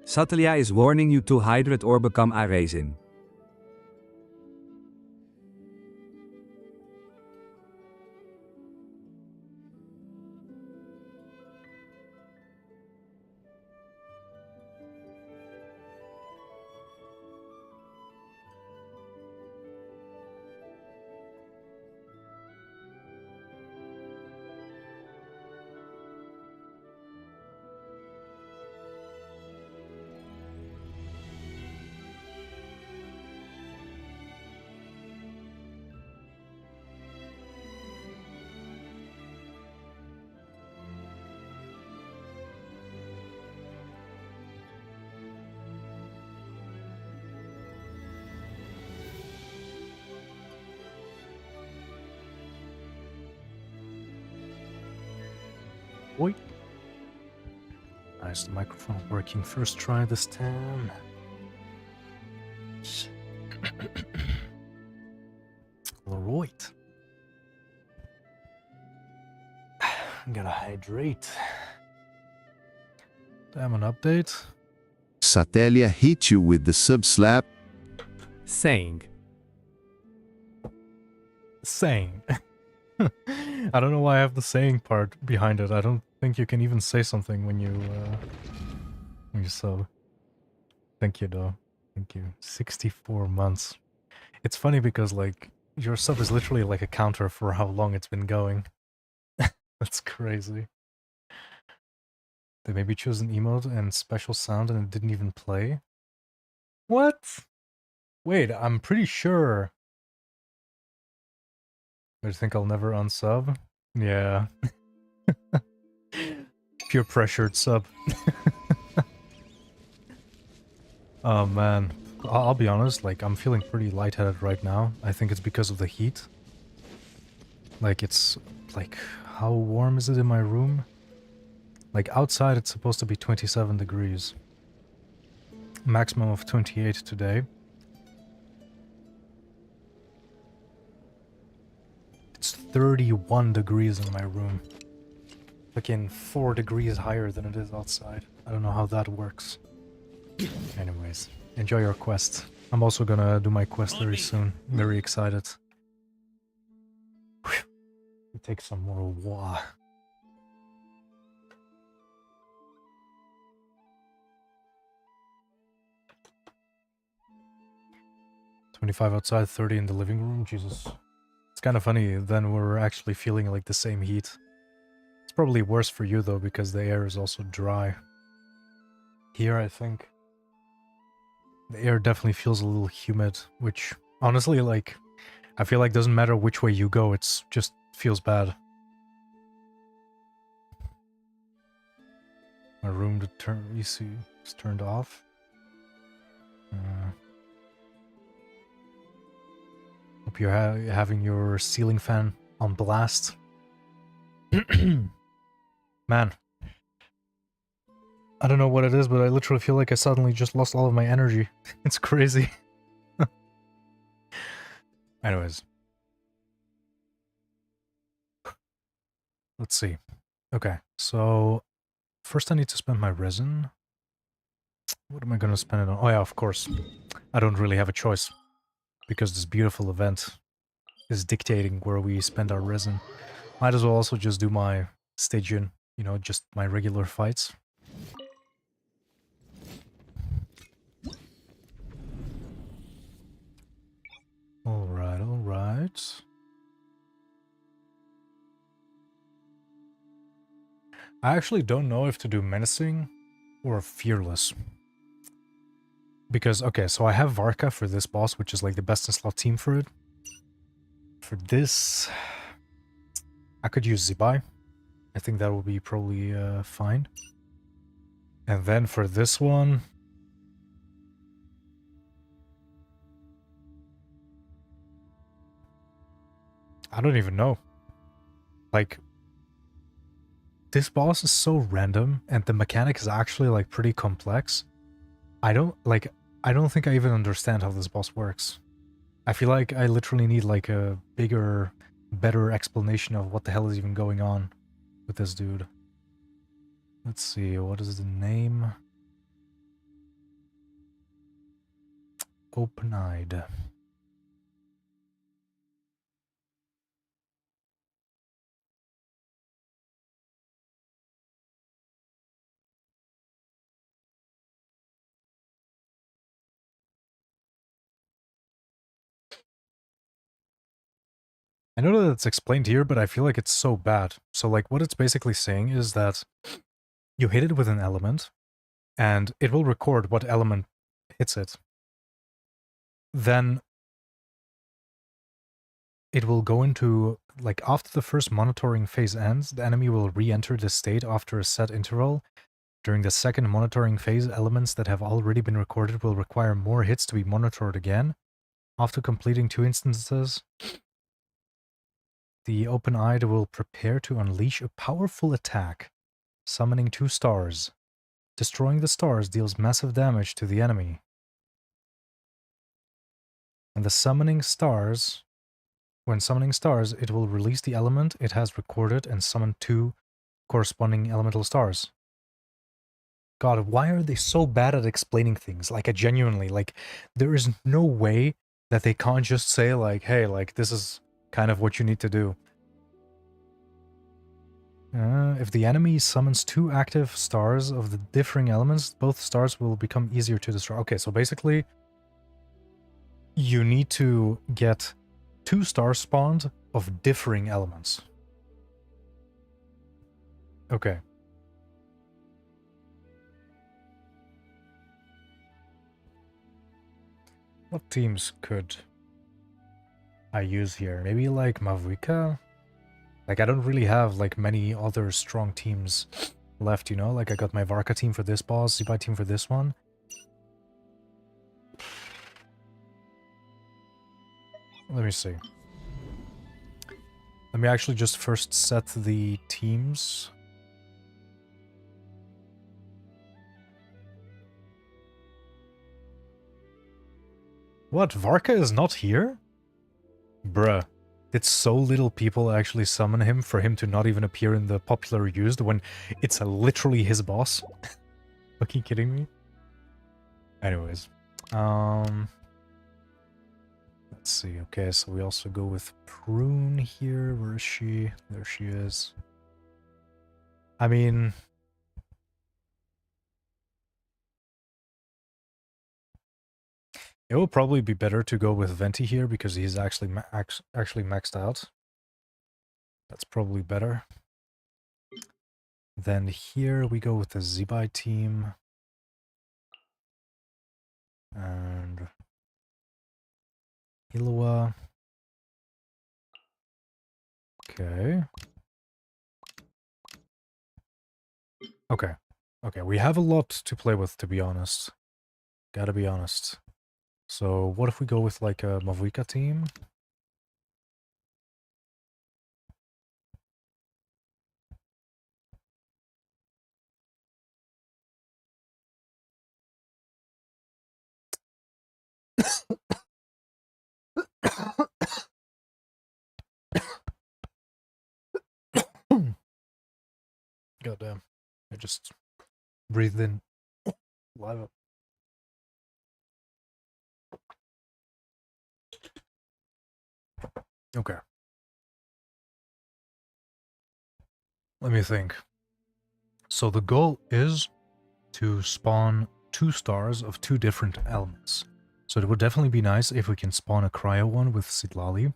Satelia is warning you to hydrate or become a raisin. Oi. Nice, the microphone working first try this time. Alright. Gotta hydrate. Damn, an update. Satelia hit you with the sub slap. Saying. I don't know why I have the saying part behind it. I don't think you can even say something when you sub. Thank you, though. Thank you. 64 months. It's funny because, like, your sub is literally like a counter for how long it's been going. That's crazy. They maybe chose an emote and special sound and it didn't even play? What? Wait, I'm pretty sure. I think I'll never unsub? Yeah. Pure pressured sub. Oh man. I'll be honest, like, I'm feeling pretty lightheaded right now. I think it's because of the heat. Like, it's, like, how warm is it in my room? Like, outside it's supposed to be 27 degrees. Maximum of 28 today. It's 31 degrees in my room. Fucking 4 degrees higher than it is outside. I don't know how that works. Anyways, enjoy your quest. I'm also gonna do my quest very soon. Very excited. Whew. Take some more water. $25 outside, 30 in the living room. Jesus. It's kind of funny, then we're actually feeling like the same heat. It's probably worse for you though, because the air is also dry. Here, I think the air definitely feels a little humid, which honestly, like, I feel like doesn't matter which way you go, it's just feels bad. My room to you see, is turned off. Hope you're having your ceiling fan on blast. Man. I don't know what it is, but I literally feel like I suddenly just lost all of my energy. It's crazy. Anyways. Let's see. Okay, so first I need to spend my resin. What am I gonna spend it on? Oh yeah, of course. I don't really have a choice. Because this beautiful event is dictating where we spend our resin. Might as well also just do my Stygian, you know, just my regular fights. Alright, alright. I actually don't know if to do menacing or fearless. Because, okay, so I have Varka for this boss, which is like the best in slot team for it. For this, I could use Zibai. I think that would be probably fine. And then for this one, I don't even know. Like, this boss is so random, and the mechanic is actually, like, pretty complex. I don't think I even understand how this boss works. I feel like I literally need, like, a bigger, better explanation of what the hell is even going on with this dude. Let's see, what is the name? Open-eyed. I know that it's explained here, but I feel like it's so bad. So, like, what it's basically saying is that you hit it with an element, and it will record what element hits it. Then it will go into, like, after the first monitoring phase ends, the enemy will re-enter the state after a set interval. During the second monitoring phase, elements that have already been recorded will require more hits to be monitored again. After completing 2 instances, the open-eyed will prepare to unleash a powerful attack, summoning 2 stars. Destroying the stars deals massive damage to the enemy. And when summoning stars, it will release the element it has recorded and summon 2 corresponding elemental stars. God, why are they so bad at explaining things? Like, I genuinely, like, there is no way that they can't just say, like, hey, like, this is kind of what you need to do. If the enemy summons 2 active stars of the differing elements, both stars will become easier to destroy. Okay, so basically, you need to get 2 stars spawned of differing elements. Okay. What teams could I use here? Maybe like Mavuika? Like, I don't really have like many other strong teams left, you know? Like, I got my Varka team for this boss, Zibai team for this one. Let me see. Let me actually just first set the teams. What? Varka is not here? Bruh. Did so little people actually summon him for him to not even appear in the popular used when it's literally his boss? Fucking kidding me? Anyways. Let's see. Okay, so we also go with Prune here. Where is she? There she is. I mean... it will probably be better to go with Venti here because he's actually maxed out. That's probably better. Then here we go with the Zibai team. And... Ilua. Okay. Okay. Okay, we have a lot to play with, to be honest. Gotta be honest. So, what if we go with, like, a Mavuika team? Goddamn. I just breathed in. Live up. Okay. Let me think. So the goal is to spawn 2 stars of 2 different elements. So it would definitely be nice if we can spawn a cryo one with Sitlali.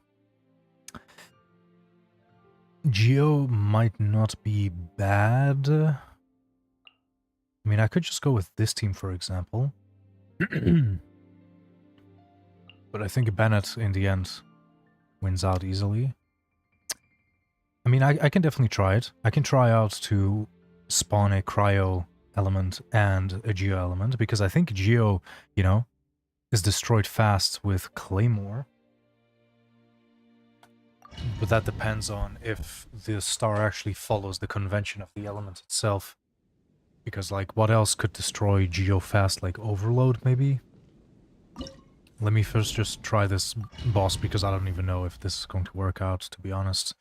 Geo might not be bad. I mean, I could just go with this team, for example. But I think Bennett, in the end, wins out easily. I mean, I can definitely try it. I can try out to spawn a cryo element and a geo element, because I think geo, you know, is destroyed fast with Claymore. But that depends on if the star actually follows the convention of the element itself. Because, like, what else could destroy geo fast? Like, Overload, maybe? Let me first just try this boss, because I don't even know if this is going to work out, to be honest.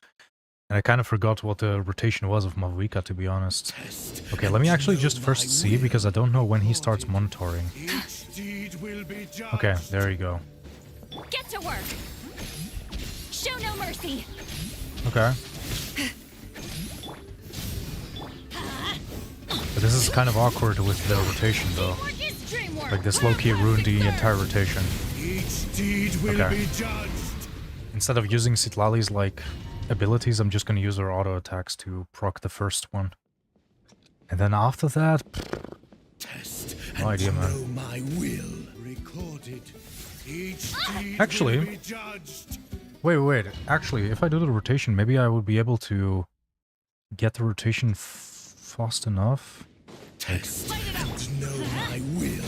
And I kind of forgot what the rotation was of Mavuika, to be honest. Okay, let me actually just first see, because I don't know when he starts monitoring. Each deed will Okay, there you go. Get to work. Show no mercy. Okay. But this is kind of awkward with the rotation, though. Teamwork is dreamwork. Like, this low-key ruined the entire rotation. Each deed will Okay. be judged. Instead of using Citlali's, like, abilities, I'm just gonna use her auto attacks to proc the first one. And then after that... Test No idea, man. know my will. Recorded. Each deed Actually- will be judged. Wait. Actually, if I do the rotation, maybe I would be able to get the rotation fast enough. Test and know my will.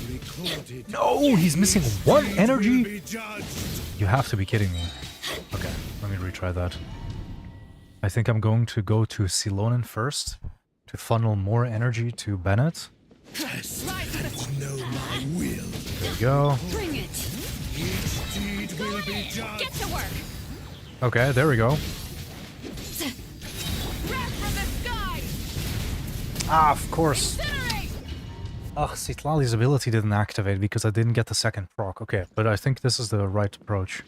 Recorded. No, he's missing one Deed energy? will be judged. You have to be kidding me. Okay, let me retry that. I think I'm going to go to Silonen first to funnel more energy to Bennett. Test and know my will. There we go. Bring it. Each deed will be Get judged. to work. Okay, there we go. Wrath from the sky. Ah, of course. Incinerate. Ugh, Citlali's ability didn't activate because I didn't get the second proc. Okay, but I think this is the right approach.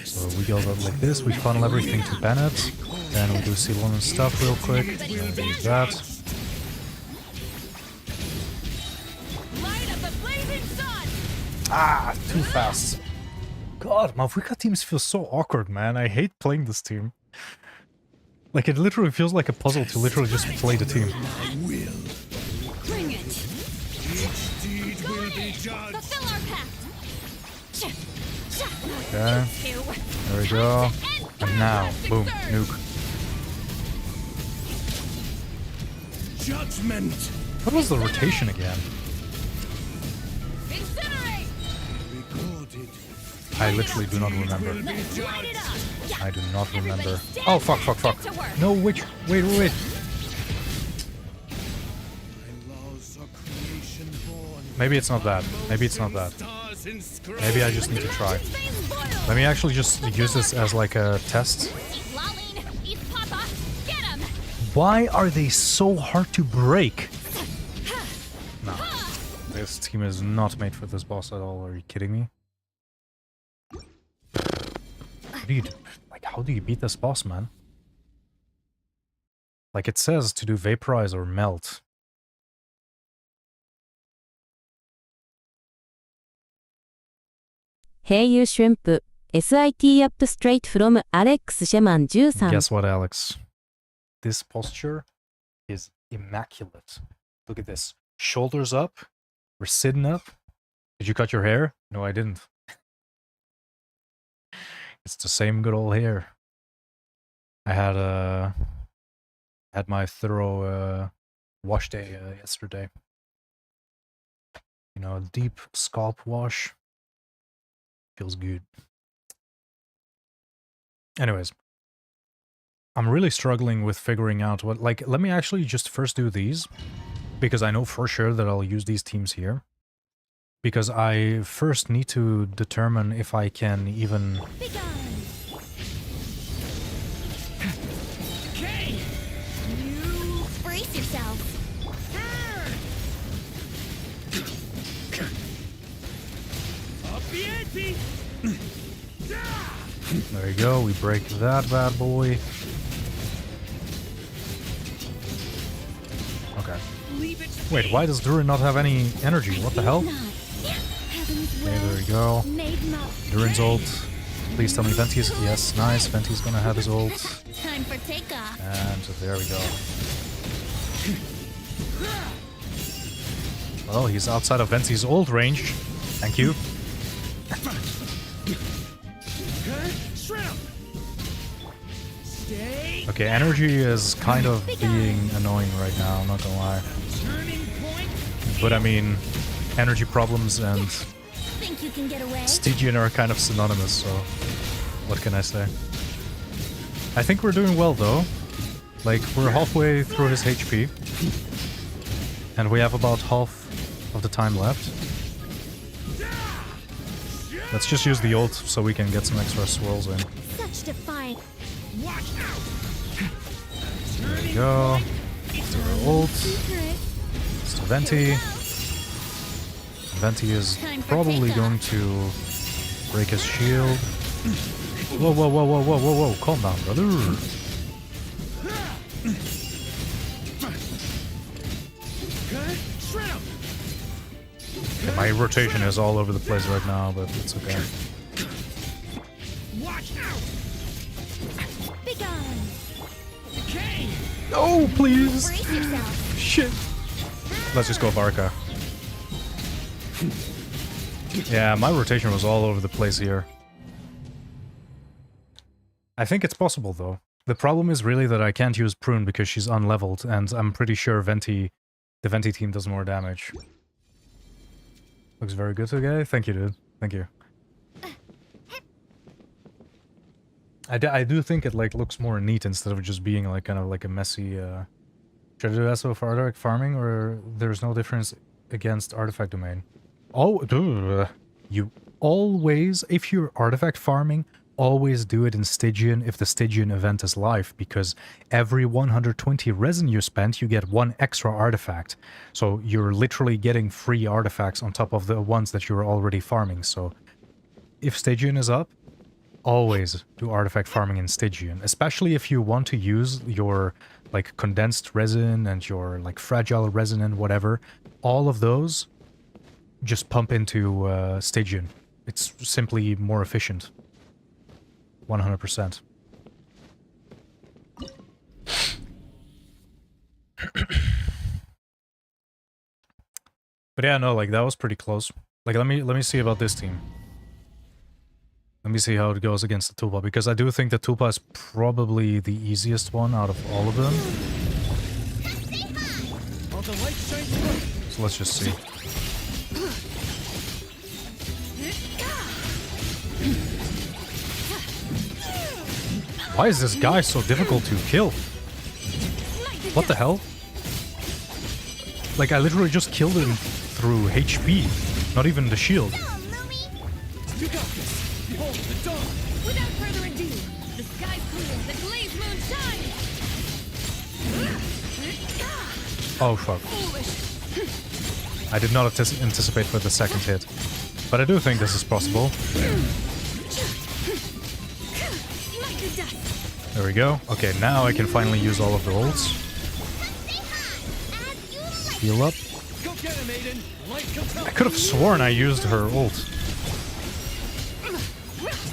So we go like this, we funnel everything to Bennett, then we do Silonen stuff real quick, and do that. Light of the blazing sun. Ah, too fast. God, Mavuka teams feel so awkward, man. I hate playing this team. Like, it literally feels like a puzzle to literally just play the team. My will. Bring it. Each deed will be judged. Fulfill our pact. Okay, Two. there we go. And now, boom, nuke. Judgment. What was the rotation again? Incinerate. Recorded. I literally do not remember. Let's light it up. I do not remember. Everybody stand Oh, fuck. back. Get to work. No, wait. My laws of creation born. Maybe it's not that. Maybe it's not that. Stars inscribed. Maybe I just need to try. Veins boil. Let me actually just use this as like a test. Eat Laline. Eat Papa. Get him. Why are they so hard to break? No. This team is not made for this boss at all. Are you kidding me? How do you beat this boss, man? Like, it says to do vaporize or melt. Hey you shrimp, SIT up straight from Alex Sheman 13. Guess what, Alex? This posture is immaculate. Look at this. Shoulders up. We're sitting up. Did you cut your hair? No, I didn't. It's the same good old hair. I had my thorough wash day yesterday. You know, a deep scalp wash. Feels good. Anyways, I'm really struggling with figuring out what, like, let me actually just first do these, because I know for sure that I'll use these teams here. Because I first need to determine if I can even... Be gone. Okay. You brace yourself. Up the ante. There you go, we break that bad boy. Okay. Leave it. Wait, why does Durin not have any energy? What the hell? Not. Heaven's Okay, there will. we go. Made not. Durin's ult. Please tell me Venti's... Yes, nice. Venti's gonna have his ult. Time for takeoff. And there we go. Well, he's outside of Venti's ult range. Thank you. Shrimp. Stay. Okay, energy is kind of being annoying right now, I'm not gonna lie. Turning point. But I mean, energy problems and Think you can get away? Stygian are kind of synonymous, so what can I say? I think we're doing well though. Like, we're halfway through his HP. And we have about half of the time left. Let's just use the ult so we can get some extra swirls in. Such defiant. Watch out. There we go. Let's do our ult. Secret. Let's do Venti. Venti is Time for probably takeoff. going to break his shield. Whoa, whoa, whoa, whoa, whoa, whoa, whoa. Calm down, brother. Okay, my rotation is all over the place right now, but it's okay. Watch out! Be gone. Okay. Oh, please! Brace yourself. Shit. Let's just go Varka. Yeah, my rotation was all over the place here. I think it's possible, though. The problem is really that I can't use Prune because she's unleveled, and I'm pretty sure the Venti team does more damage. Looks very good today. Thank you, dude. Thank you. I do think it like looks more neat instead of just being like kind of like a messy. Should I do that for artifact farming, or there's no difference against artifact domain? Oh, duh. You always, if you're artifact farming, always do it in Stygian if the Stygian event is live, because every 120 resin you spend, you get 1 extra artifact. So you're literally getting free artifacts on top of the ones that you're already farming. So if Stygian is up, always do artifact farming in Stygian, especially if you want to use your like condensed resin and your like fragile resin and whatever. All of those just pump into Stygian. It's simply more efficient. 100%. But yeah, no, like that was pretty close. Like let me see about this team. Let me see how it goes against the Tulpa, because I do think the Tulpa is probably the easiest one out of all of them. So let's just see. Why is this guy so difficult to kill? What the hell? Like, I literally just killed him through HP, not even the shield. Without further ado, the sky's clear, the glazed moon shines. Oh, fuck. Foolish. I did not anticipate for the second hit. But I do think this is possible. Smite the dust. There we go. Okay, now I can finally use all of the ults. Heal up. I could have sworn I used her ult.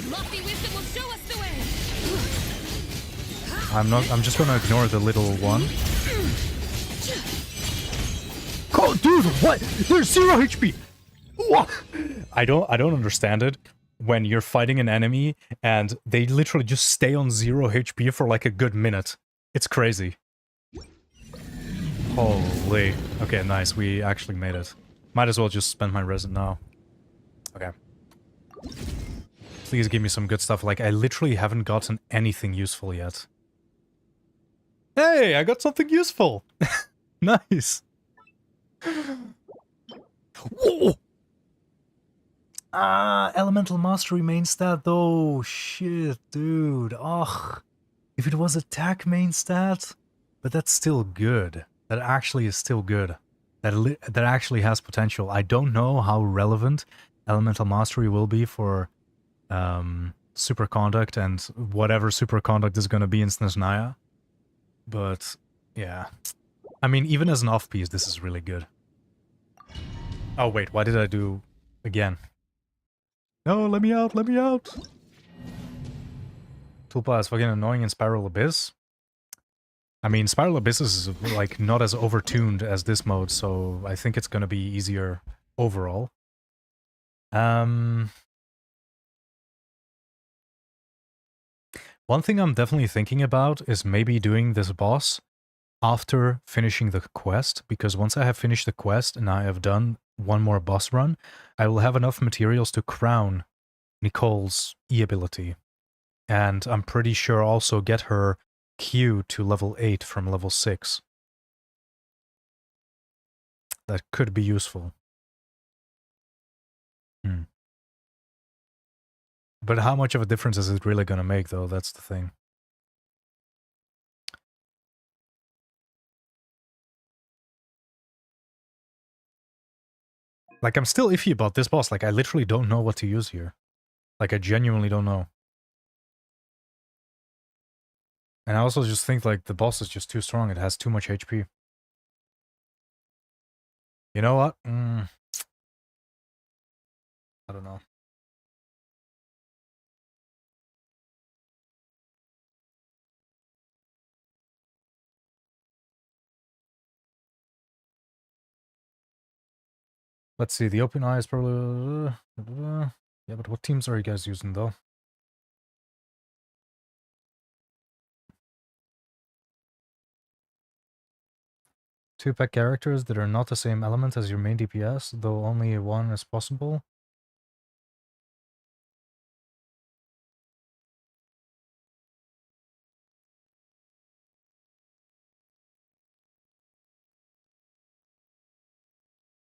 Lofty wisdom will show us the way. I'm just gonna ignore the little one. Oh, dude, what? There's 0 HP! What? I don't understand it when you're fighting an enemy and they literally just stay on 0 HP for like a good minute. It's crazy. Holy. Okay, nice. We actually made it. Might as well just spend my resin now. Okay. Please give me some good stuff. Like, I literally haven't gotten anything useful yet. Hey, I got something useful! Nice! Whoa! Elemental Mastery main stat though. Shit, dude. Ugh. If it was attack main stat, but that's still good. That actually is still good. That actually has potential. I don't know how relevant Elemental Mastery will be for Superconduct and whatever Superconduct is going to be in Snezhnaya. But, yeah. I mean, even as an off-piece, this is really good. Oh, wait, why did I do again? No, let me out, let me out! Tulpa is fucking annoying in Spiral Abyss. I mean, Spiral Abyss is, like, not as overtuned as this mode, so I think it's gonna be easier overall. One thing I'm definitely thinking about is maybe doing this boss after finishing the quest, because once I have finished the quest and I have done one more boss run, I will have enough materials to crown Nicole's E ability. And I'm pretty sure also get her Q to level 8 from level 6. That could be useful. But how much of a difference is it really going to make, though? That's the thing. Like, I'm still iffy about this boss. Like, I literally don't know what to use here. Like, I genuinely don't know. And I also just think, like, the boss is just too strong. It has too much HP. You know what? I don't know. Let's see, the open eye is probably... yeah, but what teams are you guys using, though? Two-pack characters that are not the same element as your main DPS, though only one is possible.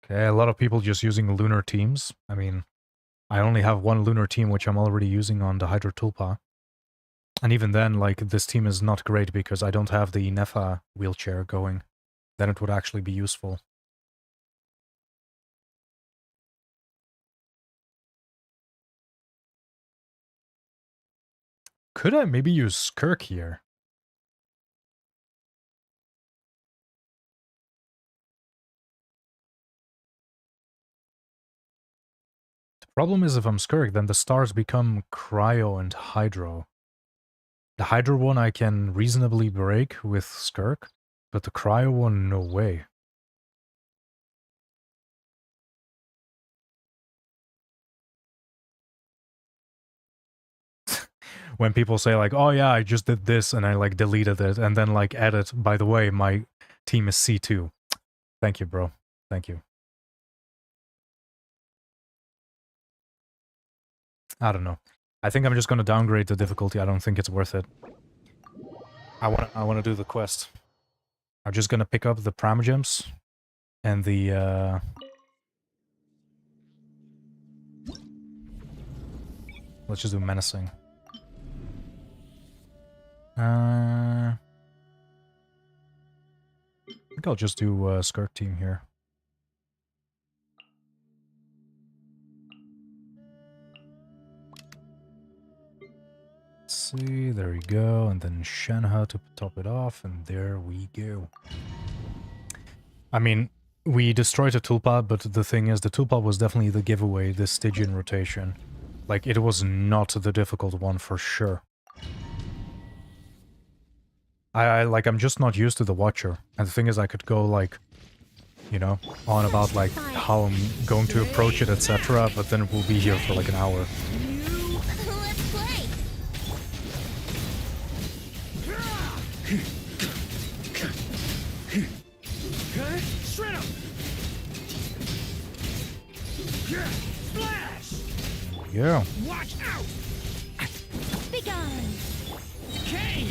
Okay, a lot of people just using lunar teams. I mean, I only have one lunar team, which I'm already using on the Hydra Tulpa. And even then, like, this team is not great because I don't have the Nefa wheelchair going. Then it would actually be useful. Could I maybe use Skirk here? The problem is if I'm Skirk, then the stars become Cryo and Hydro. The Hydro one I can reasonably break with Skirk, but the Cryo one, no way. When people say like, oh yeah, I just did this and I like deleted it and then like added, by the way, my team is C2. Thank you, bro. Thank you. I don't know. I think I'm just gonna downgrade the difficulty. I don't think it's worth it. I wanna do the quest. I'm just gonna pick up the Primogems and the let's just do menacing. I think I'll just do Skirk team here. Let's see, there we go, and then Shenhe to top it off, and there we go. I mean, we destroyed a Tulpa, but the thing is, the Tulpa was definitely the giveaway, the Stygian rotation. Like, it was not the difficult one for sure. I'm just not used to the Watcher. And the thing is, I could go, like, you know, on about, like, how I'm going to approach it, etc., but then we'll be here for, like, an hour. Let's play. Shred 'em! Splash! Yeah. Watch out! Be gone. Kane!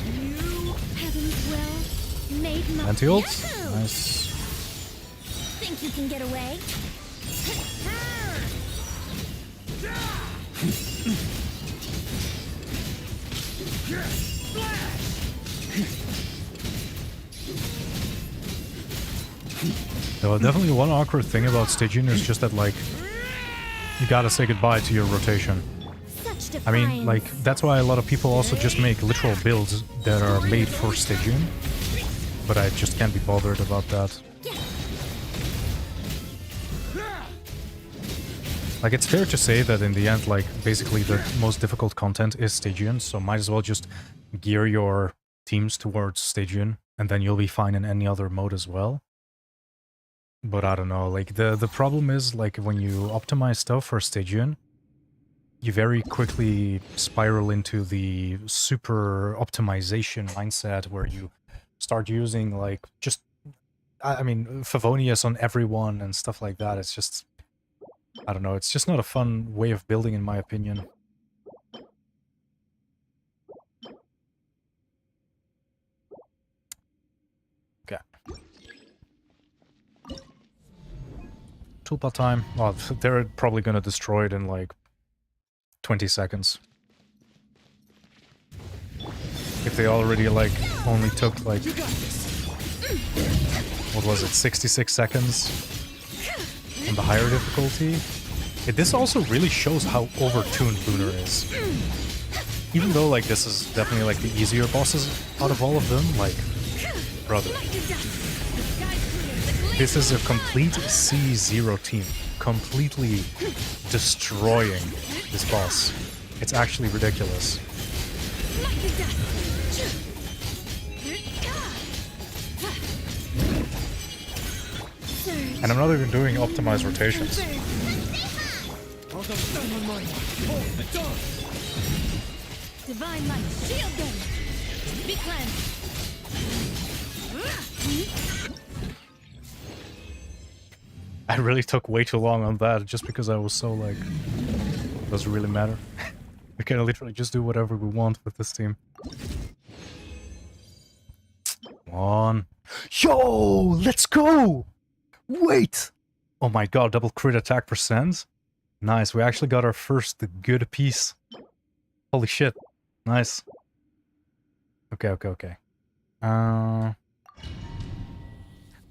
You haven't well made my Anti-ult? Yahoo! Nice. Think you can get away? So definitely one awkward thing about Stygian is just that, like, you gotta say goodbye to your rotation. Such I mean, like, that's why a lot of people also just make literal builds that are made for Stygian. But I just can't be bothered about that. Like, it's fair to say that in the end, like, basically the most difficult content is Stygian, so might as well just gear your teams towards Stygian, and then you'll be fine in any other mode as well. But I don't know, like, the problem is, like, when you optimize stuff for Stygian, you very quickly spiral into the super optimization mindset where you start using, like, just, I mean, Favonius on everyone and stuff like that. It's just, I don't know, it's just not a fun way of building, in my opinion. Okay. Tulpa time. Well, they're probably gonna destroy it in, like, 20 seconds. If they already, like, only took, like, what was it, 66 seconds? on the higher difficulty. This also really shows how overtuned Lunar is. Even though, like, this is definitely, like, the easier bosses out of all of them, like, brother. This is a complete C0 team. Completely destroying this boss. It's actually ridiculous. And I'm not even doing optimized rotations. Divine light, shield them. Be cleansed. I really took way too long on that just because I was so like, doesn't really matter. We can literally just do whatever we want with this team. Come on. Yo, let's go! Wait! Oh my god, double crit attack percent. Nice, we actually got our first good piece. Holy shit. Nice. Okay.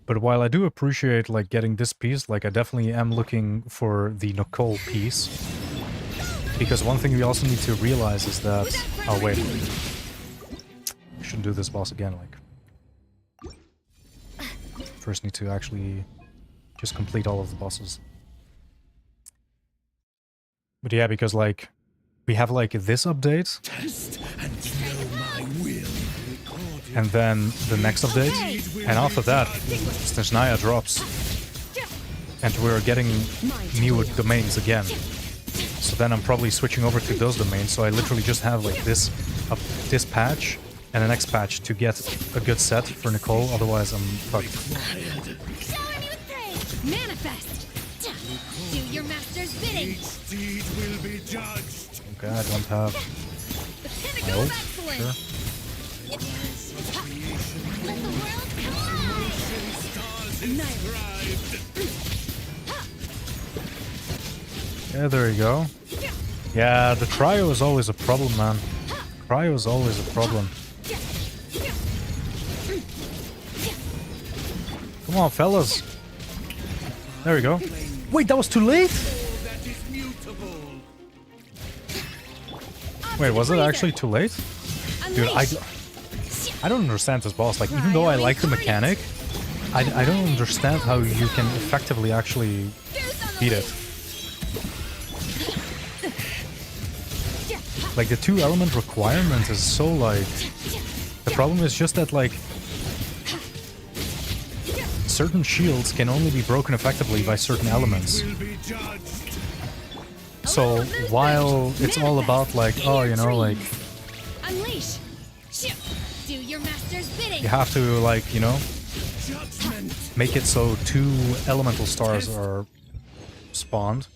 But while I do appreciate, like, getting this piece, like, I definitely am looking for the Nicole piece. Because one thing we also need to realize is that... Oh, wait. I shouldn't do this boss again, like... First need to actually just complete all of the bosses. But yeah, because, like, we have, like, this update. And then the next update. And after that, Snezhnaya drops. And we're getting new domains again. So then I'm probably switching over to those domains. So I literally just have, like, this patch and the next patch to get a good set for Nicole. Otherwise, I'm fucked. Shower me with praise. Manifest. Do your master's bidding. Deed will be judged. Okay, I don't have The my pinnacle ult. of excellence. Sure. Let the world collide. Yeah, there you go. Yeah, the cryo is always a problem, man. Cryo is always a problem. Come on, fellas. There we go. Wait, that was too late? Wait, was it actually too late? Dude, I don't understand this boss. Like, even though I like the mechanic, I don't understand how you can effectively actually beat it. Like, the 2-element requirement is so, like... The problem is just that, like... Certain shields can only be broken effectively by certain elements. So, while it's all about, like, oh, you know, like... Unleash. Do your master's bidding. You have to, like, you know... Make it so 2 elemental stars are spawned.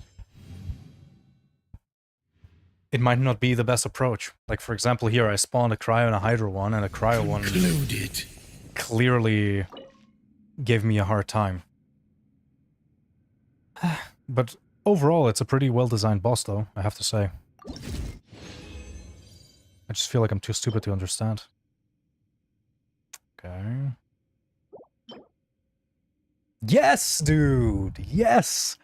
It might not be the best approach. Like, for example, here I spawned a Cryo and a Hydro one, and a Cryo one clearly gave me a hard time. But overall, it's a pretty well-designed boss, though, I have to say. I just feel like I'm too stupid to understand. Okay. Yes, dude! Yes!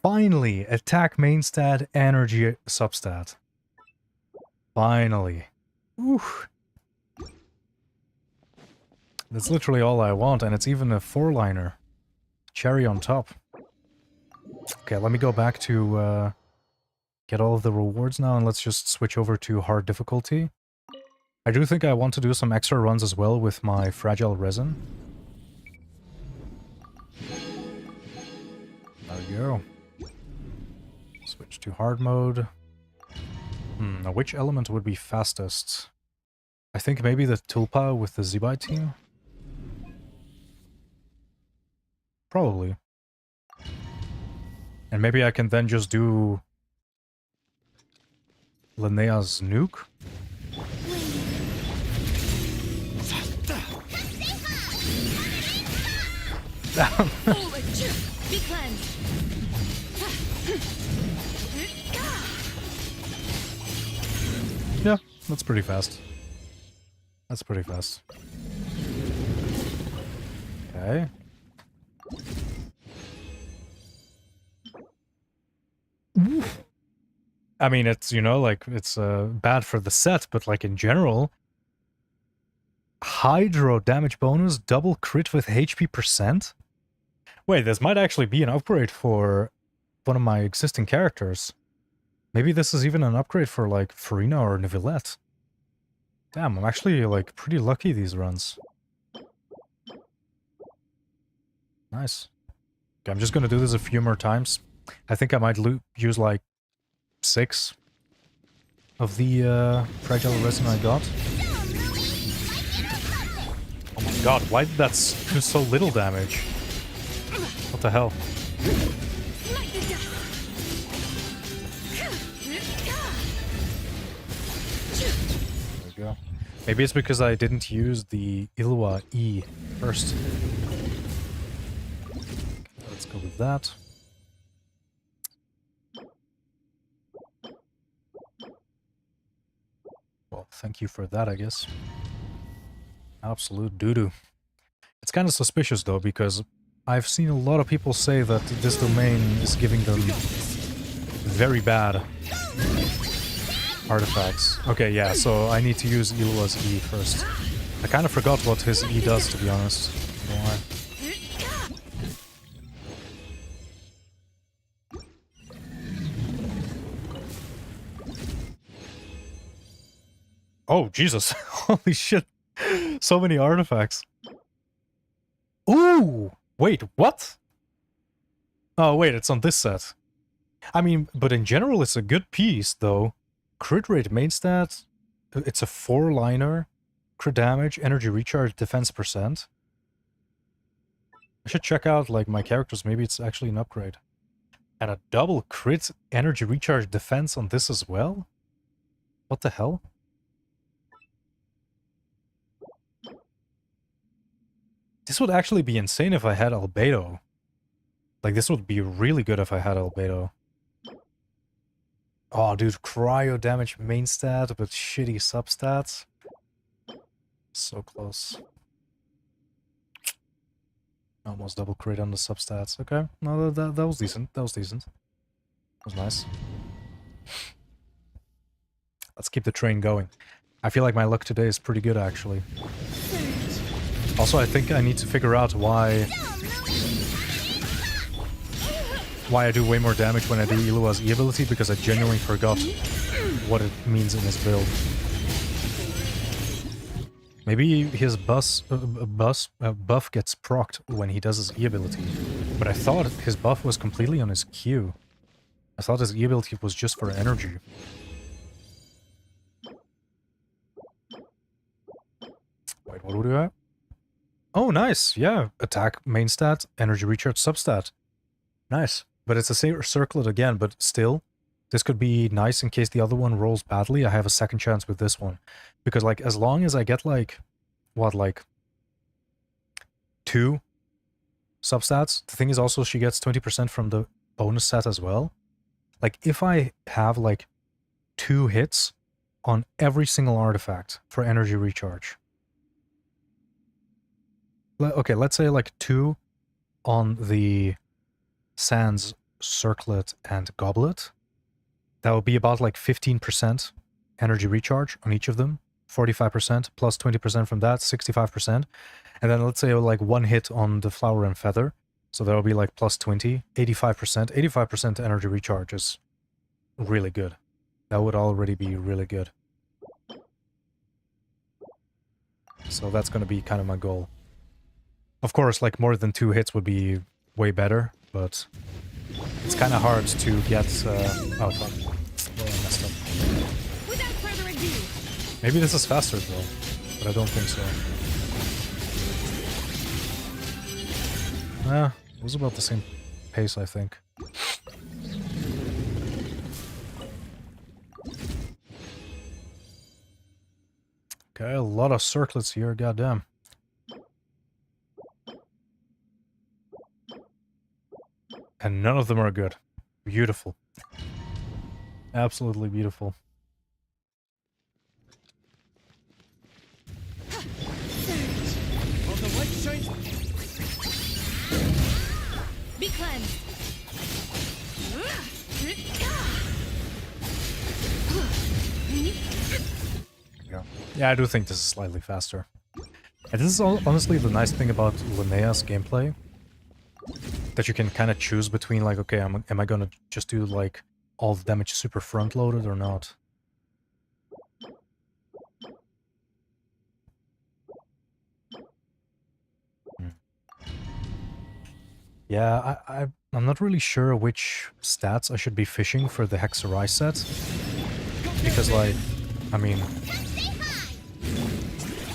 Finally! Attack main stat, energy substat. Finally. Woo. That's literally all I want, and it's even a 4-liner. Cherry on top. Okay, let me go back to get all of the rewards now, and let's just switch over to hard difficulty. I do think I want to do some extra runs as well with my fragile resin. There we go. Switch to hard mode. Now which element would be fastest? I think maybe the Tulpa with the Zebai team? Probably. And maybe I can then just do Linnea's nuke? Be cleansed. Yeah, that's pretty fast. That's pretty fast. Okay. I mean, it's, you know, like, it's bad for the set, but, like, in general, Hydro damage bonus, double crit with HP percent? Wait, this might actually be an upgrade for one of my existing characters. Maybe this is even an upgrade for, like, Farina or Neuvillette. Damn, I'm actually, like, pretty lucky these runs. Nice. Okay, I'm just gonna do this a few more times. I think I might use, like, 6 of the fragile resin I got. Oh my god, why did that do so little damage? What the hell? There we go. Maybe it's because I didn't use the Ilwa E first. Let's go with that. Well, thank you for that, I guess. Absolute doo-doo. It's kind of suspicious, though, because I've seen a lot of people say that this domain is giving them very bad artifacts. Okay, yeah, so I need to use Ilwa's E first. I kind of forgot what his E does, to be honest. I don't know why. Oh, Jesus. Holy shit. So many artifacts. Ooh! Wait, what? Oh, wait, it's on this set. I mean, but in general, it's a good piece, though. Crit rate main stat. It's a 4-liner. Crit damage, energy recharge, defense percent. I should check out, like, my characters. Maybe it's actually an upgrade. And a double crit energy recharge defense on this as well? What the hell? This would actually be insane if I had Albedo. Like, this would be really good if I had Albedo. Oh, dude, cryo damage main stat, but shitty substats. So close. Almost double crit on the substats. Okay, no, that was decent. That was decent. That was nice. Let's keep the train going. I feel like my luck today is pretty good, actually. Also, I think I need to figure out why I do way more damage when I do Illua's E ability, because I genuinely forgot what it means in his build. Maybe his buff gets procced when he does his E ability, but I thought his buff was completely on his Q. I thought his E ability was just for energy. Wait, what do we have? Oh, nice. Yeah. Attack, main stat, energy recharge, substat. Nice. But it's the same circlet again, but still, this could be nice in case the other one rolls badly. I have a second chance with this one. Because, like, as long as I get, like, what, like, 2 substats. The thing is also she gets 20% from the bonus set as well. Like, if I have, like, 2 hits on every single artifact for energy recharge. Okay, let's say like 2 on the Sands, Circlet, and Goblet. That would be about like 15% energy recharge on each of them. 45% plus 20% from that, 65%. And then let's say like 1 hit on the Flower and Feather. So that will be like plus 20, 85%. 85% energy recharge is really good. That would already be really good. So that's going to be kind of my goal. Of course, like, more than 2 hits would be way better, but it's kind of hard to get... oh, fuck. Well, I messed up. Without further ado. Maybe this is faster, though, but I don't think so. It was about the same pace, I think. Okay, a lot of circlets here, goddamn. And none of them are good. Beautiful. Absolutely beautiful. Be cleansed. Yeah, I do think this is slightly faster. And this is honestly the nice thing about Linnea's gameplay. That you can kind of choose between, like, okay, am I gonna just do, like, all the damage super front-loaded or not? Yeah, I'm not really sure which stats I should be fishing for the Hexerai set. Because, like, I mean...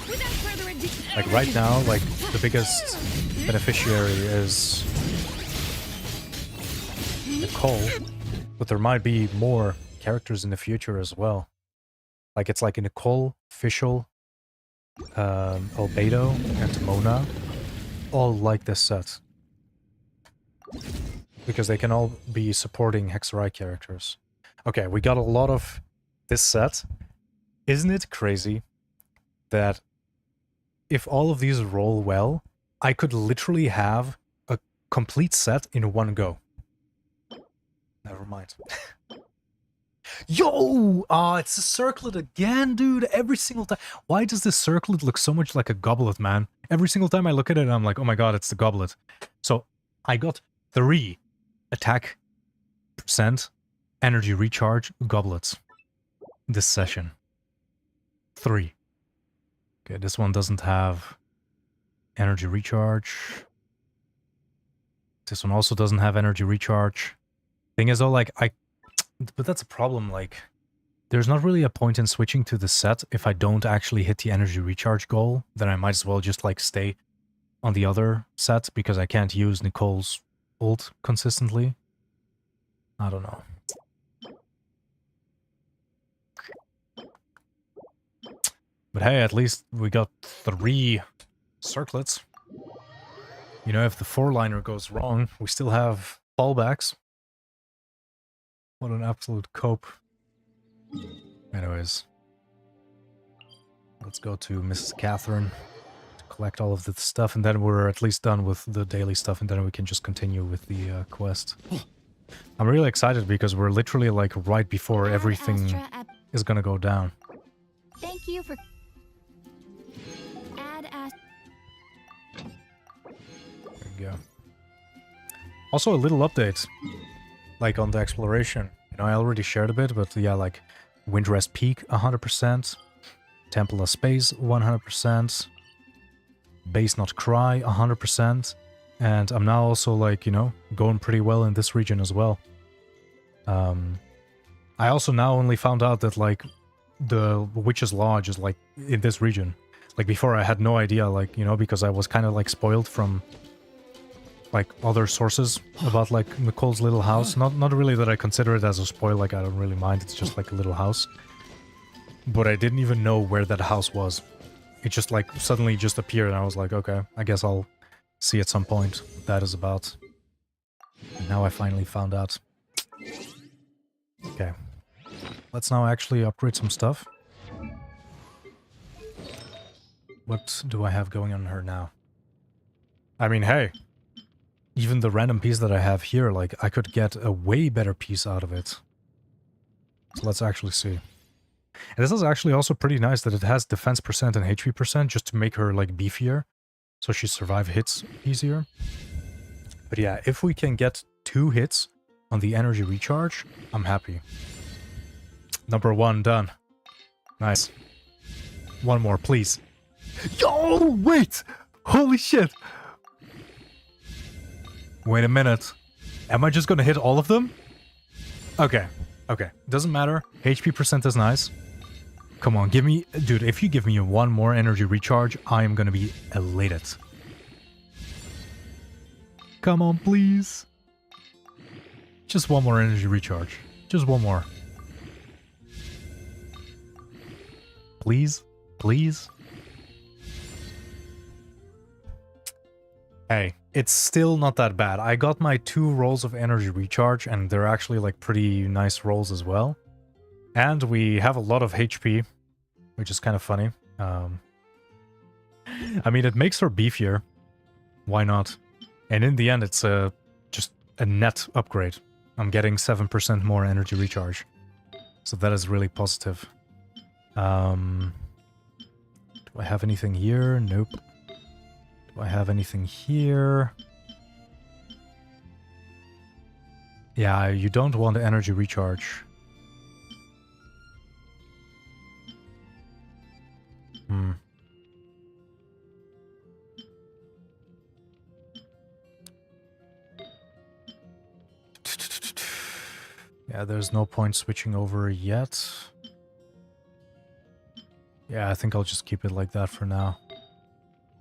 Without further ado, Like, right now, like, the biggest beneficiary is Nicole, but there might be more characters in the future as well. Like, it's like a Nicole, Fischl, Albedo, and Mona all like this set. Because they can all be supporting Hexerai characters. Okay, we got a lot of this set. Isn't it crazy that if all of these roll well, I could literally have a complete set in one go? Never mind. Yo! Ah, it's a circlet again, dude. Every single time. Why does this circlet look so much like a goblet, man? Every single time I look at it, I'm like, oh my god, it's the goblet. So, I got 3 attack percent energy recharge goblets this session. 3. Okay, this one doesn't have energy recharge. This one also doesn't have energy recharge. Thing is though, like, but that's a problem, like, there's not really a point in switching to the set if I don't actually hit the energy recharge goal. Then I might as well just, like, stay on the other set because I can't use Nicole's ult consistently. I don't know. But hey, at least we got 3 circlets. You know, if the 4-liner goes wrong, we still have fallbacks. What an absolute cope. Anyways. Let's go to Mrs. Catherine to collect all of the stuff, and then we're at least done with the daily stuff, and then we can just continue with the quest. I'm really excited because we're literally, like, right before everything is gonna go down. Thank you for... There we go. Also, a little update, like, on the exploration. You know, I already shared a bit, but yeah, like, Windrest Peak, 100%. Temple of Space, 100%. Base Not Cry, 100%. And I'm now also, like, you know, going pretty well in this region as well. I also now only found out that, like, the Witch's Lodge is, like, in this region. Like, before I had no idea, like, you know, because I was kind of, like, spoiled from, like, other sources about, like, Nicole's little house. Not really that I consider it as a spoil, like, I don't really mind, it's just, like, a little house. But I didn't even know where that house was. It just, like, suddenly just appeared, and I was like, okay, I guess I'll see at some point what that is about. And now I finally found out. Okay. Let's now actually upgrade some stuff. What do I have going on her now? I mean, hey, even the random piece that I have here, like, I could get a way better piece out of it. So let's actually see. And this is actually also pretty nice that it has defense percent and HP percent just to make her, like, beefier. So she survive hits easier. But yeah, if we can get 2 hits on the energy recharge, I'm happy. Number 1 done. Nice. 1 more, please. Yo, wait! Holy shit! Wait a minute. Am I just gonna hit all of them? Okay. Okay. Doesn't matter. HP percent is nice. Come on, give me... Dude, if you give me 1 more energy recharge, I am gonna be elated. Come on, please. Just 1 more energy recharge. Just 1 more. Please? Please? Hey, it's still not that bad. I got my 2 rolls of energy recharge, and they're actually, like, pretty nice rolls as well. And we have a lot of HP, which is kind of funny. I mean, it makes her beefier. Why not? And in the end, it's just a net upgrade. I'm getting 7% more energy recharge. So that is really positive. Do I have anything here? Nope. Do I have anything here? Yeah, you don't want energy recharge. Yeah, there's no point switching over yet. Yeah, I think I'll just keep it like that for now.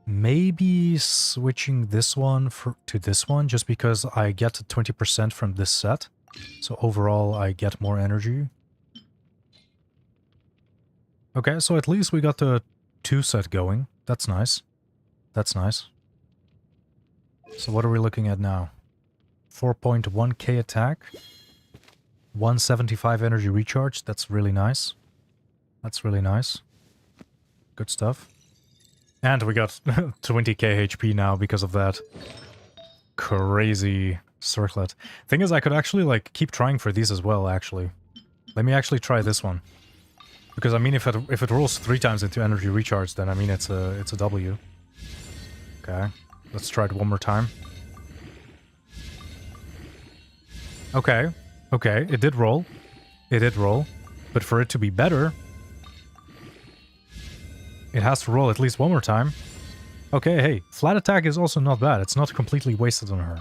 Maybe switching this one to this one, just because I get 20% from this set. So overall, I get more energy. Okay, so at least we got the 2 set going. That's nice. That's nice. So what are we looking at now? 4.1k attack. 175 energy recharge. That's really nice. That's really nice. Good stuff. And we got 20k HP now because of that crazy circlet. Thing is, I could actually like keep trying for these as well, actually. Let me actually try this one. Because I mean, if it rolls 3 times into energy recharge, then I mean it's a W. Okay, let's try it one more time. Okay, okay, it did roll. It did roll. But for it to be better, it has to roll at least one more time. Okay, hey, flat attack is also not bad. It's not completely wasted on her.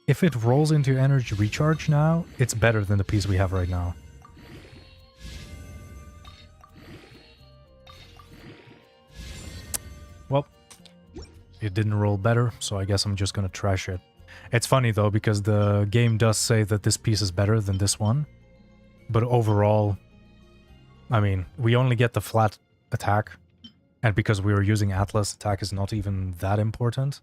If it rolls into energy recharge now, it's better than the piece we have right now. Well, it didn't roll better, so I guess I'm just gonna trash it. It's funny though, because the game does say that this piece is better than this one. But overall, I mean, we only get the flat attack. And because we were using Atlas, attack is not even that important.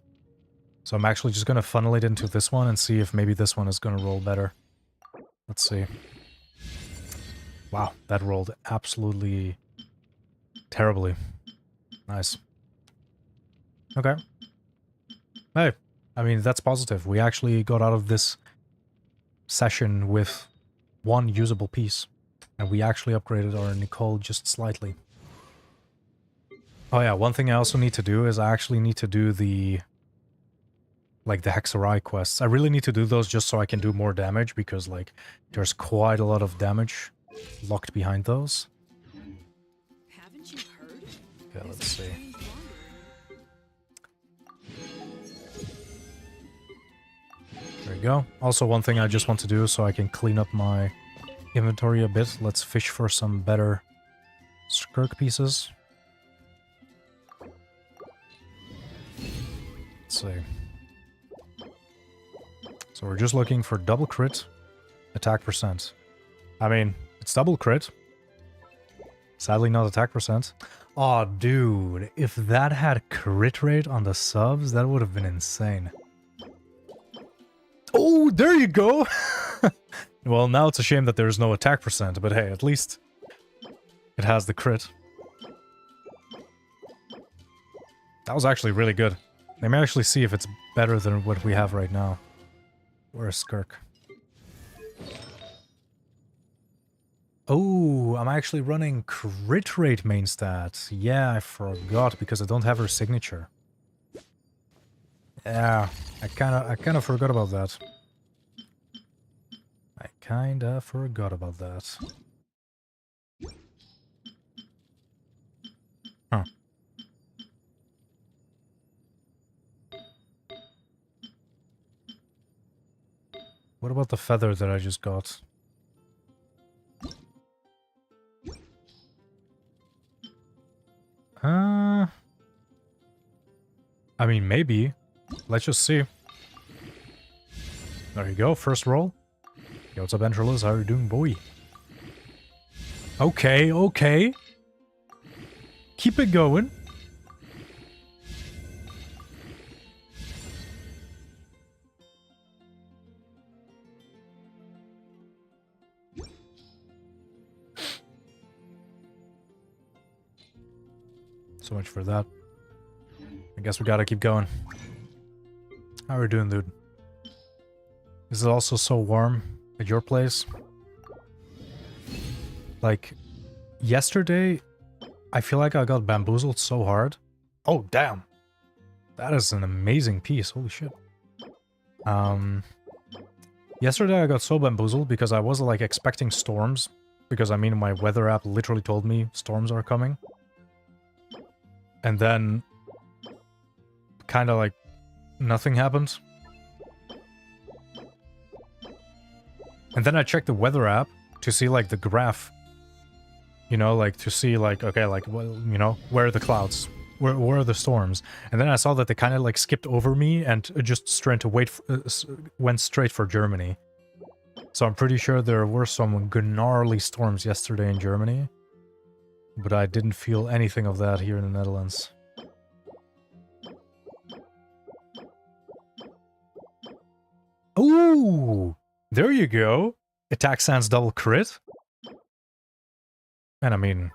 So I'm actually just gonna funnel it into this one and see if maybe this one is gonna roll better. Let's see. Wow, that rolled absolutely terribly. Nice. Okay. Hey, I mean, that's positive. We actually got out of this session with 1 usable piece. And we actually upgraded our Nicole just slightly. Oh yeah, one thing I also need to do is I actually need to do the... like, the Hexarai quests. I really need to do those just so I can do more damage, because, like, there's quite a lot of damage locked behind those. Haven't you heard? Okay, let's see. There we go. Also, one thing I just want to do so I can clean up my inventory a bit. Let's fish for some better skirk pieces. Let's see. So we're just looking for double crit, attack percent. I mean, it's double crit. Sadly not attack percent. Aw, dude, if that had crit rate on the subs, that would have been insane. Oh, there you go! Well, now it's a shame that there's no attack percent, but hey, at least it has the crit. That was actually really good. Let me actually see if it's better than what we have right now. Where's Skirk? Oh, I'm actually running crit rate main stat. Yeah, I forgot because I don't have her signature. Yeah, I kinda forgot about that. I kinda forgot about that. Huh. What about the feather that I just got? I mean, maybe. Let's just see. There you go, first roll. Yo, what's up, Entralus? How are you doing, boy? Okay, okay. Keep it going. So much for that. I guess we gotta keep going. How are we doing, dude? Is it also so warm at your place? Like, yesterday, I feel like I got bamboozled so hard. Oh, damn. That is an amazing piece. Holy shit. Yesterday I got so bamboozled because I was like expecting storms. Because I mean my weather app literally told me storms are coming. And then kind of like nothing happened. And then I checked the weather app to see like the graph. You know, like to see like, okay, like, well, you know, where are the clouds? Where are the storms? And then I saw that they kind of like skipped over me and just went straight for Germany. So I'm pretty sure there were some gnarly storms yesterday in Germany. But I didn't feel anything of that here in the Netherlands. Ooh! There you go! Attack Sans double crit. And I mean,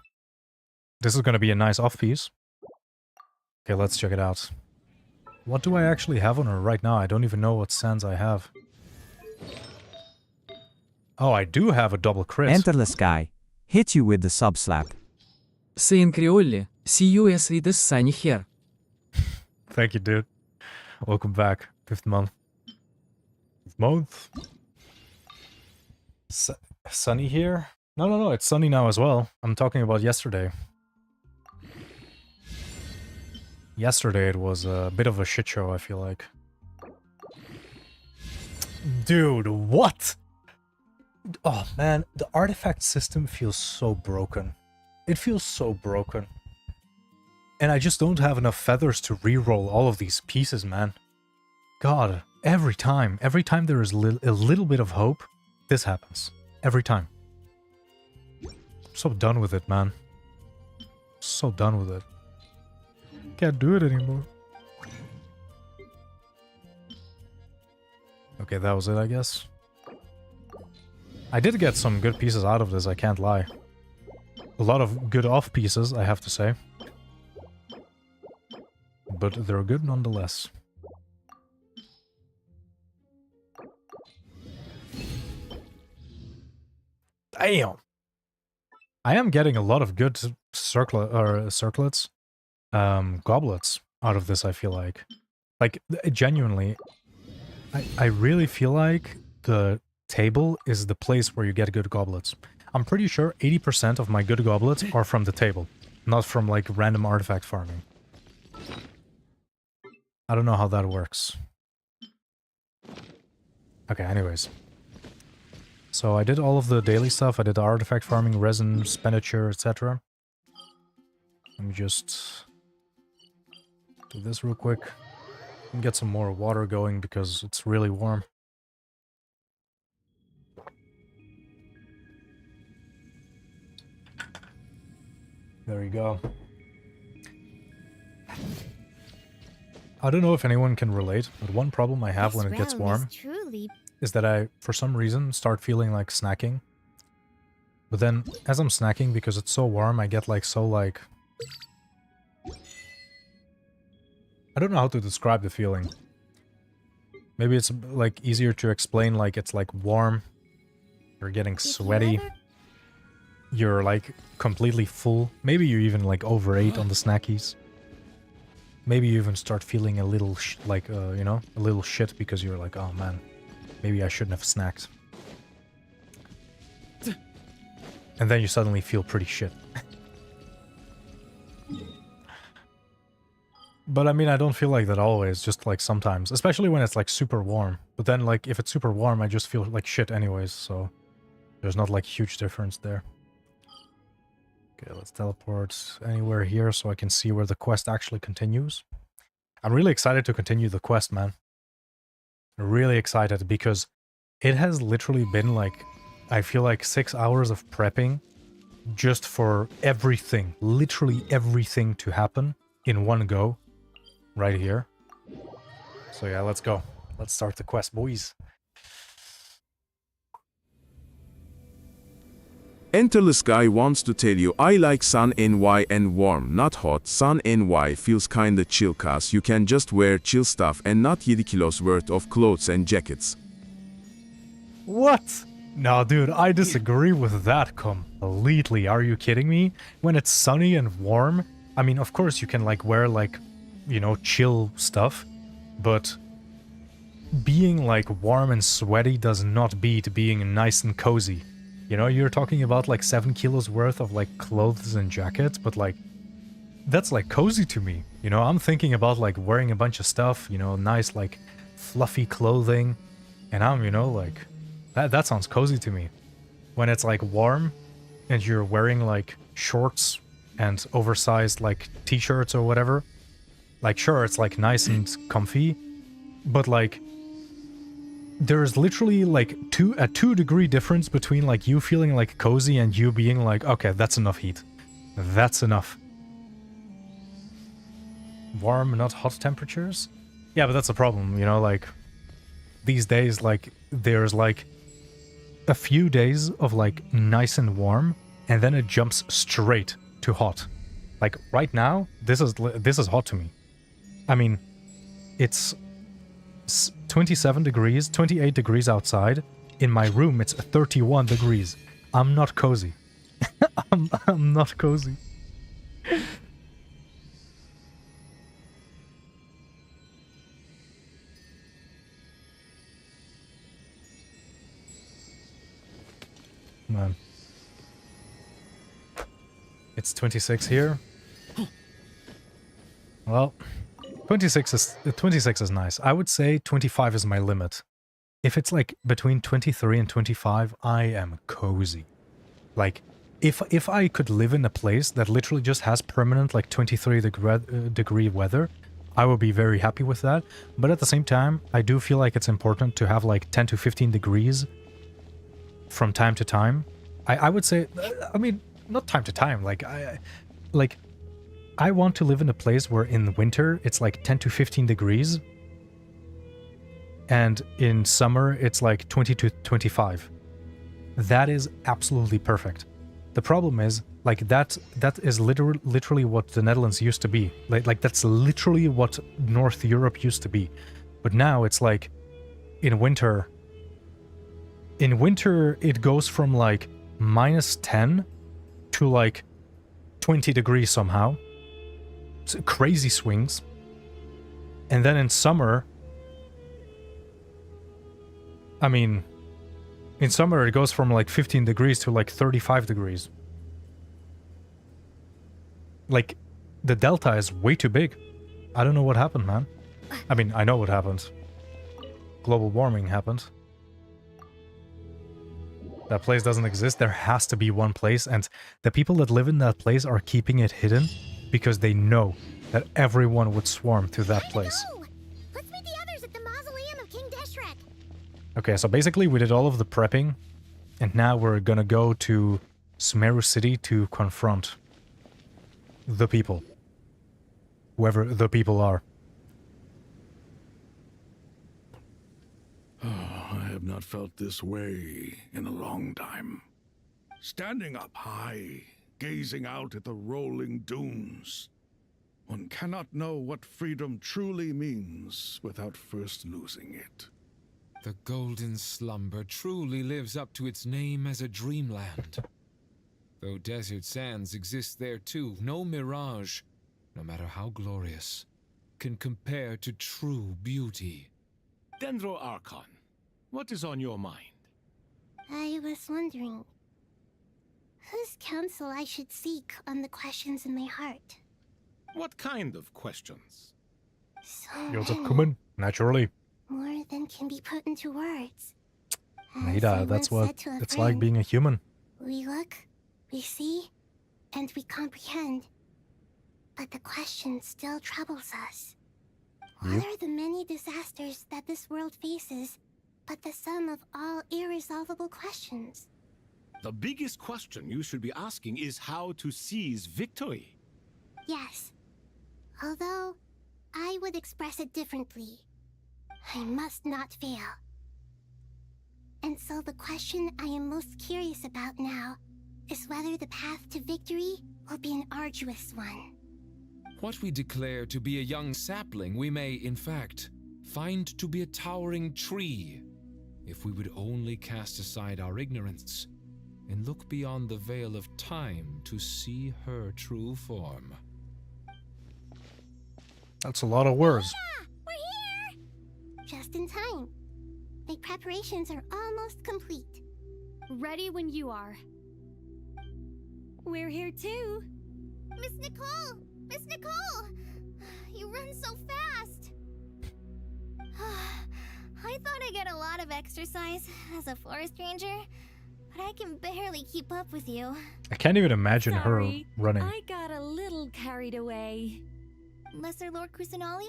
this is gonna be a nice off piece. Okay, let's check it out. What do I actually have on her right now? I don't even know what Sans I have. Oh, I do have a double crit. Enter the sky. Hit you with the sub slap. Saying Criolli, see you as it is sunny here. Thank you, dude. Welcome back. 5th month. 5th month. Sunny here? No, it's sunny now as well. I'm talking about yesterday. Yesterday it was a bit of a shit show, I feel like. Dude, what? Oh man, the artifact system feels so broken. It feels so broken. And I just don't have enough feathers to re-roll all of these pieces, man. God, every time there is a little bit of hope, this happens. Every time. So done with it, man. So done with it. Can't do it anymore. Okay, that was it, I guess. I did get some good pieces out of this, I can't lie. A lot of good off pieces, I have to say. But they're good nonetheless. Damn! I am getting a lot of good circlets, goblets out of this, I feel like. Like, genuinely, I really feel like the table is the place where you get good goblets. I'm pretty sure 80% of my good goblets are from the table, not from, like, random artifact farming. I don't know how that works. Okay, anyways. So I did all of the daily stuff. I did the artifact farming, resin, expenditure, etc. Let me just do this real quick and get some more water going because it's really warm. There you go. I don't know if anyone can relate, but one problem I have when it gets warm is that I, for some reason, start feeling like snacking. But then, as I'm snacking, because it's so warm, I get like so like... I don't know how to describe the feeling. Maybe it's like easier to explain, like it's like warm, you're getting sweaty, you're like completely full. Maybe you even like overate on the snackies. Maybe you even start feeling a little, you know, a little shit because you're like, oh man, maybe I shouldn't have snacked. And then you suddenly feel pretty shit. But I mean, I don't feel like that always, just like sometimes. Especially when it's like super warm. But then like, if it's super warm, I just feel like shit anyways, so... There's not like huge difference there. Okay, let's teleport anywhere here so I can see where the quest actually continues. I'm really excited to continue the quest, man. Really excited because it has literally been like, I feel like 6 hours of prepping just for everything, literally everything to happen in one go right here. So yeah, let's go. Let's start the quest, boys. Enter the Sky wants to tell you I like Sun NY and warm, not hot. Sun NY feels kinda chill cause you can just wear chill stuff and not 7 kilos worth of clothes and jackets. What? No, dude, I disagree with that completely. Are you kidding me? When it's sunny and warm, I mean, of course you can like wear like, you know, chill stuff, but being like warm and sweaty does not beat being nice and cozy. You know, you're talking about like 7 kilos worth of like clothes and jackets, but like that's like cozy to me. You know, I'm thinking about like wearing a bunch of stuff, you know, nice like fluffy clothing, and I'm, you know, like that sounds cozy to me. When it's like warm and you're wearing like shorts and oversized like t-shirts or whatever, like sure, it's like nice and comfy, but like there's literally like a 2-degree difference between like you feeling like cozy and you being like, okay, that's enough heat. That's enough. Warm, not hot temperatures? Yeah, but that's a problem, you know, like these days, like there's like a few days of like nice and warm, and then it jumps straight to hot. Like right now, this is hot to me. I mean, it's 27 degrees, 28 degrees outside. In my room, it's 31 degrees. I'm not cozy. I'm not cozy. Man. It's 26 here. Well, 26 is nice. I would say 25 is my limit. If it's like between 23 and 25, I am cozy. Like, if I could live in a place that literally just has permanent like 23 degree weather, I would be very happy with that. But at the same time, I do feel like it's important to have like 10 to 15 degrees from time to time. I would say, I mean, not time to time, like I want to live in a place where in winter it's like 10 to 15 degrees, and in summer it's like 20 to 25. That is absolutely perfect. The problem is, like, that is literally what the Netherlands used to be. Like that's literally what North Europe used to be. But now it's like in winter it goes from like -10 to like 20 degrees somehow. It's crazy swings. And then in summer, I mean, in summer it goes from like 15 degrees to like 35 degrees. Like, the delta is way too big. I don't know what happened, man. I mean, I know what happened. Global warming happened. That place doesn't exist. There has to be one place, and the people that live in that place are keeping it hidden because they know that everyone would swarm to that place. Let's meet the others at the mausoleum of King Deshret. Okay, so basically we did all of the prepping, and now we're gonna go to Sumeru City to confront the people. Whoever the people are. I have not felt this way in a long time. Standing up high, gazing out at the rolling dunes. One cannot know what freedom truly means without first losing it. The golden slumber truly lives up to its name as a dreamland. Though desert sands exist there too, no mirage, no matter how glorious, can compare to true beauty. Dendro Archon, what is on your mind? I was wondering whose counsel I should seek on the questions in my heart. What kind of questions? So What's up, many, Kuman? Naturally. more than can be put into words. As Nada, I that's once what said to a it's like friend, being a human. we look, we see, and we comprehend. But the question still troubles us. What Yep. are the many disasters that this world faces, but the sum of all irresolvable questions? The biggest question you should be asking is how to seize victory. Yes. Although, I would express it differently. I must not fail. And so the question I am most curious about now is whether the path to victory will be an arduous one. What we declare to be a young sapling, we may, in fact, find to be a towering tree. if we would only cast aside our ignorance and look beyond the veil of time to see her true form. That's a lot of words. Yeah, we're here! Just in time. My preparations are almost complete. Ready when you are. We're here too. Miss Nicole! Miss Nicole! You run so fast! I thought I'd get a lot of exercise as a forest ranger, but I can barely keep up with you. I can't even imagine Sorry, her running. I got a little carried away. Lesser Lord Kusanali,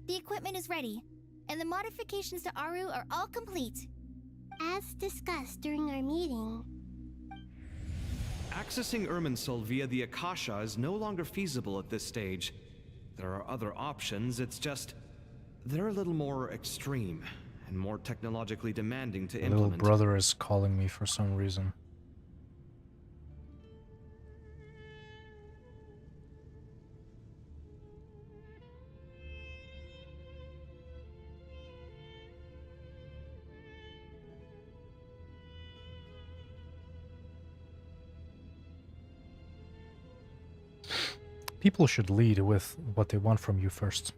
the equipment is ready, and the modifications to Aru are all complete. As discussed during our meeting, accessing Irminsul via the Akasha is no longer feasible at this stage. There are other options, it's just they're a little more extreme and more technologically demanding to Little implement. brother is calling me for some reason. People should lead with what they want from you first.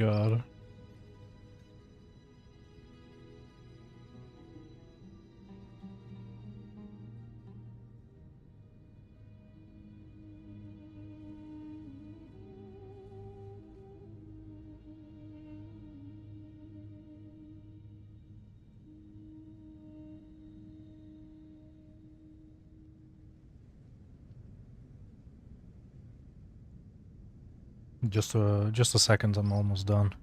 God. Just a second, I'm almost done.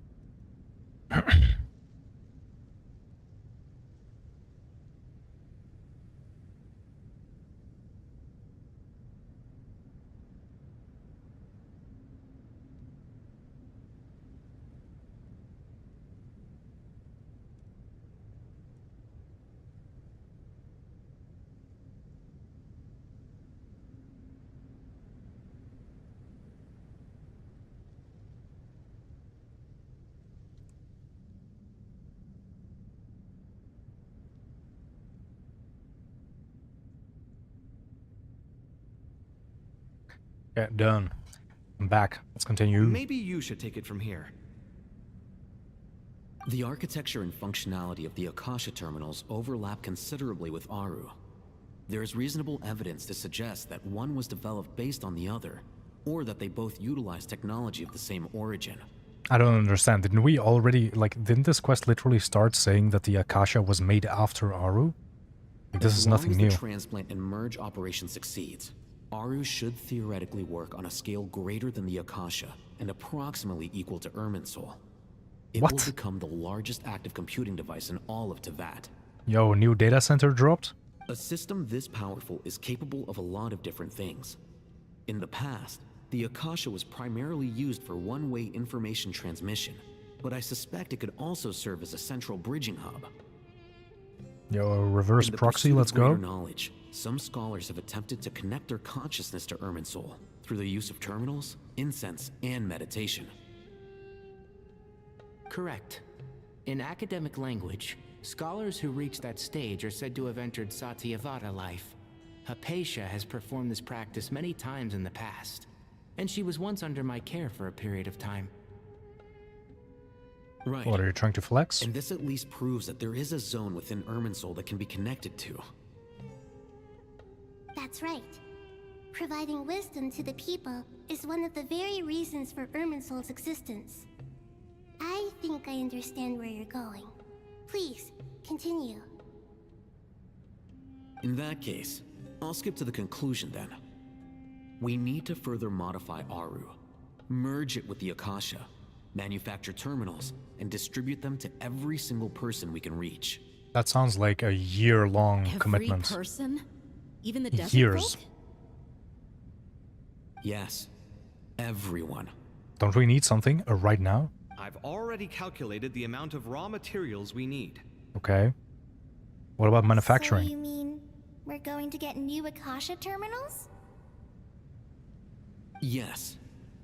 Yeah, done. I'm back. Let's continue. Maybe you should take it from here. The architecture and functionality of the Akasha terminals overlap considerably with Aru. There is reasonable evidence to suggest that one was developed based on the other, or that they both utilize technology of the same origin. I don't understand. Didn't we already, didn't this quest literally start saying that the Akasha was made after Aru? This is nothing new. As long as the transplant and merge operation succeeds, Aru should theoretically work on a scale greater than the Akasha and approximately equal to Irminsul. It will become the largest active computing device in all of Teyvat. Yo, new data center dropped? A system this powerful is capable of a lot of different things. In the past, the Akasha was primarily used for one-way information transmission, but I suspect it could also serve as a central bridging hub. Yo, a reverse proxy, let's go. Knowledge, some scholars have attempted to connect their consciousness to Irminsul through the use of terminals, incense, and meditation. Correct. In academic language, scholars who reach that stage are said to have entered Satyavata life. Hypatia has performed this practice many times in the past, and she was once under my care for a period of time. Right. What, are you trying to flex? And this at least proves that there is a zone within Irminsul that can be connected to. that's right. Providing wisdom to the people is one of the very reasons for Irminsul's existence. I think I understand where you're going. Please, continue. In that case, I'll skip to the conclusion then. We need to further modify Aru, merge it with the Akasha, manufacture terminals, and distribute them to every single person we can reach. That sounds like a year-long commitment. Every person? Even the desert Years. folk? Yes, everyone. Don't we need something right now? I've already calculated the amount of raw materials we need. Okay. What about manufacturing? So you mean we're going to get new Akasha terminals? Yes,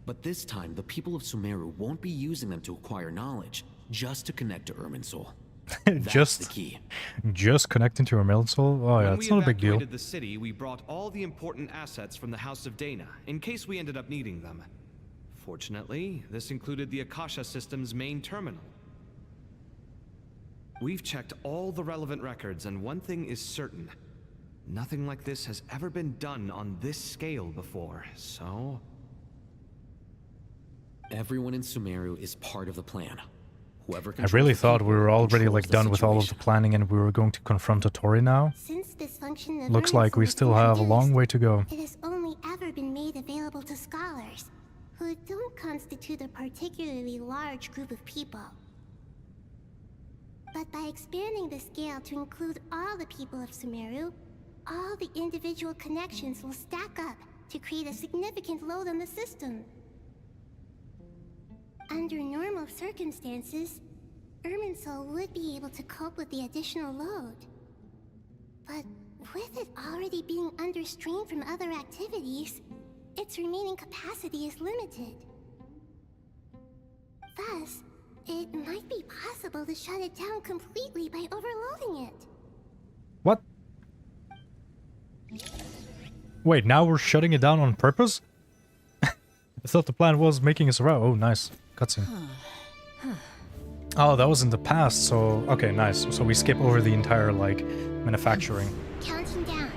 but this time the people of Sumeru won't be using them to acquire knowledge, just to connect to Irminsul. That's the key. Just connecting to Irminsul? Oh yeah, it's not a big deal. When we evacuated the city, we brought all the important assets from the House of Dana, in case we ended up needing them. Fortunately, this included the Akasha system's main terminal. We've checked all the relevant records, and one thing is certain. Nothing like this has ever been done on this scale before, so... Everyone in Sumeru is part of the plan. Whoever I really thought we were already like done with all of the planning and we were going to confront dottore now. Since this function of Looks like we Irminsul still was have a long way to go. It has only ever been made available to scholars, who don't constitute a particularly large group of people. But by expanding the scale to include all the people of Sumeru, all the individual connections will stack up to create a significant load on the system. Under normal circumstances, Irminsul would be able to cope with the additional load. But with it already being under strain from other activities, its remaining capacity is limited. Thus, it might be possible to shut it down completely by overloading it. What? Wait, now we're shutting it down on purpose? I thought the plan was making us around. Oh, nice. Cutscene. Oh, that was in the past, so... Okay, nice. So we skip over the entire, like, manufacturing. Counting down.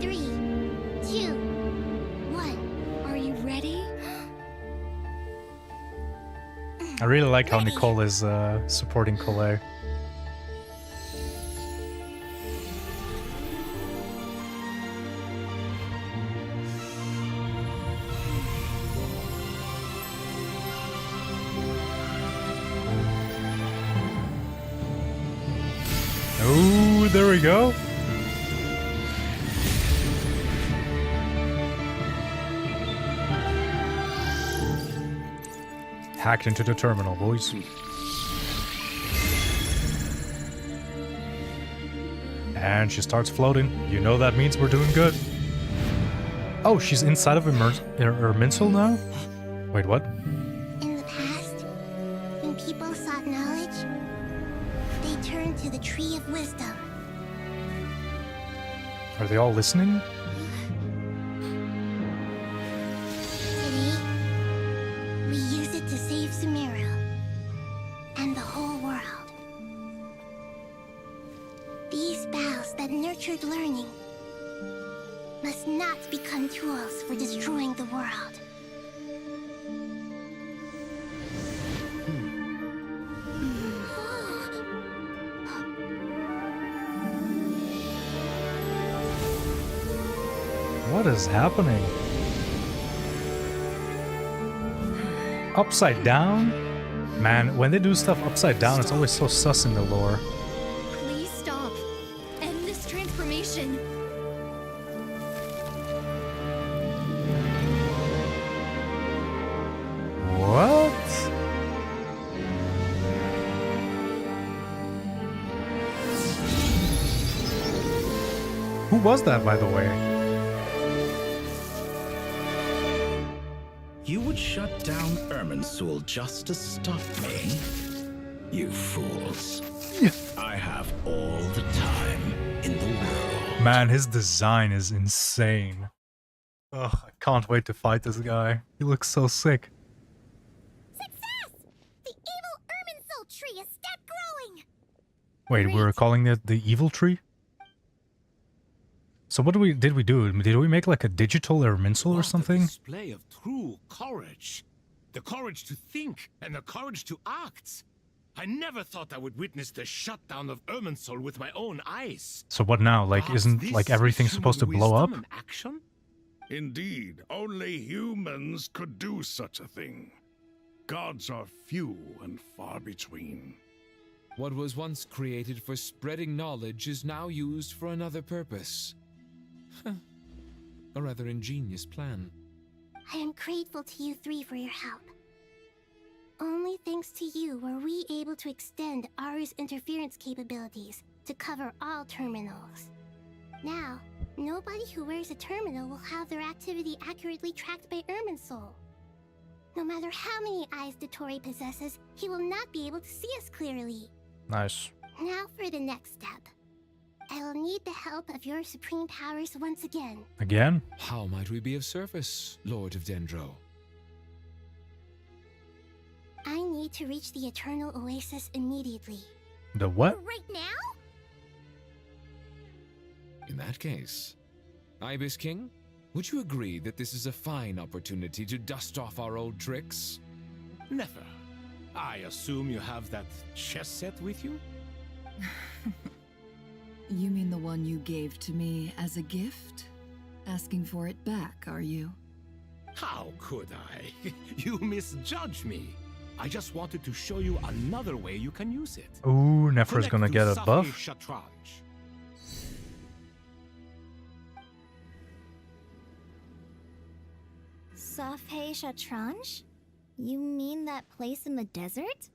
3, 2, 1. Are you ready? I really like how Nicole is supporting Colette. Oh, there we go. Hacked into the terminal, boys. And she starts floating. You know that means we're doing good. Oh, she's inside of Irminsul now? Wait, what? In the past, when people sought knowledge, they turned to the Tree of Wisdom. Are they all listening? Today, we use it to save Sumeru and the whole world. These boughs that nurtured learning must not become tools for destroying the world. What is happening? Upside down? Man, when they do stuff upside down, it's always so sus in the lore. Please stop. End this transformation. What? Who was that, by the way? You would shut down Irminsul just to stop me? You fools. I have all the time in the world. Man, his design is insane. Ugh, I can't wait to fight this guy. He looks so sick. Success! The evil Irminsul tree is stepped growing! Wait, we were calling it the evil tree? So what did we do? Did we make like a digital Irminsul or something? Display of true courage. The courage to think and the courage to act. I never thought I would witness the shutdown of Irminsul with my own eyes. So what now? Like, isn't like everything supposed to blow up? Action? Indeed, only humans could do such a thing. Gods are few and far between. What was once created for spreading knowledge is now used for another purpose. A rather ingenious plan. I am grateful to you three for your help. Only thanks to you were we able to extend Aru's interference capabilities to cover all terminals. Now, nobody who wears a terminal will have their activity accurately tracked by Irminsul. No matter how many eyes dottore possesses, he will not be able to see us clearly. Nice. Now for the next step. I will need the help of your supreme powers once again. Again? How might we be of service, Lord of Dendro? I need to reach the Eternal Oasis immediately. The what? Right now? In that case, Ibis King, would you agree that this is a fine opportunity to dust off our old tricks? Never. I assume you have that chess set with you? You mean the one you gave to me as a gift? Asking for it back, are you? How could I? You misjudge me. I just wanted to show you another way you can use it. Ooh, Nefer's gonna get a buff. Shatranj. Safhe Shatranj? You mean that place in the desert?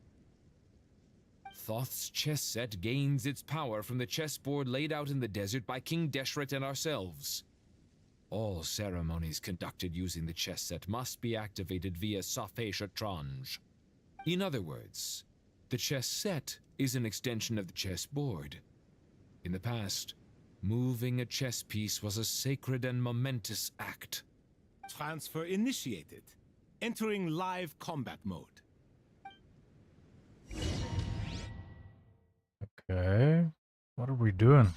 Thoth's chess set gains its power from the chessboard laid out in the desert by King Deshret and ourselves. All ceremonies conducted using the chess set must be activated via Safhe Shatranj. In other words, the chess set is an extension of the chessboard. In the past, moving a chess piece was a sacred and momentous act. Transfer initiated. Entering live combat mode. Okay. What are we doing?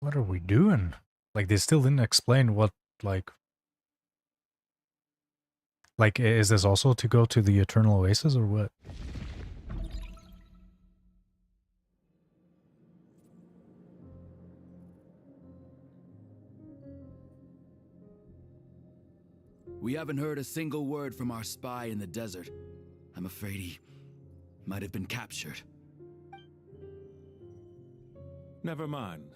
What are we doing? Like, they still didn't explain what, like, is this also to go to the Eternal Oasis or what? We haven't heard a single word from our spy in the desert. I'm afraid he might have been captured. Never mind.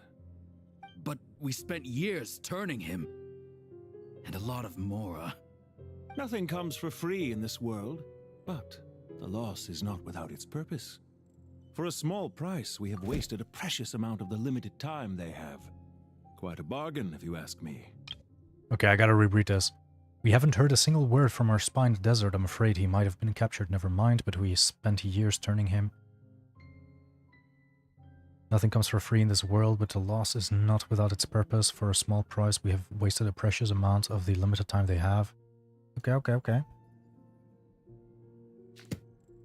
But we spent years turning him. And a lot of Mora. Nothing comes for free in this world, but the loss is not without its purpose. For a small price, we have wasted a precious amount of the limited time they have. Quite a bargain, if you ask me. Okay, I gotta reread this. We haven't heard a single word from our spy in the desert. I'm afraid he might have been captured. Never mind, but we spent years turning him. Nothing comes for free in this world, but the loss is not without its purpose. For a small price, we have wasted a precious amount of the limited time they have. Okay.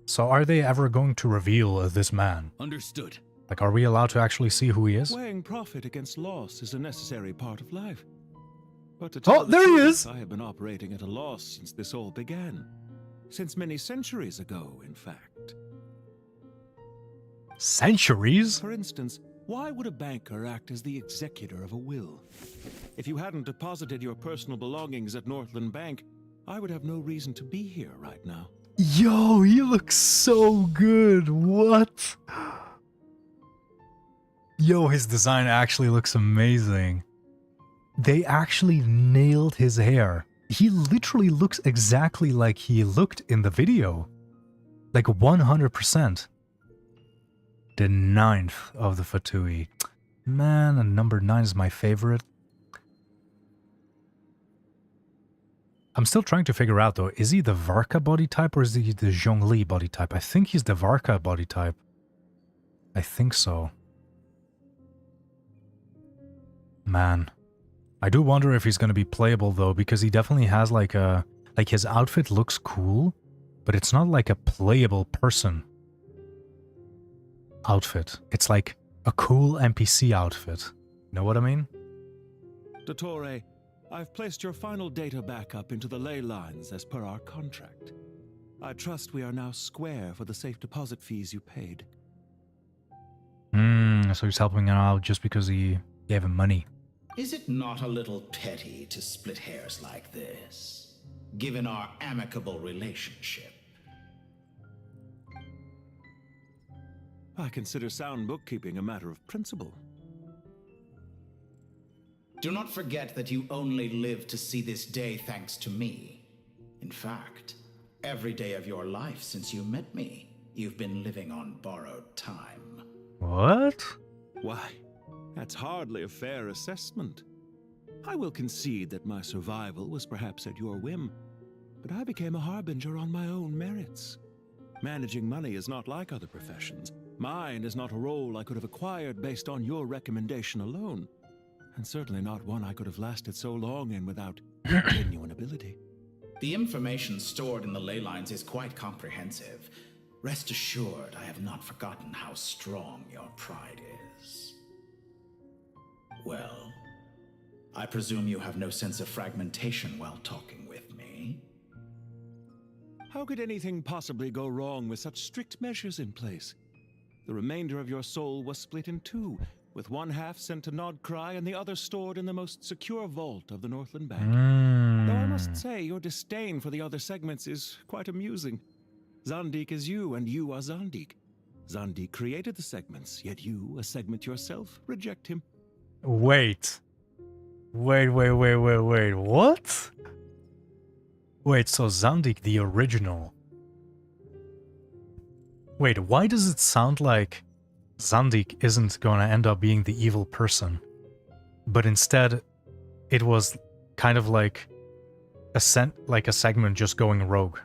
So are they ever going to reveal this man? Understood. Like, are we allowed to actually see who he is? Weighing profit against loss is a necessary part of life. But to Oh, there he is! I have been operating at a loss since this all began. Since many centuries ago, in fact. Centuries? For instance, why would a banker act as the executor of a will? If you hadn't deposited your personal belongings at Northland Bank, I would have no reason to be here right now. Yo, he looks so good. What? Yo, his design actually looks amazing. They actually nailed his hair. He literally looks exactly like he looked in the video. Like 100%. The 9th of the Fatui. Man, and number 9 is my favorite. I'm still trying to figure out though, is he the Varka body type or is he the Zhongli body type? I think he's the Varka body type. I think so. Man. I do wonder if he's going to be playable though, because he definitely has like a... Like his outfit looks cool, but it's not like a playable person outfit. It's like a cool NPC outfit. Know what I mean? Dottore, I've placed your final data backup into the ley lines as per our contract. I trust we are now square for the safe deposit fees you paid. So he's helping him out just because he gave him money. Is it not a little petty to split hairs like this, given our amicable relationship? I consider sound bookkeeping a matter of principle. Do not forget that you only live to see this day thanks to me. In fact, every day of your life since you met me, you've been living on borrowed time. What? Why, that's hardly a fair assessment. I will concede that my survival was perhaps at your whim, but I became a harbinger on my own merits. Managing money is not like other professions. Mine is not a role I could have acquired based on your recommendation alone, and certainly not one I could have lasted so long in without genuine ability. The information stored in the ley lines is quite comprehensive. Rest assured, I have not forgotten how strong your pride is. Well, I presume you have no sense of fragmentation while talking with me. How could anything possibly go wrong with such strict measures in place? The remainder of your soul was split in two, with one half sent to Nodcry and the other stored in the most secure vault of the Northland Bank. Though I must say, your disdain for the other segments is quite amusing. Zandik is you, and you are Zandik. Zandik created the segments, yet you, a segment yourself, reject him. Wait, what? Wait, so Zandik the original. Wait, why does it sound like Zandik isn't gonna end up being the evil person, but instead it was kind of like a segment just going rogue,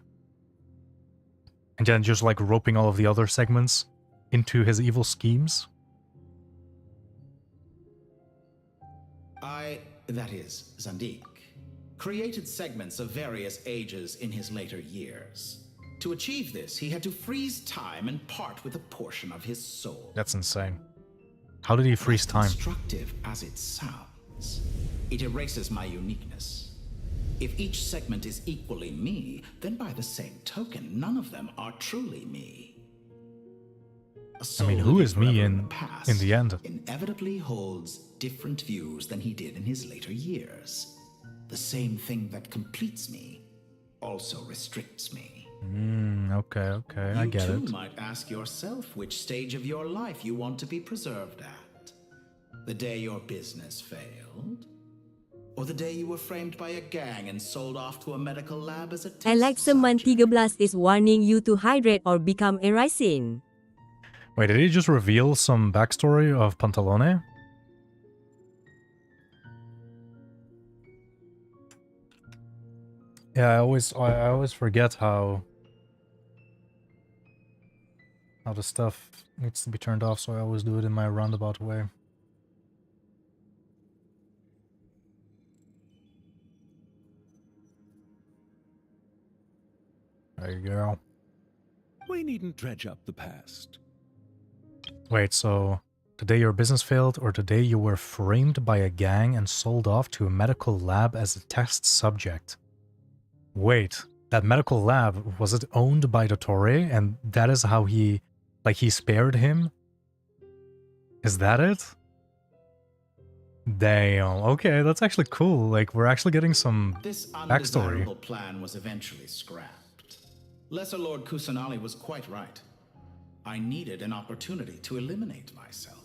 and then just like roping all of the other segments into his evil schemes? That is, Zandik, created segments of various ages in his later years. To achieve this, he had to freeze time and part with a portion of his soul. That's insane. How did he freeze time? Destructive as it sounds, it erases my uniqueness. If each segment is equally me, then by the same token, none of them are truly me. I mean, who is me in the end? Inevitably holds different views than he did in his later years. The same thing that completes me also restricts me. Okay, I get it. You too might ask yourself which stage of your life you want to be preserved at. The day your business failed? Or the day you were framed by a gang and sold off to a medical lab as a test Alexaman 13 is warning you to hydrate or become a ricin. Wait, did he just reveal some backstory of Pantalone? Yeah, I always forget how the stuff needs to be turned off, so I always do it in my roundabout way. There you go. We needn't dredge up the past. Wait, so the day your business failed, or the day you were framed by a gang and sold off to a medical lab as a test subject? Wait, that medical lab, was it owned by dottore, and that is how he spared him? Is that it? Damn, okay, that's actually cool. Like, we're actually getting some This backstory. undesirable plan was eventually scrapped. Lesser Lord Kusanali was quite right. I needed an opportunity to eliminate myself.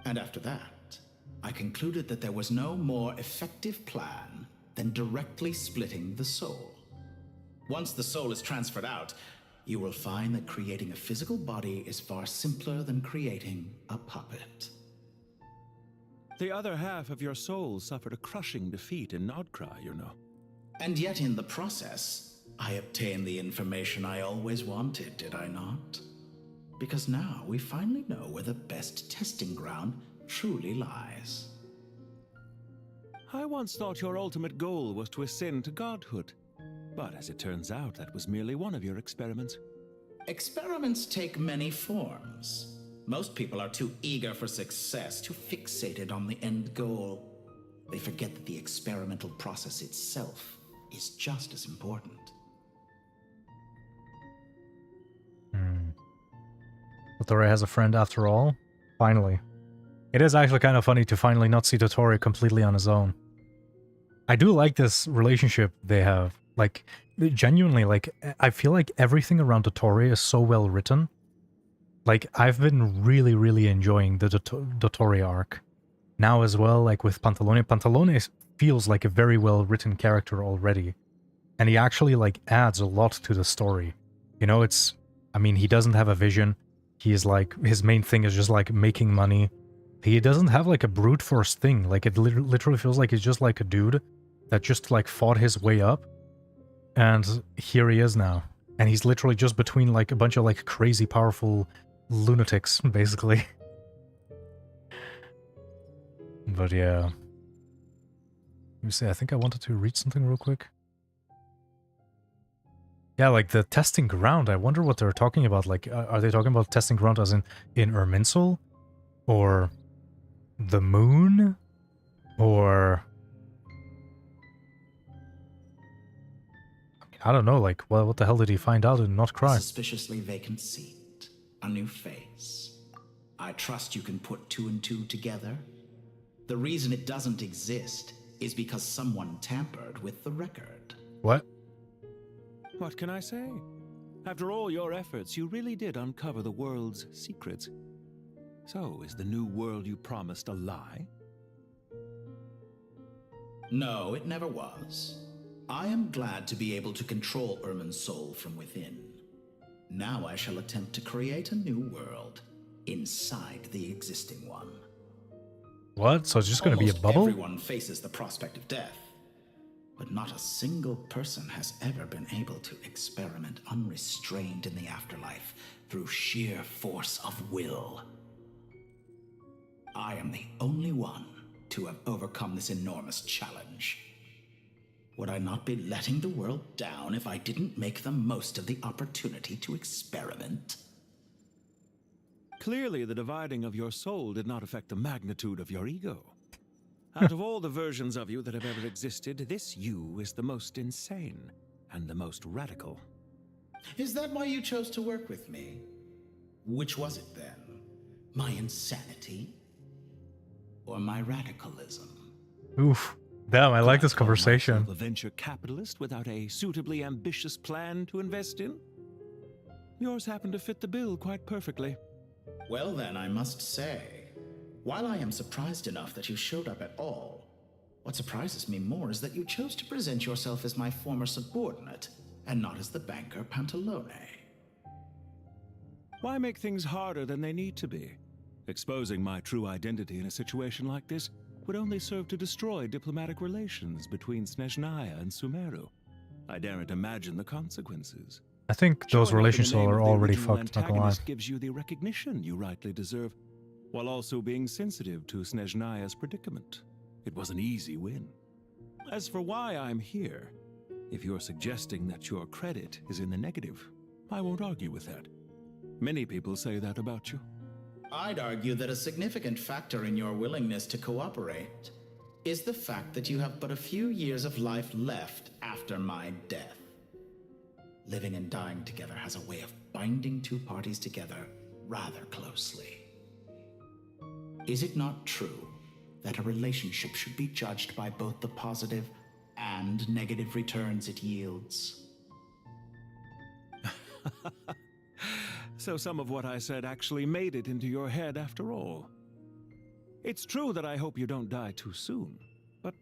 And after that, I concluded that there was no more effective plan than directly splitting the soul. Once the soul is transferred out, you will find that creating a physical body is far simpler than creating a puppet. The other half of your soul suffered a crushing defeat in Nodcry, you know. And yet in the process, I obtained the information I always wanted, did I not? Because now we finally know where the best testing ground truly lies. I once thought your ultimate goal was to ascend to godhood. But as it turns out, that was merely one of your experiments. Experiments take many forms. Most people are too eager for success, too fixated on the end goal. They forget that the experimental process itself is just as important. Dottore has a friend after all. Finally. It is actually kind of funny to finally not see Dottore completely on his own. I do like this relationship they have. Like, genuinely, like, I feel like everything around Dottore is so well written. Like, I've been really, really enjoying the Dottore arc. Now as well, like with Pantalone. Pantalone feels like a very well written character already. And he actually, like, adds a lot to the story. You know, it's... I mean, he doesn't have a vision. He is like... His main thing is just, like, making money. He doesn't have, like, a brute force thing. Like, it literally feels like he's just, like, a dude that just, like, fought his way up. And here he is now. And he's literally just between, like, a bunch of, like, crazy powerful lunatics, basically. But yeah. Let me see, I think I wanted to read something real quick. Yeah, like the testing ground, I wonder what they're talking about. Like, are they talking about testing ground as in Irminsul? Or the moon? Or... I don't know, like, well, what the hell did he find out and not cry? A suspiciously vacant seat. A new face. I trust you can put two and two together. The reason it doesn't exist is because someone tampered with the record. What? What can I say? After all your efforts, you really did uncover the world's secrets. So, is the new world you promised a lie? No, it never was. I am glad to be able to control Irmin's soul from within. Now I shall attempt to create a new world inside the existing one. What? So it's just going to be a bubble? Everyone faces the prospect of death, but not a single person has ever been able to experiment unrestrained in the afterlife through sheer force of will. I am the only one to have overcome this enormous challenge. Would I not be letting the world down if I didn't make the most of the opportunity to experiment? Clearly, the dividing of your soul did not affect the magnitude of your ego. Out of all the versions of you that have ever existed, this you is the most insane and the most radical. Is that why you chose to work with me? Which was it then? My insanity? Or my radicalism? Oof. Damn, I like this conversation. A venture capitalist without a suitably ambitious plan to invest in? Yours happened to fit the bill quite perfectly. Well then, I must say, while I am surprised enough that you showed up at all, what surprises me more is that you chose to present yourself as my former subordinate, and not as the banker Pantalone. Why make things harder than they need to be? Exposing my true identity in a situation like this would only serve to destroy diplomatic relations between Snezhnaya and Sumeru. I daren't imagine the consequences. I think those relations are already fucked, not gonna lie. Gives you the recognition you rightly deserve, while also being sensitive to Snezhnaya's predicament. It was an easy win. As for why I'm here, if you're suggesting that your credit is in the negative, I won't argue with that. Many people say that about you. I'd argue that a significant factor in your willingness to cooperate is the fact that you have but a few years of life left after my death. Living and dying together has a way of binding two parties together rather closely. Is it not true that a relationship should be judged by both the positive and negative returns it yields? So some of what I said actually made it into your head after all. It's true that I hope you don't die too soon, but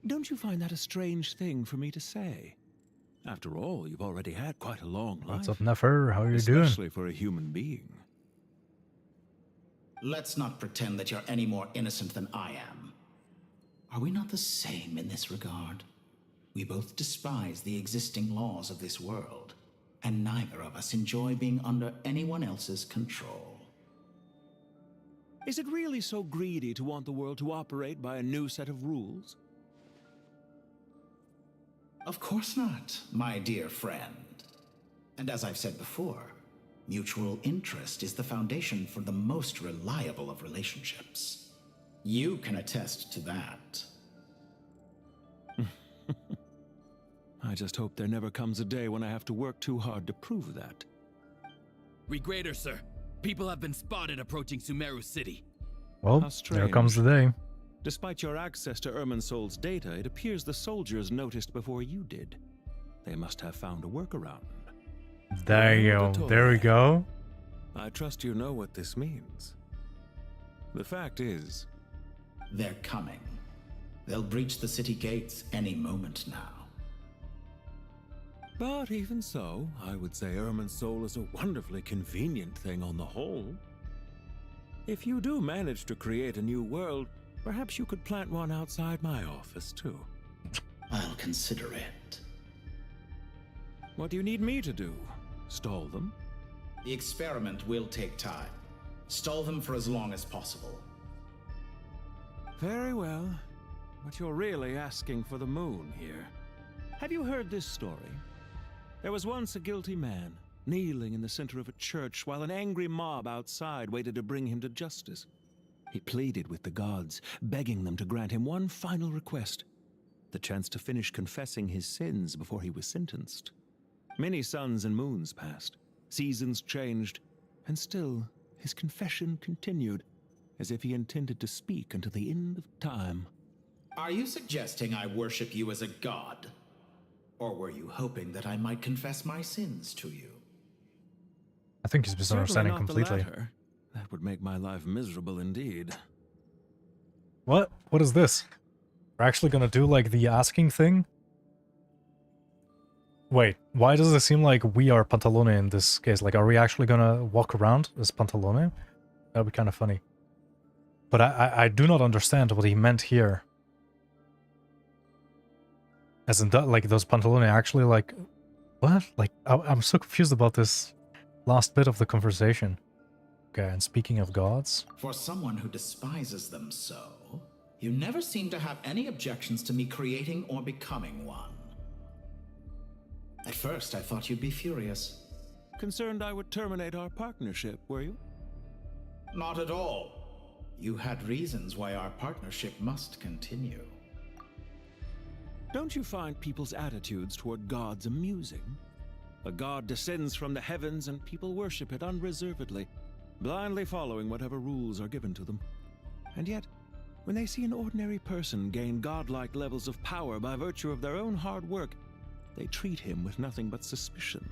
don't you find that a strange thing for me to say? After all, you've already had quite a long life. What's up, Nefer? How are you doing? Especially for a human being. Let's not pretend that you're any more innocent than I am. Are we not the same in this regard? We both despise the existing laws of this world, and neither of us enjoy being under anyone else's control. Is it really so greedy to want the world to operate by a new set of rules? Of course not, my dear friend. And as I've said before, mutual interest is the foundation for the most reliable of relationships. You can attest to that. I just hope there never comes a day when I have to work too hard to prove that. Read greater, sir. People have been spotted approaching Sumeru City. Well, there comes the day. Despite your access to Irminsol's data, it appears the soldiers noticed before you did. They must have found a workaround. There you go. There we go. I trust you know what this means. The fact is... They're coming. They'll breach the city gates any moment now. But even so, I would say Irminsol is a wonderfully convenient thing on the whole. If you do manage to create a new world, perhaps you could plant one outside my office too. I'll consider it. What do you need me to do? Stall them? The experiment will take time. Stall them for as long as possible. Very well. But you're really asking for the moon here. Have you heard this story? There was once a guilty man, kneeling in the center of a church while an angry mob outside waited to bring him to justice. He pleaded with the gods, begging them to grant him one final request, the chance to finish confessing his sins before he was sentenced. Many suns and moons passed, seasons changed, and still his confession continued, as if he intended to speak until the end of time. Are you suggesting I worship you as a god? Or were you hoping that I might confess my sins to you? I think he's misunderstanding completely. That would make my life miserable indeed. What? What is this? We're actually gonna do like the asking thing? Wait, why does it seem like we are Pantalone in this case? Like, are we actually gonna walk around as Pantalone? That'd be kind of funny. But I do not understand what he meant here. As in that, like, those Pantalone actually, like... What? Like, I'm so confused about this last bit of the conversation. Okay, and speaking of gods... For someone who despises them so, you never seem to have any objections to me creating or becoming one. At first, I thought you'd be furious. Concerned I would terminate our partnership, were you? Not at all. You had reasons why our partnership must continue. Don't you find people's attitudes toward gods amusing? A god descends from the heavens and people worship it unreservedly, blindly following whatever rules are given to them. And yet, when they see an ordinary person gain godlike levels of power by virtue of their own hard work, they treat him with nothing but suspicion,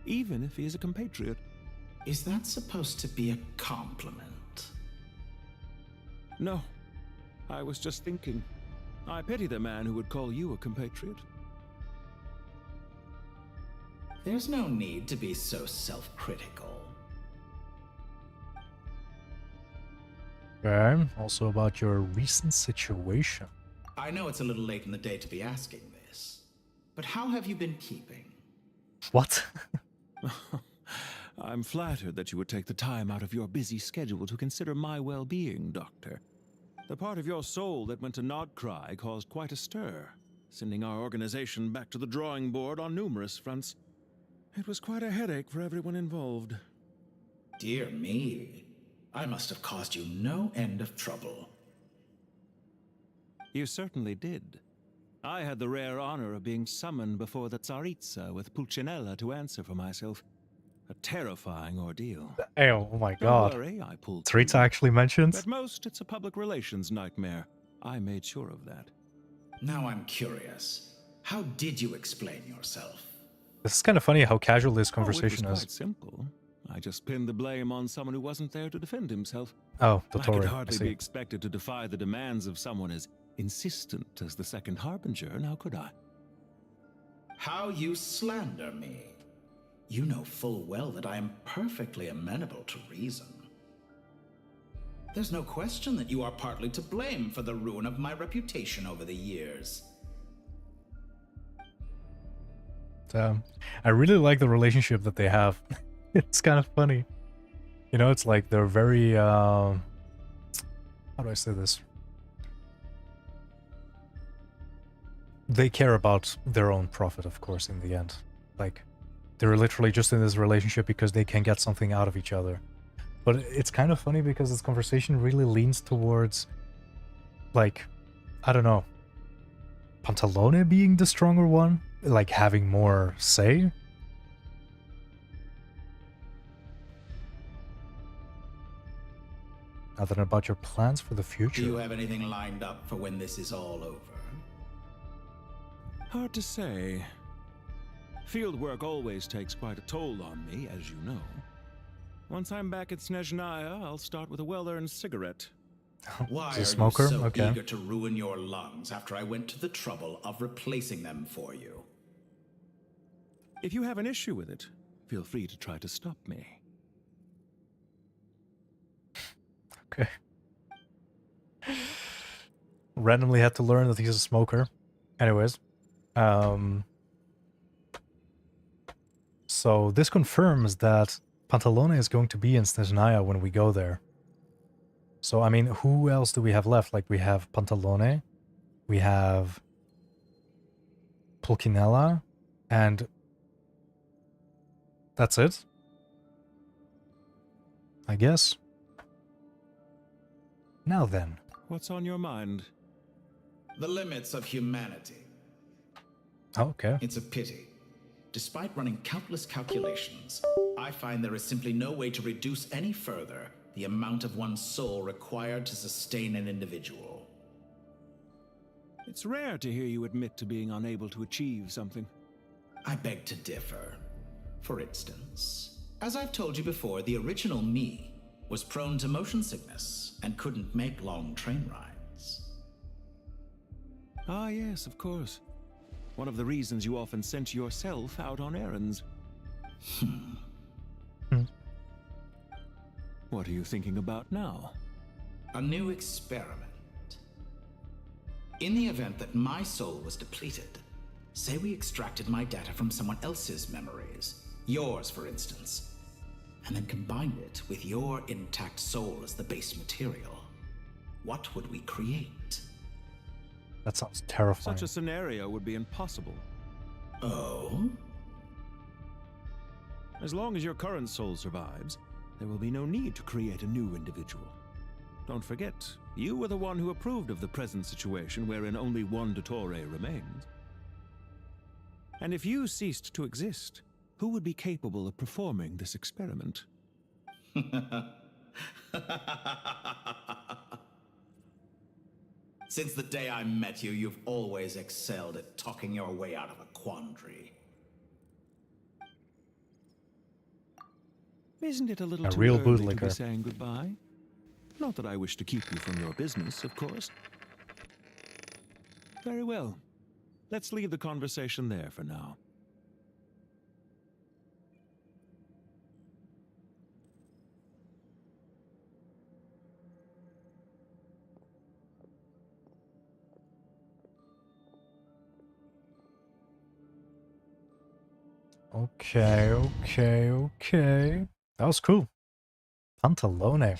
even if he is a compatriot. Is that supposed to be a compliment? No. I was just thinking. I pity the man who would call you a compatriot. There's no need to be so self-critical. Okay, also about your recent situation. I know it's a little late in the day to be asking this, but how have you been keeping? What? I'm flattered that you would take the time out of your busy schedule to consider my well-being, Doctor. The part of your soul that went to Nodcry caused quite a stir, sending our organization back to the drawing board on numerous fronts. It was quite a headache for everyone involved. Dear me, I must have caused you no end of trouble. You certainly did. I had the rare honor of being summoned before the Tsaritsa with Pulcinella to answer for myself. A terrifying ordeal. Oh my god. Don't worry, I pulled Tritza through. actually mentioned? At most, it's a public relations nightmare. I made sure of that. Now I'm curious. How did you explain yourself? This is kind of funny how casual this conversation it was is. quite simple. I just pinned the blame on someone who wasn't there to defend himself. Oh, I dottore, could I hardly see. be expected to defy the demands of someone as insistent as the second harbinger, now could I? How you slander me. You know full well that I am perfectly amenable to reason. There's no question that you are partly to blame for the ruin of my reputation over the years. I really like the relationship that they have. It's kind of funny. You know, it's like they're very, how do I say this? They care about their own profit, of course, in the end. Like, they're literally just in this relationship because they can get something out of each other. But it's kind of funny because this conversation really leans towards, like, I don't know, Pantalone being the stronger one, like having more say. Other than about your plans for the future. Do you have anything lined up for when this is all over? Hard to say. Field work always takes quite a toll on me, as you know. Once I'm back at Snezhnaya, I'll start with a well-earned cigarette. Why a are smoker? you so Okay. eager to ruin your lungs after I went to the trouble of replacing them for you? If you have an issue with it, feel free to try to stop me. Okay. Randomly had to learn that he's a smoker. Anyways. So this confirms that Pantalone is going to be in Snezhnaya when we go there. So, I mean, who else do we have left? Like, we have Pantalone, we have Pulcinella, and that's it? I guess. Now then. What's on your mind? The limits of humanity. Oh, okay. It's a pity. Despite running countless calculations, I find there is simply no way to reduce any further the amount of one's soul required to sustain an individual. It's rare to hear you admit to being unable to achieve something. I beg to differ. For instance, as I've told you before, the original me was prone to motion sickness and couldn't make long train rides. Ah, yes, of course. One of the reasons you often sent yourself out on errands. What are you thinking about now? A new experiment. In the event that my soul was depleted, say we extracted my data from someone else's memories, yours for instance, and then combined it with your intact soul as the base material, what would we create? That sounds terrifying. Such a scenario would be impossible. Oh? As long as your current soul survives, there will be no need to create a new individual. Don't forget, you were the one who approved of the present situation wherein only one dottore remains. And if you ceased to exist, who would be capable of performing this experiment? Since the day I met you, you've always excelled at talking your way out of a quandary. Isn't it a little A too real early to bootlicker. be saying goodbye? Not that I wish to keep you from your business, of course. Very well. Let's leave the conversation there for now. Okay. That was cool. Pantalone.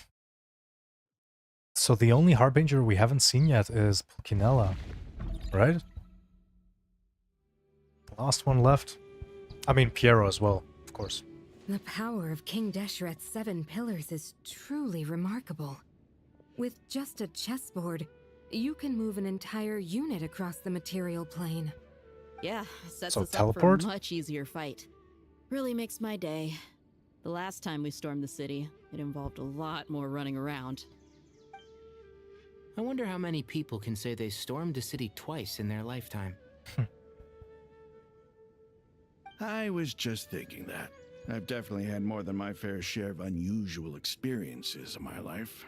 So the only Harbinger we haven't seen yet is Pulcinella, right? Last one left. I mean, Piero as well, of course. The power of King Desheret's 7 pillars is truly remarkable. With just a chessboard, you can move an entire unit across the material plane. Yeah, sets So us teleport? up for a much easier fight. Really makes my day. The last time we stormed the city, it involved a lot more running around. I wonder how many people can say they stormed a city twice in their lifetime. I was just thinking that. I've definitely had more than my fair share of unusual experiences in my life.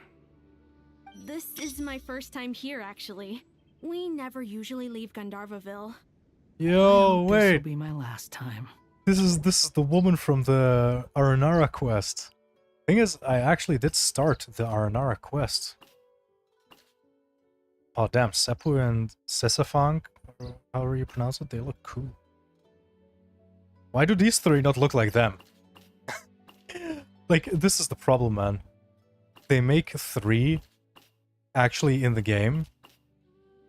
This is my first time here, actually. We never usually leave Gandharvaville. Yo, This'll wait. be my last time. This is the woman from the Aranara quest. Thing is, I actually did start the Aranara quest. Oh damn, Seppu and Sesafang, or however you pronounce it, they look cool. Why do these three not look like them? Like, this is the problem, man. They make 3 actually in the game,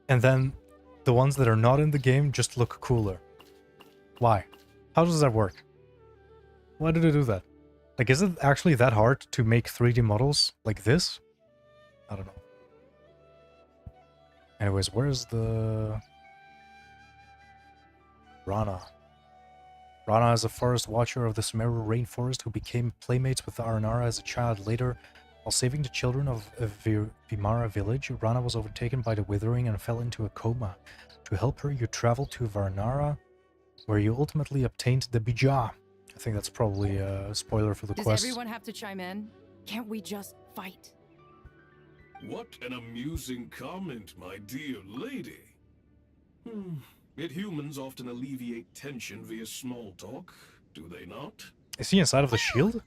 and then the ones that are not in the game just look cooler. Why? How does that work? Why do they do that? Like, is it actually that hard to make 3D models like this? I don't know. Anyways, where's the... Rana. Rana is a forest watcher of the Sumeru rainforest who became playmates with the Aranara as a child. Later, While saving the children of Vimara village, Rana was overtaken by the withering and fell into a coma. To help her, you traveled to Varnara, where you ultimately obtained the Bija. I think that's probably a spoiler for the Does quest. everyone have to chime in? Can't we just fight? What an amusing comment, my dear lady. Yet humans often alleviate tension via small talk, do they not? Is he inside of the shield?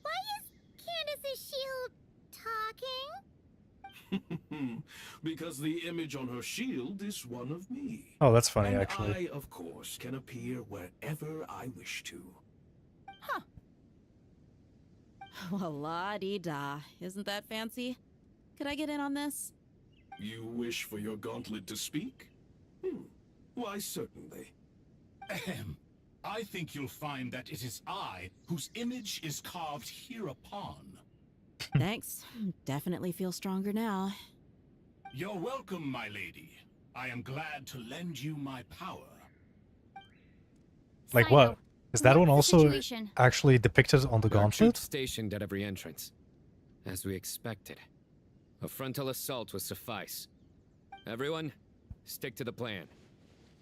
Why is Candace's shield talking? Because the image on her shield is one of me. Oh, that's funny, and actually. I, of course, can appear wherever I wish to. Well, la-dee-da. Isn't that fancy? Could I get in on this? You wish for your gauntlet to speak? Why, certainly. Ahem. I think you'll find that it is I whose image is carved hereupon. Thanks. Definitely feel stronger now. You're welcome, my lady. I am glad to lend you my power. Like what? Is that one also situation? actually depicted on the There are gauntlet? troops stationed at every entrance. As we expected. A frontal assault will suffice. Everyone, stick to the plan.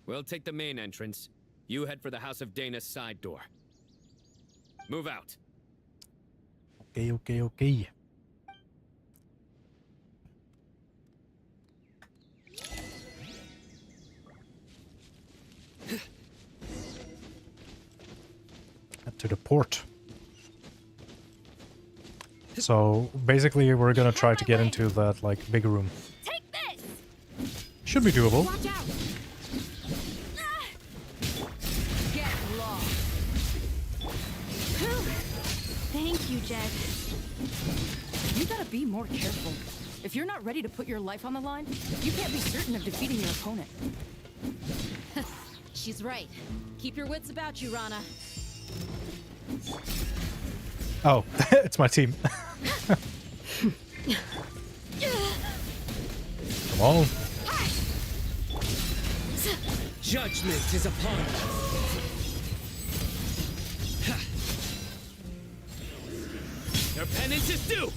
We'll take the main entrance. You head for the House of Dana's side door. Move out. Okay. Head to the port. So basically, we're gonna try to get into that like big room. Take this! Should be doable. Watch out! Get lost. Thank you, Jed. You gotta be more careful. If you're not ready to put your life on the line, you can't be certain of defeating your opponent. She's right. Keep your wits about you, Rana. Oh, it's my team. Come on. Judgment is upon us. Your penance is due.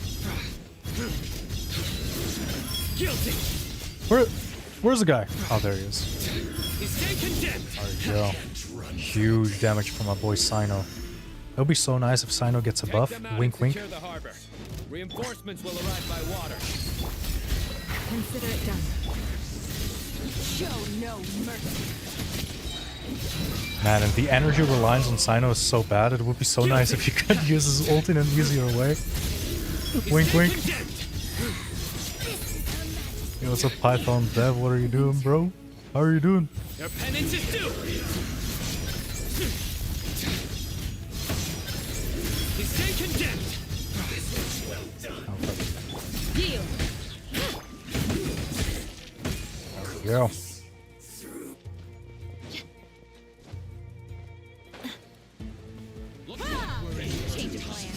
Guilty. Where's the guy? Oh, there he is. You stay condemned. There you go. Huge damage from my boy Sino. It'll be so nice if Sino gets a buff. Wink, wink. Secure the harbor. Reinforcements will arrive by water. Consider it done. Show no mercy. Man, and the energy reliance on Sino is so bad. It would be so nice if you could use his ult in an easier way. Wink, wink. Yo, what's up, Python Dev? What are you doing, bro? How are you doing? Your penance is due. You stay condemned. Deal. There we go. Change of plan.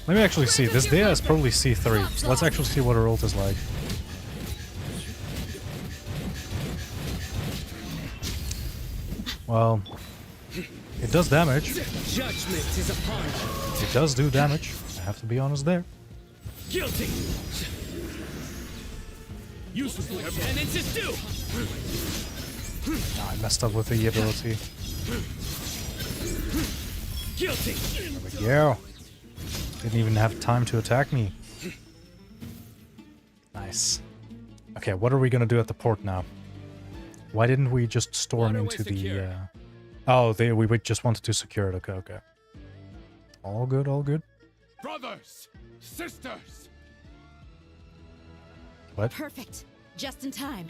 Let me actually see. This Dea is probably C3. So let's actually see what her ult is like. Well, it does damage. Judgment is upon us. It does do damage. I have to be honest there. Guilty. Your penance is due. I messed up with the ability. Guilty. There we go. Didn't even have time to attack me. Nice. Okay, what are we gonna do at the port now? Why didn't we just storm into the... Oh, we just wanted to secure it. Okay, okay. All good, all good. Brothers, sisters. What? Perfect. Just in time.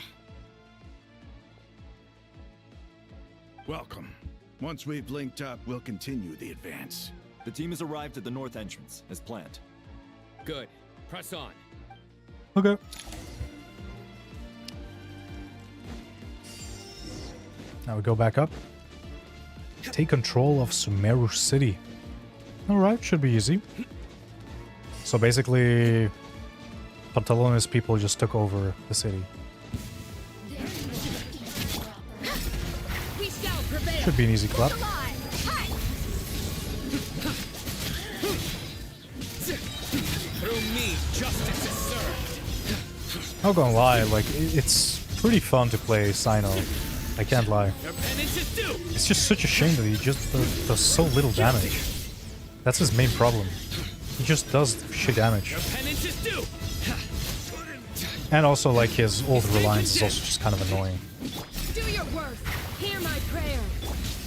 Welcome. Once we've linked up, we'll continue the advance. The team has arrived at the north entrance, as planned. Good. Press on. Okay. Now we go back up. Take control of Sumeru City. Alright, should be easy. So basically, Pantalones people just took over the city. Should be an easy clap. me, justice is served. Not gonna lie, like, it's pretty fun to play Sino. I can't lie. Your penance is due. It's just such a shame that he just does so little damage. That's his main problem. He just does shit damage. Your penance is due. And also, like, his old reliance is also just kind of annoying. Do your worst. Hear my prayer.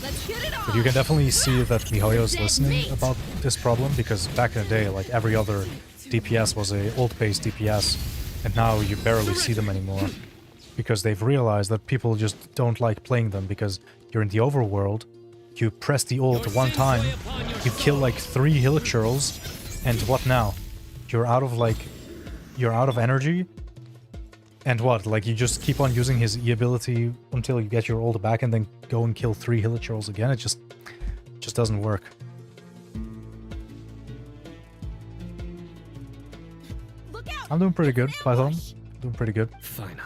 Let's get it on. But you can definitely see that MiHoYo is listening about this problem, because back in the day, like, every other DPS was a ult-based DPS, and now you barely see them anymore. Because they've realized that people just don't like playing them, because you're in the overworld, you press the ult one time, you kill like 3 hilichurls, and what now? You're out of energy, and what? Like, you just keep on using his E ability until you get your ult back, and then go and kill 3 hilichurls again? It just doesn't work. I'm doing pretty good, Python. Doing pretty good. Finally.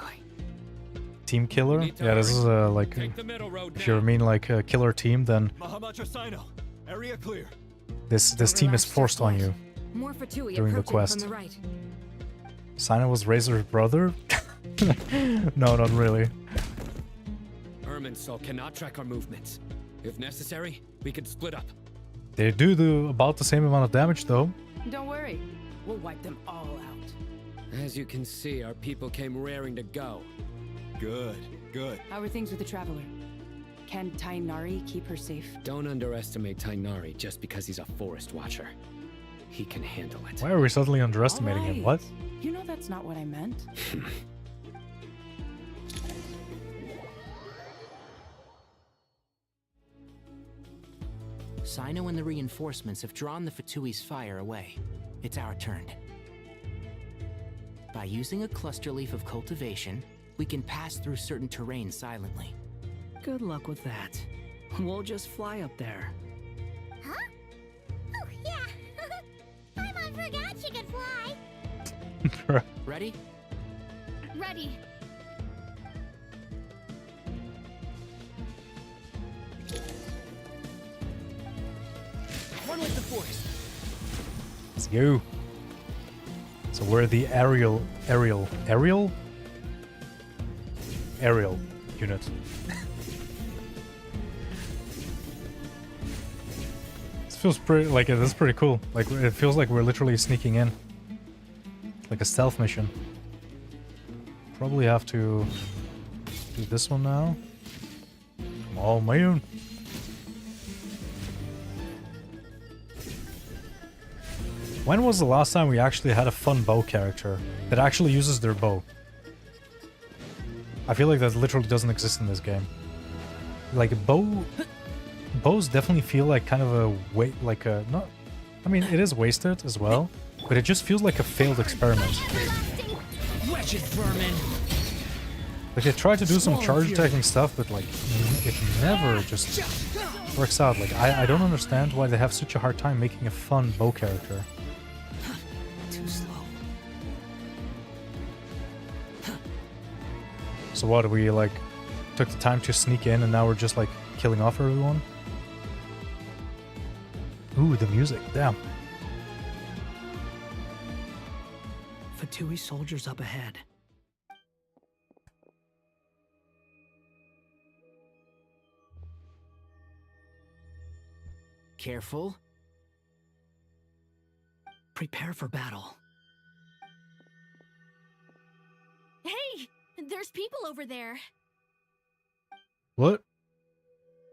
Team killer? Yeah, this is like, if you mean like a killer team, then Area clear. this team is forced on you More Fatui during the approaching quest. from the right. Sino was Razor's brother? No, not really. Irminsul cannot track our movements. If necessary, we can split up. They do about the same amount of damage, though. Don't worry. We'll wipe them all out. As you can see, our people came raring to go. Good, good. How are things with the Traveler? Can Tainari keep her safe? Don't underestimate Tainari just because he's a forest watcher. He can handle it. Why are we suddenly underestimating him? What? You know that's not what I meant. Sino and the reinforcements have drawn the Fatui's fire away. It's our turn. By using a cluster leaf of cultivation, we can pass through certain terrain silently. Good luck with that. We'll just fly up there. Huh? Oh, yeah. Paimon forgot she could fly. Ready? Ready. One with the force. Let's go. So we're the aerial unit. This feels pretty, like, this is pretty cool. Like, it feels like we're literally sneaking in. Like a stealth mission. Probably have to do this one now. Come on, man. When was the last time we actually had a fun bow character that actually uses their bow? I feel like that literally doesn't exist in this game. Like, bows definitely feel like kind of a not. I mean, it is wasted as well, but it just feels like a failed experiment. Wretched vermin. Like, they try to do some charge attacking stuff, but like, it never just works out. Like, I don't understand why they have such a hard time making a fun bow character. Too slow. So what, we like took the time to sneak in and now we're just like killing off everyone? Ooh, the music, damn. Fatui soldiers up ahead. Careful. Prepare for battle. Hey! There's people over there. What?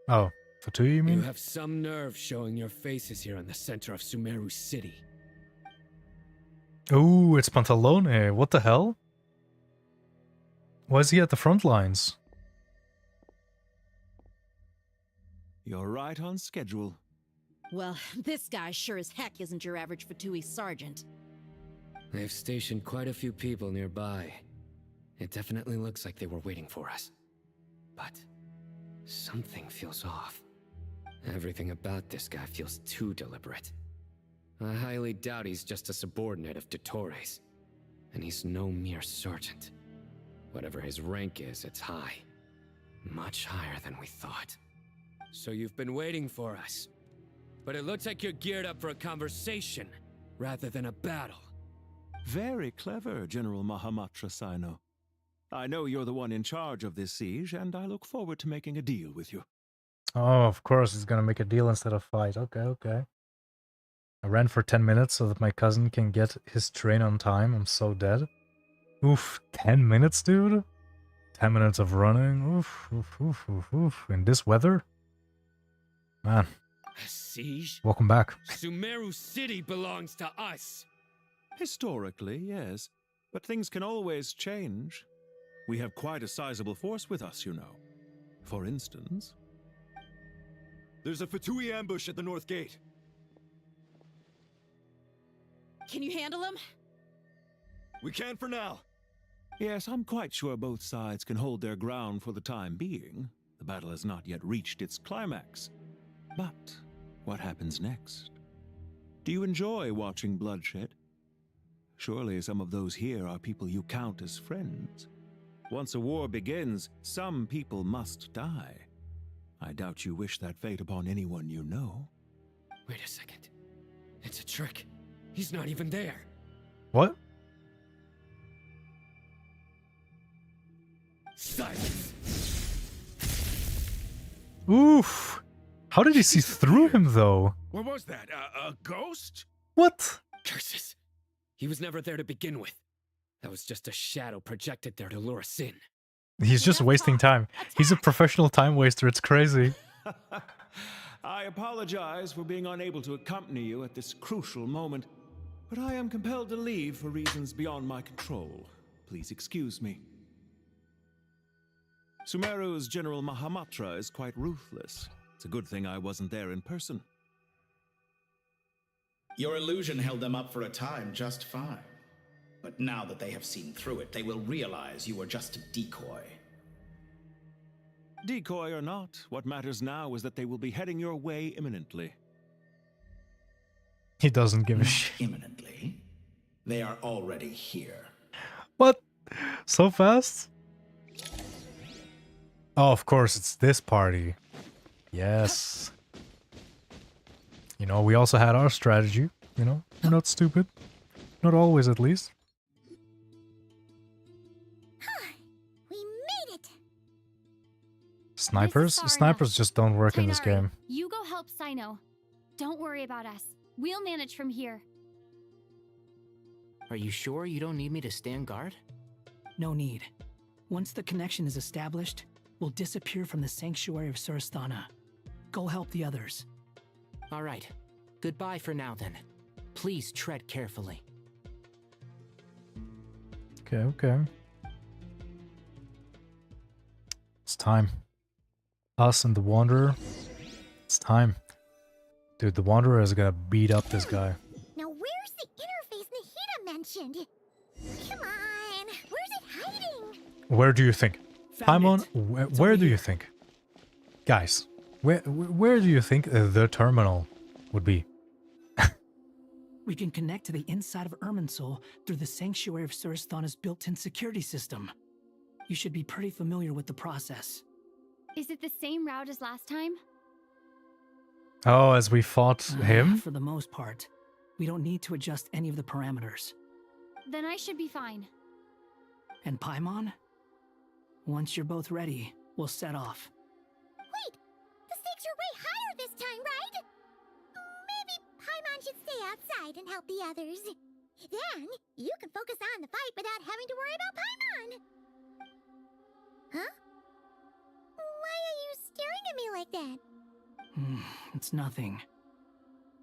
Oh, Fatui, you mean? You have some nerve showing your faces here in the center of Sumeru City. Ooh, it's Pantalone. What the hell? Why is he at the front lines? You're right on schedule. Well, this guy sure as heck isn't your average Fatui sergeant. They've stationed quite a few people nearby. It definitely looks like they were waiting for us. But something feels off. Everything about this guy feels too deliberate. I highly doubt he's just a subordinate of Dottore's. And he's no mere sergeant. Whatever his rank is, it's high. Much higher than we thought. So you've been waiting for us. But it looks like you're geared up for a conversation, rather than a battle. Very clever, General Mahamatra Sino. I know you're the one in charge of this siege, and I look forward to making a deal with you. Oh, of course, he's gonna make a deal instead of fight. Okay, okay. I ran for 10 minutes so that my cousin can get his train on time. I'm so dead. Oof, 10 minutes, dude? 10 minutes of running? Oof, oof, oof, oof, oof. In this weather? Man. A siege? Welcome back. Sumeru City belongs to us. Historically, yes. But things can always change. We have quite a sizable force with us, you know. For instance... There's a Fatui ambush at the north gate. Can you handle him? We can for now. Yes, I'm quite sure both sides can hold their ground for the time being. The battle has not yet reached its climax. But what happens next? Do you enjoy watching bloodshed? Surely some of those here are people you count as friends. Once a war begins, some people must die. I doubt you wish that fate upon anyone you know. Wait a second. It's a trick. He's not even there. What? Silence. Oof. How did he see through him, though? What was that? A ghost? What? Curses. He was never there to begin with. That was just a shadow projected there to lure us in. He's just wasting time. He's a professional time waster. It's crazy. I apologize for being unable to accompany you at this crucial moment, but I am compelled to leave for reasons beyond my control. Please excuse me. Sumeru's General Mahamatra is quite ruthless. It's a good thing I wasn't there in person. Your illusion held them up for a time just fine. But now that they have seen through it, they will realize you were just a decoy. Decoy or not, what matters now is that they will be heading your way imminently. He doesn't give a shit. Imminently? They are already here. What? So fast? Oh, of course, it's this party. Yes. You know, we also had our strategy. You know, we're not stupid. Not always, at least. We made it! Snipers? Snipers just don't work in this game. You go help Sino. Don't worry about us. We'll manage from here. Are you sure you don't need me to stand guard? No need. Once the connection is established, we'll disappear from the sanctuary of Surasthana. Go help the others. All right. Goodbye for now, then. Please tread carefully. Okay, okay. It's time. Us and the Wanderer. It's time. Dude, the Wanderer is gonna beat up this guy. Now where's the interface Nahida mentioned? Come on, where's it hiding? Where do you think? Paimon, where do you think? Guys, where do you think the terminal would be? We can connect to the inside of Irminsul through the Sanctuary of Surasthana's built-in security system. You should be pretty familiar with the process. Is it the same route as last time? Oh, as we fought him? For the most part. We don't need to adjust any of the parameters. Then I should be fine. And Paimon? Once you're both ready, we'll set off. Wait! The stakes are way higher this time, right? Maybe Paimon should stay outside and help the others. Then, you can focus on the fight without having to worry about Paimon. Huh? Why are you staring at me like that? It's nothing.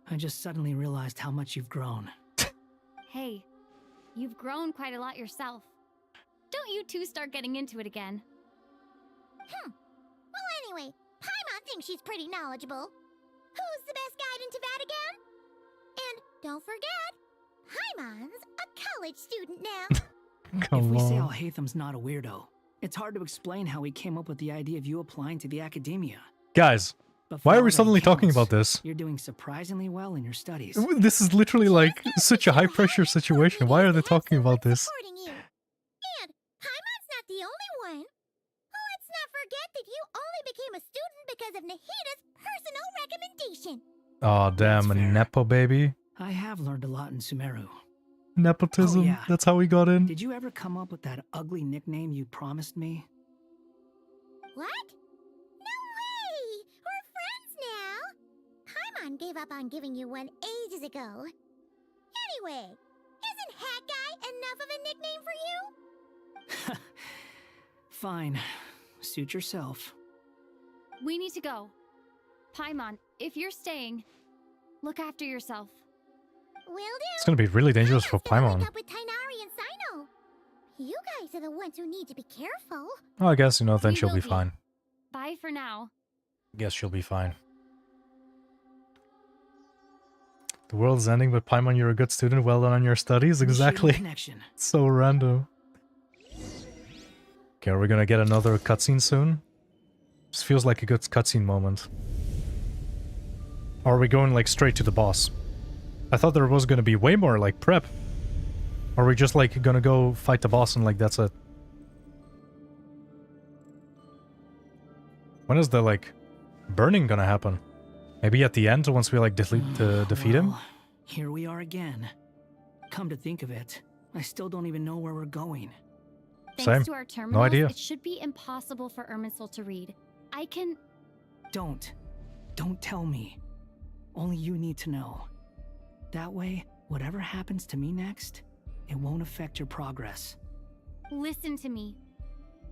I just suddenly realized how much you've grown. Hey, you've grown quite a lot yourself. Don't you two start getting into it again. Well, anyway, Paimon thinks she's pretty knowledgeable. Who's the best guide in Tavatigan? And don't forget, Paimon's a college student now. If we say Alhatham's not a weirdo, it's hard to explain how he came up with the idea of you applying to the academia. Guys, But for why are all we that suddenly talking counts, about this? You're doing surprisingly well in your studies. This is literally like such a high-pressure situation. Why are they talking about this? And Paimon's not the only one. Let's not forget that you only became a student because of Nahida's personal recommendation. Oh, damn, a Nepo baby. I have learned a lot in Sumeru. Nepotism. Oh, yeah. That's how we got in. Did you ever come up with that ugly nickname you promised me? What? No way! We're friends now! Paimon gave up on giving you one ages ago. Anyway, isn't Hat Guy enough of a nickname for you? Fine. Suit yourself. We need to go. Paimon, if you're staying, look after yourself. Will do. It's gonna be really dangerous for Paimon. Up with Tainari and Sino. You guys are the ones who need to be careful. Oh, I guess, you know, then We she'll will be be. fine. Bye for now. Guess she'll be fine. The world's ending, but Paimon, you're a good student. Well done on your studies. Exactly. Connection. So random. Okay, are we gonna get another cutscene soon? This feels like a good cutscene moment. Or are we going, like, straight to the boss? I thought there was gonna be way more, like, prep. Or are we just, like, gonna go fight the boss and, like, that's it? When is the, like, burning gonna happen? Maybe at the end, once we, like, defeat him? Well, here we are again. Come to think of it, I still don't even know where we're going. Thanks Same. to our No terminals, idea. it should be impossible for Irminsul to read. I can... Don't tell me. Only you need to know. That way, whatever happens to me next, it won't affect your progress. Listen to me.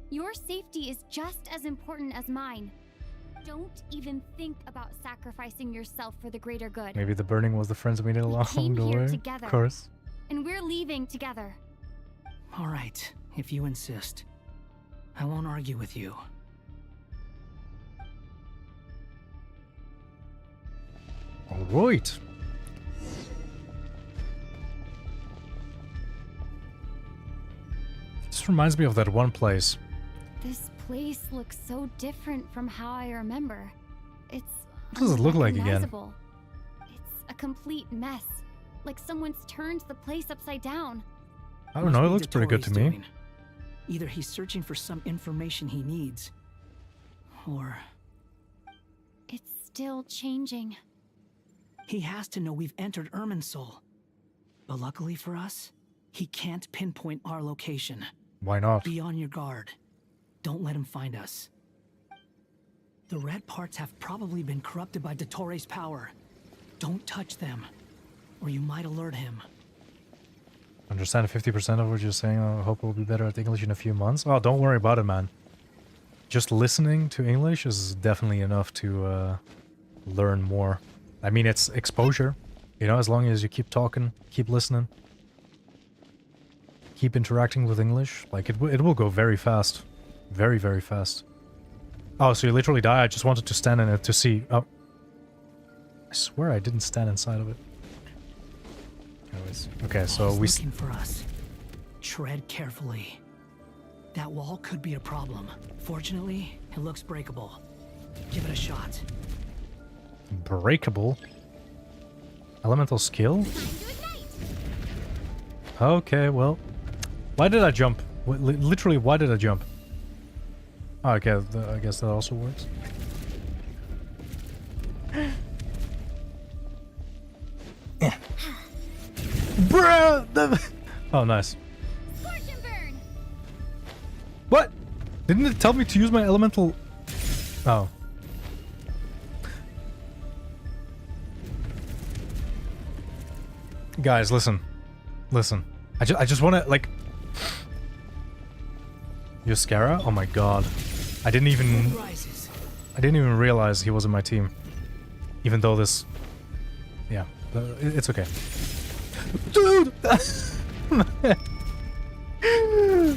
Your safety is just as important as mine. Don't even think about sacrificing yourself for the greater good. Maybe the burning was the friends we made along came the here way. together. Of course. And we're leaving together. All right, if you insist. I won't argue with you. Alright. This reminds me of that one place. This place looks so different from how I remember. It's What does it look like again? unrecognizable. It's a complete mess. Like someone's turned the place upside down. I don't know, it looks pretty good to me. Doing. Either he's searching for some information he needs, or It's still changing. he has to know we've entered Irminsul. But luckily for us, he can't pinpoint our location. Why not? Be on your guard. Don't let him find us. The red parts have probably been corrupted by Dottore's power. Don't touch them, or you might alert him. Understand 50% of what you're saying. I hope we'll be better at English in a few months. Oh, don't worry about it, man. Just listening to English is definitely enough to learn more. I mean, it's exposure. You know, as long as you keep talking, keep listening, keep interacting with English, like it will go very fast. Very, very fast. Oh, so you literally die? I just wanted to stand in it to see. Oh. I swear I didn't stand inside of it. Anyways. Okay, so He's we... looking for us. Tread carefully. That wall could be a problem. Fortunately, it looks breakable. Give it a shot. Breakable? Elemental skill? Okay, well... Why did I jump? Literally, why did I jump? Oh, okay, I guess that also works. Bruh! Oh, nice. What? Didn't it tell me to use my elemental... Oh. Guys, listen. Listen. I just want to, like... Yoskara? Oh my god. I didn't even realize he was in my team. Even though this... Yeah. It's okay. Dude!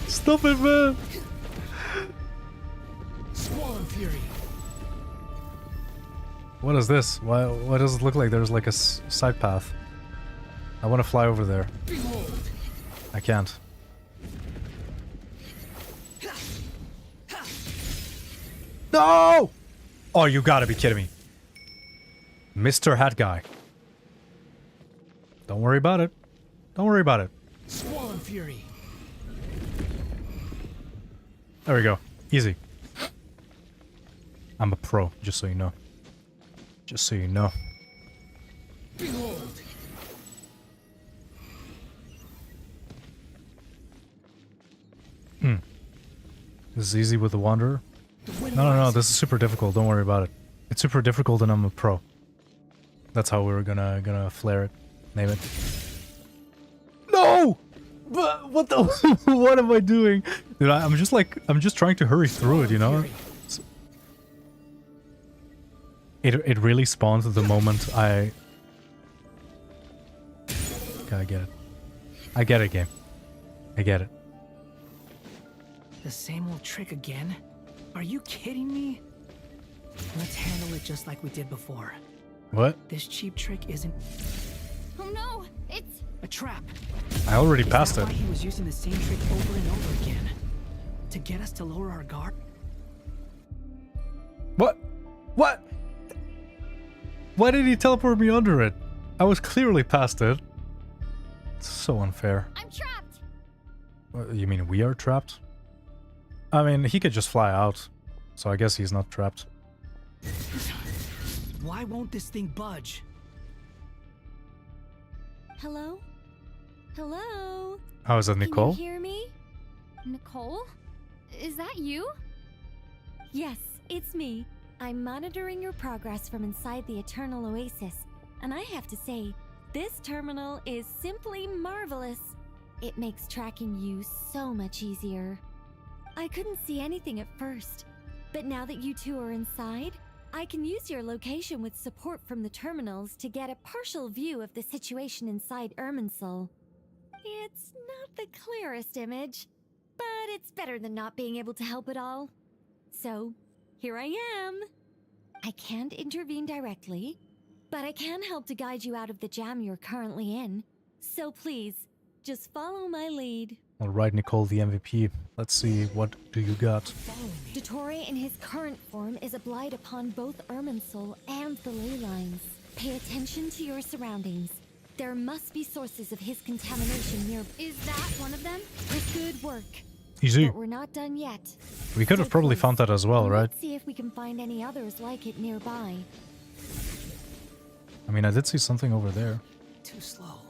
Stop it, man! Swarm Fury. What is this? Why does it look like there's like a side path? I want to fly over there. Behold. I can't. No! Oh, you gotta be kidding me. Mr. Hat Guy. Don't worry about it. Don't worry about it. Swarm Fury. There we go. Easy. I'm a pro, just so you know. Just so you know. Behold. This is easy with the Wanderer. No, this is super difficult. Don't worry about it. It's super difficult and I'm a pro. That's how we're gonna flare it. Name it. No! What the? What am I doing? Dude, I'm just trying to hurry through it, you know? It really spawned the moment I... Okay, I get it. I get it, game. I get it. The same old trick again? Are you kidding me? Let's handle it just like we did before. What? This cheap trick isn't... Oh no! It's... a trap. I already passed it. Why he was using the same trick over and over again? To get us to lower our guard? What? What? Why did he teleport me under it? I was clearly past it. It's so unfair. I'm trapped! You mean we are trapped? I mean, he could just fly out. So I guess he's not trapped. Why won't this thing budge? Hello? Hello? How is that, Nicole? Can you hear me? Nicole? Is that you? Yes, it's me. I'm monitoring your progress from inside the Eternal Oasis, and I have to say, this terminal is simply marvelous. It makes tracking you so much easier. I couldn't see anything at first, but now that you two are inside, I can use your location with support from the terminals to get a partial view of the situation inside Irminsul. It's not the clearest image, but it's better than not being able to help at all. So, here I am. I can't intervene directly, but I can help to guide you out of the jam you're currently in. So please, just follow my lead. Alright, Nicole, the MVP. Let's see, what do you got? Dottore in his current form is a blight upon both Irminsul and the ley lines. Pay attention to your surroundings. There must be sources of his contamination near. Is that one of them? Good work. Easy. But we're not done yet. We could have probably found that as well, right? Let's see if we can find any others like it nearby. I mean, I did see something over there. Too slow.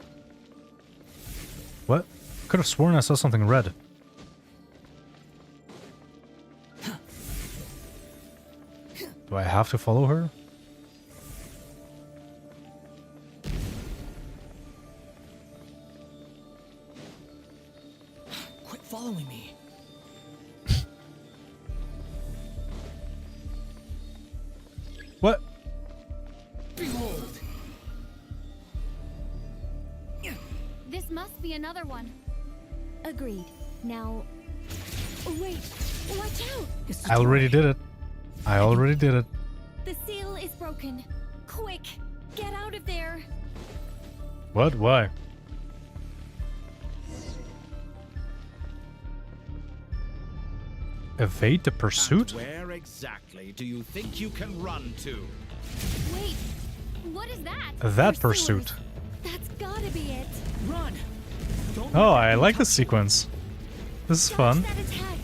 What? Could have sworn I saw something red. Do I have to follow her? Quit following me. What? Behold. This must be another one. Agreed. Now... Oh, wait! Watch out! I already did it. I already did it. The seal is broken. Quick! Get out of there! What? Why? Evade the pursuit? And where exactly do you think you can run to? Wait, what is that? That pursuit. That's gotta be it. Run! Oh, I like this sequence. This is fun. That attack.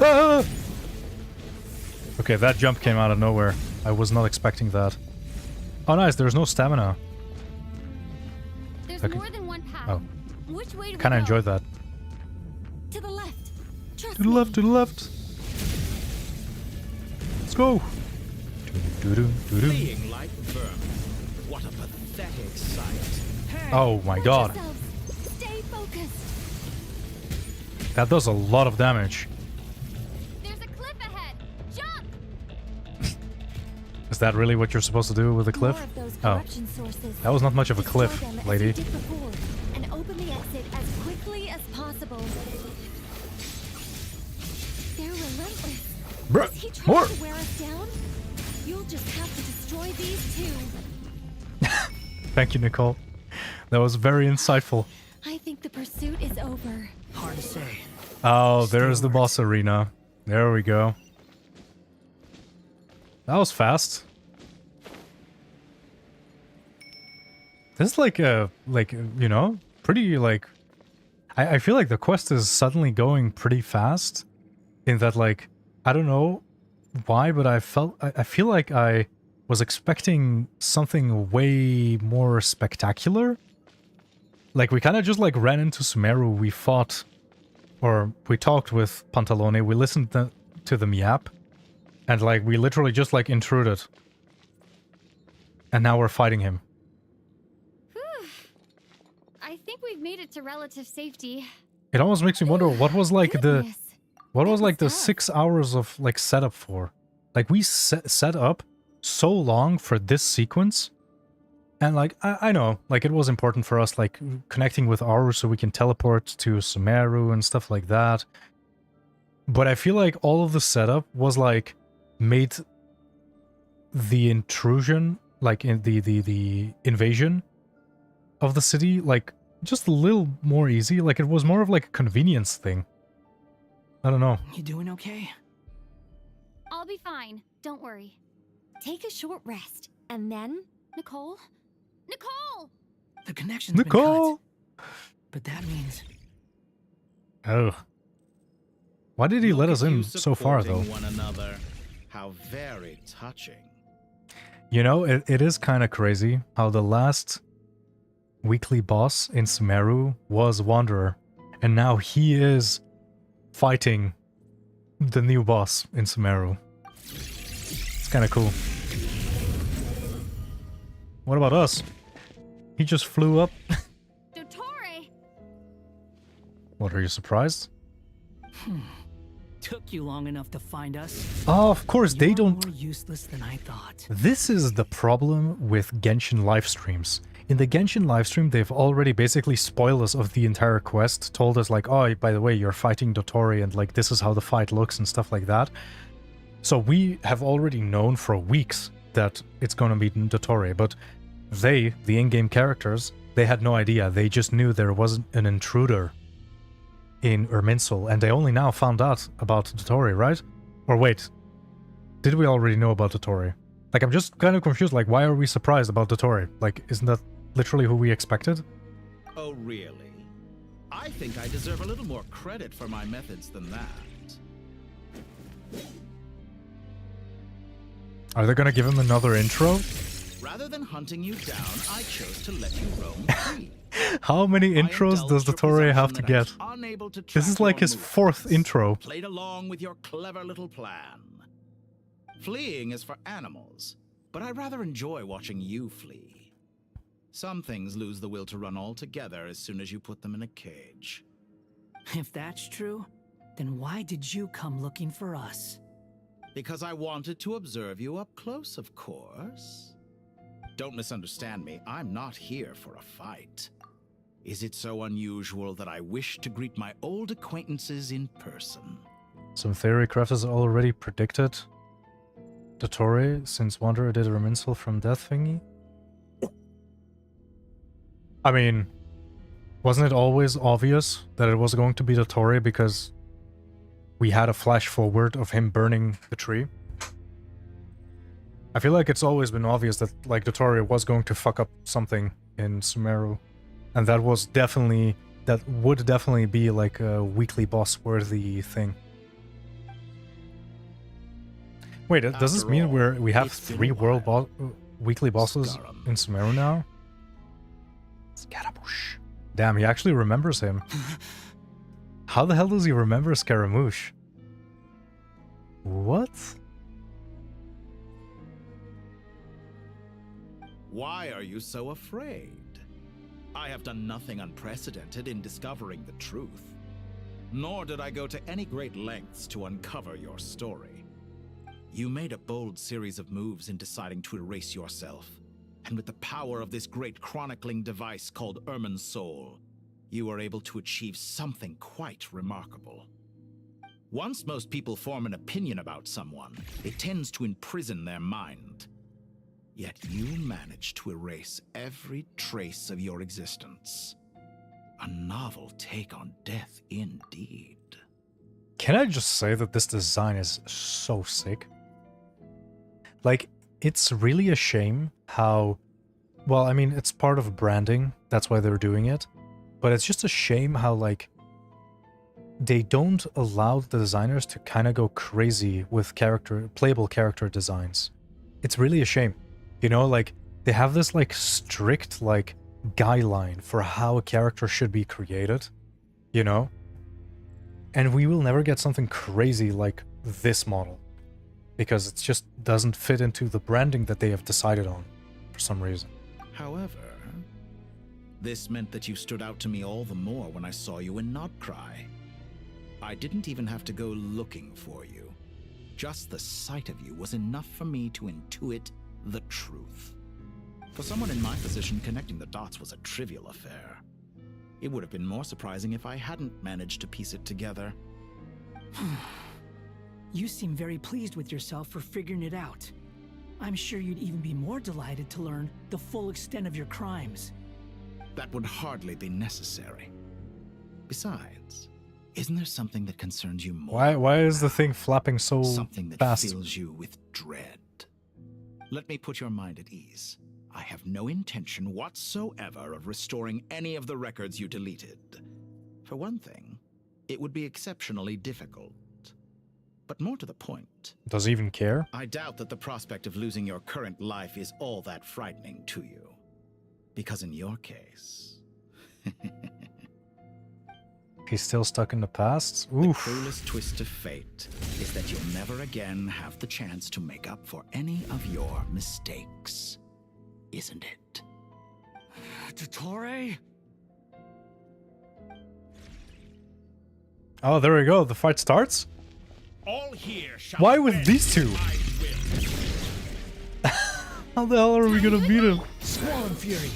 Ah! Okay, that jump came out of nowhere. I was not expecting that. Oh, nice. There's no stamina. There's Okay. more than one path. Oh. Which way do we Kind of go? enjoyed that. To the left. Trust To the left, to the left. Let's go. Doo-doo-doo-doo. Fleeing like vermin. What a pathetic sight. Oh my god. Stay focused. That does a lot of damage. There's a cliff ahead. Jump! Is that really what you're supposed to do with a cliff? More of those Oh. corruption sources. That was not much of a Destroy cliff, them as lady. you did before, and open the exit as quickly as possible. They're relentless. Bruh, Is he trying more. to wear us down? You'll just have to destroy these two. Thank you, Nicole. That was very insightful. I think the pursuit is over. Hard to say. Oh, there's the boss arena. There we go. That was fast. This is like a, you know, pretty like... I feel like the quest is suddenly going pretty fast. In that, like, I don't know why, but I feel like I was expecting something way more spectacular. Like, we kind of just, like, ran into Sumeru, we fought... or we talked with Pantalone, we listened to the yap, and like we literally just like intruded. And now we're fighting him. I think we've made it to relative safety. It almost makes me wonder what was like the 6 hours of like setup for. Like we set up so long for this sequence, and like I know like it was important for us like connecting with Aru so we can teleport to Sumeru and stuff like that. But I feel like all of the setup was like made the intrusion, like in the invasion of the city, like just a little more easy. Like it was more of like a convenience thing. I don't know. You doing okay? I'll be fine. Don't worry. Take a short rest, and then... Nicole? Nicole! The connection's Nicole! been cut. But that means... Oh. Why did he let us in so far, though? One another. How very touching. You know, it is kind of crazy how the last weekly boss in Sumeru was Wanderer, and now he is fighting the new boss in Sumeru. It's kind of cool. What about us? He just flew up. Dottore! What, are you surprised? Took you long enough to find us. Oh, of course, they You're don't... more useless than I thought. This is the problem with Genshin live streams. In the Genshin livestream, they've already basically spoiled us of the entire quest, told us like, oh, by the way, you're fighting Dottore and like this is how the fight looks and stuff like that. So we have already known for weeks that it's gonna be Dottore, but they, the in-game characters, they had no idea. They just knew there wasn't an intruder in Irminsul, and they only now found out about Dottore, right? Or wait, did we already know about Dottore? Like, I'm just kind of confused, like, why are we surprised about Dottore? Like, isn't that literally who we expected? Oh, really? I think I deserve a little more credit for my methods than that. Are they gonna give him another intro? Rather than hunting you down, I chose to let you roam free. How many intros does Dottore have to get? This is like his 4th intro. Played along with your clever little plan. Fleeing is for animals, but I rather enjoy watching you flee. Some things lose the will to run altogether as soon as you put them in a cage. If that's true, then why did you come looking for us? Because I wanted to observe you up close, of course. Don't misunderstand me, I'm not here for a fight. Is it so unusual that I wish to greet my old acquaintances in person? Some theory crafters already predicted Dottore, since Wanderer did a Irminsul from Death thingy? I mean, wasn't it always obvious that it was going to be Dottore because we had a flash forward of him burning the tree? I feel like it's always been obvious that like Dottore was going to fuck up something in Sumeru. And that would definitely be like a weekly boss worthy thing. Wait, does this mean we have 3 weekly bosses in Sumeru now? Scaramouche. Damn, he actually remembers him. How the hell does he remember Scaramouche? What? Why are you so afraid? I have done nothing unprecedented in discovering the truth. Nor did I go to any great lengths to uncover your story. You made a bold series of moves in deciding to erase yourself. And with the power of this great chronicling device called Irminsul, you were able to achieve something quite remarkable. Once most people form an opinion about someone, it tends to imprison their mind. Yet you managed to erase every trace of your existence. A novel take on death indeed. Can I just say that this design is so sick? Like, it's really a shame how... Well, I mean, it's part of branding, that's why they're doing it. But it's just a shame how, like, they don't allow the designers to kind of go crazy with playable character designs. It's really a shame. You know, like, they have this, like, strict, like, guideline for how a character should be created, you know? And we will never get something crazy like this model. Because it just doesn't fit into the branding that they have decided on, for some reason. However, this meant that you stood out to me all the more when I saw you in Nodcry. I didn't even have to go looking for you. Just the sight of you was enough for me to intuit the truth. For someone in my position, connecting the dots was a trivial affair. It would have been more surprising if I hadn't managed to piece it together. You seem very pleased with yourself for figuring it out. I'm sure you'd even be more delighted to learn the full extent of your crimes. That would hardly be necessary. Besides, isn't there something that concerns you more? Why is the thing flapping so something that fast? fills you with dread. Let me put your mind at ease. I have no intention whatsoever of restoring any of the records you deleted. For one thing, it would be exceptionally difficult. But more to the point, Does he even care? I doubt that the prospect of losing your current life is all that frightening to you. Because in your case... He's still stuck in the past? The Oof. cruelest twist of fate is that you'll never again have the chance to make up for any of your mistakes. Isn't it? Dottore? Oh, there we go. The fight starts? All here shall Why with these two? How the hell are we gonna beat him? Swollen Fury.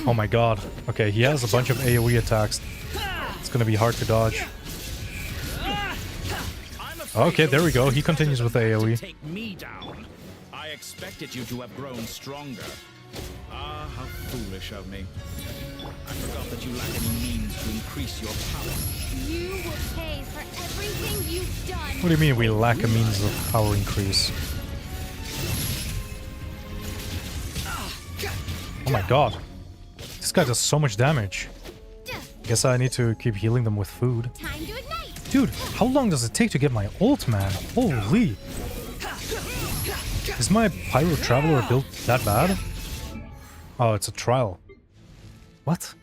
Oh my god. Okay, he has a bunch of AoE attacks. It's gonna be hard to dodge. Okay, there we go. He continues with AoE. Take me down. I expected you to have grown stronger. Ah, how foolish of me. I forgot that you lack any means to increase your power. You will pay for everything you've done. What do you mean we lack a means of power increase? Oh my god. This guy does so much damage. Guess I need to keep healing them with food. Time to ignite. Dude, how long does it take to get my ult, man? Holy. Is my Pyro Traveler built that bad? Oh, it's a trial. What?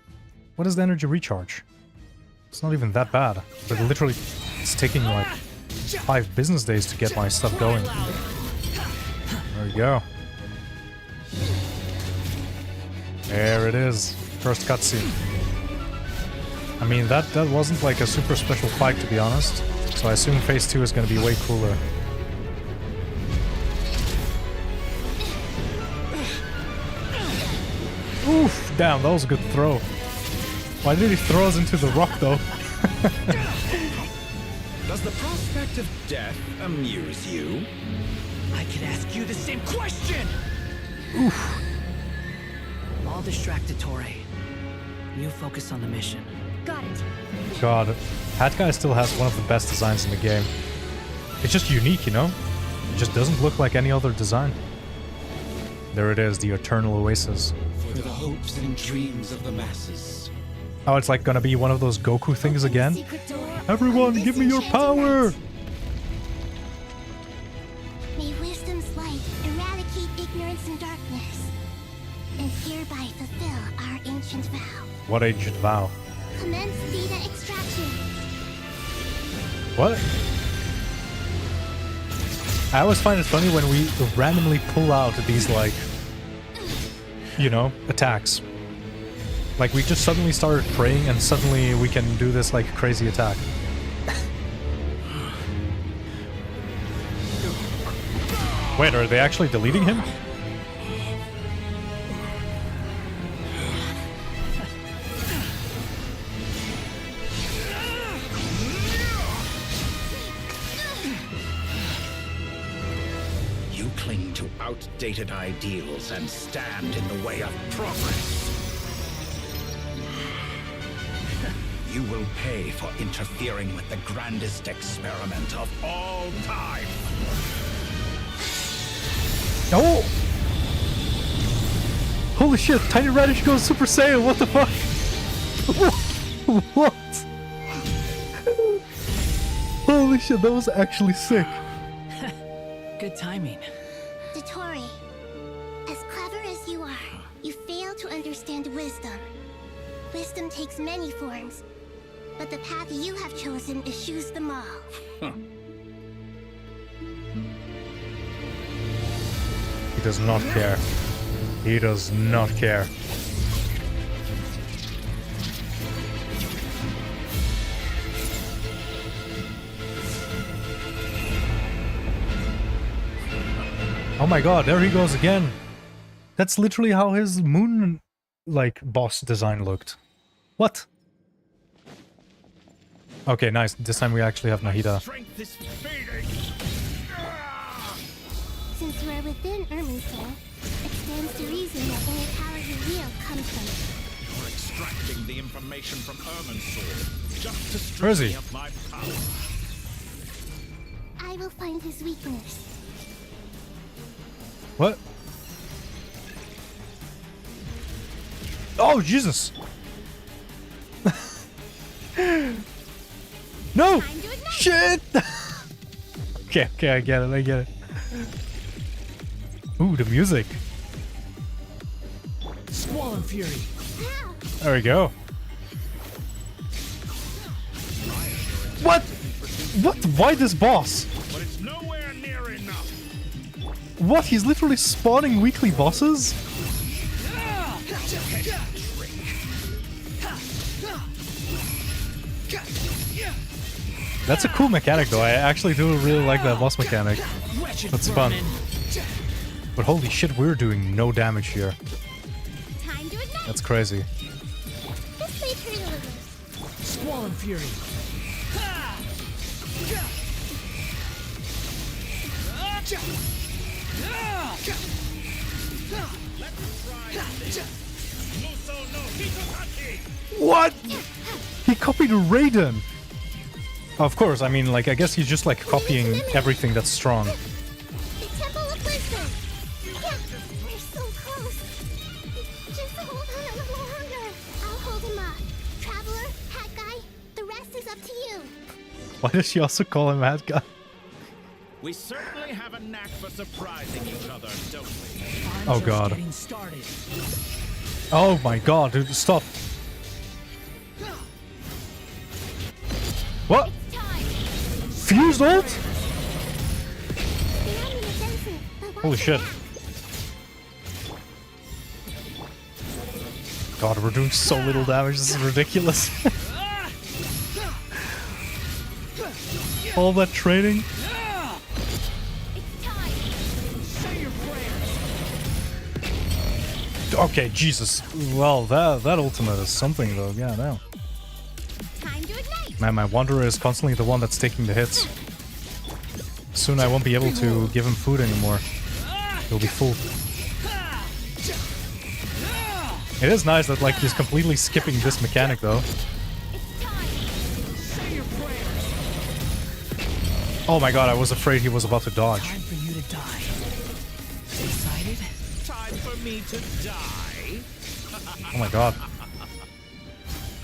What is the energy recharge? It's not even that bad. But literally, it's taking like 5 business days to get my stuff going. There we go. There it is. First cutscene. I mean, that wasn't like a super special fight, to be honest. So I assume phase 2 is going to be way cooler. Oof! Damn, that was a good throw. Why did he throw us into the rock, though? Does the prospect of death amuse you? I could ask you the same question! Oof. I'll distract Dottore. You focus on the mission. Got it. God, Hat Guy still has one of the best designs in the game. It's just unique, you know? It just doesn't look like any other design. There it is, the Eternal Oasis. For the hopes and dreams of the masses. Oh, it's like gonna be one of those Goku things again? Everyone, give me your power! May wisdom's light eradicate ignorance and darkness, and hereby fulfill our ancient vow. What ancient vow? Commence data extraction. What? I always find it funny when we randomly pull out these, like, you know, attacks. Like, we just suddenly started praying and suddenly we can do this, like, crazy attack. Wait, are they actually deleting him? You cling to outdated ideals and stand in the way of progress. You will pay for interfering with the grandest experiment of all time. Oh! Holy shit, Tiny Radish goes Super Saiyan, what the fuck? What? Holy shit, that was actually sick. Good timing. Dottore, as clever as you are, you fail to understand wisdom. Wisdom takes many forms, but the path you have chosen eschews them all. Huh. He does not care. He does not care. Oh my god, there he goes again. That's literally how his moon, like, boss design looked. What? Okay, nice. This time we actually have Nahida. Since we're within Irminsul, it stands to reason that any power you wield comes from it. You're extracting the information from Irminsul just to Where is he? strip me of my power. I will find his weakness. What? Oh, Jesus! No! Shit! Okay, I get it. Ooh, the music. Squall and Fury. There we go. What? What? Why this boss? But it's nowhere near enough. What? He's literally spawning weekly bosses? That's a cool mechanic though. I actually do really like that boss mechanic. That's fun. But holy shit, we're doing no damage here. That's crazy. Squall and Fury. What? He copied Raiden. Of course, I mean, like, I guess he's just, like, copying everything that's strong. The Temple of Wisdom! Yeah, we're so close. Just hold on a little longer. I'll hold him off. Traveler, Hat Guy, the rest is up to you. Why does she also call him Hat Guy? We certainly have a knack for surprising each other, don't we? Oh god. Oh my god, dude, stop. What? Fused ult? Holy shit. God, we're doing so little damage, this is ridiculous. All that training. Okay, Jesus. Well, that ultimate is something though, yeah, now. Man, my Wanderer is constantly the one that's taking the hits. Soon I won't be able to give him food anymore. He'll be full. It is nice that, like, he's completely skipping this mechanic though. Oh my god, I was afraid he was about to dodge. Time for you to die. Excited? Time for me to die? Oh my god.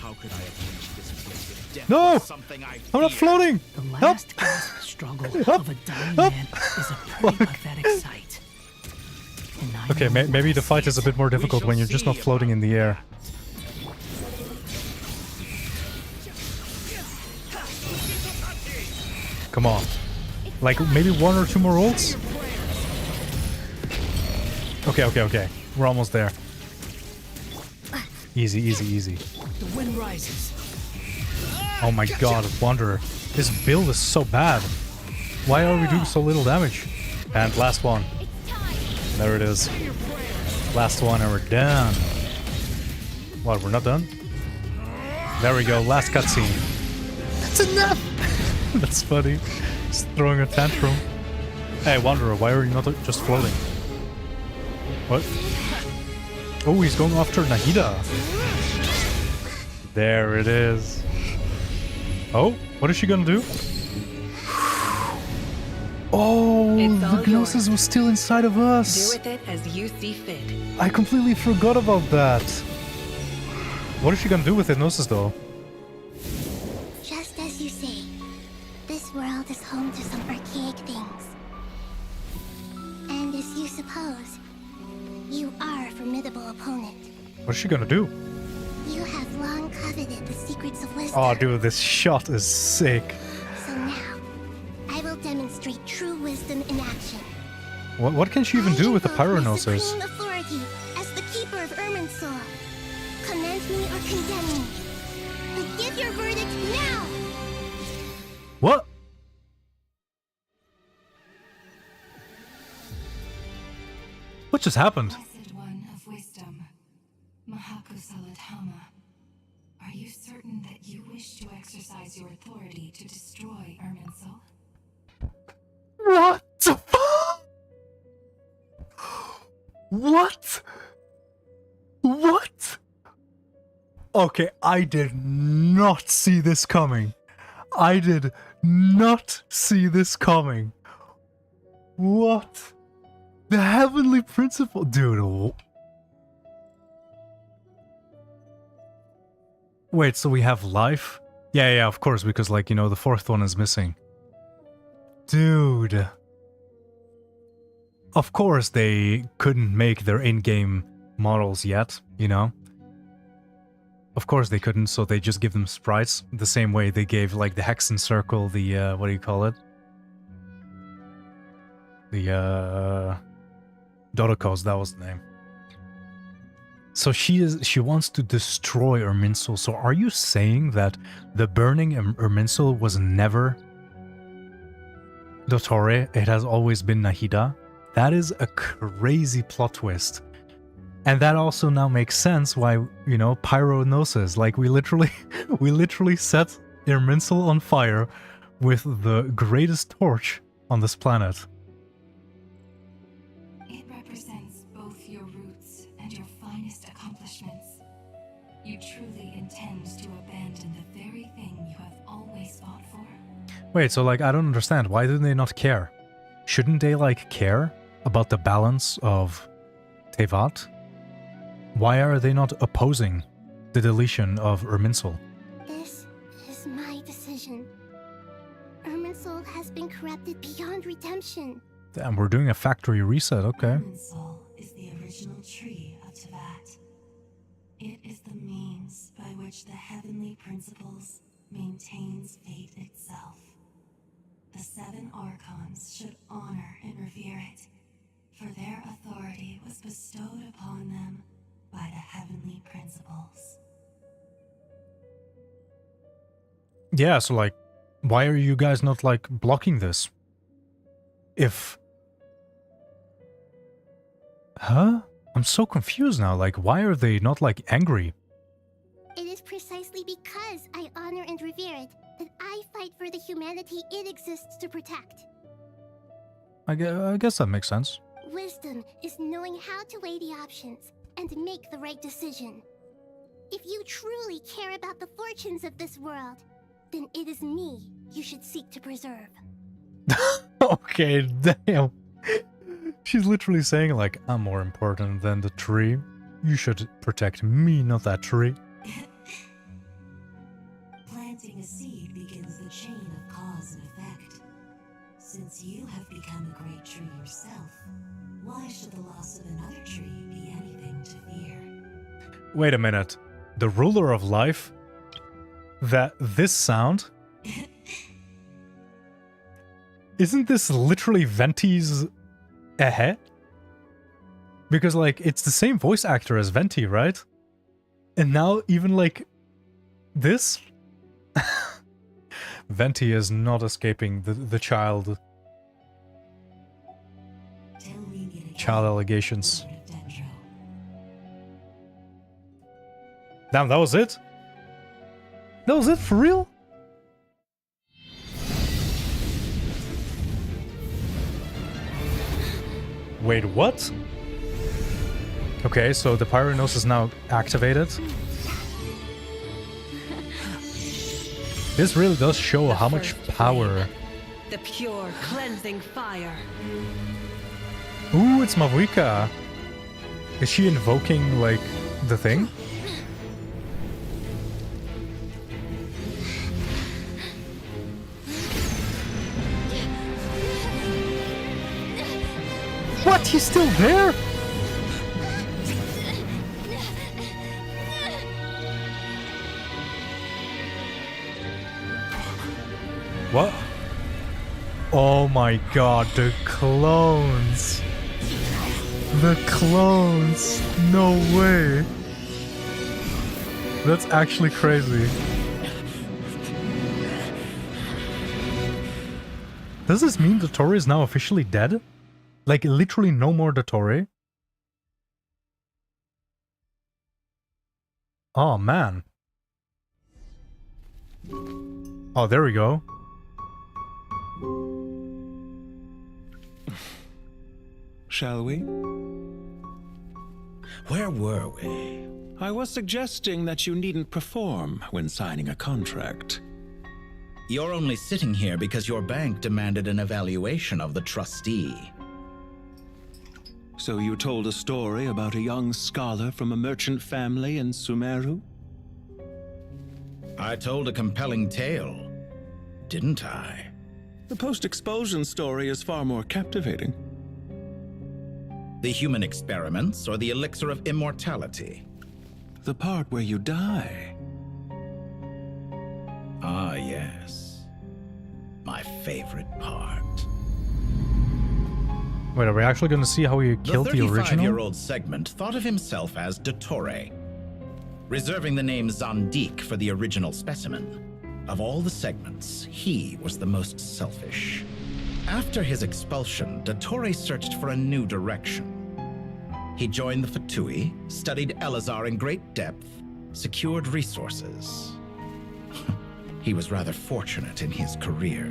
How could I approach this place with death? No! Something I I'm not floating! The Help! last gasp struggle of a dying man is a pretty pathetic sight. Okay, maybe the fight is a bit more difficult when you're just not floating in the air. Come on. Like, maybe one or two more ults? Okay. We're almost there. Easy. The wind rises. Oh my god, Wanderer. This build is so bad. Why are we doing so little damage? And last one. There it is. Last one and we're done. What, we're not done? There we go, last cutscene. That's enough! That's funny. Just throwing a tantrum. Hey, Wanderer, why are you not just floating? What? Oh, he's going after Nahida. There it is. Oh, what is she gonna do? Oh, the Gnosis was still inside of us. Do with it as you see fit. I completely forgot about that. What is she gonna do with Hypnosis though? Just as you say, this world is home to some archaic things. And as you suppose, you are a formidable opponent. What is she gonna do? You have coveted the secrets of wisdom. Oh, dude, this shot is sick. So now, I will demonstrate true wisdom in action. What can she even do with the pyronosis? Supreme authority as the keeper of Irminsul. Commend me or condemn me. But give your verdict now! What? What just happened? Blessed one of wisdom, Mahakusaladhama, are you certain that you wish to exercise your authority to destroy Irminsul? What the fuck? What? What? Okay, I did not see this coming. I did not see this coming. What? The heavenly principle, dude. Wait, so we have life? Yeah, of course, because like, you know, the fourth one is missing. Dude. Of course they couldn't make their in-game models yet, you know? Of course they couldn't, so they just give them sprites the same way they gave like the Hexen Circle, the what do you call it? The Dodocos, that was the name. So she wants to destroy Irminsul. So are you saying that the burning Irminsul was never Dottore? It has always been Nahida? That is a crazy plot twist. And that also now makes sense why, you know, pyronosis. Like we literally set Irminsul on fire with the greatest torch on this planet. It represents both your roots and your finest accomplishments. You truly intend to abandon the very thing you have always fought for? Wait, so like I don't understand. Why do they not care? Shouldn't they like care about the balance of Tevat? Why are they not opposing the deletion of Irminsul? This is my decision. Irminsul has been corrupted beyond redemption. Damn, we're doing a factory reset, okay. Irminsul is the original tree of Tevat. It is the means by which the heavenly principles maintains fate itself. The 7 Archons should honor and revere it, for their authority was bestowed upon them by the heavenly principles. Yeah, so like, why are you guys not like blocking this? If... Huh? I'm so confused now, like why are they not like angry? It is precisely because I honor and revere it that I fight for the humanity it exists to protect. I guess that makes sense. Wisdom is knowing how to weigh the options and make the right decision. If you truly care about the fortunes of this world, then it is me you should seek to preserve. Okay, damn. She's literally saying like, I'm more important than the tree. You should protect me, not that tree. Planting a seed begins the chain of cause and effect. Since you have become a great tree yourself, why should the loss of another tree be anything to fear? Wait a minute. The ruler of life? This sound? Isn't this literally Venti's Ehe? Because like, it's the same voice actor as Venti, right? And now even like, this? Venti is not escaping the child allegations. Damn, that was it? That was it for real? Wait, what? Okay, so the pyronosis is now activated. This really does show how much power. The pure, cleansing fire. Ooh, it's Mavuika. Is she invoking, like, the thing? What? He's still there? What? Oh my god, the clones. The clones. No way. That's actually crazy. Does this mean Dottore is now officially dead? Like, literally no more Dottore? Oh, man. Oh, there we go. Shall we? Where were we? I was suggesting that you needn't perform when signing a contract. You're only sitting here because your bank demanded an evaluation of the trustee. So you told a story about a young scholar from a merchant family in Sumeru? I told a compelling tale, didn't I? The post-expulsion story is far more captivating. The human experiments or the elixir of immortality? The part where you die. Ah, yes. My favorite part. Wait, are we actually going to see how he killed the original? The 35-year-old segment thought of himself as dottore, reserving the name Zandik for the original specimen. Of all the segments, he was the most selfish. After his expulsion, dottore searched for a new direction. He joined the Fatui, studied Elazar in great depth, secured resources. He was rather fortunate in his career.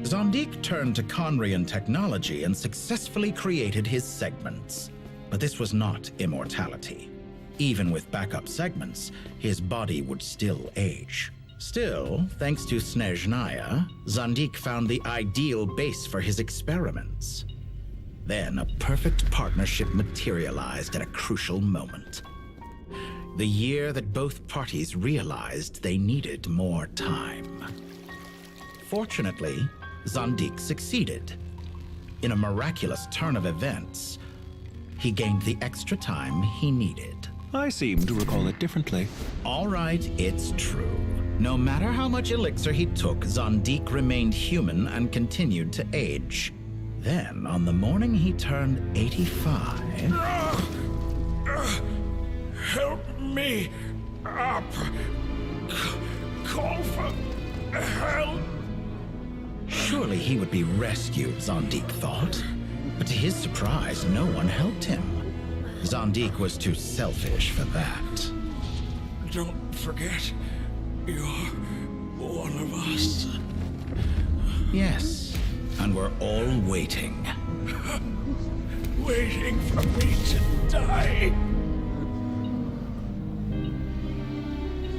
Zandik turned to Conrian technology and successfully created his segments. But this was not immortality. Even with backup segments, his body would still age. Still, thanks to Snezhnaya, Zandik found the ideal base for his experiments. Then a perfect partnership materialized at a crucial moment. The year that both parties realized they needed more time. Fortunately, Zandik succeeded. In a miraculous turn of events, he gained the extra time he needed. I seem to recall it differently. All right, it's true. No matter how much elixir he took, Zandik remained human and continued to age. Then, on the morning he turned 85... Help me up! Call for help! Surely he would be rescued, Zandik thought. But to his surprise, no one helped him. Zandik was too selfish for that. Don't forget, you're one of us. Yes, and we're all waiting. Waiting for me to die.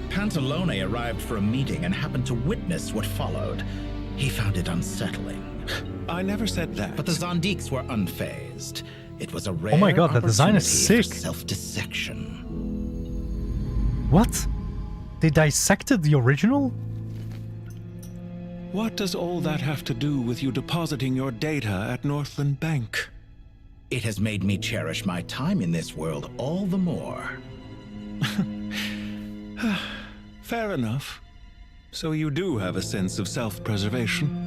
Pantalone arrived for a meeting and happened to witness what followed. He found it unsettling. I never said that. But the Zandiks were unfazed. It was a rare Oh my god, the design is opportunity sick. for self-dissection. What? They dissected the original? What does all that have to do with you depositing your data at Northland Bank? It has made me cherish my time in this world all the more. Fair enough. So you do have a sense of self-preservation.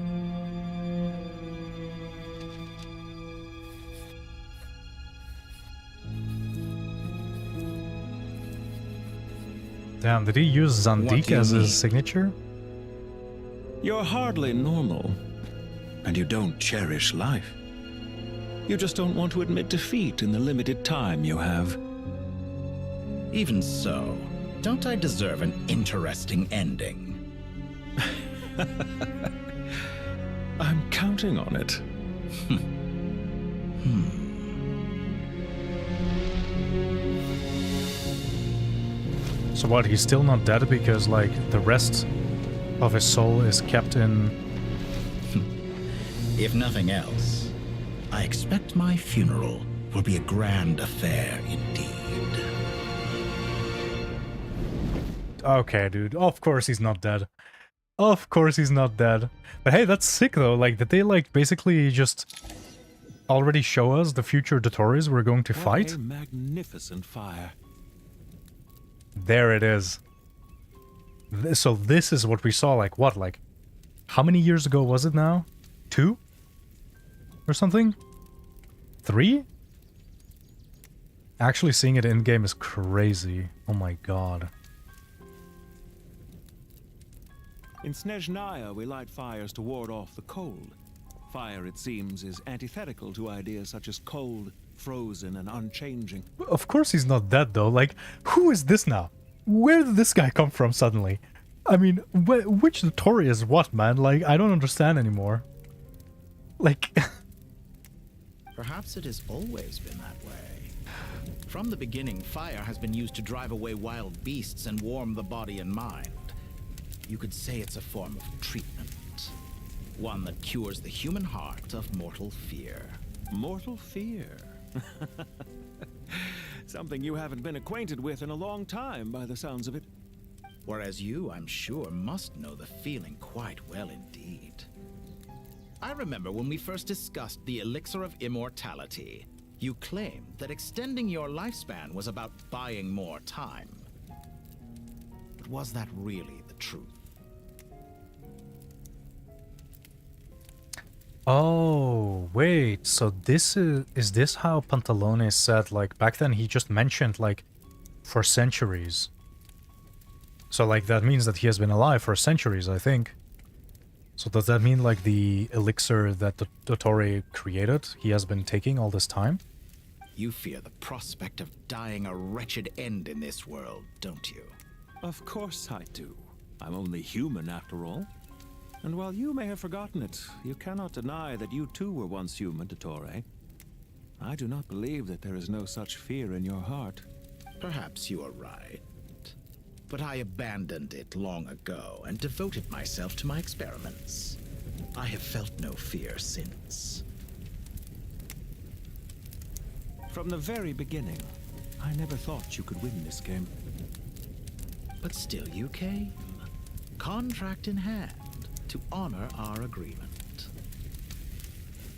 Damn, did he use Zandik as his signature? You're hardly normal, and you don't cherish life. You just don't want to admit defeat in the limited time you have. Even so, don't I deserve an interesting ending? I'm counting on it. So what, he's still not dead because, like, the rest of his soul is kept in... If nothing else, I expect my funeral will be a grand affair indeed. Okay, dude, of course he's not dead. Of course he's not dead. But hey, that's sick though, like, did they, like, basically just already show us the future Dottores we're going to fight? What a magnificent fire. There it is. So this is what we saw, like, what, like How many years ago was it now? 2? Or something? 3? Actually seeing it in-game is crazy. Oh my god. In Snezhnaya, we light fires to ward off the cold. Fire, it seems, is antithetical to ideas such as cold, frozen, and unchanging. Of course he's not dead though. Like, who is this now? Where did this guy come from suddenly? I mean, which dottore is what, man? Like, I don't understand anymore. Like... Perhaps it has always been that way. From the beginning, fire has been used to drive away wild beasts and warm the body and mind. You could say it's a form of treatment. One that cures the human heart of mortal fear. Mortal fear? Something you haven't been acquainted with in a long time, by the sounds of it. Whereas you, I'm sure, must know the feeling quite well indeed. I remember when we first discussed the elixir of immortality. You claimed that extending your lifespan was about buying more time. But was that really the truth? Oh, wait, so this is this how Pantalone said, like, back then he just mentioned, like, for centuries. So, like, that means that he has been alive for centuries, I think. So does that mean, like, the elixir that the dottore created, he has been taking all this time? You fear the prospect of dying a wretched end in this world, don't you? Of course I do. I'm only human, after all. And while you may have forgotten it, you cannot deny that you too were once human, dottore. I do not believe that there is no such fear in your heart. Perhaps you are right. But I abandoned it long ago and devoted myself to my experiments. I have felt no fear since. From the very beginning, I never thought you could win this game. But still you came, contract in hand, to honor our agreement.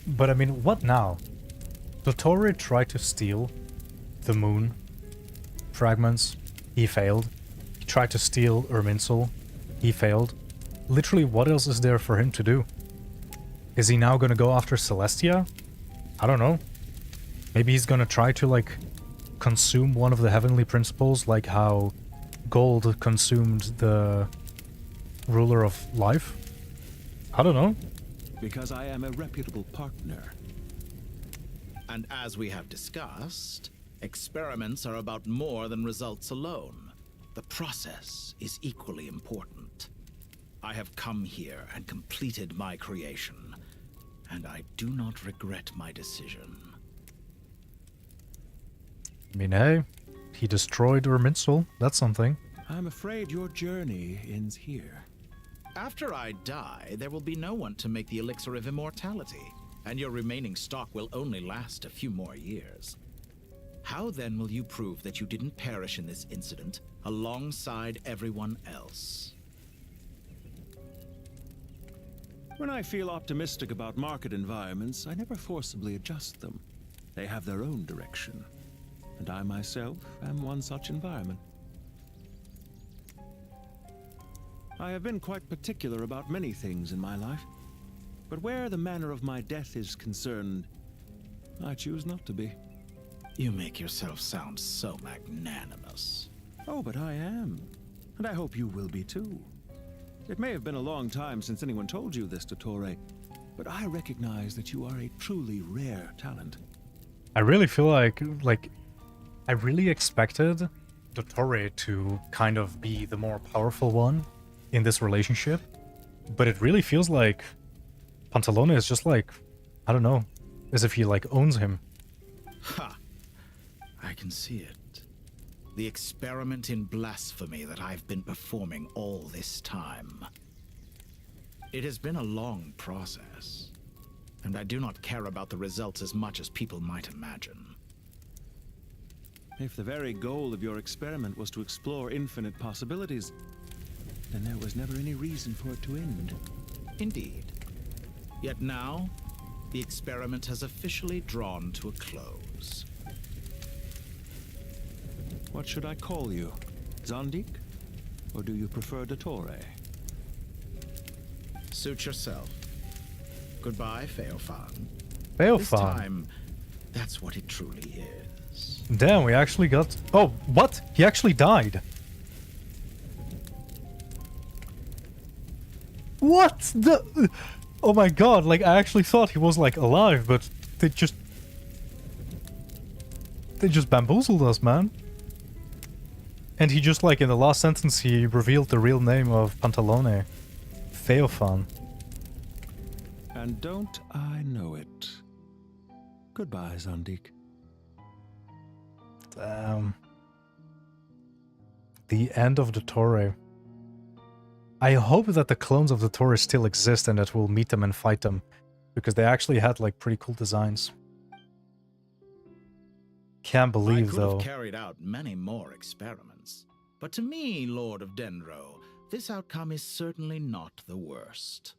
But I mean, what now? Dottore tried to steal the moon fragments. He failed. He tried to steal Irminsul. He failed. Literally, what else is there for him to do? Is he now gonna go after Celestia? I don't know. Maybe he's gonna try to, like, consume one of the heavenly principles, like how gold consumed the ruler of life? I don't know. Because I am a reputable partner. And as we have discussed, experiments are about more than results alone. The process is equally important. I have come here and completed my creation, and I do not regret my decision. I mean, hey, he destroyed Irminsul. That's something. I'm afraid your journey ends here. After I die, there will be no one to make the elixir of immortality, and your remaining stock will only last a few more years. How then will you prove that you didn't perish in this incident alongside everyone else? When I feel optimistic about market environments, I never forcibly adjust them. They have their own direction, and I myself am one such environment. I have been quite particular about many things in my life, but where the manner of my death is concerned, I choose not to be. You make yourself sound so magnanimous. Oh, but I am, and I hope you will be too. It may have been a long time since anyone told you this, dottore, but I recognize that you are a truly rare talent. I really feel like I really expected dottore to kind of be the more powerful one in this relationship, but it really feels like Pantalone is just like, I don't know, as if he like owns him. Ha! I can see it. The experiment in blasphemy that I've been performing all this time. It has been a long process, and I do not care about the results as much as people might imagine. If the very goal of your experiment was to explore infinite possibilities, then there was never any reason for it to end. Indeed. Yet now, the experiment has officially drawn to a close. What should I call you? Zondik? Or do you prefer dottore? Suit yourself. Goodbye, Feofan. Feofan. This time, that's what it truly is. Damn, we actually got... Oh, what? He actually died. What the... Oh my god, like, I actually thought he was, like, alive, but they just bamboozled us, man. And he just, like, in the last sentence, he revealed the real name of Pantalone. Feofan. And don't I know it? Goodbye, Zandik. The end of dottore. I hope that the clones of dottore still exist and that we'll meet them and fight them. Because they actually had, like, pretty cool designs. Can't believe, I could though. have carried out many more experiments. But to me, Lord of Dendro, this outcome is certainly not the worst.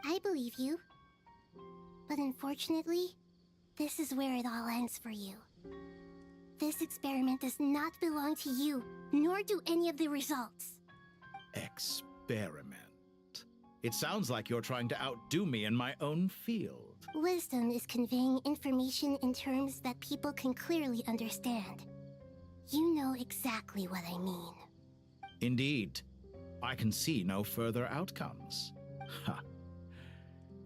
I believe you. But unfortunately, this is where it all ends for you. This experiment does not belong to you, nor do any of the results. Experiment. It sounds like you're trying to outdo me in my own field. Wisdom is conveying information in terms that people can clearly understand. You know exactly what I mean. Indeed. I can see no further outcomes. Ha.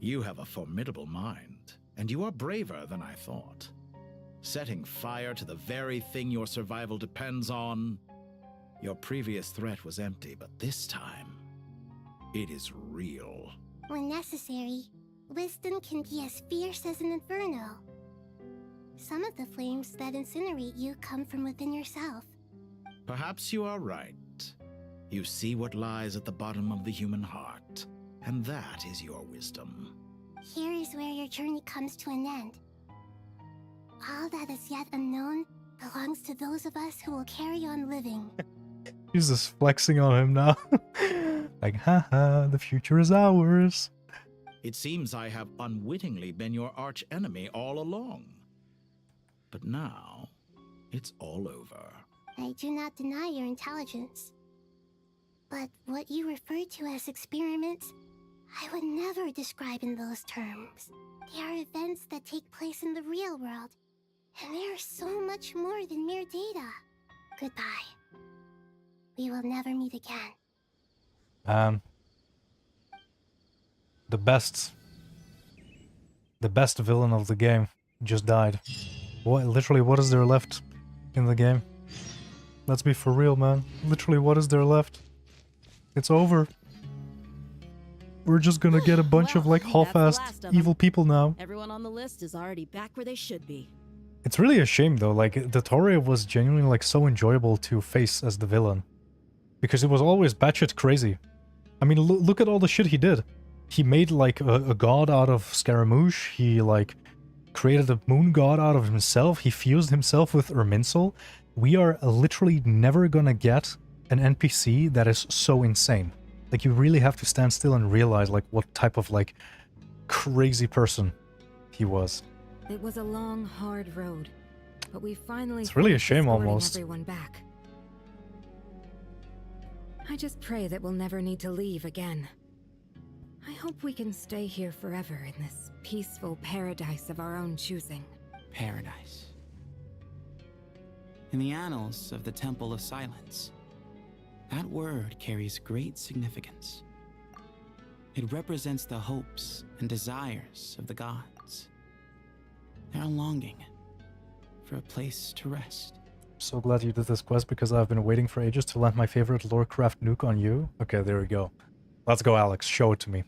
You have a formidable mind, and you are braver than I thought. Setting fire to the very thing your survival depends on. Your previous threat was empty, but this time, it is real. When necessary, wisdom can be as fierce as an inferno. Some of the flames that incinerate you come from within yourself. Perhaps you are right. You see what lies at the bottom of the human heart, and that is your wisdom. Here is where your journey comes to an end. All that is yet unknown belongs to those of us who will carry on living. He's just flexing on him now. Like, haha, the future is ours. It seems I have unwittingly been your arch enemy all along. But now, it's all over. I do not deny your intelligence. But what you refer to as experiments, I would never describe in those terms. They are events that take place in the real world, and they are so much more than mere data. Goodbye. We will never meet again. The best villain of the game just died. What, literally, what is there left in the game? Let's be for real, man. Literally, what is there left? It's over. We're just gonna get a bunch of, like, half-assed evil people now. Everyone on the list is already back where they should be. It's really a shame, though. Like, dottore was genuinely, like, so enjoyable to face as the villain. Because it was always batshit crazy. I mean, look at all the shit he did. He made, like, a god out of Scaramouche. He, like, created a moon god out of himself. He fused himself with Erminsel. We are literally never gonna get an NPC that is so insane. Like, you really have to stand still and realize, like, what type of, like, crazy person he was. It was a long, hard road, but we finally... It's really a shame, almost. Everyone back. I just pray that we'll never need to leave again. I hope we can stay here forever in this peaceful paradise of our own choosing. Paradise. In the annals of the Temple of Silence, that word carries great significance. It represents the hopes and desires of the gods. Their longing for a place to rest. So glad you did this quest because I've been waiting for ages to land my favorite Lorecraft nuke on you. Okay, there we go. Let's go, Alex. Show it to me.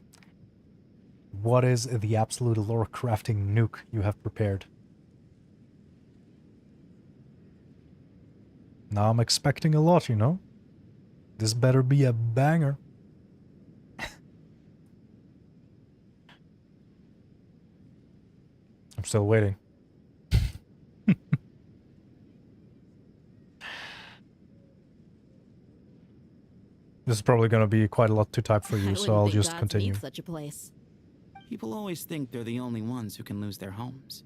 What is the absolute Lorecrafting nuke you have prepared? Now I'm expecting a lot, you know? This better be a banger. I'm still waiting. This is probably going to be quite a lot to type for you, so I'll just continue. Such a place. People always think they're the only ones who can lose their homes.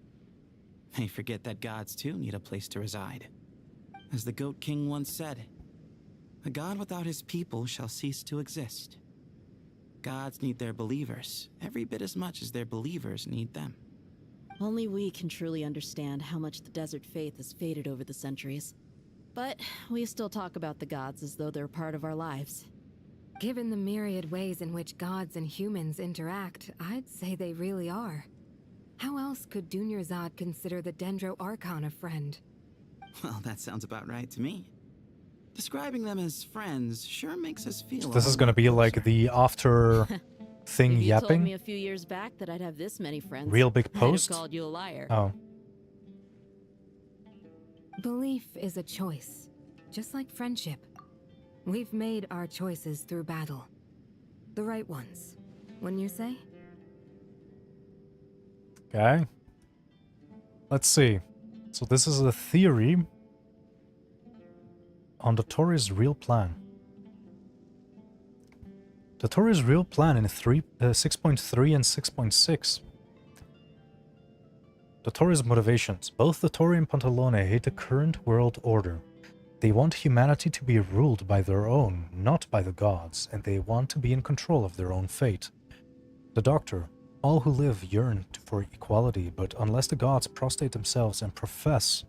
They forget that gods too need a place to reside. As the Goat King once said, "A god without his people shall cease to exist." Gods need their believers every bit as much as their believers need them. Only we can truly understand how much the desert faith has faded over the centuries. But we still talk about the gods as though they're part of our lives. Given the myriad ways in which gods and humans interact, I'd say they really are. How else could Dunyarzad consider the Dendro Archon a friend? Well, that sounds about right to me. Describing them as friends sure makes us feel. So this is gonna be like the after thing If you told yapping. me a few years back that I'd have this many friends, Real big I'd have post? called you a liar. Oh. Belief is a choice, just like friendship. We've made our choices through battle. The right ones, wouldn't you say? Okay. Let's see. So this is a theory on Dottore's real plan. Dottore's real plan in 6.3 and 6.6. Dottore's motivations. Both Dottore and Pantalone hate the current world order. They want humanity to be ruled by their own, not by the gods, and they want to be in control of their own fate. The Doctor. All who live yearn for equality, but unless the gods prostrate themselves and profess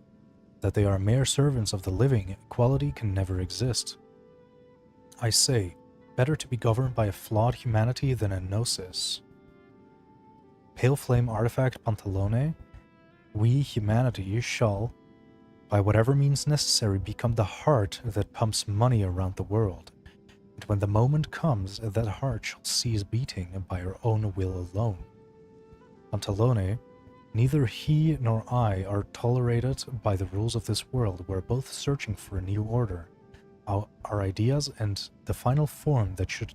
that they are mere servants of the living, equality can never exist. I say, better to be governed by a flawed humanity than a gnosis. Pale Flame Artifact Pantalone. We, humanity, shall, by whatever means necessary, become the heart that pumps money around the world. And when the moment comes, that heart shall cease beating by our own will alone. Pantalone, neither he nor I are tolerated by the rules of this world. We're both searching for a new order. Our ideas and the final form that should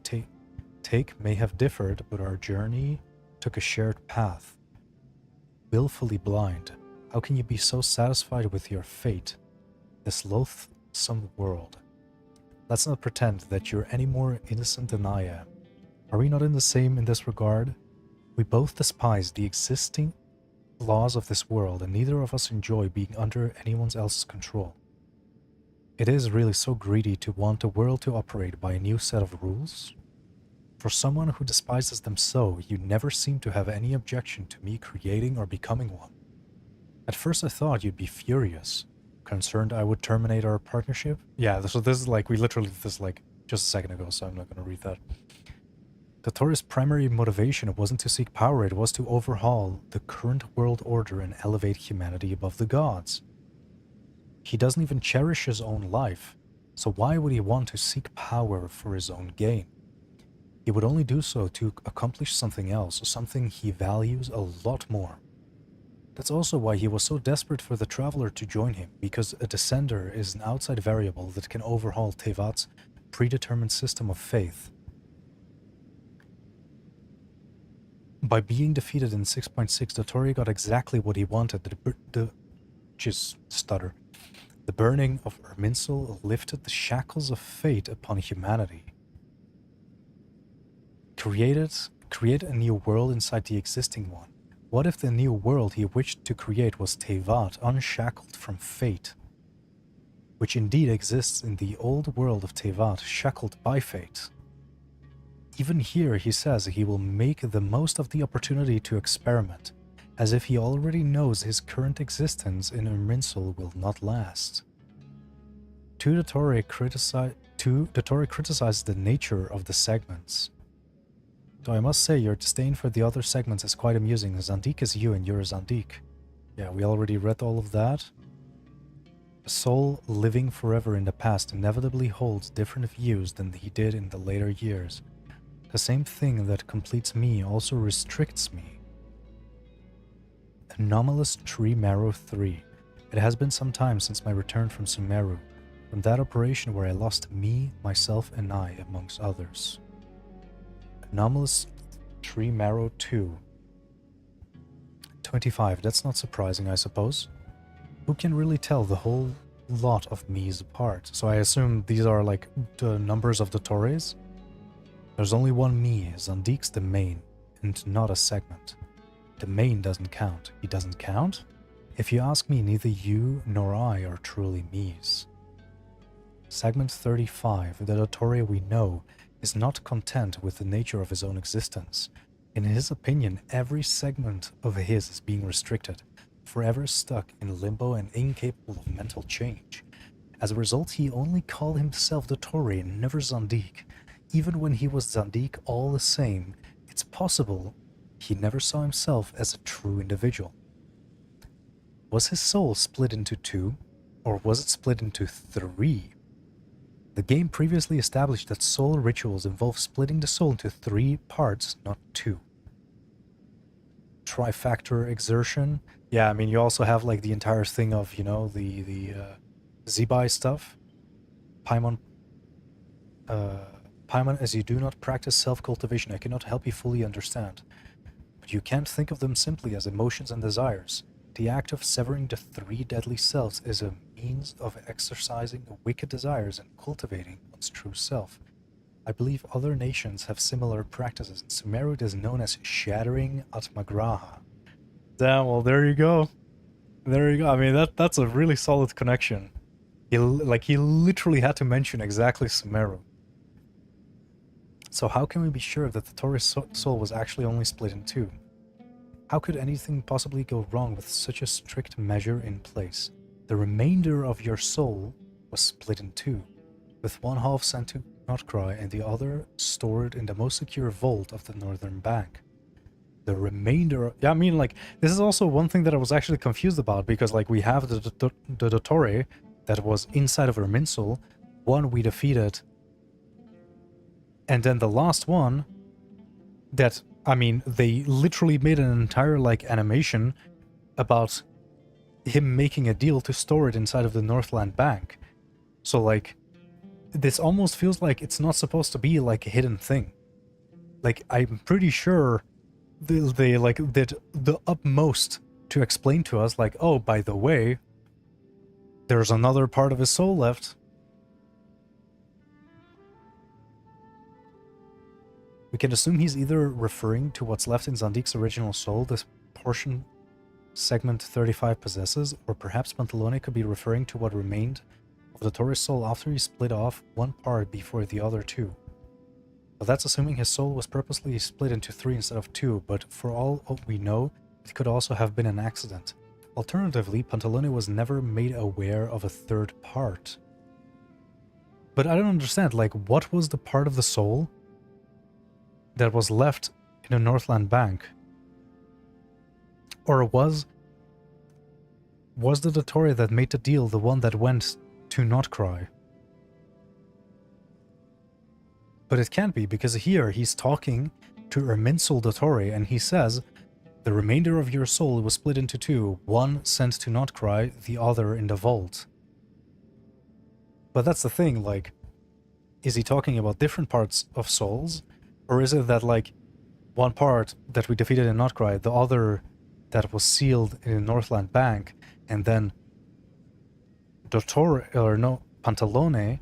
take may have differed, but our journey took a shared path. Willfully blind, how can you be so satisfied with your fate? This loathsome world. Let's not pretend that you're any more innocent than I am. Are we not in the same in this regard? We both despise the existing laws of this world, and neither of us enjoy being under anyone else's control. It is really so greedy to want the world to operate by a new set of rules. For someone who despises them so, you never seem to have any objection to me creating or becoming one. At first I thought you'd be furious, concerned I would terminate our partnership. Yeah, so this is like, we literally did this like just a second ago, so I'm not going to read that. Dottore's primary motivation wasn't to seek power, it was to overhaul the current world order and elevate humanity above the gods. He doesn't even cherish his own life, so why would he want to seek power for his own gain? He would only do so to accomplish something else, something he values a lot more. That's also why he was so desperate for the Traveler to join him, because a Descender is an outside variable that can overhaul Tevat's predetermined system of faith. By being defeated in 6.6, Dottore got exactly what he wanted. The burning of Erminsul lifted the shackles of fate upon humanity. Create a new world inside the existing one. What if the new world he wished to create was Tevat, unshackled from fate? Which indeed exists in the old world of Tevat, shackled by fate. Even here he says he will make the most of the opportunity to experiment, as if he already knows his current existence in Erminsul will not last. Dottore criticizes the nature of the segments. Though I must say your disdain for the other segments is quite amusing. Zandik is you and you're Zandik. Yeah, we already read all of that. A soul living forever in the past inevitably holds different views than he did in the later years. The same thing that completes me also restricts me. Anomalous Tree Marrow 3. It has been some time since my return from Sumeru, from that operation where I lost me, myself, and I, amongst others. Anomalous Tree Marrow 2. 25. That's not surprising, I suppose. Who can really tell the whole lot of me's apart? So I assume these are like the numbers of the Dottores? There's only one me, Zandik's the main, and not a segment. The main doesn't count. He doesn't count? If you ask me, neither you nor I are truly me's. Segment 35, the Dottore we know, is not content with the nature of his own existence. In his opinion, every segment of his is being restricted, forever stuck in limbo and incapable of mental change. As a result, he only called himself dottore and never Zandik. Even when he was Zandik all the same, it's possible he never saw himself as a true individual. Was his soul split into two, or was it split into three? The game previously established that soul rituals involve splitting the soul into 3 parts, not 2. Trifactor exertion. Yeah, I mean, you also have like the entire thing of, you know, the Zebai stuff. Paimon, as you do not practice self-cultivation, I cannot help you fully understand. But you can't think of them simply as emotions and desires. The act of severing the 3 deadly selves is a means of exercising wicked desires and cultivating one's true self. I believe other nations have similar practices. In Sumeru it is known as shattering Atmagraha. Damn, well there you go. There you go. I mean, that's a really solid connection. He literally had to mention exactly Sumeru. So how can we be sure that the Taurus soul was actually only split in 2? How could anything possibly go wrong with such a strict measure in place? The remainder of your soul was split in 2, with one half sent to Notcry and the other stored in the most secure vault of the northern bank. The remainder... Yeah, I mean, like, this is also one thing that I was actually confused about, because, like, we have the dottore that was inside of Erminsul, one we defeated, and then the last one that... I mean, they literally made an entire, like, animation about him making a deal to store it inside of the Northland Bank. So, like, this almost feels like it's not supposed to be, like, a hidden thing. Like, I'm pretty sure they like, did the utmost to explain to us, like, oh, by the way, there's another part of his soul left. We can assume he's either referring to what's left in Zandik's original soul, this portion segment 35 possesses, or perhaps Pantalone could be referring to what remained of the Taurus soul after he split off one part before the other 2. But that's assuming his soul was purposely split into 3 instead of 2, but for all we know, it could also have been an accident. Alternatively, Pantalone was never made aware of a 3rd part. But I don't understand, like, what was the part of the soul that was left in the Northland Bank? Or was the dottore that made the deal the one that went to Notcry? But it can't be, because here he's talking to Erminsul dottore and he says, the remainder of your soul was split into 2, one sent to Notcry, the other in the vault. But that's the thing, like, is he talking about different parts of souls? Or is it that, like, one part that we defeated in Notcry, the other that was sealed in the Northland Bank, and then dottore, or no, Pantalone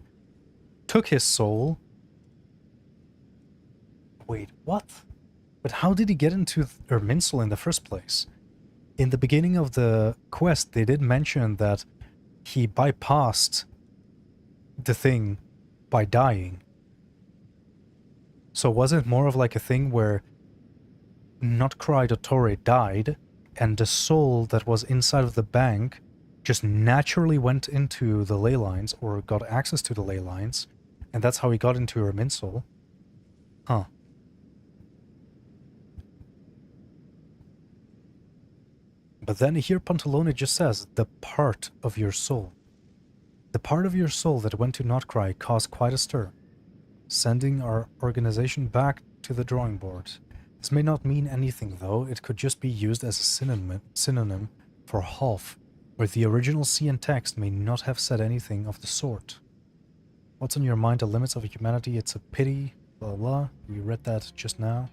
took his soul. Wait, what? But how did he get into Erminsul in the first place? In the beginning of the quest, they did mention that he bypassed the thing by dying. So was it more of like a thing where Notcry dottore died, and the soul that was inside of the bank just naturally went into the ley lines, or got access to the ley lines, and that's how he got into Erminsul? Huh. But then here Pantalone just says, the part of your soul. The part of your soul that went to Notcry caused quite a stir, sending our organization back to the drawing board. This may not mean anything though, it could just be used as a synonym for half, where the original CN text may not have said anything of the sort. What's on your mind? The limits of humanity, it's a pity, blah blah blah. We read that just now.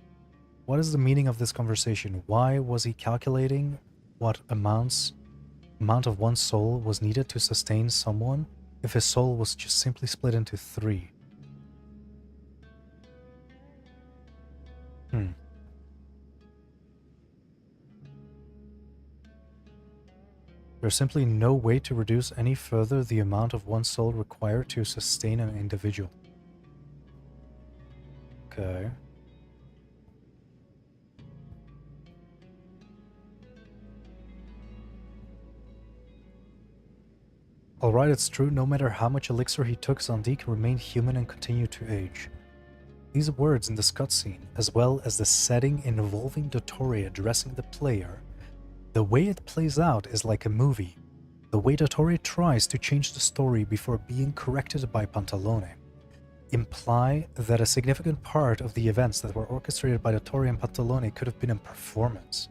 What is the meaning of this conversation? Why was he calculating what amount of one's soul was needed to sustain someone if his soul was just simply split into 3? There's simply no way to reduce any further the amount of one's soul required to sustain an individual. Okay. Alright, it's true, no matter how much elixir he took, Zandik remained human and continued to age. These words in this cutscene, as well as the setting involving dottore addressing the player, the way it plays out is like a movie. The way dottore tries to change the story before being corrected by Pantalone imply that a significant part of the events that were orchestrated by dottore and Pantalone could have been a performance.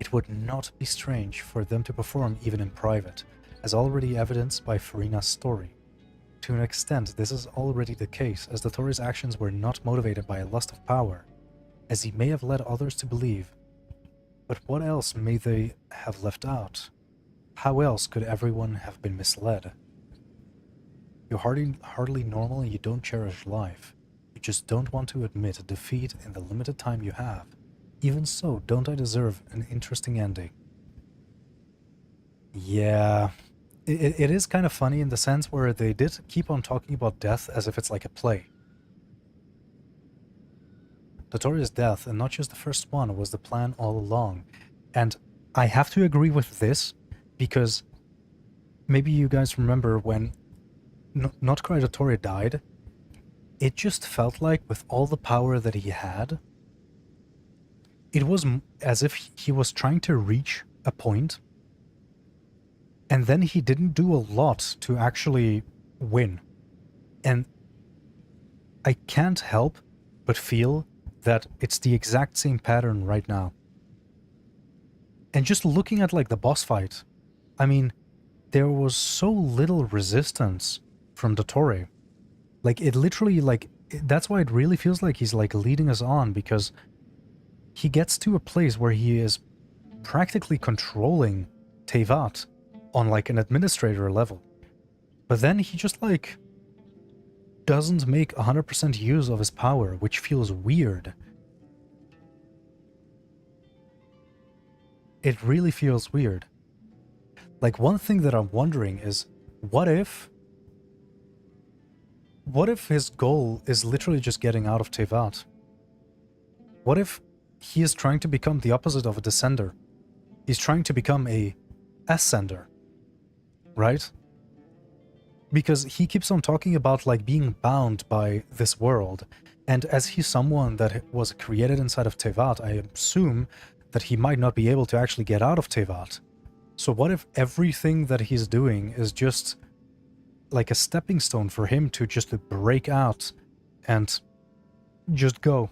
It would not be strange for them to perform even in private, as already evidenced by Farina's story. To an extent, this is already the case, as dottore's actions were not motivated by a lust of power, as he may have led others to believe. But what else may they have left out? How else could everyone have been misled? You're hardly normal and you don't cherish life. You just don't want to admit defeat in the limited time you have. Even so, don't I deserve an interesting ending? Yeah, it is kind of funny in the sense where they did keep on talking about death as if it's like a play. Dottore's death, and not just the first one, was the plan all along. And I have to agree with this, because maybe you guys remember when Not Cry Dottore died, it just felt like with all the power that he had, it was as if he was trying to reach a point, and then he didn't do a lot to actually win. And I can't help but feel that it's the exact same pattern right now. And just looking at like the boss fight, I mean, there was so little resistance from dottore. Like, it literally, like, that's why it really feels like he's like leading us on, because he gets to a place where he is practically controlling Teyvat on like an administrator level. But then he just like doesn't make 100% use of his power, which feels weird. It really feels weird. Like, one thing that I'm wondering is, what if his goal is literally just getting out of Teyvat? What if he is trying to become the opposite of a descender? He's trying to become a ascender, right? Because he keeps on talking about like being bound by this world, and as he's someone that was created inside of Teyvat, I assume that he might not be able to actually get out of Teyvat. So what if everything that he's doing is just like a stepping stone for him to just break out and just go?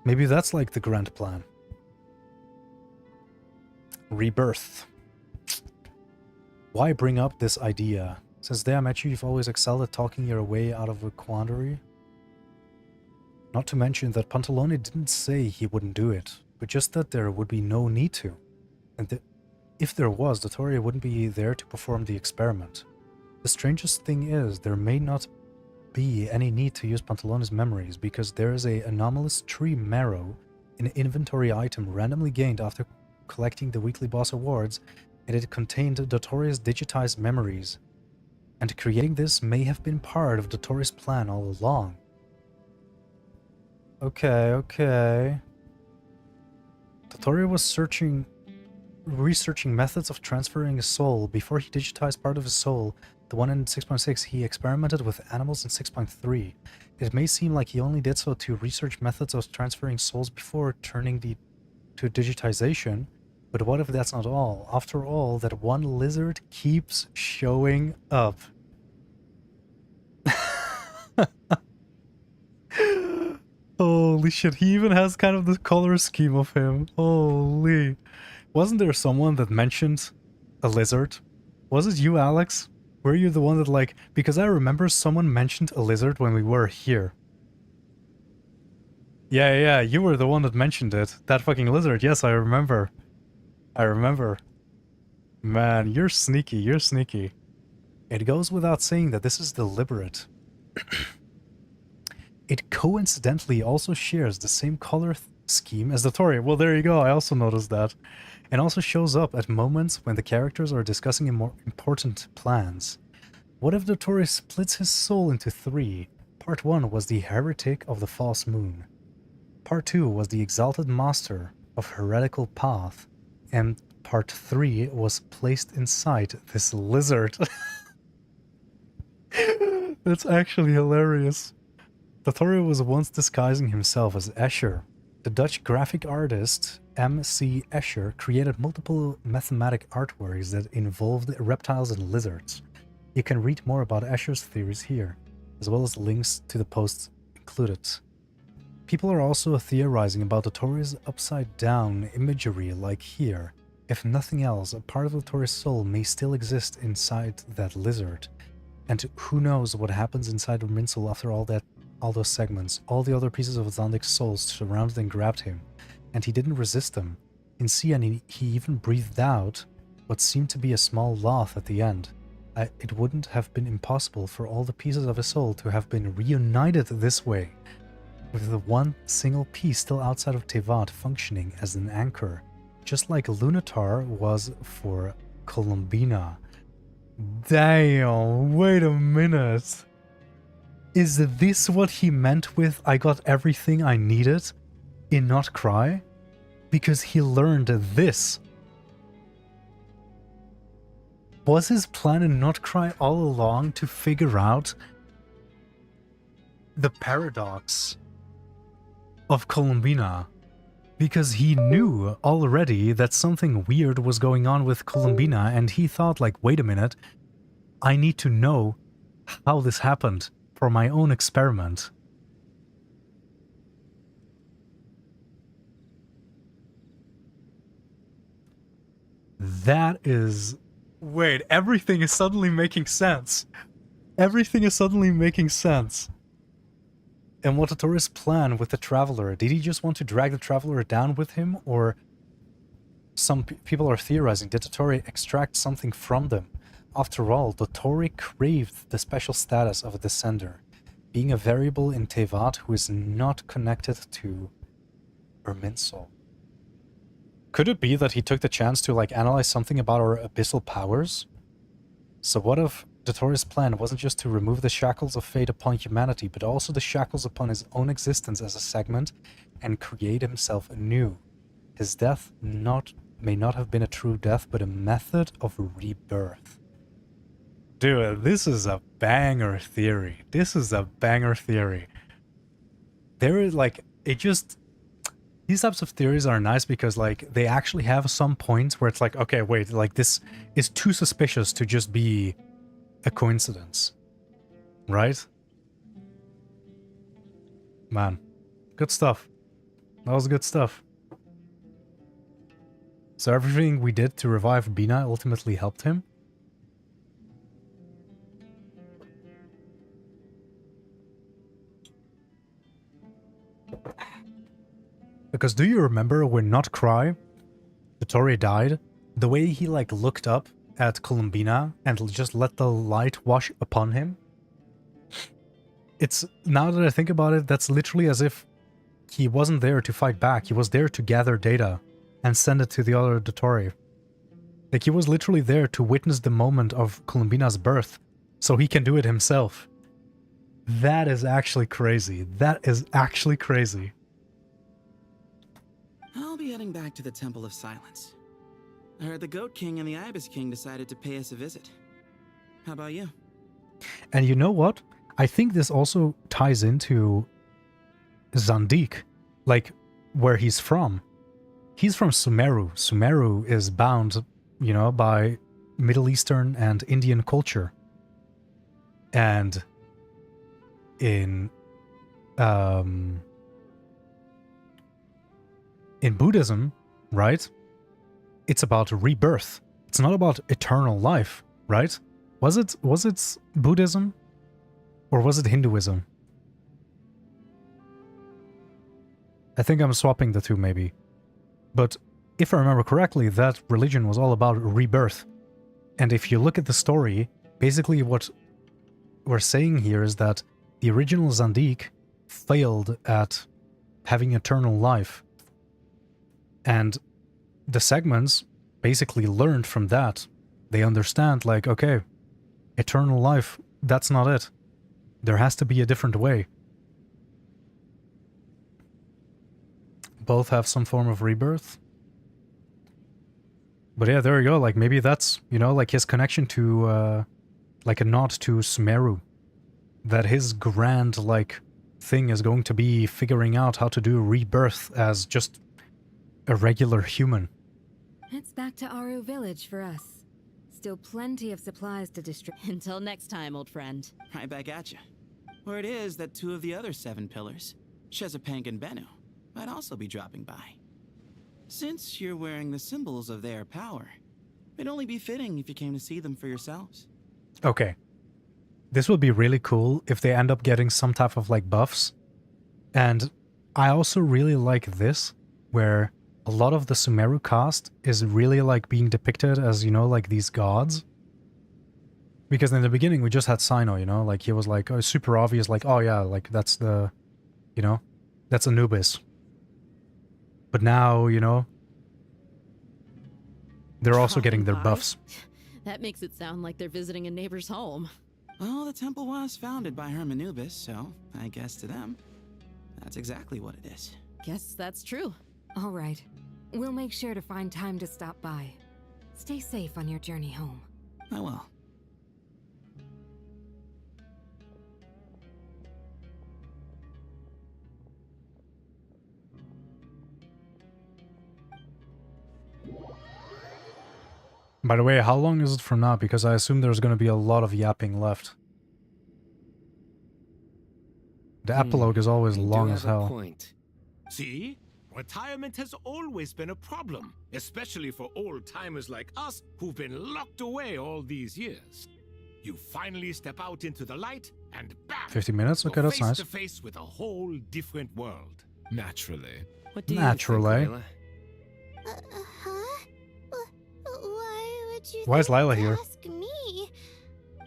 Maybe that's like the grand plan. Rebirth. Why bring up this idea? Since day I met you, you've always excelled at talking your way out of a quandary. Not to mention that Pantalone didn't say he wouldn't do it, but just that there would be no need to. And that if there was, dottore wouldn't be there to perform the experiment. The strangest thing is, there may not be any need to use Pantalone's memories, because there is a anomalous tree marrow, an inventory item randomly gained after collecting the weekly boss awards, and it contained dottore's digitized memories. And creating this may have been part of dottore's plan all along. Okay. Dottore was researching methods of transferring his soul. Before he digitized part of his soul, the one in 6.6, he experimented with animals in 6.3. It may seem like he only did so to research methods of transferring souls before turning to digitization, but what if that's not all? After all, that one lizard keeps showing up. Holy shit, he even has kind of the color scheme of him. Holy. Wasn't there someone that mentioned a lizard? Was it you, Alex? Were you the one that like... Because I remember someone mentioned a lizard when we were here. Yeah, you were the one that mentioned it. That fucking lizard, yes, I remember. Man, you're sneaky, It goes without saying that this is deliberate. It coincidentally also shares the same color scheme as dottore. Well, there you go, I also noticed that. And also shows up at moments when the characters are discussing more important plans. What if dottore splits his soul into 3, Part 1 was the heretic of the false moon. Part 2 was the exalted master of heretical path. And Part 3 was placed inside this lizard. That's actually hilarious. Dottore was once disguising himself as Escher. The Dutch graphic artist M.C. Escher created multiple mathematic artworks that involved reptiles and lizards. You can read more about Escher's theories here, as well as links to the posts included. People are also theorizing about Dottore's upside-down imagery like here. If nothing else, a part of Dottore's soul may still exist inside that lizard. And who knows what happens inside of Minsel after all those segments. All the other pieces of Zandik's soul surrounded and grabbed him, and he didn't resist them. In Cian, he even breathed out what seemed to be a small laugh at the end. It wouldn't have been impossible for all the pieces of his soul to have been reunited this way, with the one single piece still outside of Tevat functioning as an anchor, just like Lunatar was for Columbina. Damn, wait a minute. Is this what he meant with "I got everything I needed" in Not Cry? Because he learned this. Was his plan in Not Cry all along to figure out the paradox of Columbina? Because he knew already that something weird was going on with Columbina, and he thought, like, wait a minute, I need to know how this happened for my own experiment. That is... Wait, everything is suddenly making sense. Everything is suddenly making sense. And what Dottore's plan with the Traveler? Did he just want to drag the Traveler down with him? Or some people are theorizing, did Dottore extract something from them? After all, Dottore craved the special status of a Descender, being a variable in Tevat who is not connected to Irminsul. Could it be that he took the chance to, like, analyze something about our abyssal powers? So what if Dottore's plan wasn't just to remove the shackles of fate upon humanity, but also the shackles upon his own existence as a segment, and create himself anew? His death may not have been a true death, but a method of rebirth. Dude, this is a banger theory. This is a banger theory. There is, like, it just... These types of theories are nice because, like, they actually have some points where it's like, okay, wait, like, this is too suspicious to just be a coincidence. Right? Man. Good stuff. That was good stuff. So everything we did to revive Bina ultimately helped him? Because do you remember when Not Cry, Dottore died? The way he, like, looked up at Columbina and just let the light wash upon him? It's, now that I think about it, that's literally as if he wasn't there to fight back. He was there to gather data and send it to the other Dottore. Like, he was literally there to witness the moment of Columbina's birth, so he can do it himself. That is actually crazy. That is actually crazy. I'll be heading back to the Temple of Silence. I heard the Goat King and the Ibis King decided to pay us a visit. How about you? And you know what? I think this also ties into Zandik, like, where he's from. He's from Sumeru. Sumeru is bound, you know, by Middle Eastern and Indian culture. And in Buddhism, right? It's about rebirth. It's not about eternal life, right? Was it Buddhism? Or was it Hinduism? I think I'm swapping the two, maybe. But if I remember correctly, that religion was all about rebirth. And if you look at the story, basically what we're saying here is that the original Zandik failed at having eternal life. And the segments basically learned from that. They understand, like, okay, eternal life, that's not it. There has to be a different way. Both have some form of rebirth. But yeah, there you go. Like, maybe that's, you know, like his connection to, like a nod to Sumeru. That his grand, like, thing is going to be figuring out how to do rebirth as just a regular human. It's back to Aru village for us. Still plenty of supplies to distribute. Until next time, old friend. Right back at you. Word is that 2 of the other 7 pillars, Chesapeake and Bennu, might also be dropping by. Since you're wearing the symbols of their power, it'd only be fitting if you came to see them for yourselves. Okay. This would be really cool if they end up getting some type of, like, buffs. And I also really like this, where a lot of the Sumeru cast is really, like, being depicted as, you know, like, these gods. Because in the beginning, we just had Sino, you know? Like, he was, like, super obvious, like, oh yeah, like, that's the, you know? That's Anubis. But now, you know, they're also getting their buffs. That makes it sound like they're visiting a neighbor's home. Well, the temple was founded by Anubis, so I guess to them, that's exactly what it is. Guess that's true. All right. We'll make sure to find time to stop by. Stay safe on your journey home. I will. By the way, how long is it from now? Because I assume there's going to be a lot of yapping left. The epilogue is always long as hell. Point. See? Retirement has always been a problem, especially for old-timers like us who've been locked away all these years. You finally step out into the light, and bam! 50 minutes? Okay, that's nice. Face to face with a whole different world. Naturally. What do Naturally. you think, Layla? Huh? Why would you Why is Lila here? ask me?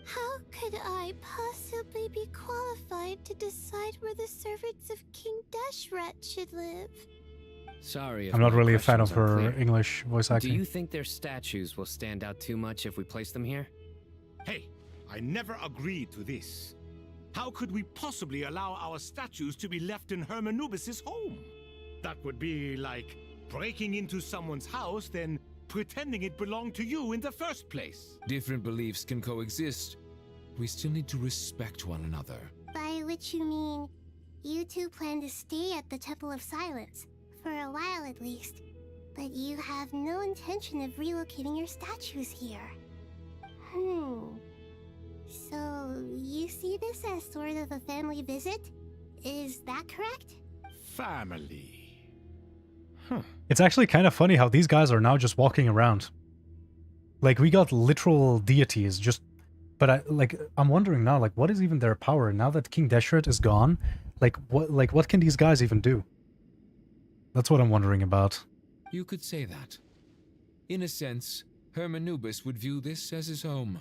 How could I possibly be qualified to decide where the servants of King Deshret should live? Sorry if I'm not my really a fan questions of are her clear. English voice acting. Do you think their statues will stand out too much if we place them here? Hey, I never agreed to this. How could we possibly allow our statues to be left in Hermanubis' home? That would be like breaking into someone's house, then pretending it belonged to you in the first place. Different beliefs can coexist. We still need to respect one another. By which you mean, you two plan to stay at the Temple of Silence, for a while at least, but you have no intention of relocating your statues here. So, you see this as sort of a family visit? Is that correct? Family. It's actually kind of funny how these guys are now just walking around. Like, we got literal deities just... But I'm wondering now, like, what is even their power? Now that King Deshret is gone, what can these guys even do? That's what I'm wondering about. You could say that. In a sense, Hermanubis would view this as his home.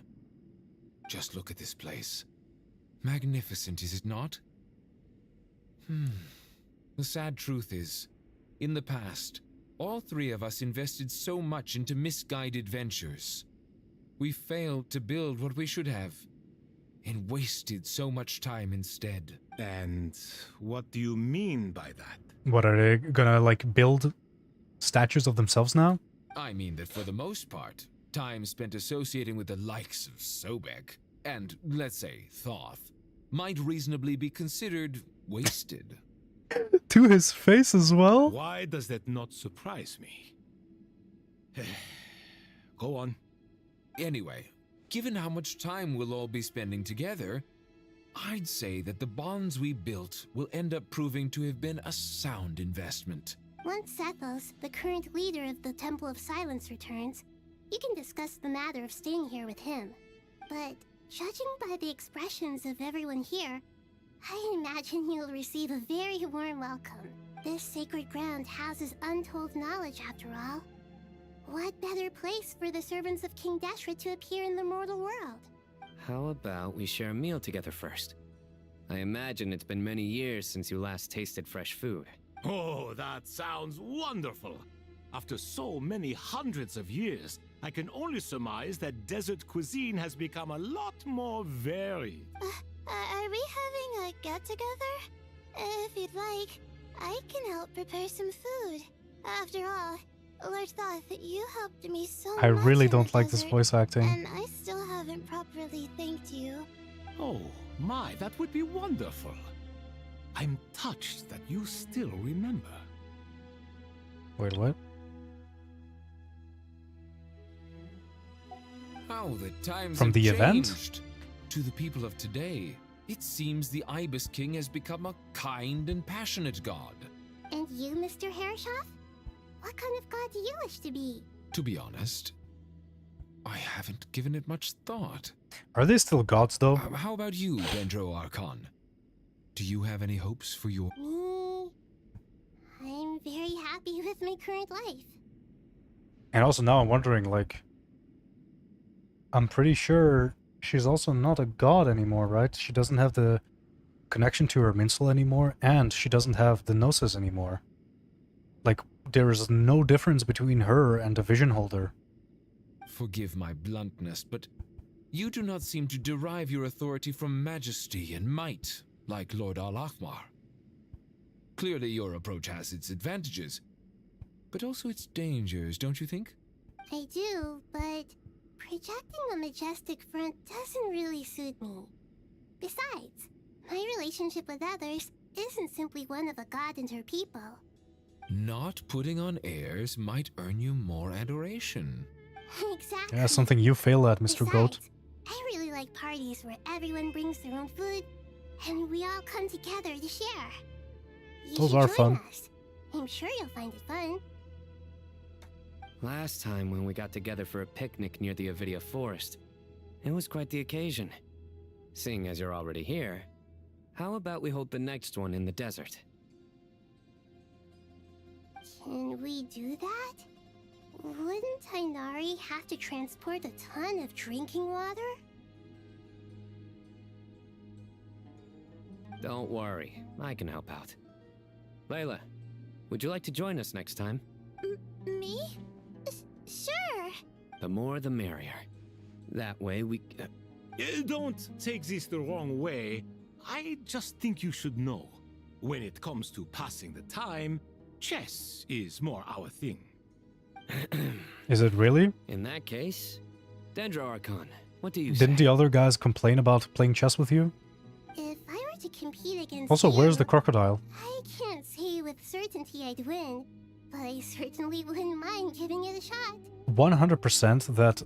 Just look at this place. Magnificent, is it not? The sad truth is, in the past, all 3 of us invested so much into misguided ventures. We failed to build what we should have, and wasted so much time instead. And what do you mean by that? What, are they gonna, like, build statues of themselves now? I mean that for the most part, time spent associating with the likes of Sobek, and, let's say, Thoth, might reasonably be considered wasted. To his face as well? Why does that not surprise me? Go on. Anyway, given how much time we'll all be spending together, I'd say that the bonds we built will end up proving to have been a sound investment. Once Sethos, the current leader of the Temple of Silence, returns, you can discuss the matter of staying here with him. But judging by the expressions of everyone here, I imagine you'll receive a very warm welcome. This sacred ground houses untold knowledge, after all. What better place for the servants of King Deshret to appear in the mortal world? How about we share a meal together first? I imagine it's been many years since you last tasted fresh food. Oh, that sounds wonderful. After so many hundreds of years, I can only surmise that desert cuisine has become a lot more varied. Are we having a get-together? If you'd like, I can help prepare some food. After all, Lord Thoth, you helped me so much I really in the don't like this desert, voice acting. and I still haven't properly thanked you. Oh, my, that would be wonderful. I'm touched that you still remember. Wait, what? How the times From have the event? changed. To the people of today, it seems the Ibis King has become a kind and passionate god. And you, Mr. Herreshoff? What kind of god do you wish to be? To be honest, I haven't given it much thought. Are they still gods, though? How about you, Dendro Archon? Do you have any hopes for your... Me? I'm very happy with my current life. And also now I'm wondering, like... I'm pretty sure she's also not a god anymore, right? She doesn't have the connection to her Minsel anymore, and she doesn't have the Gnosis anymore. Like, there is no difference between her and the Vision Holder. Forgive my bluntness, but you do not seem to derive your authority from majesty and might, like Lord Al-Akhmar. Clearly your approach has its advantages, but also its dangers, don't you think? I do, but projecting a majestic front doesn't really suit me. Besides, my relationship with others isn't simply one of a god and her people. Not putting on airs might earn you more adoration. Exactly. Yeah, something you fail at, Mr. Goat. I really like parties where everyone brings their own food and we all come together to share. You Those should are join fun. us. I'm sure you'll find it fun. Last time when we got together for a picnic near the Avidia Forest, it was quite the occasion. Seeing as you're already here, how about we hold the next one in the desert? Can we do that? Wouldn't Tainari have to transport a ton of drinking water? Don't worry, I can help out. Layla, would you like to join us next time? Me? Sure. The more the merrier. That way we... Don't take this the wrong way. I just think you should know. When it comes to passing the time, chess is more our thing. Is it really? In that case, Dendro Archon, what do you Didn't say? the other guys complain about playing chess with you? If I were to compete against Also, you, where's the crocodile? I can't say with certainty I'd win, but I certainly wouldn't mind giving it a shot. 100% that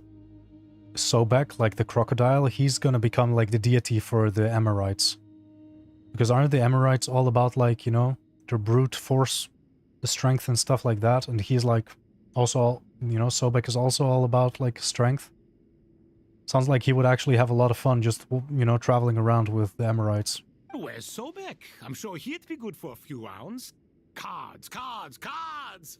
Sobek, like the crocodile, he's gonna become like the deity for the Amorites. Because aren't the Amorites all about, like, you know, their brute force, the strength and stuff like that? And he's like, also, you know, Sobek is also all about, like, strength. Sounds like he would actually have a lot of fun just, you know, traveling around with the Amorites. Where's Sobek? I'm sure he'd be good for a few rounds. Cards, cards, cards!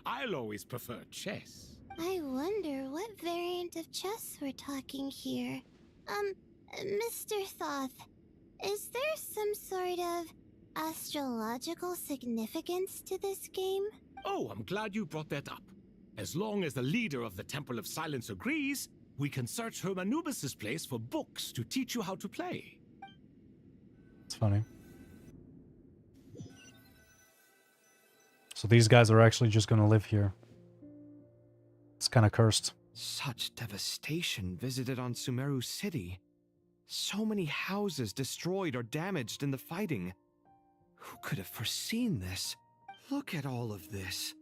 I'll always prefer chess. I wonder what variant of chess we're talking here. Mr. Thoth, is there some sort of astrological significance to this game? Oh, I'm glad you brought that up. As long as the leader of the Temple of Silence agrees, we can search Hermanubis' place for books to teach you how to play. It's funny. So these guys are actually just gonna live here. It's kind of cursed. Such devastation visited on Sumeru City. So many houses destroyed or damaged in the fighting. Who could have foreseen this? Look at all of this.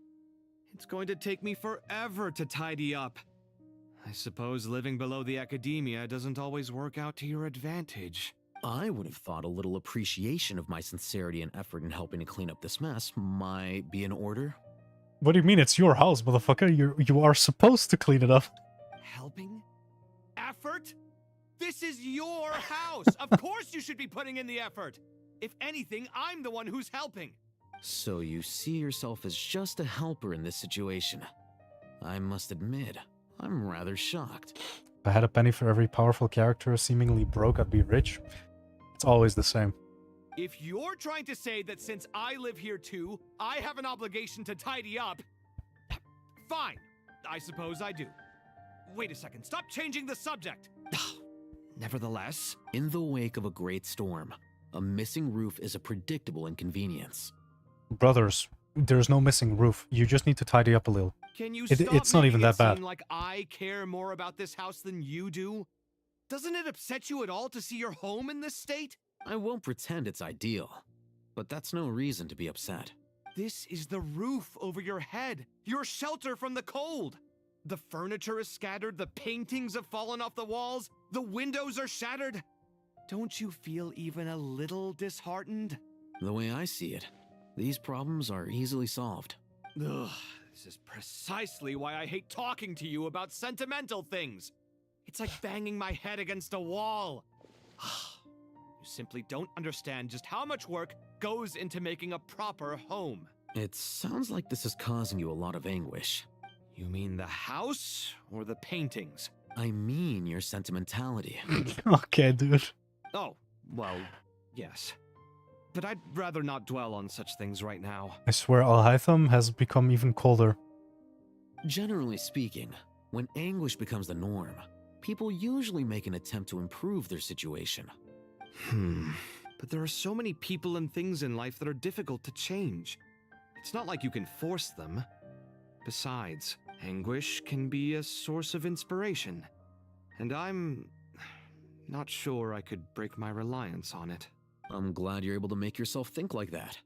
It's going to take me forever to tidy up. I suppose living below the academia doesn't always work out to your advantage. I would have thought a little appreciation of my sincerity and effort in helping to clean up this mess might be in order. What do you mean? It's your house, motherfucker. You are supposed to clean it up. Helping? Effort? This is your house! Of course you should be putting in the effort! If anything, I'm the one who's helping! So you see yourself as just a helper in this situation. I must admit, I'm rather shocked. If I had a penny for every powerful character seemingly broke, I'd be rich. It's always the same. If you're trying to say that since I live here too, I have an obligation to tidy up, fine. I suppose I do. Wait a second, stop changing the subject! Nevertheless, in the wake of a great storm, a missing roof is a predictable inconvenience. Brothers, there's no missing roof. You just need to tidy up a little. can you It's not even that bad. seem like I care more about this house than you do? Doesn't it upset you at all to see your home in this state? I won't pretend it's ideal, but that's no reason to be upset. This is the roof over your head, your shelter from the cold. The furniture is scattered, the paintings have fallen off the walls, the windows are shattered. Don't you feel even a little disheartened? The way I see it, these problems are easily solved. Ugh, this is precisely why I hate talking to you about sentimental things. It's like banging my head against a wall. You simply don't understand just how much work goes into making a proper home. It sounds like this is causing you a lot of anguish. You mean the house or the paintings? I mean your sentimentality. Okay, dude. Oh, well, yes. But I'd rather not dwell on such things right now. I swear Al-Haytham has become even colder. Generally speaking, when anguish becomes the norm, people usually make an attempt to improve their situation. But there are so many people and things in life that are difficult to change. It's not like you can force them. Besides, anguish can be a source of inspiration. And I'm not sure I could break my reliance on it. I'm glad you're able to make yourself think like that.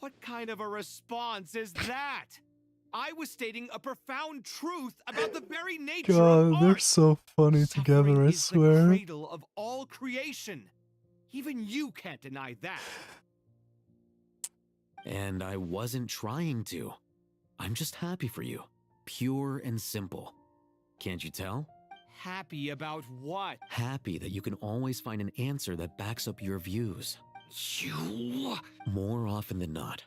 What kind of a response is that? I was stating a profound truth about the very nature of God, art. they're so funny together, I Is the swear. cradle of all creation. Even you can't deny that. And I wasn't trying to. I'm just happy for you. Pure and simple. Can't you tell? Happy about what? Happy that you can always find an answer that backs up your views. You... More often than not,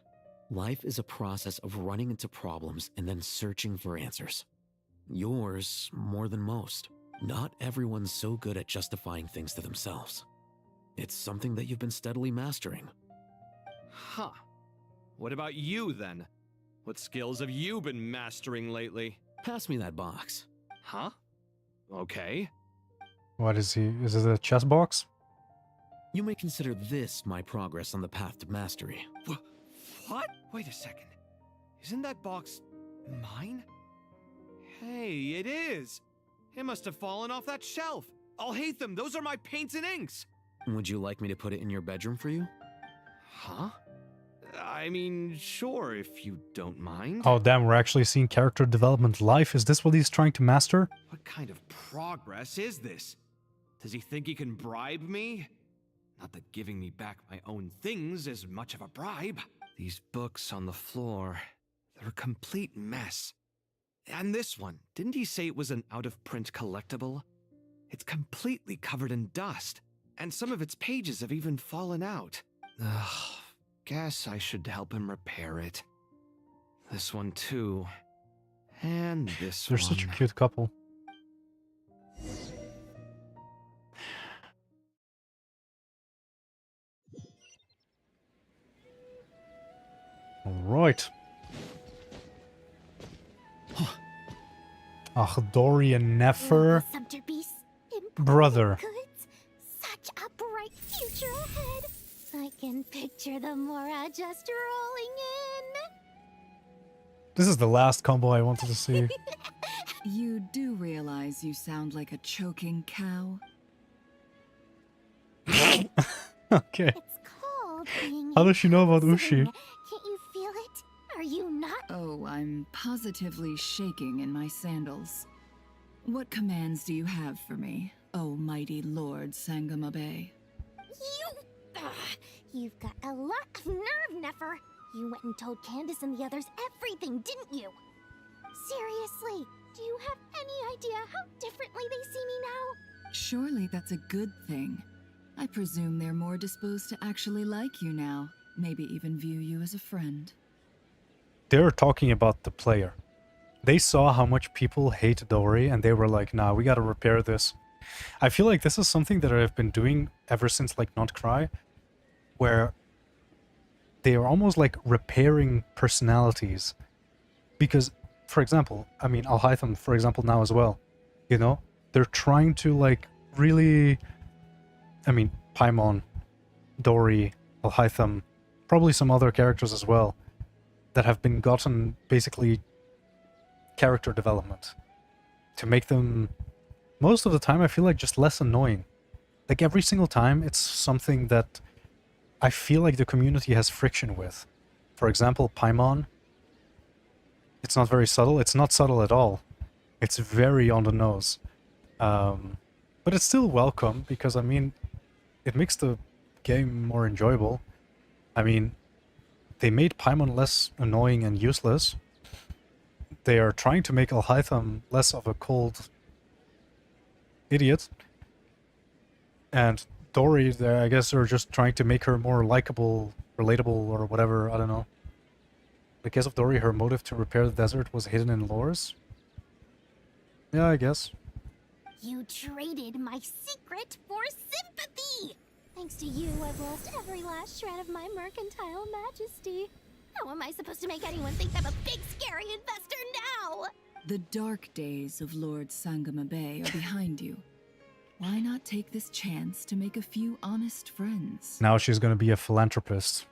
life is a process of running into problems and then searching for answers. Yours more than most. Not everyone's so good at justifying things to themselves. It's something that you've been steadily mastering. Huh. What about you, then? What skills have you been mastering lately? Pass me that box. Huh? Okay. What is he? Is it a chess box? You may consider this my progress on the path to mastery. What? Wait a second. Isn't that box mine? Hey, it is. It must have fallen off that shelf. I'll hate them. Those are my paints and inks. Would you like me to put it in your bedroom for you? Huh? I mean, sure, if you don't mind. Oh damn, we're actually seeing character development live. Is this what he's trying to master? What kind of progress is this? Does he think he can bribe me? Not that giving me back my own things is much of a bribe. These books on the floor, they're a complete mess. And this one, didn't he say it was an out-of-print collectible? It's completely covered in dust, and some of its pages have even fallen out. Ugh, guess I should help him repair it. This one too. And this They're one. such a cute couple. Alright. Ach, Dorian Nefer. Brother. Goods. Such a bright future ahead. I can picture the Mora just rolling in. This is the last combo I wanted to see. You do realize you sound like a choking cow? Okay. It's called being How does she know about sitting. Ushi? Can't you feel it? Are you not? Oh, I'm positively shaking in my sandals. What commands do you have for me, oh mighty Lord Sangamabe? You've got a lot of nerve, Nefer. You went and told Candace and the others everything, didn't you? Seriously, do you have any idea how differently they see me now? Surely that's a good thing. I presume they're more disposed to actually like you now, maybe even view you as a friend. They're talking about the player. They saw how much people hate Dori and they were like, nah, we gotta repair this. I feel like this is something that I've been doing ever since like Not Cry, where they are almost like repairing personalities. Because, for example, I mean, Al-Haytham, for example, now as well, you know, they're trying to like really... I mean, Paimon, Dory, Alhaitham, probably some other characters as well, that have been gotten basically character development to make them, most of the time, I feel like just less annoying. Like every single time, it's something that I feel like the community has friction with. For example, Paimon, it's not very subtle. It's not subtle at all. It's very on the nose. But it's still welcome because, I mean, it makes the game more enjoyable. I mean, they made Paimon less annoying and useless. They are trying to make Alhaitham less of a cold idiot. And Dory, I guess they're just trying to make her more likable, relatable, or whatever, I don't know. In the case of Dory, her motive to repair the desert was hidden in lores? Yeah, I guess. You traded my secret for sympathy! Thanks to you, I've lost every last shred of my mercantile majesty. How am I supposed to make anyone think I'm a big, scary investor now? The dark days of Lord Sangama Bay are behind you. Why not take this chance to make a few honest friends? Now she's gonna be a philanthropist.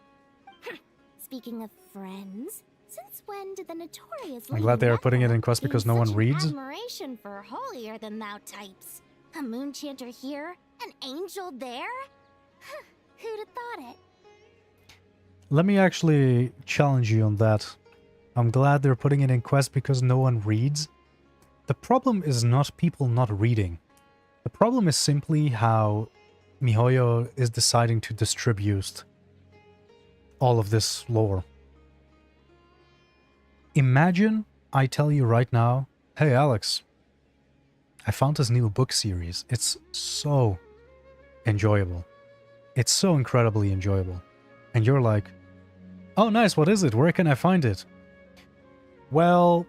Speaking of friends, since when did the notorious I'm glad they are putting it in quest because no one reads. Admiration for holier than thou types. A moon chanter here, an angel there. Who'd have thought it? Let me actually challenge you on that. I'm glad they're putting it in quest because no one reads. The problem is not people not reading. The problem is simply how MiHoYo is deciding to distribute all of this lore. Imagine I tell you right now, hey Alex, I found this new book series. It's so enjoyable. It's so incredibly enjoyable. And you're like, oh nice, what is it? Where can I find it? Well,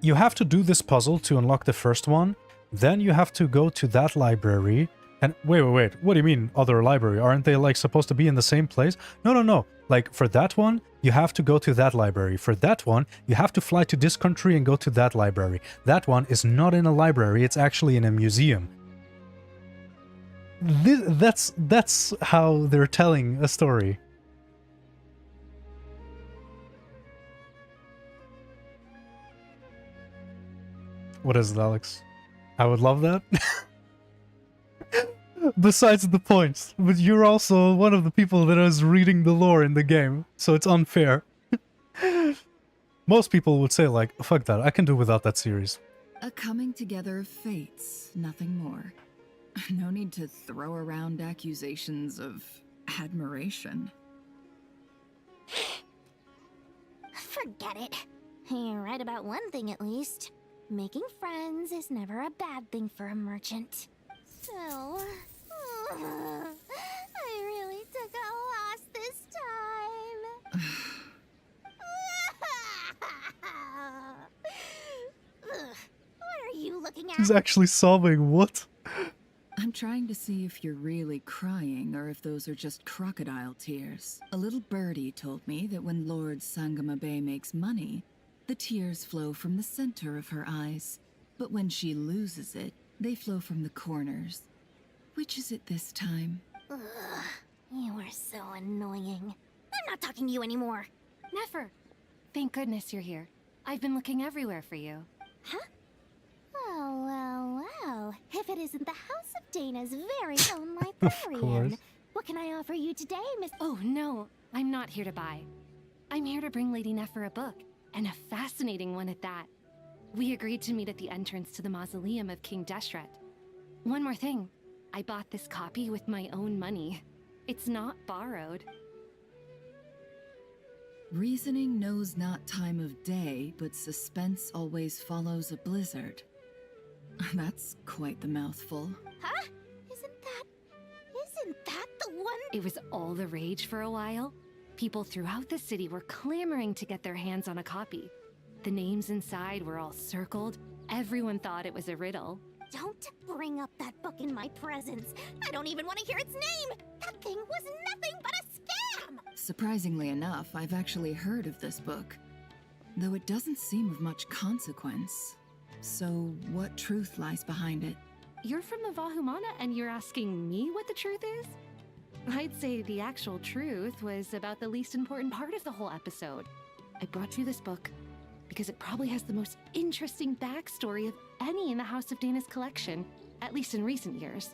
you have to do this puzzle to unlock the first one. Then you have to go to that library. And wait, what do you mean other library? Aren't they like supposed to be in the same place? No. Like for that one, you have to go to that library. For that one, you have to fly to this country and go to that library. That one is not in a library, it's actually in a museum. That's how they're telling a story. What is it, Alex? I would love that. Besides the points, but you're also one of the people that is reading the lore in the game, so it's unfair. Most people would say like, fuck that, I can do without that series. A coming together of fates, nothing more. No need to throw around accusations of admiration. Forget it. You're right about one thing at least. Making friends is never a bad thing for a merchant. So, I really took a loss this time. What are you looking at? She's actually sobbing, what? I'm trying to see if you're really crying or if those are just crocodile tears. A little birdie told me that when Lord Sangama Bay makes money, the tears flow from the center of her eyes. But when she loses it, they flow from the corners. Which is it this time? Ugh, you are so annoying. I'm not talking to you anymore. Nefer, thank goodness you're here. I've been looking everywhere for you. Huh? Well. If it isn't the House of Dana's very own librarian. What can I offer you today, Miss... Oh, no. I'm not here to buy. I'm here to bring Lady Nefer a book, and a fascinating one at that. We agreed to meet at the entrance to the mausoleum of King Deshret. One more thing. I bought this copy with my own money. It's not borrowed. Reasoning knows not time of day, but suspense always follows a blizzard. That's quite the mouthful. Huh? Isn't that the one? It was all the rage for a while. People throughout the city were clamoring to get their hands on a copy. The names inside were all circled. Everyone thought it was a riddle. Don't bring up that book in my presence. I don't even want to hear its name. That thing was nothing but a scam. Surprisingly enough, I've actually heard of this book, though it doesn't seem of much consequence. So, what truth lies behind it? You're from the Vahumana and you're asking me what the truth is? I'd say the actual truth was about the least important part of the whole episode. I brought you this book because it probably has the most interesting backstory of any in the House of Dana's collection, at least in recent years.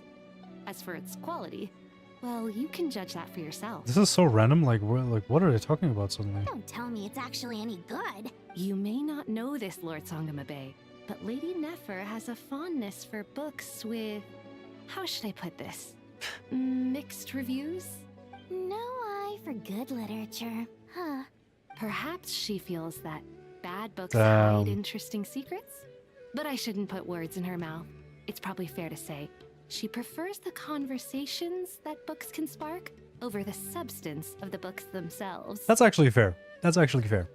As for its quality, well, you can judge that for yourself. This is so random. Like, what are they talking about suddenly? Don't tell me it's actually any good. You may not know this, Lord Sangamabe, but Lady Nefer has a fondness for books with... how should I put this? Mixed reviews? No eye for good literature, huh? Perhaps she feels that bad books Damn. hide interesting secrets? But I shouldn't put words in her mouth. It's probably fair to say she prefers the conversations that books can spark over the substance of the books themselves. That's actually fair. That's actually fair.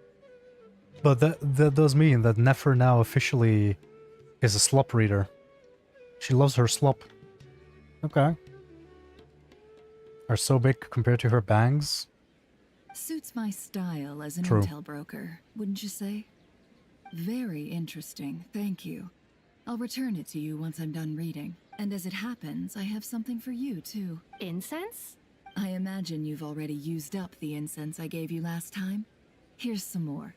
But that does mean that Nefer now officially is a slop reader. She loves her slop. Okay. Are so big compared to her bangs? Suits my style as an True. intel broker, wouldn't you say? Very interesting, thank you. I'll return it to you once I'm done reading. And as it happens, I have something for you, too. Incense? I imagine you've already used up the incense I gave you last time. Here's some more.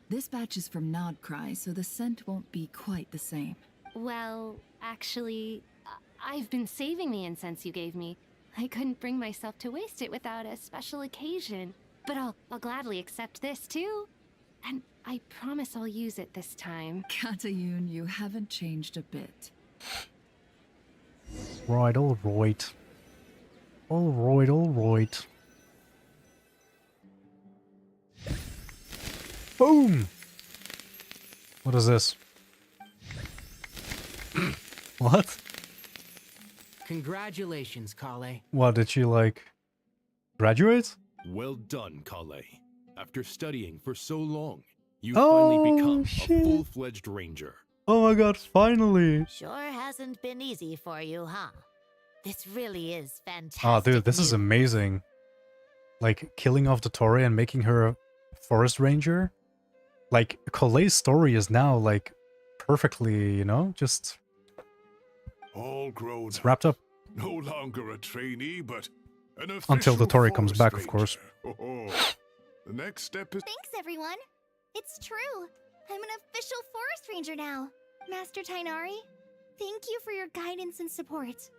This batch is from Nodcry, so the scent won't be quite the same. Well, actually, I've been saving the incense you gave me. I couldn't bring myself to waste it without a special occasion. But I'll gladly accept this, too. And I promise I'll use it this time. Katayun, you haven't changed a bit. Right, alright. Alright. Boom! What is this? What? Congratulations, Kale. What, did she, like, graduate? Well done, Kale. After studying for so long, you Oh, finally become shit. a full-fledged ranger. Oh my god, finally! Sure hasn't been easy for you, huh? This really is fantastic. Oh, dude, this is news. amazing. Like, killing off dottore and making her a forest ranger. Like, Cole's story is now, like, perfectly, you know, just... All grown it's wrapped up. No longer a trainee, but an official Until dottore comes forest back, of ranger. course. The next step is... Thanks, everyone. It's true. I'm an official forest ranger now. Master Tainari, thank you for your guidance and support.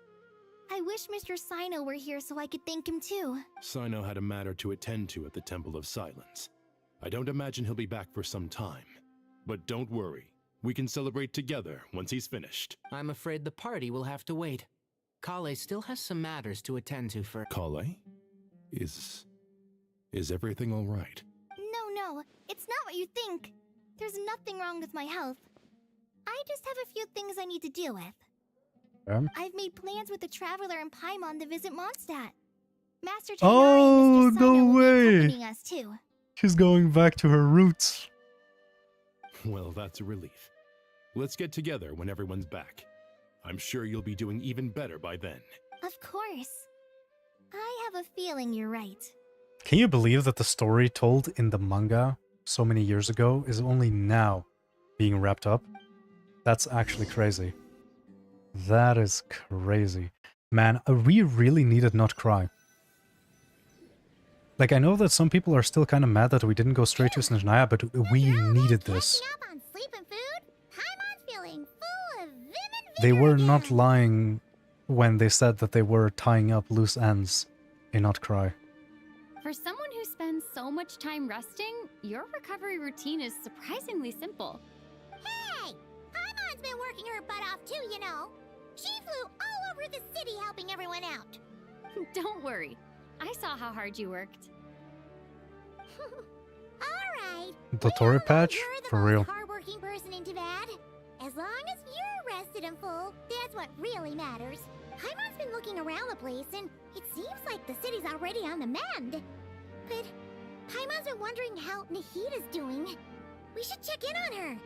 I wish Mr. Sino were here so I could thank him too. Sino had a matter to attend to at the Temple of Silence. I don't imagine he'll be back for some time. But don't worry. We can celebrate together once he's finished. I'm afraid the party will have to wait. Kale still has some matters to attend to for... Kale? Is everything all right? No, it's not what you think. There's nothing wrong with my health. I just have a few things I need to deal with. I've made plans with the Traveler and Paimon to visit Mondstadt. Master Tainari Oh, and Mr. no Sino will be way! accompanying us too. She's going back to her roots. Well, that's a relief. Let's get together when everyone's back. I'm sure you'll be doing even better by then. Of course. I have a feeling you're right. Can you believe that the story told in the manga so many years ago is only now being wrapped up? That's actually crazy. That is crazy. Man, we really needed Not Cry. Like, I know that some people are still kind of mad that we didn't go straight to Snezhnaya, but we needed this. Up on sleep and food? Paimon's feeling full of vim and They were not lying when they said that they were tying up loose ends in Not Cry. For someone who spends so much time resting, your recovery routine is surprisingly simple. Hey! Paimon's been working her butt off too, you know. She flew all over the city helping everyone out. Don't worry. I saw how hard you worked. Alright. Dottore patch? For real. Hardworking person in Tavad. As long as you're rested and full, that's what really matters. Paimon's been looking around the place, and it seems like the city's already on the mend. But Paimon's been wondering how Nahida's doing. We should check in on her.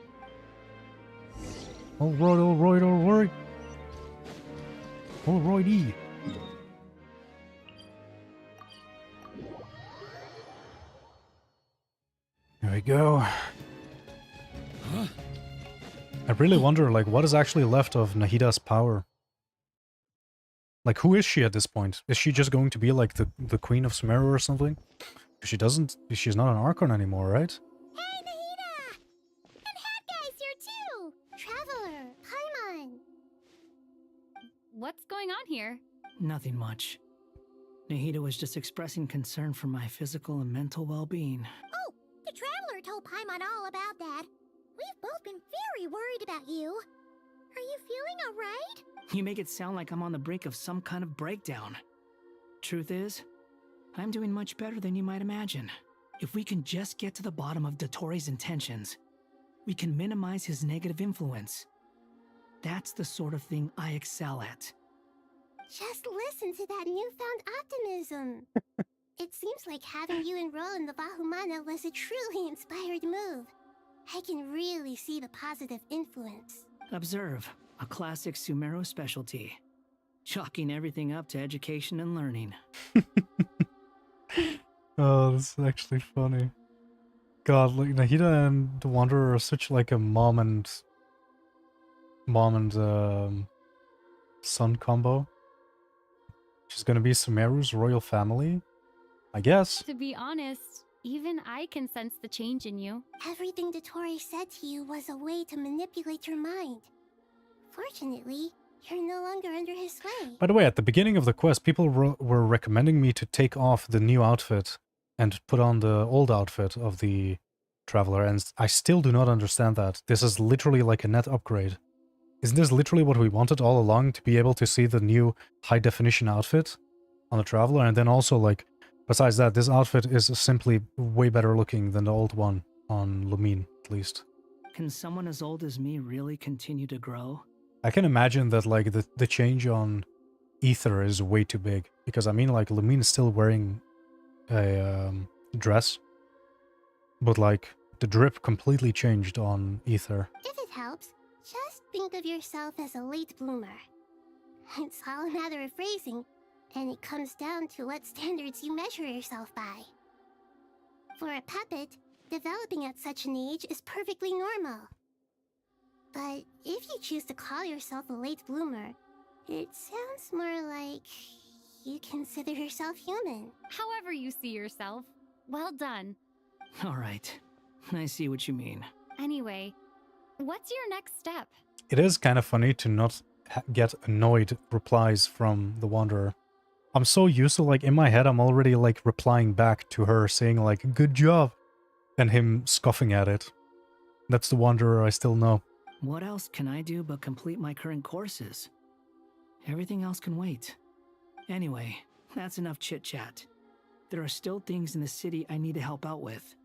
Alright. Alrighty. There we go. I really wonder, like, what is actually left of Nahida's power? Like, who is she at this point? Is she just going to be like the Queen of Sumeru or something? She's not an Archon anymore, right? Hey, Nahida! And Hat Guy's here too! Traveler, Paimon! What's going on here? Nothing much. Nahida was just expressing concern for my physical and mental well-being. Oh, the Traveler told Paimon all about that. We've both been very worried about you. Are you feeling alright? You make it sound like I'm on the brink of some kind of breakdown. Truth is, I'm doing much better than you might imagine. If we can just get to the bottom of Dottore's intentions, we can minimize his negative influence. That's the sort of thing I excel at. Just listen to that newfound optimism. It seems like having you enroll in the Bahumana was a truly inspired move. I can really see the positive influence. Observe, a classic Sumeru specialty. Chalking everything up to education and learning. Oh, this is actually funny. God, like Nahida and the Wanderer are such like a mom and son combo. She's gonna be Sumeru's royal family, I guess. To be honest, even I can sense the change in you. Everything Dottore said to you was a way to manipulate your mind. Fortunately, you're no longer under his sway. By the way, at the beginning of the quest, people were recommending me to take off the new outfit and put on the old outfit of the Traveler, and I still do not understand that. This is literally like a net upgrade. Isn't this literally what we wanted all along, to be able to see the new high-definition outfit on the Traveler? And then also, like, besides that, this outfit is simply way better looking than the old one on Lumine, at least. Can someone as old as me really continue to grow? I can imagine that, like, the change on Ether is way too big. Because, I mean, like, Lumine is still wearing a dress. But, like, the drip completely changed on Ether. If it helps, just think of yourself as a late bloomer. It's all a matter of phrasing, and it comes down to what standards you measure yourself by. For a puppet, developing at such an age is perfectly normal. But if you choose to call yourself a late bloomer, it sounds more like you consider yourself human. However you see yourself. Well done. Alright, I see what you mean. Anyway, what's your next step? It is kind of funny to not get annoyed replies from the Wanderer. I'm so used to, like, in my head, I'm already, like, replying back to her saying, like, good job, and him scoffing at it. That's the Wanderer I still know. What else can I do but complete my current courses? Everything else can wait. Anyway, that's enough chit-chat. There are still things in the city I need to help out with.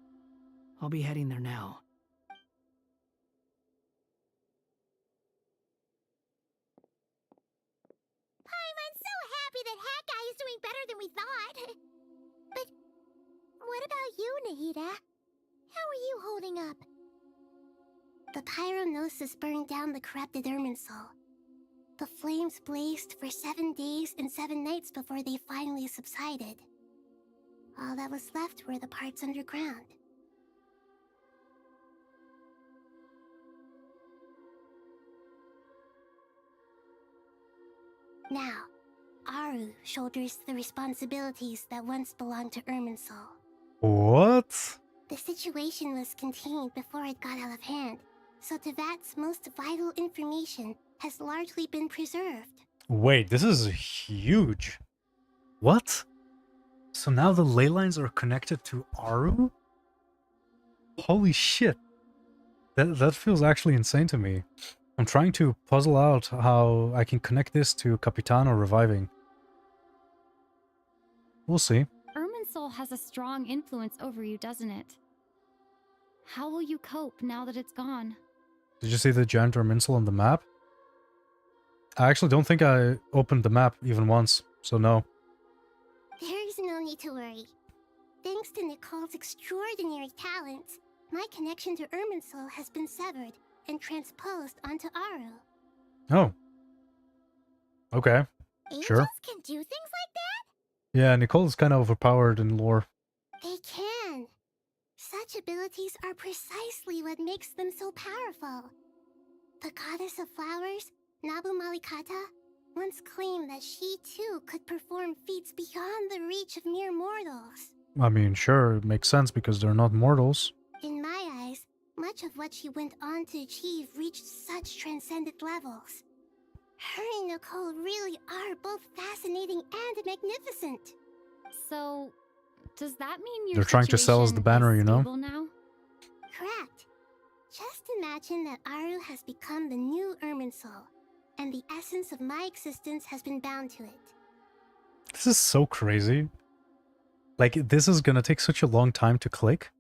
I'll be heading there now. I'm so happy that Hat Guy is doing better than we thought. But what about you, Nahida? How are you holding up? The pyronosis burned down the corrupted Irminsul. The flames blazed for 7 days and 7 nights before they finally subsided. All that was left were the parts underground. Now, Aru shoulders the responsibilities that once belonged to Irminsul. What? The situation was contained before it got out of hand, so Tevat's most vital information has largely been preserved. Wait, this is huge. What? So now the ley lines are connected to Aru? Holy shit. That feels actually insane to me. I'm trying to puzzle out how I can connect this to Capitano reviving. We'll see. Irminsul has a strong influence over you, doesn't it? How will you cope now that it's gone? Did you see the giant Irminsul on the map? I actually don't think I opened the map even once, so no. There is no need to worry. Thanks to Nicole's extraordinary talents, my connection to Irminsul has been severed and transposed onto Aru. Oh. Okay. Angels Sure. can do things like that? Yeah, Nicole is kind of overpowered in lore. They can. Such abilities are precisely what makes them so powerful. The goddess of flowers, Nabu Malikata, once claimed that she too could perform feats beyond the reach of mere mortals. I mean, sure, it makes sense because they're not mortals. In my eyes, much of what she went on to achieve reached such transcendent levels. Her and Nicole really are both fascinating and magnificent. So, does that mean They're trying to sell us the banner, you know? Now? Correct. Just imagine that Aru has become the new Irminsul, and the essence of my existence has been bound to it. This is so crazy. Like, this is gonna take such a long time to click.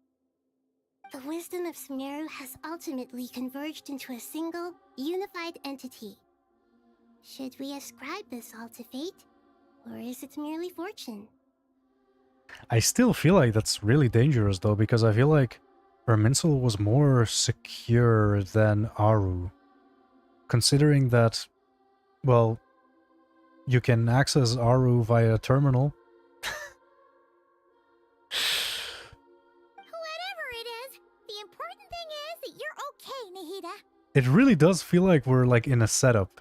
The wisdom of Sumeru has ultimately converged into a single, unified entity. Should we ascribe this all to fate, or is it merely fortune? I still feel like that's really dangerous, though, because I feel like Irminsul was more secure than Aru. Considering that, well, you can access Aru via terminal. Whatever it is, the important thing is that you're okay, Nahida. It really does feel like we're like in a setup.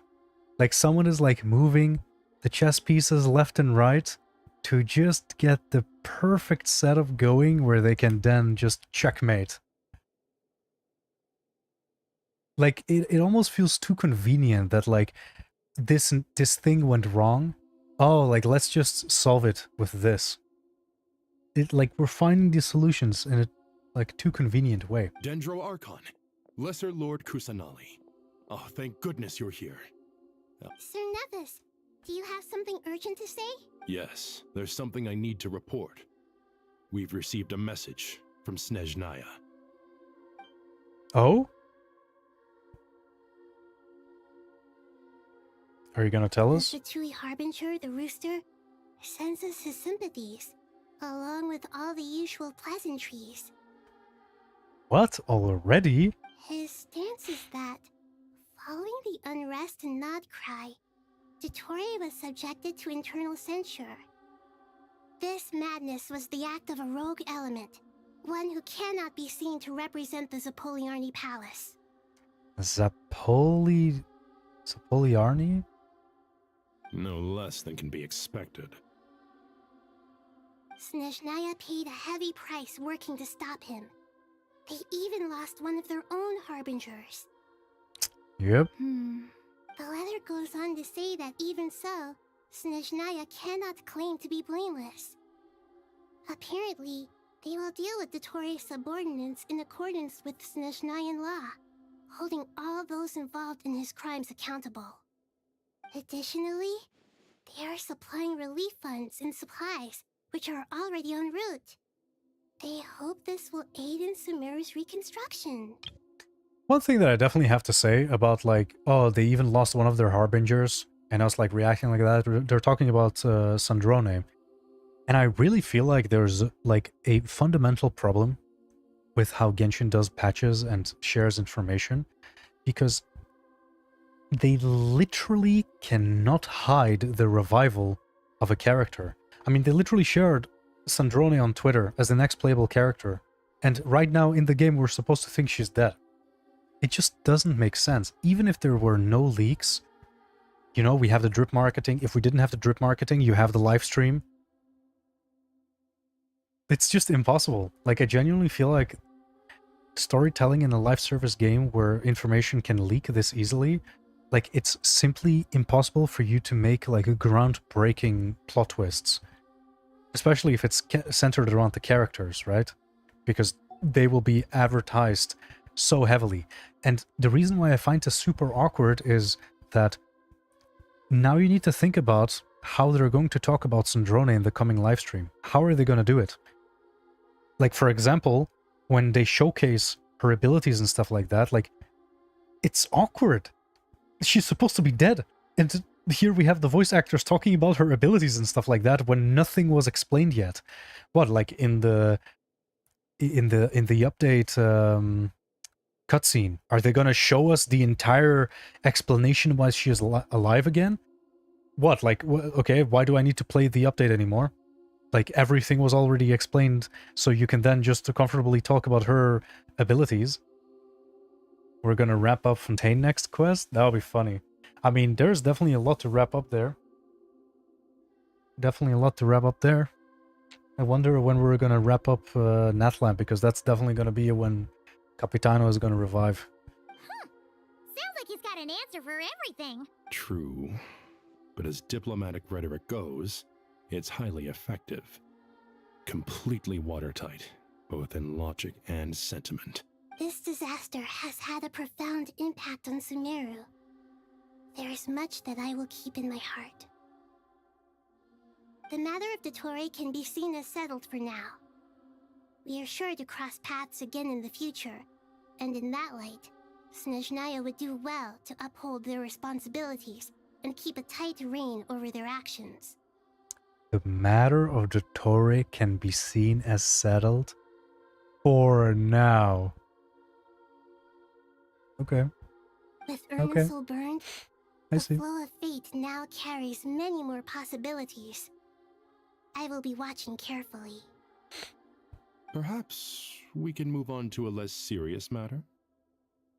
Like someone is like moving the chess pieces left and right to just get the perfect setup going where they can then just checkmate. Like it almost feels too convenient that like this thing went wrong. Oh, like let's just solve it with this. It like we're finding these solutions in a like too convenient way. Dendro Archon, Lesser Lord Kusanali. Oh, thank goodness you're here. Sir Nevis, do you have something urgent to say? Yes, there's something I need to report. We've received a message from Snezhnaya. Oh? Are you gonna tell us? The Tui Harbinger, the rooster, sends us his sympathies, along with all the usual pleasantries. What? Already? His stance is that, following the unrest and Nod Cry, dottore was subjected to internal censure. This madness was the act of a rogue element, one who cannot be seen to represent the Zapoliarni Palace. Zapoliarni? No less than can be expected. Snezhnaya paid a heavy price working to stop him. They even lost one of their own harbingers. Yep. The letter goes on to say that even so, Snezhnaya cannot claim to be blameless. Apparently, they will deal with Dottore's subordinates in accordance with Snezhnayan law, holding all those involved in his crimes accountable. Additionally, they are supplying relief funds and supplies, which are already en route. They hope this will aid in Sumeru's reconstruction. One thing that I definitely have to say about like, oh, they even lost one of their harbingers, and I was like reacting like that. They're talking about Sandrone. And I really feel like there's like a fundamental problem with how Genshin does patches and shares information, because they literally cannot hide the revival of a character. I mean, they literally shared Sandrone on Twitter as the next playable character, and right now in the game we're supposed to think she's dead. It just doesn't make sense. Even if there were no leaks, you know, we have the drip marketing. If we didn't have the drip marketing, you have the live stream. It's just impossible. Like, I genuinely feel like storytelling in a live service game where information can leak this easily, like, it's simply impossible for you to make, like, groundbreaking plot twists. Especially if it's centered around the characters, right? Because they will be advertised so heavily. And the reason why I find this super awkward is that now you need to think about how they're going to talk about Sandrone in the coming livestream. How are they going to do it? Like, for example, when they showcase her abilities and stuff like that, like, it's awkward. She's supposed to be dead. And here we have the voice actors talking about her abilities and stuff like that when nothing was explained yet. What, like in the update cutscene, are they gonna show us the entire explanation why she is alive again? What, like, okay, why do I need to play the update anymore? Like, everything was already explained, so you can then just comfortably talk about her abilities. We're gonna wrap up Fontaine next quest? That'll be funny. I mean, there's definitely a lot to wrap up there. Definitely a lot to wrap up there. I wonder when we're gonna wrap up Natlan, because that's definitely gonna be when Capitano is gonna revive. Sounds like he's got an answer for everything. True. But as diplomatic rhetoric goes, it's highly effective. Completely watertight, both in logic and sentiment. This disaster has had a profound impact on Sumeru. There is much that I will keep in my heart. The matter of dottore can be seen as settled for now. We are sure to cross paths again in the future, and in that light, Snezhnaya would do well to uphold their responsibilities and keep a tight rein over their actions. The matter of dottore can be seen as settled for now. Okay. With Okay. Irminsul burned, I the see. flow of fate now carries many more possibilities. I will be watching carefully. Perhaps we can move on to a less serious matter?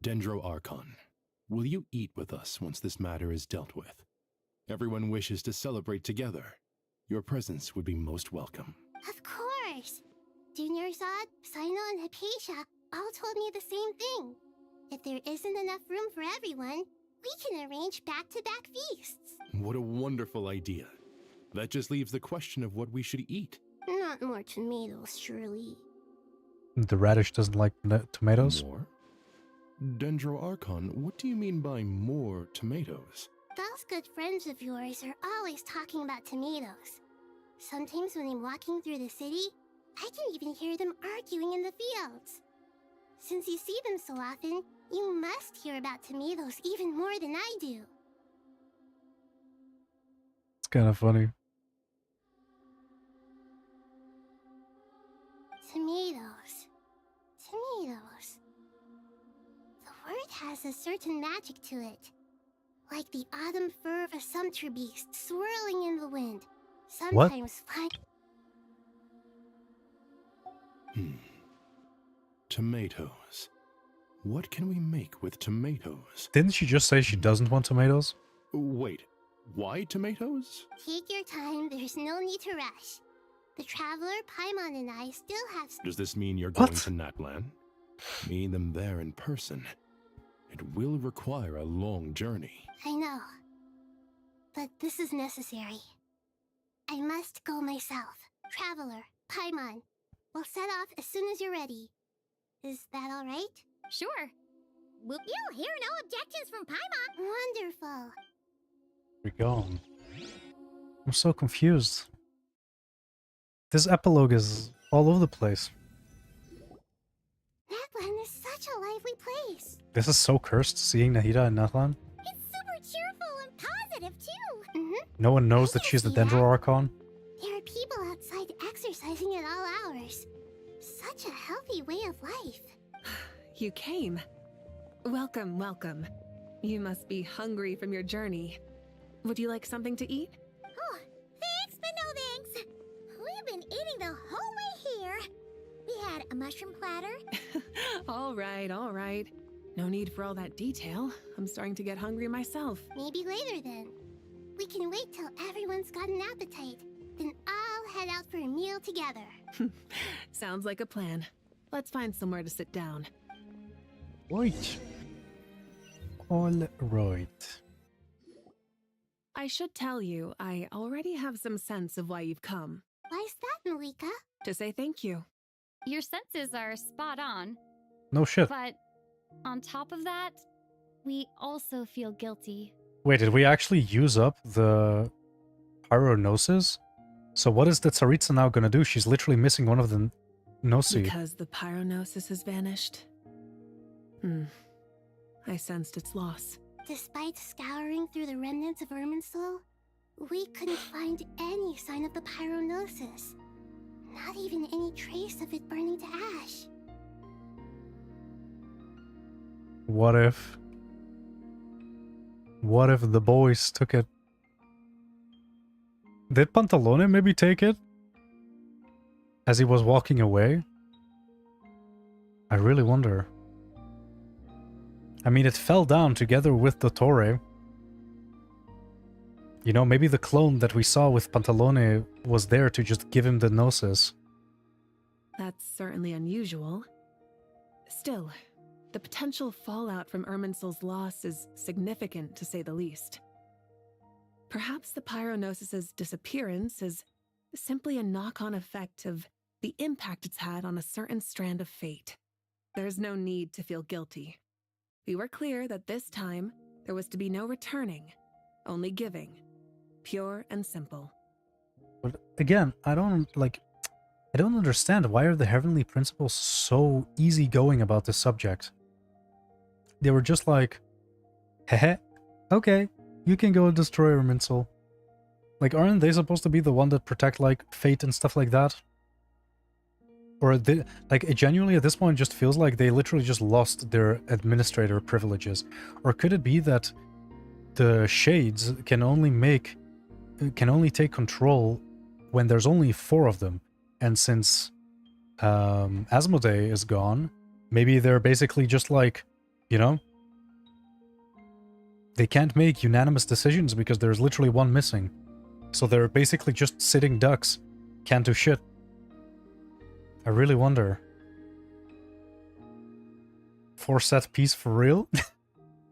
Dendro Archon, will you eat with us once this matter is dealt with? Everyone wishes to celebrate together. Your presence would be most welcome. Of course! Junior Zod, Sino, and Hypatia all told me the same thing. If there isn't enough room for everyone, we can arrange back-to-back feasts. What a wonderful idea. That just leaves the question of what we should eat. Not more tomatoes, surely. The radish doesn't like tomatoes? More? Dendro Archon, what do you mean by more tomatoes? Those good friends of yours are always talking about tomatoes. Sometimes when I'm walking through the city, I can even hear them arguing in the fields. Since you see them so often, you must hear about tomatoes even more than I do. It's kind of funny. Tomatoes. Tomatoes. The word has a certain magic to it. Like the autumn fur of a sumpter beast swirling in the wind. Sometimes flying. Tomatoes. What can we make with tomatoes? Didn't she just say she doesn't want tomatoes? Wait, why tomatoes? Take your time, there's no need to rush. The Traveler, Paimon, and I still have... Does this mean you're going to Natlan? Meet them there in person. It will require a long journey. I know. But this is necessary. I must go myself. Traveler, Paimon, we'll set off as soon as you're ready. Is that all right? Sure. You'll hear no objections from Paimon. Wonderful. We're going. I'm so confused. This epilogue is all over the place. Natlan is such a lively place. This is so cursed, seeing Nahida in Natlan. It's super cheerful and positive, too. No one knows that she's the Dendro Archon. There are people outside exercising at all hours. Such a healthy way of life. You came. Welcome, welcome. You must be hungry from your journey. Would you like something to eat? Oh, thanks, but no thanks. We've been eating the whole way here. We had a mushroom platter. All right. No need for all that detail. I'm starting to get hungry myself. Maybe later then. We can wait till everyone's got an appetite. Then I'll head out for a meal together. Sounds like a plan. Let's find somewhere to sit down. Right. All right. I should tell you, I already have some sense of why you've come. Why's that, Malika? To say thank you. Your senses are spot on. No shit. But on top of that, we also feel guilty. Wait, did we actually use up the pyronosis? So what is the Tsaritsa now gonna do? She's literally missing one of the Nosi. Because the pyronosis has vanished? I sensed its loss. Despite scouring through the remnants of Irminsul, we couldn't find any sign of the pyronosis. Not even any trace of it burning to ash. What if the boys took it? Did Pantalone maybe take it? As he was walking away? I really wonder. I mean, it fell down together with dottore. You know, maybe the clone that we saw with Pantalone was there to just give him the gnosis. That's certainly unusual. Still, the potential fallout from Irminsul's loss is significant, to say the least. Perhaps the Pyronosis's disappearance is simply a knock-on effect of the impact it's had on a certain strand of fate. There's no need to feel guilty. We were clear that this time, there was to be no returning, only giving. Pure and simple. But again, I don't understand, why are the Heavenly Principles so easygoing about this subject? They were just like, heh, okay, you can go and destroy Irminsul. Like, aren't they supposed to be the one that protect, like, fate and stuff like that? Or, they, like, it genuinely at this point just feels like they literally just lost their administrator privileges. Or could it be that the Shades can only take control when there's only 4 of them? And since Asmodee is gone, maybe they're basically just like, you know, they can't make unanimous decisions because there's literally 1 missing. So they're basically just sitting ducks, can't do shit. I really wonder. 4 set piece for real?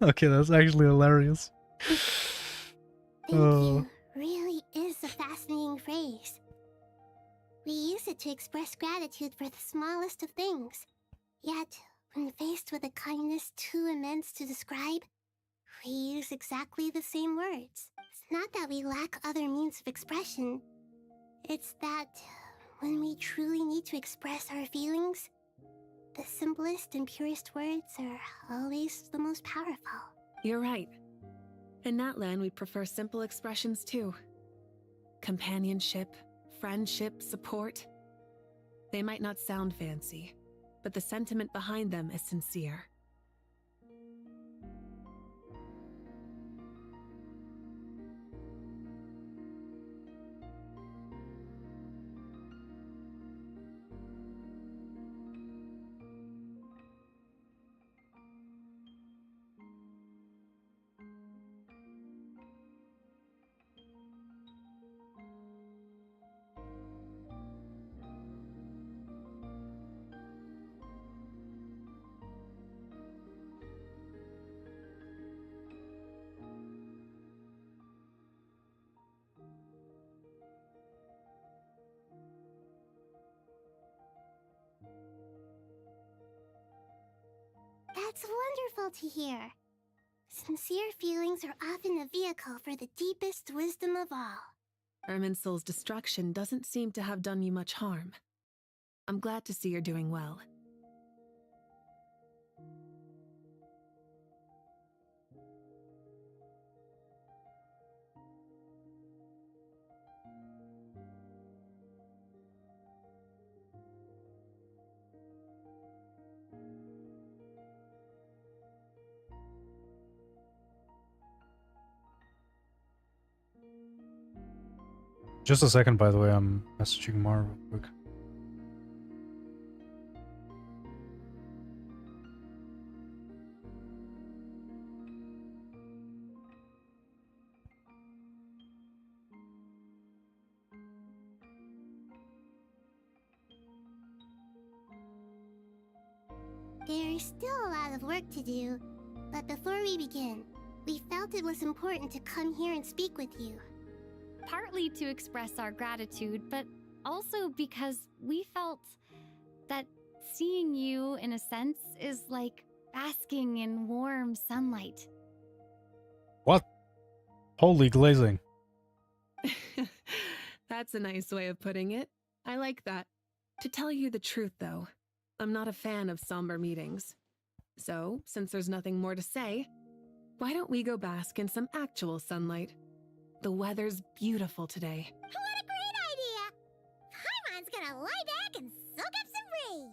Okay, that's actually hilarious. Thank you really is a fascinating phrase. We use it to express gratitude for the smallest of things. Yet, when faced with a kindness too immense to describe, we use exactly the same words. It's not that we lack other means of expression. It's that when we truly need to express our feelings, the simplest and purest words are always the most powerful. You're right. In Natlan, we prefer simple expressions too. Companionship, friendship, support. They might not sound fancy, but the sentiment behind them is sincere. That's wonderful to hear. Sincere feelings are often a vehicle for the deepest wisdom of all. Irminsul's destruction doesn't seem to have done you much harm. I'm glad to see you're doing well. Just a second, by the way, I'm messaging Mar real quick. There's still a lot of work to do, but before we begin, we felt it was important to come here and speak with you. Partly to express our gratitude, but also because we felt that seeing you, in a sense, is like basking in warm sunlight. What? Holy glazing. That's a nice way of putting it. I like that. To tell you the truth, though, I'm not a fan of somber meetings. So, since there's nothing more to say, why don't we go bask in some actual sunlight? The weather's beautiful today. What a great idea! Paimon's gonna lie back and soak up some breeze.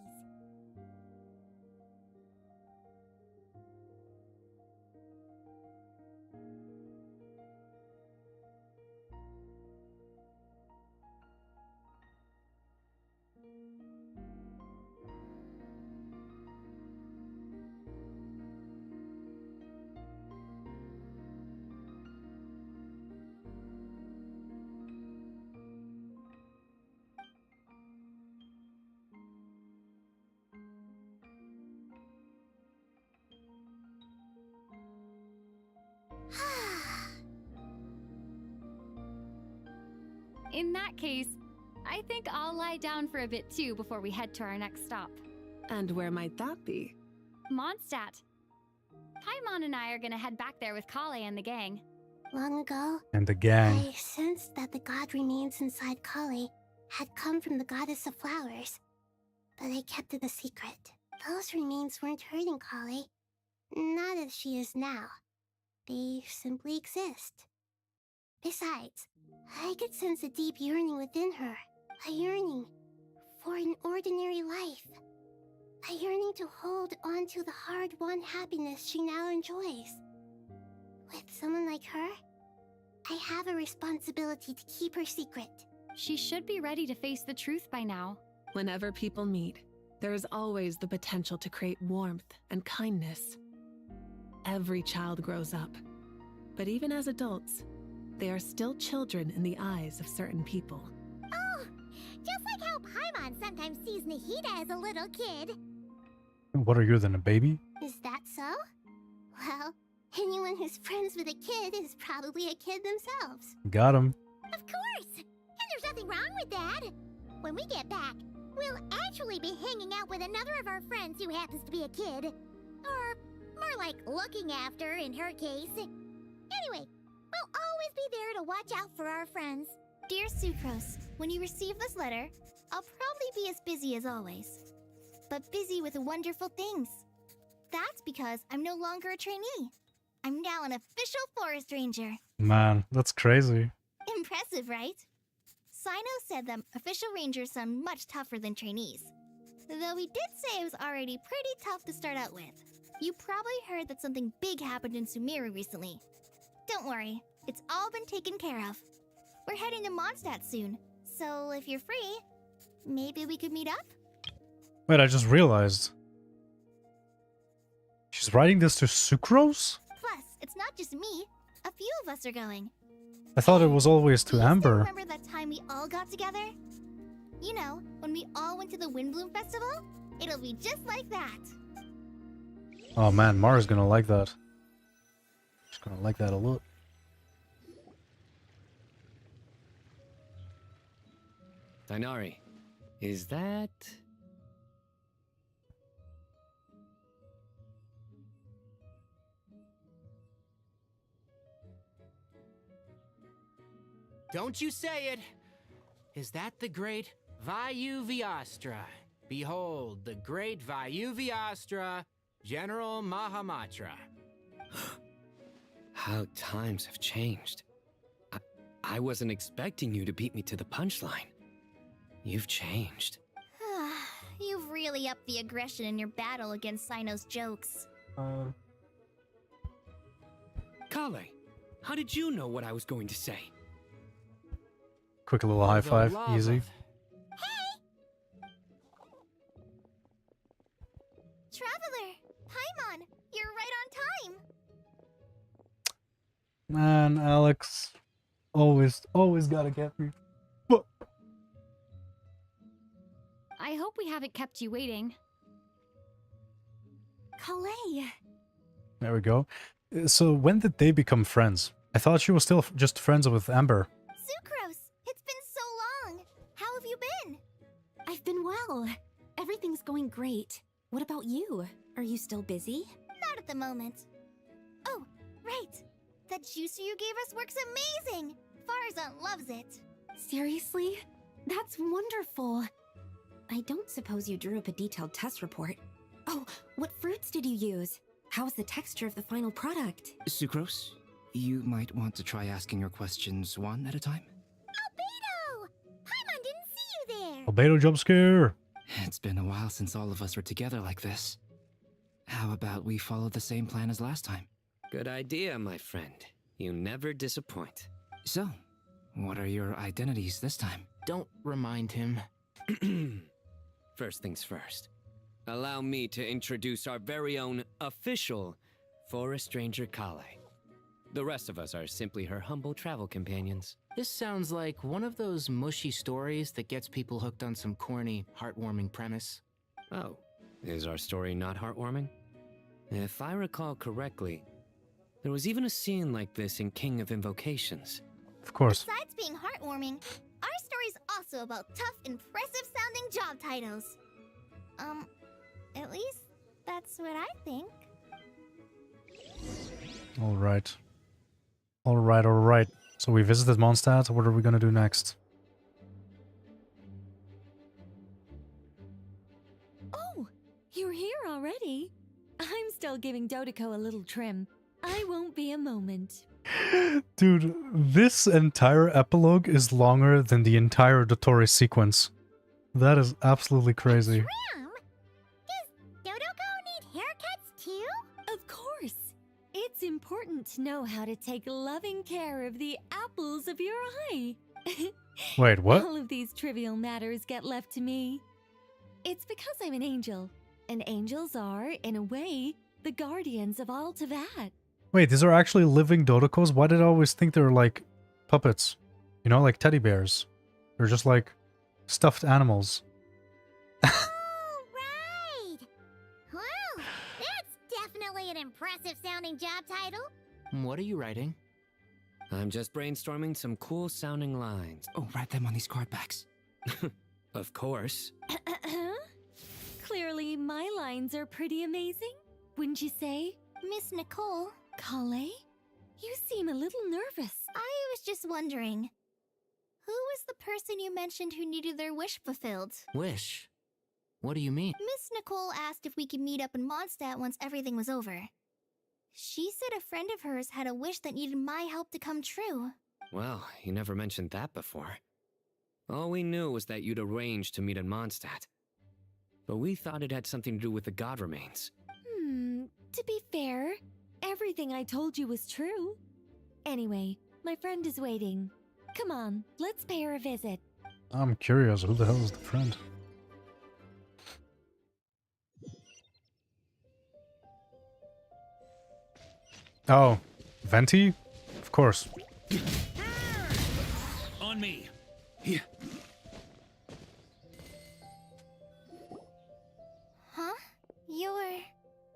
In that case, I think I'll lie down for a bit too before we head to our next stop. And where might that be? Mondstadt. Paimon and I are gonna head back there with Kale and the gang. Long ago, And the gang. I sensed that the god remains inside Kali had come from the goddess of flowers, but I kept it a secret. Those remains weren't hurting Kali, not as she is now. They simply exist. Besides, I could sense a deep yearning within her, a yearning for an ordinary life, a yearning to hold on to the hard-won happiness she now enjoys. With someone like her, I have a responsibility to keep her secret. She should be ready to face the truth by now. Whenever people meet, there is always the potential to create warmth and kindness. Every child grows up, but even as adults, they are still children in the eyes of certain people. Oh, just like how Paimon sometimes sees Nahida as a little kid. What are you then, a baby? Is that so? Well, anyone who's friends with a kid is probably a kid themselves. Got him. Of course! And there's nothing wrong with that. When we get back, we'll actually be hanging out with another of our friends who happens to be a kid. Or more like looking after, in her case. Anyway, we'll always be there to watch out for our friends. Dear Sucrose, when you receive this letter, I'll probably be as busy as always. But busy with wonderful things. That's because I'm no longer a trainee. I'm now an official forest ranger. Man, that's crazy. Impressive, right? Sino said that official rangers sound much tougher than trainees. Though he did say it was already pretty tough to start out with. You probably heard that something big happened in Sumeru recently. Don't worry, it's all been taken care of. We're heading to Mondstadt soon, so if you're free, maybe we could meet up? Wait, I just realized. She's writing this to Sucrose? Plus, it's not just me. A few of us are going. I thought it was always to Amber. Remember that time we all got together? You know, when we all went to the Windbloom Festival? It'll be just like that. Oh man, Mara's gonna like that. She's gonna like that a lot. Dainari, is that... Don't you say it! Is that the great Vayuvyastra? Behold, the great Vayuvyastra, General Mahamatra. How times have changed. I wasn't expecting you to beat me to the punchline. You've changed. You've really upped the aggression in your battle against Sino's jokes. Kale, how did you know what I was going to say? Quick little high five, easy. Traveler! Paimon! You're right on time! Man, Alex. Always gotta get me. I hope we haven't kept you waiting. Kale! There we go. So when did they become friends? I thought she was still just friends with Amber. Sucrose! It's been so long! How have you been? I've been well. Everything's going great. What about you? Are you still busy? Not at the moment. Oh, right! That juicer you gave us works amazing! Farzan loves it. Seriously? That's wonderful. I don't suppose you drew up a detailed test report. Oh, what fruits did you use? How's the texture of the final product? Sucrose, you might want to try asking your questions one at a time. Albedo! Paimon didn't see you there! Albedo jump scare! It's been a while since all of us were together like this. How about we follow the same plan as last time? Good idea, my friend. You never disappoint. So, what are your identities this time? Don't remind him. First things first. Allow me to introduce our very own official Forest Ranger Kale. The rest of us are simply her humble travel companions. This sounds like one of those mushy stories that gets people hooked on some corny, heartwarming premise. Oh, is our story not heartwarming? If I recall correctly, there was even a scene like this in King of Invocations. Of course. Besides being heartwarming, our story's also about tough, impressive-sounding job titles. At least that's what I think. Alright. Alright. So we visited Mondstadt. What are we gonna do next? Oh, you're here already? I'm still giving Dottore a little trim. I won't be a moment. Dude, this entire epilogue is longer than the entire dottore sequence. That is absolutely crazy. Does Dodoko need haircuts too? Of course. It's important to know how to take loving care of the apples of your eye. Wait, what? All of these trivial matters get left to me. It's because I'm an angel. And angels are, in a way, the guardians of all Teyvat. Wait, these are actually living dodocos? Why did I always think they were like puppets? You know, like teddy bears. They're just like stuffed animals. Right! Well, that's definitely an impressive sounding job title. What are you writing? I'm just brainstorming some cool sounding lines. Oh, write them on these card backs. Of course. Clearly, my lines are pretty amazing, wouldn't you say? Miss Nicole? Kale? You seem a little nervous. I was just wondering, who was the person you mentioned who needed their wish fulfilled? Wish? What do you mean? Miss Nicole asked if we could meet up in Mondstadt once everything was over. She said a friend of hers had a wish that needed my help to come true. Well, you never mentioned that before. All we knew was that you'd arranged to meet in Mondstadt. But we thought it had something to do with the god remains. To be fair, everything I told you was true. Anyway, my friend is waiting. Come on, let's pay her a visit. I'm curious, who the hell is the friend? Oh, Venti? Of course. On me. Here. Huh? You're...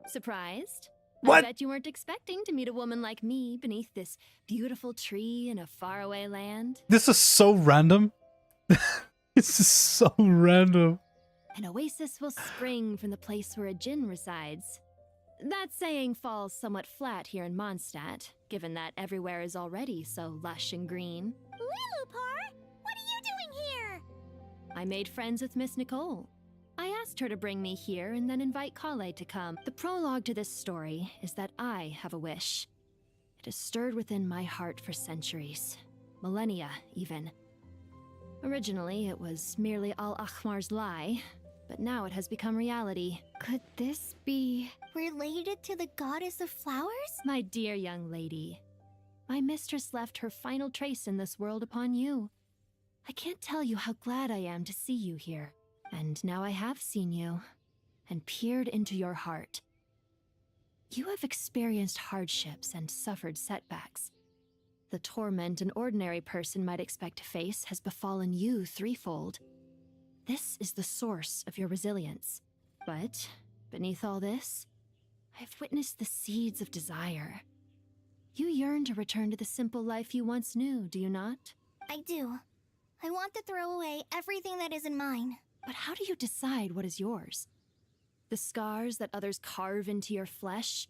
Surprised? What? I bet you weren't expecting to meet a woman like me beneath this beautiful tree in a faraway land. This is so random. This is so random. An oasis will spring from the place where a djinn resides. That saying falls somewhat flat here in Mondstadt, given that everywhere is already so lush and green. Lilupar, what are you doing here? I made friends with Miss Nicole. I asked her to bring me here and then invite Kale to come. The prologue to this story is that I have a wish. It has stirred within my heart for centuries. Millennia, even. Originally, it was merely Al-Akhmar's lie, but now it has become reality. Could this be related to the goddess of flowers? My dear young lady, my mistress left her final trace in this world upon you. I can't tell you how glad I am to see you here. And now I have seen you, and peered into your heart. You have experienced hardships and suffered setbacks. The torment an ordinary person might expect to face has befallen you threefold. This is the source of your resilience. But, beneath all this, I have witnessed the seeds of desire. You yearn to return to the simple life you once knew, do you not? I do. I want to throw away everything that isn't mine. But how do you decide what is yours? The scars that others carve into your flesh?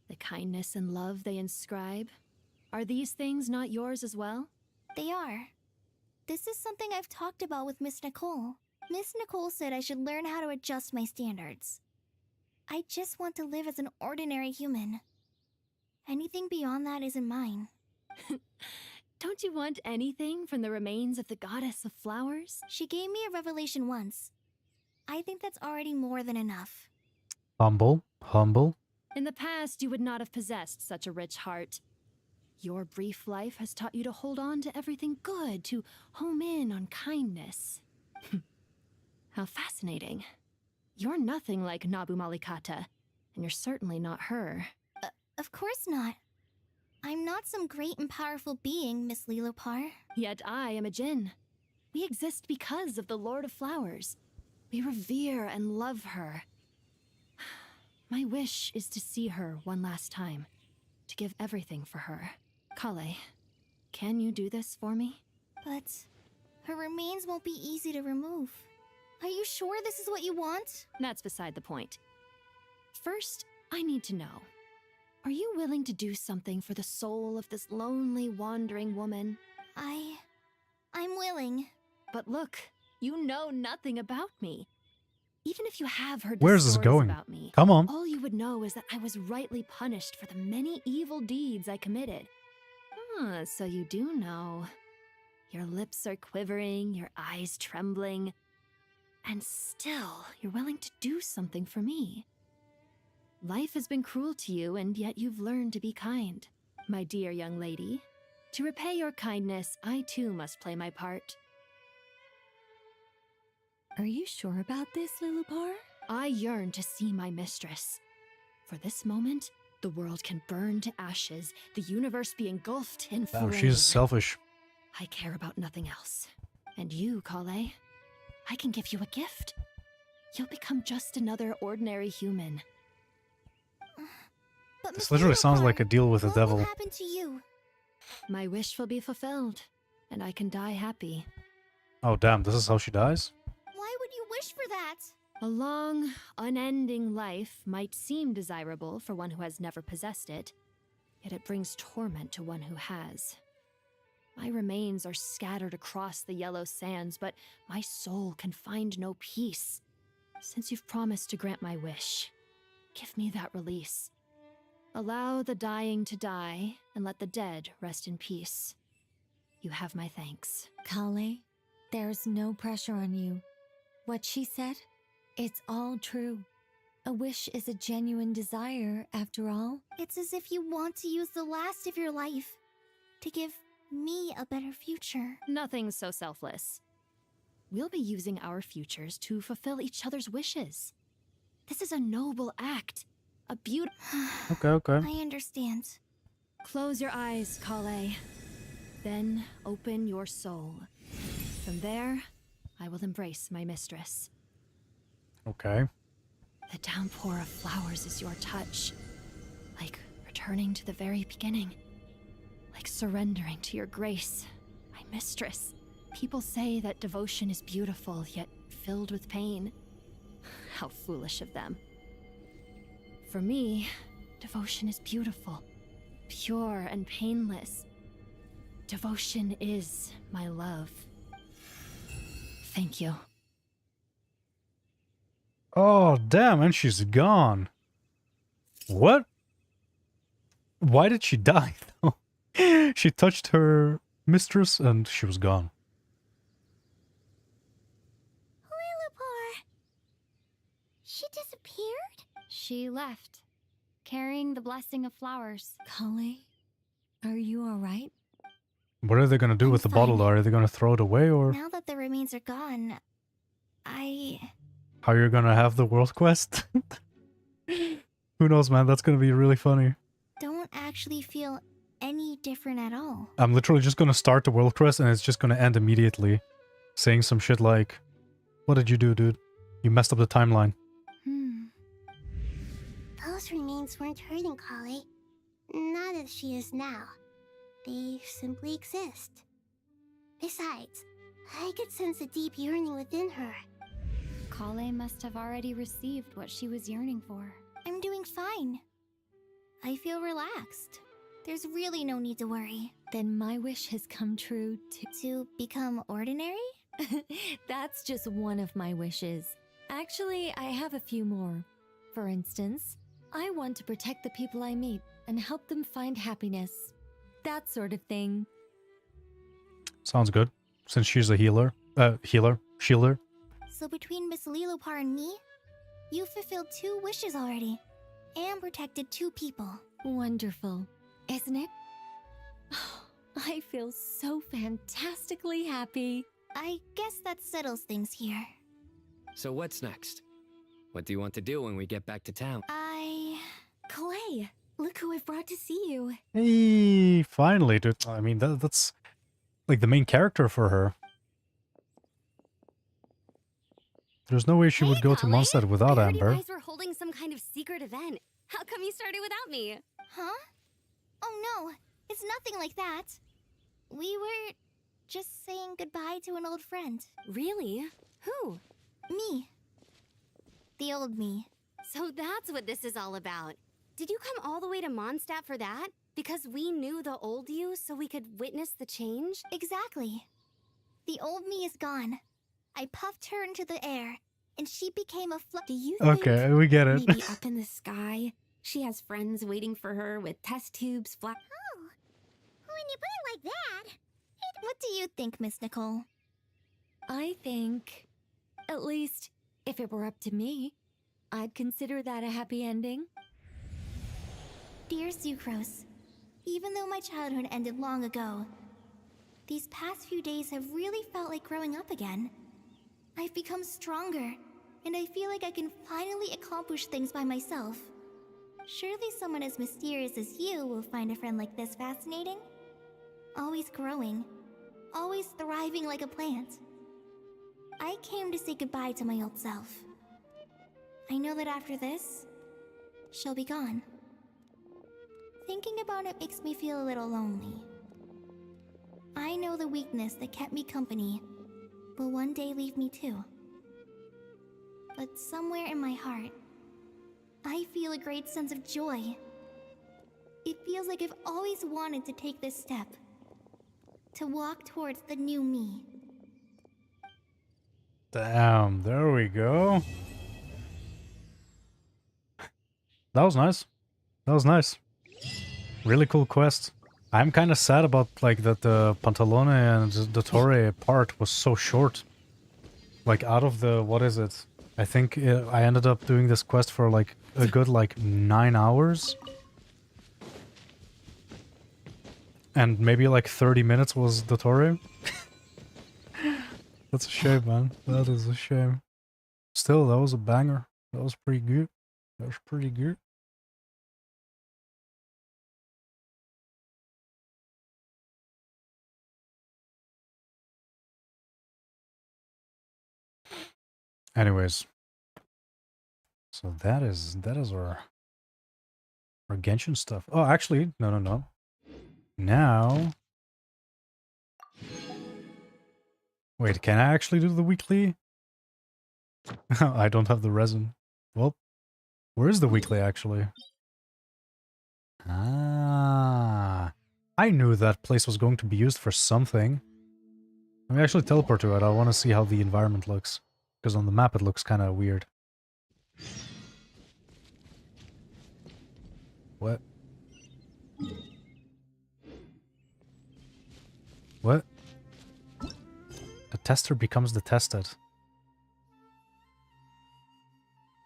The kindness and love they inscribe? Are these things not yours as well? They are. This is something I've talked about with Miss Nicole. Miss Nicole said I should learn how to adjust my standards. I just want to live as an ordinary human. Anything beyond that isn't mine. Don't you want anything from the remains of the goddess of flowers? She gave me a revelation once. I think that's already more than enough. Humble. In the past, you would not have possessed such a rich heart. Your brief life has taught you to hold on to everything good, to home in on kindness. How fascinating. You're nothing like Nabu Malikata, and you're certainly not her. Of course not. I'm not some great and powerful being, Miss Lilopar. Yet I am a djinn. We exist because of the Lord of Flowers. We revere and love her. My wish is to see her one last time, to give everything for her. Kale, can you do this for me? But her remains won't be easy to remove. Are you sure this is what you want? That's beside the point. First, I need to know. Are you willing to do something for the soul of this lonely, wandering woman? I'm willing. But look, you know nothing about me. Even if you have heard Where's the this stories going? about me, Come on. all you would know is that I was rightly punished for the many evil deeds I committed. Ah, so you do know. Your lips are quivering, your eyes trembling, and still you're willing to do something for me. Life has been cruel to you, and yet you've learned to be kind. My dear young lady, to repay your kindness, I too must play my part. Are you sure about this, Lilipar? I yearn to see my mistress. For this moment, the world can burn to ashes, the universe be engulfed in Wow, flames. she's selfish. I care about nothing else. And you, Kale, I can give you a gift. You'll become just another ordinary human. But This literally sounds Lilipar, like a deal with the what devil. will happen to you? My wish will be fulfilled, and I can die happy. Oh damn, this is how she dies? Why would you wish for that? A long, unending life might seem desirable for one who has never possessed it, yet it brings torment to one who has. My remains are scattered across the yellow sands, but my soul can find no peace. Since you've promised to grant my wish, give me that release. Allow the dying to die, and let the dead rest in peace. You have my thanks. Kale, there's no pressure on you. What she said, it's all true. A wish is a genuine desire, after all. It's as if you want to use the last of your life to give me a better future. Nothing so selfless. We'll be using our futures to fulfill each other's wishes. This is a noble act. A beautiful... Okay. I understand. Close your eyes, Kale. Then open your soul. From there, I will embrace my mistress. Okay. The downpour of flowers is your touch. Like returning to the very beginning. Like surrendering to your grace, my mistress. People say that devotion is beautiful, yet filled with pain. How foolish of them. For me, devotion is beautiful, pure and painless. Devotion is my love. Thank you. Oh damn, and she's gone. What? Why did she die though? She touched her mistress and she was gone. Lilipar! She disappeared? She left, carrying the blessing of flowers. Kale, are you alright? What are they gonna do with the bottle? Are they gonna throw it away or Now that the remains are gone, how you're gonna have the world quest? Who knows, man? That's gonna be really funny. don't actually feel any different at all. I'm literally just gonna start the world quest and it's just gonna end immediately. Saying some shit like, what did you do, dude? You messed up the timeline. Those remains weren't hurting Kale. Not as she is now. They simply exist. Besides, I could sense a deep yearning within her. Kale must have already received what she was yearning for. I'm doing fine. I feel relaxed. There's really no need to worry. Then my wish has come true To become ordinary? That's just one of my wishes. Actually, I have a few more. For instance, I want to protect the people I meet and help them find happiness. That sort of thing. Sounds good. Since she's a healer. Shielder. So between Miss Lilipar and me, you fulfilled 2 wishes already. And protected 2 people. Wonderful, isn't it? I feel so fantastically happy. I guess that settles things here. So what's next? What do you want to do when we get back to town? Clay, look who I've brought to see you. Hey, finally, dude. I mean, that's like the main character for her. There's no way she would go to Mondstadt without Amber. You guys were holding some kind of secret event. How come you started without me? Huh? Oh no, it's nothing like that. We were just saying goodbye to an old friend. Really? Who? Me. The old me. So that's what this is all about. Did you come all the way to Mondstadt for that? Because we knew the old you so we could witness the change? Exactly. The old me is gone. I puffed her into the air, and she became a Do you Okay, think we get it. maybe up in the sky, she has friends waiting for her with test tubes Oh, when you put it like that... What do you think, Miss Nicole? I think, at least if it were up to me, I'd consider that a happy ending. Dear Sucrose, even though my childhood ended long ago, these past few days have really felt like growing up again. I've become stronger, and I feel like I can finally accomplish things by myself. Surely someone as mysterious as you will find a friend like this fascinating? Always growing, always thriving like a plant. I came to say goodbye to my old self. I know that after this, she'll be gone. Thinking about it makes me feel a little lonely. I know the weakness that kept me company will one day leave me too. But somewhere in my heart, I feel a great sense of joy. It feels like I've always wanted to take this step. To walk towards the new me. Damn, there we go. That was nice. That was nice. Really cool quest. I'm kind of sad about like that the Pantalone and the dottore part was so short. Like out of the, what is it? I think I ended up doing this quest for like a good like 9 hours. And maybe like 30 minutes was dottore. That's a shame, man. That is a shame. Still, that was a banger. That was pretty good. That was pretty good. Anyways. So that is our Genshin stuff. Oh, actually, no. Now, wait, can I actually do the weekly? I don't have the resin. Well, where is the weekly actually? Ah, I knew that place was going to be used for something. Let me actually teleport to it. I want to see how the environment looks. Because on the map it looks kind of weird. What? What? The tester becomes the tested.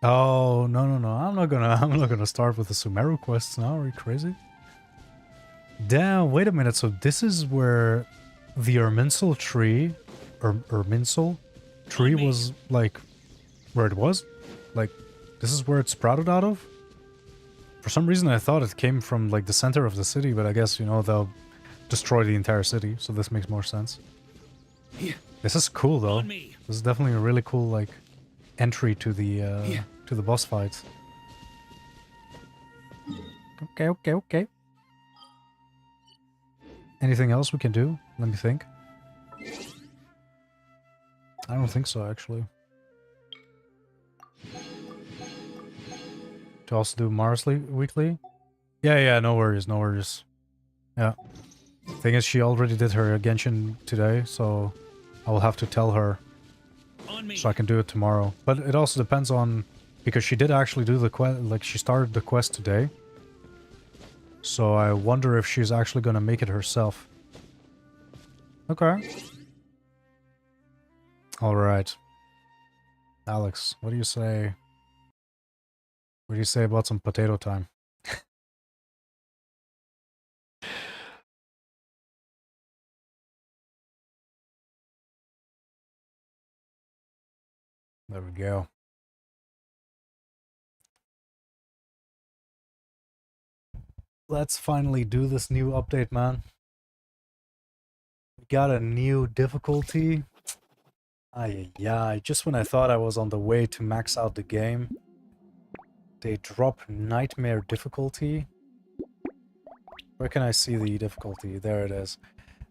Oh, no. I'm not gonna start with the Sumeru quests now. Are you crazy? Damn, wait a minute. So this is where the Erminsel tree, Erminsel tree was like, where it was? Like, this is where it sprouted out of? For some reason I thought it came from like the center of the city, but I guess, you know, they'll destroy the entire city, so this makes more sense. This is cool though. This is definitely a really cool like entry to the boss fight. Okay. Anything else we can do? Let me think. I don't think so, actually. To also do Mars weekly? Yeah, no worries. Yeah. Thing is, she already did her Genshin today, so I will have to tell her so I can do it tomorrow. But it also depends on, because she did actually do the quest, like she started the quest today. So I wonder if she's actually gonna make it herself. Okay. Alright. Alex, what do you say? What do you say about some potato time? There we go. Let's finally do this new update, man. We got a new difficulty. Ay, just when I thought I was on the way to max out the game, they drop nightmare difficulty. Where can I see the difficulty? There it is.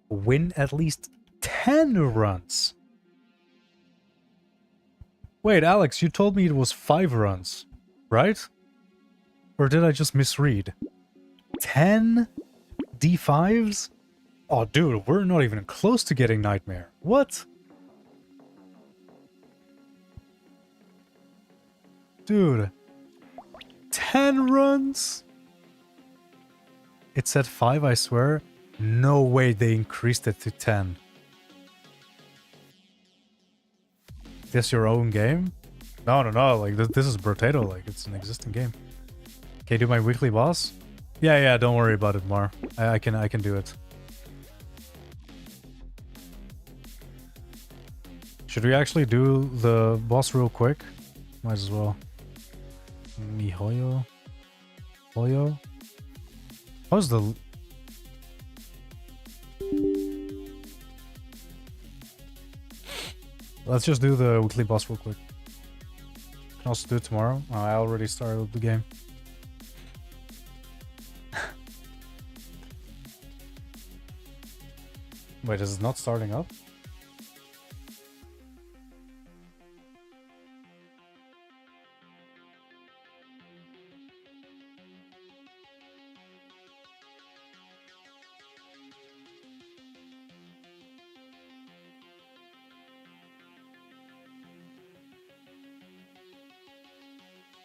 Win at least 10 runs. Wait, Alex, you told me it was 5 runs, right? Or did I just misread? 10 D5s? Oh, dude, we're not even close to getting Nightmare. What? Dude. 10 runs? It said 5, I swear. No way they increased it to 10. This your own game? No, like this is brotato, like it's an existing game. Okay, do my weekly boss? Yeah, don't worry about it, Mar. I can do it. Should we actually do the boss real quick? Might as well. Mihoyo? Hoyo? How's the... Let's just do the weekly boss real quick. Can also do it tomorrow. Oh, I already started the game. Wait, is it not starting up?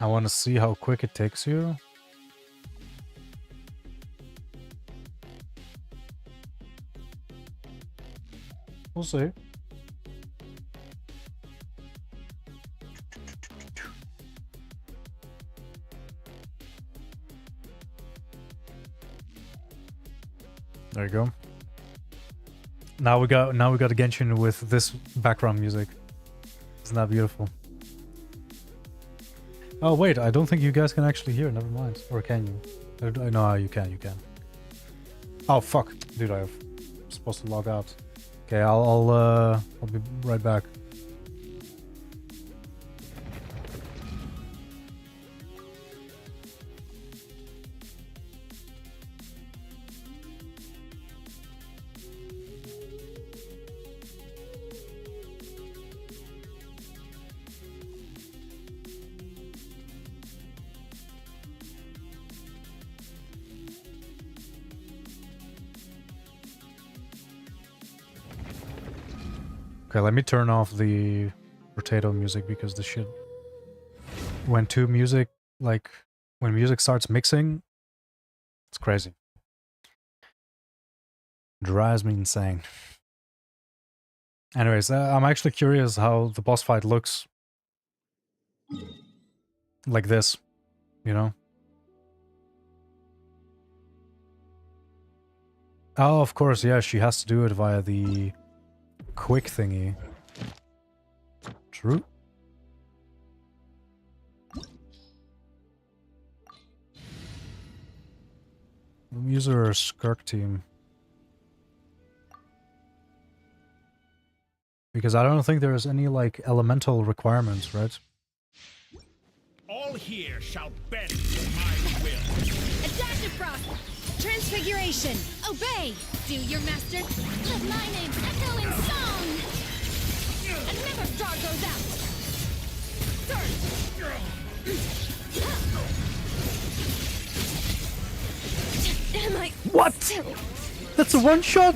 I want to see how quick it takes you. We'll see. There you go. Now we got a Genshin with this background music. Isn't that beautiful? Oh wait, I don't think you guys can actually hear. Never mind. Or can you? No, you can. Oh fuck, dude! I'm supposed to log out. Okay, I'll be right back. Okay, let me turn off the brotato music because the shit... When when music starts mixing, it's crazy. Drives me insane. Anyways, I'm actually curious how the boss fight looks like this, you know? Oh, of course, yeah, she has to do it via the quick thingy. True. User Skirk team. Because I don't think there's any, like, elemental requirements, right? All here shall bend to my will. Adaptive frost! Transfiguration! Obey! Do your master. Let my name echo in song! Another star goes out! Am I... What? That's a one shot?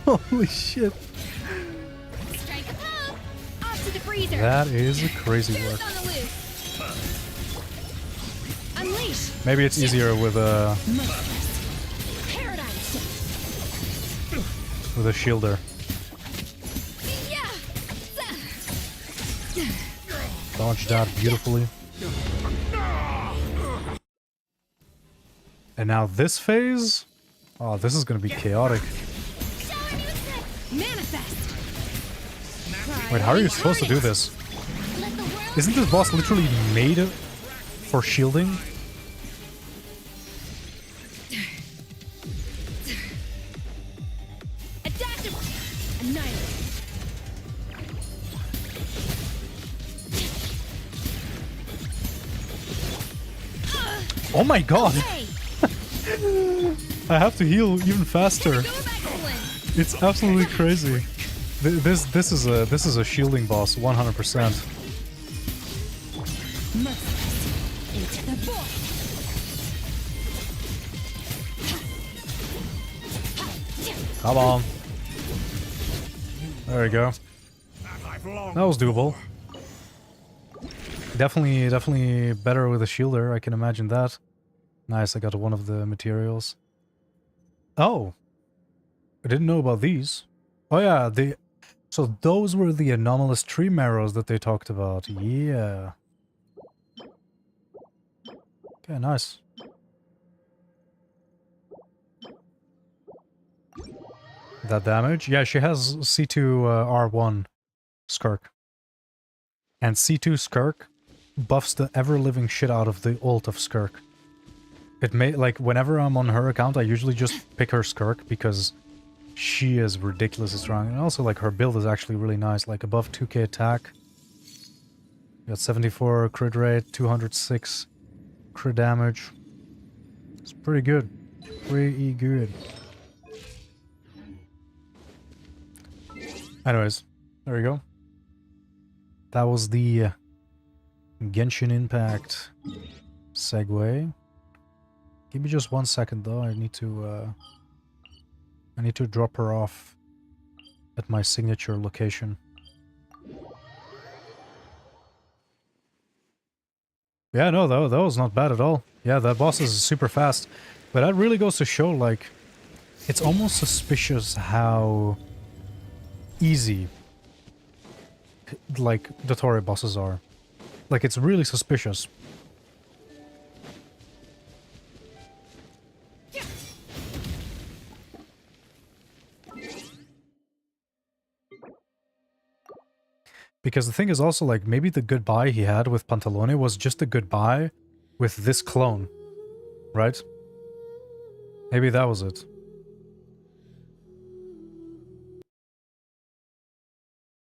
Holy shit. Strike a pose! Off to the freezer! That is a crazy work. On the loose. Unleash! Maybe it's easier with a... Paradise! with a shielder. Dodge that beautifully. And now this phase? Oh, this is gonna be chaotic. Manifest! Wait, how are you supposed to do this? Isn't this boss literally made for shielding? Oh my god! I have to heal even faster. It's absolutely crazy. This is a shielding boss, 100%. Into the void. Come on. There we go. That was doable. Definitely better with a shielder, I can imagine that. Nice, I got one of the materials. Oh! I didn't know about these. Oh yeah, so those were the anomalous tree marrows that they talked about. Yeah. Okay, nice. That damage? Yeah, she has C2 R1 Skirk. And C2 Skirk buffs the ever-living shit out of the ult of Skirk. It may, like, whenever I'm on her account, I usually just pick her Skirk because she is ridiculously strong. And also, like, her build is actually really nice. Like, above 2k attack. You got 74 crit rate, 206 crit damage. It's pretty good. Pretty good. Anyways, there we go. That was the Genshin Impact segue. Give me just 1 second though. I need to drop her off at my signature location. Yeah, no, that was not bad at all. Yeah, that boss is super fast. But that really goes to show, like, it's almost suspicious how easy, like, dottore bosses are. Like, it's really suspicious. Because the thing is also, like, maybe the goodbye he had with Pantalone was just a goodbye with this clone, right? Maybe that was it.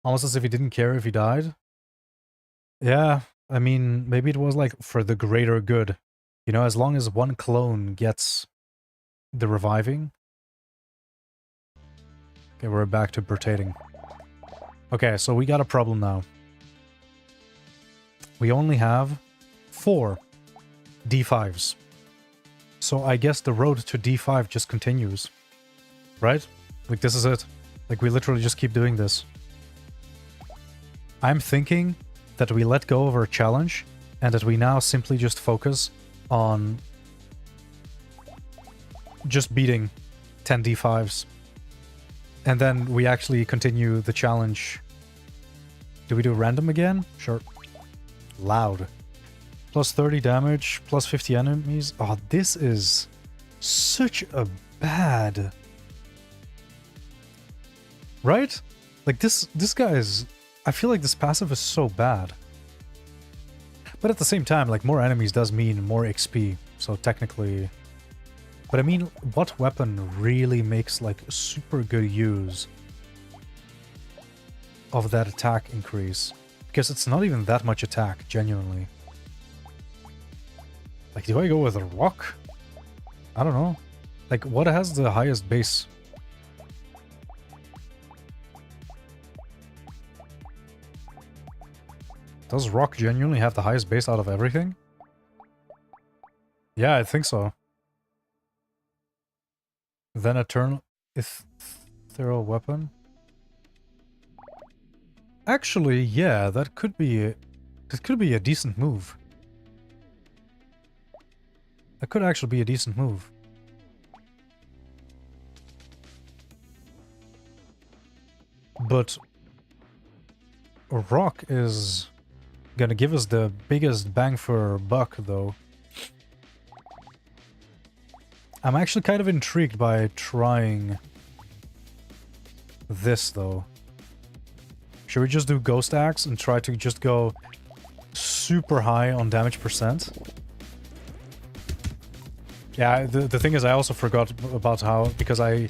Almost as if he didn't care if he died. Yeah, I mean, maybe it was, like, for the greater good. You know, as long as one clone gets the reviving. Okay, we're back to brotating. Okay, so we got a problem now. We only have 4 D5s. So I guess the road to D5 just continues. Right? Like, this is it. Like, we literally just keep doing this. I'm thinking that we let go of our challenge and that we now simply just focus on just beating 10 D5s. And then we actually continue the challenge. Do we do random again? Sure. Loud. Plus 30 damage, plus 50 enemies. Oh, this is such a bad... Right? Like, this guy is... I feel like this passive is so bad. But at the same time, like, more enemies does mean more XP. So technically... But I mean, what weapon really makes, like, super good use of that attack increase? Because it's not even that much attack, genuinely. Like, do I go with a rock? I don't know. Like, what has the highest base? Does rock genuinely have the highest base out of everything? Yeah, I think so. Then eternal ethereal weapon. Actually, yeah, that could be a decent move. That could actually be a decent move. But a rock is gonna give us the biggest bang for buck, though. I'm actually kind of intrigued by trying this, though. Should we just do Ghost Axe and try to just go super high on damage percent? Yeah, the thing is, I also forgot about how, because I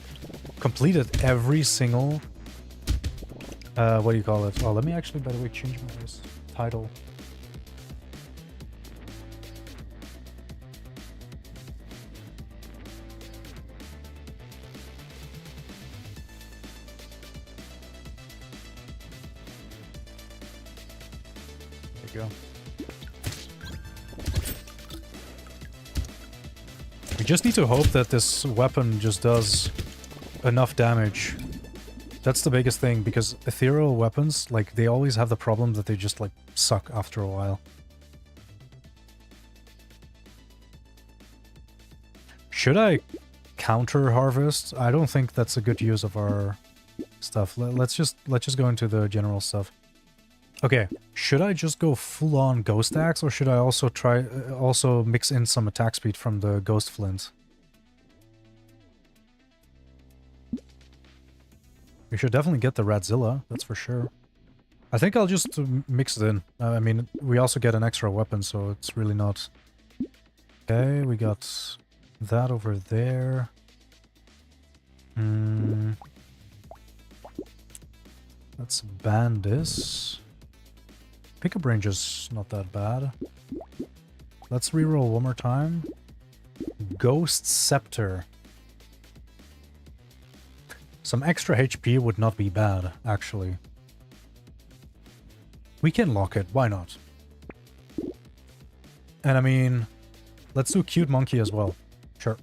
completed every single... what do you call it? Oh, let me actually, by the way, change my title. go. We just need to hope that this weapon just does enough damage. That's the biggest thing, because ethereal weapons, like, they always have the problem that they just, like, suck after a while. Should I counter harvest? I don't think that's a good use of our stuff. Let's just go into the general stuff. Okay, should I just go full on ghost axe, or should I also try also mix in some attack speed from the ghost flint? We should definitely get the Radzilla, that's for sure. I think I'll just mix it in. I mean, we also get an extra weapon, so it's really not... Okay, we got that over there. Let's ban this. Pickup range is not that bad. Let's reroll one more time. Ghost Scepter. Some extra HP would not be bad, actually. We can lock it, why not? And I mean, let's do Cute Monkey as well. Sure.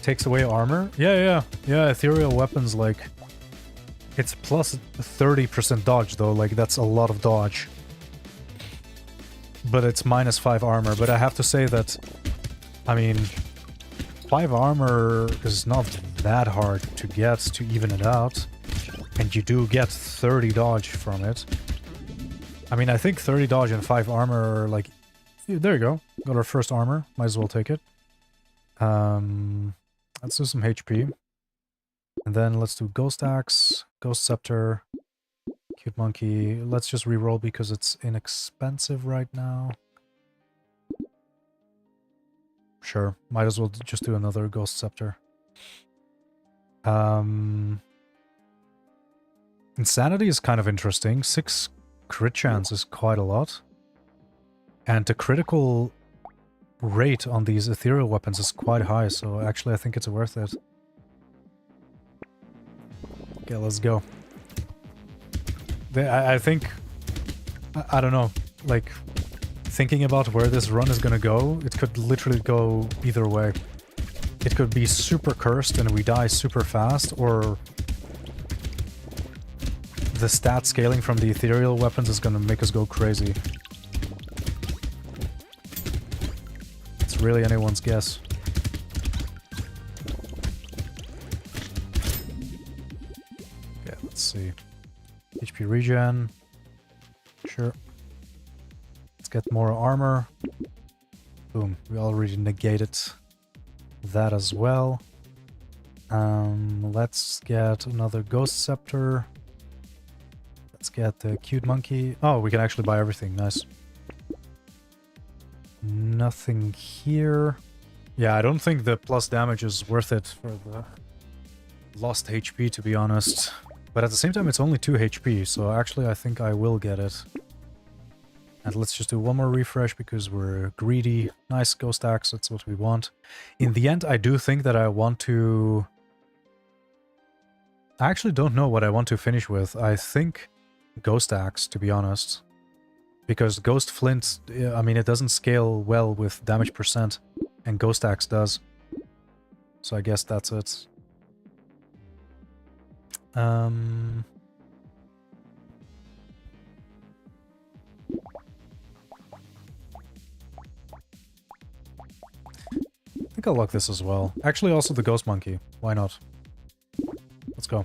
Takes away armor? Yeah, ethereal weapons, like... It's plus 30% dodge, though, like, that's a lot of dodge. But it's minus 5 armor, but I have to say that... I mean... 5 armor is not that hard to get to even it out. And you do get 30 dodge from it. I mean, I think 30 dodge and 5 armor are, like... There you go. Got our first armor. Might as well take it. Let's do some HP. And then let's do Ghost Axe, Ghost Scepter, Cute Monkey. Let's just reroll because it's inexpensive right now. Sure, might as well just do another Ghost Scepter. Insanity is kind of interesting. 6 crit chance is quite a lot. And the critical rate on these ethereal weapons is quite high, so actually I think it's worth it. Okay, let's go. I think... I don't know, like, thinking about where this run is gonna go, it could literally go either way. It could be super cursed and we die super fast, or the stat scaling from the ethereal weapons is gonna make us go crazy. It's really anyone's guess. Okay, let's see. HP regen. Sure. Let's get more armor. Boom. We already negated that as well. Let's get another Ghost Scepter. Let's get the Cute Monkey. Oh, we can actually buy everything. Nice. Nothing here. Yeah, I don't think the plus damage is worth it for the lost HP, to be honest. But at the same time, it's only 2 HP, so actually I think I will get it. And let's just do one more refresh because we're greedy. Nice Ghost Axe, that's what we want. In the end, I do think that I want to... I actually don't know what I want to finish with. I think Ghost Axe, to be honest. Because Ghost Flint, I mean, it doesn't scale well with damage percent, and Ghost Axe does. So I guess that's it. I think I'll lock this as well. Actually, also the Ghost Monkey. Why not? Let's go.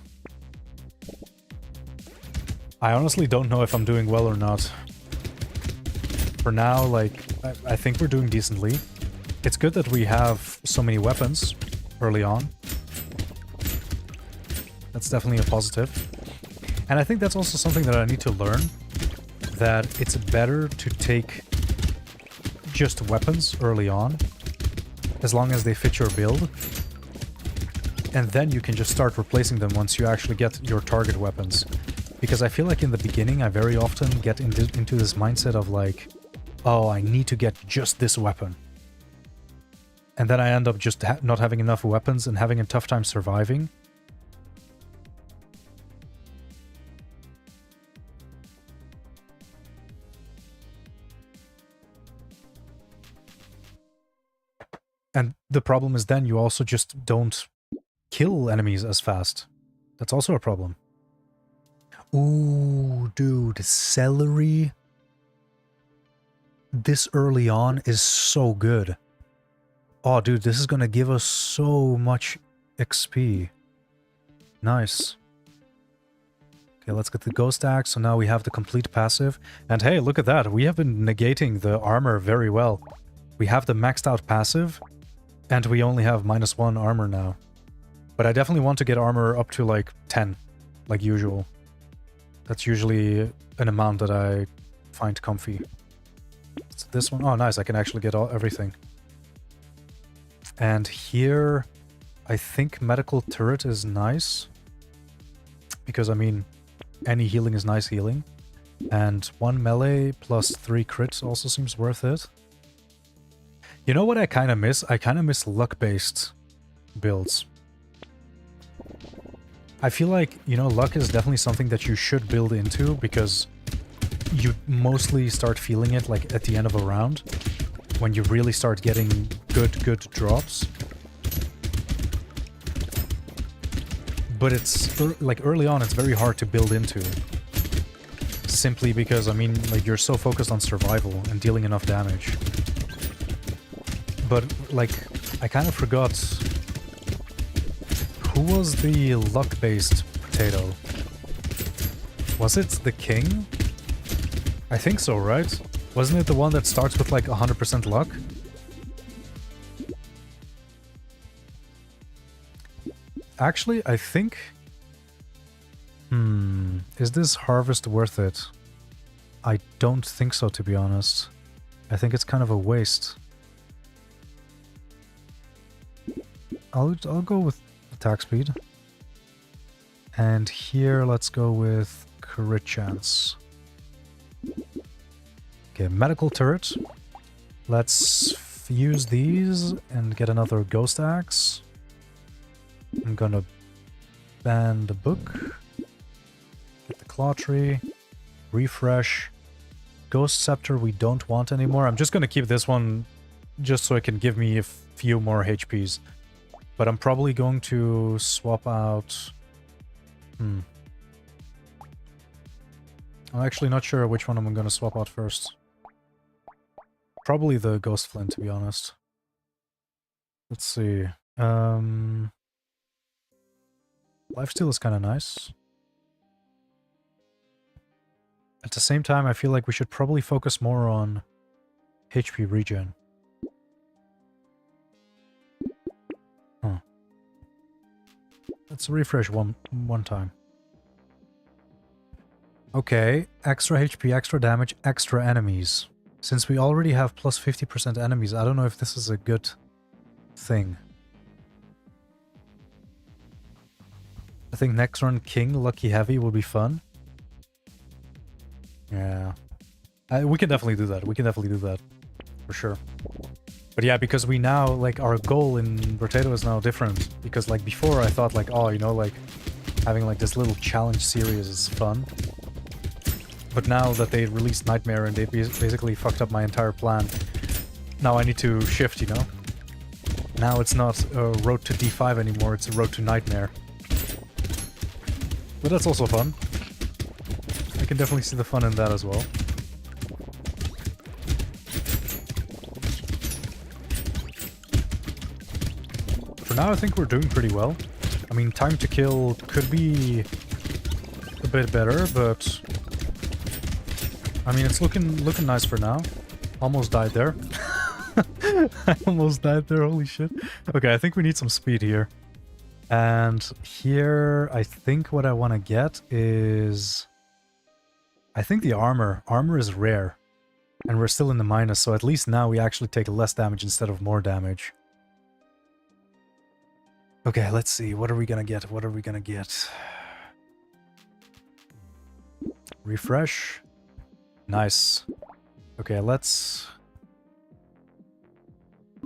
I honestly don't know if I'm doing well or not. For now, like, I think we're doing decently. It's good that we have so many weapons early on. That's definitely a positive. And I think that's also something that I need to learn. That it's better to take just weapons early on, as long as they fit your build. And then you can just start replacing them once you actually get your target weapons. Because I feel like in the beginning I very often get into this mindset of like, oh, I need to get just this weapon. and then I end up just not having enough weapons and having a tough time surviving. And the problem is then you also just don't kill enemies as fast. That's also a problem. Ooh, dude, celery this early on is so good. Oh, dude, this is gonna give us so much XP. Nice. Okay, let's get the Ghost Axe, so now we have the complete passive. And hey, look at that, we have been negating the armor very well. We have the maxed out passive, and we only have -1 armor now. But I definitely want to get armor up to like 10, like usual. That's usually an amount that I find comfy. It's this one. Oh, nice. I can actually get everything. And here, I think medical turret is nice. Because, I mean, any healing is nice healing. And 1 melee plus 3 crits also seems worth it. You know what I kind of miss? I kind of miss luck-based builds. I feel like, you know, luck is definitely something that you should build into, because you mostly start feeling it like at the end of a round, when you really start getting good drops. But it's, like, early on it's very hard to build into. Simply because, I mean, like, you're so focused on survival and dealing enough damage. But, like, I kind of forgot... Who was the luck-based potato? Was it the king? I think so, right? Wasn't it the one that starts with like 100% luck? Actually, I think... Is this harvest worth it? I don't think so, to be honest. I think it's kind of a waste. I'll go with attack speed. And here, let's go with crit chance. Okay, medical turret. Let's use these and get another ghost axe. I'm gonna ban the book. Get the claw tree. Refresh. Ghost scepter we don't want anymore. I'm just gonna keep this one just so it can give me a few more HPs. But I'm probably going to swap out... I'm actually not sure which one I'm going to swap out first. Probably the Ghost Flint, to be honest. Let's see. Lifesteal is kind of nice. At the same time, I feel like we should probably focus more on HP regen. Let's refresh one time. Okay, extra HP, extra damage, extra enemies. Since we already have plus 50% enemies, I don't know if this is a good thing. I think next run King, Lucky Heavy will be fun. Yeah. We can definitely do that. We can definitely do that. For sure. But yeah, because we now, like, our goal in Brotato is now different. Because, like, before I thought, like, oh, you know, like, having, like, this little challenge series is fun. But now that they released Nightmare and they basically fucked up my entire plan, now I need to shift, you know? Now it's not a road to D5 anymore, it's a road to Nightmare. But that's also fun. I can definitely see the fun in that as well. For now, I think we're doing pretty well. I mean, time to kill could be a bit better, but... I mean, it's looking nice for now. Almost died there. I almost died there, holy shit. Okay, I think we need some speed here. And here, I think what I want to get is... I think the armor. Armor is rare. And we're still in the minus, so at least now we actually take less damage instead of more damage. Okay, let's see. What are we gonna get? What are we gonna get? Refresh. Nice. Okay, let's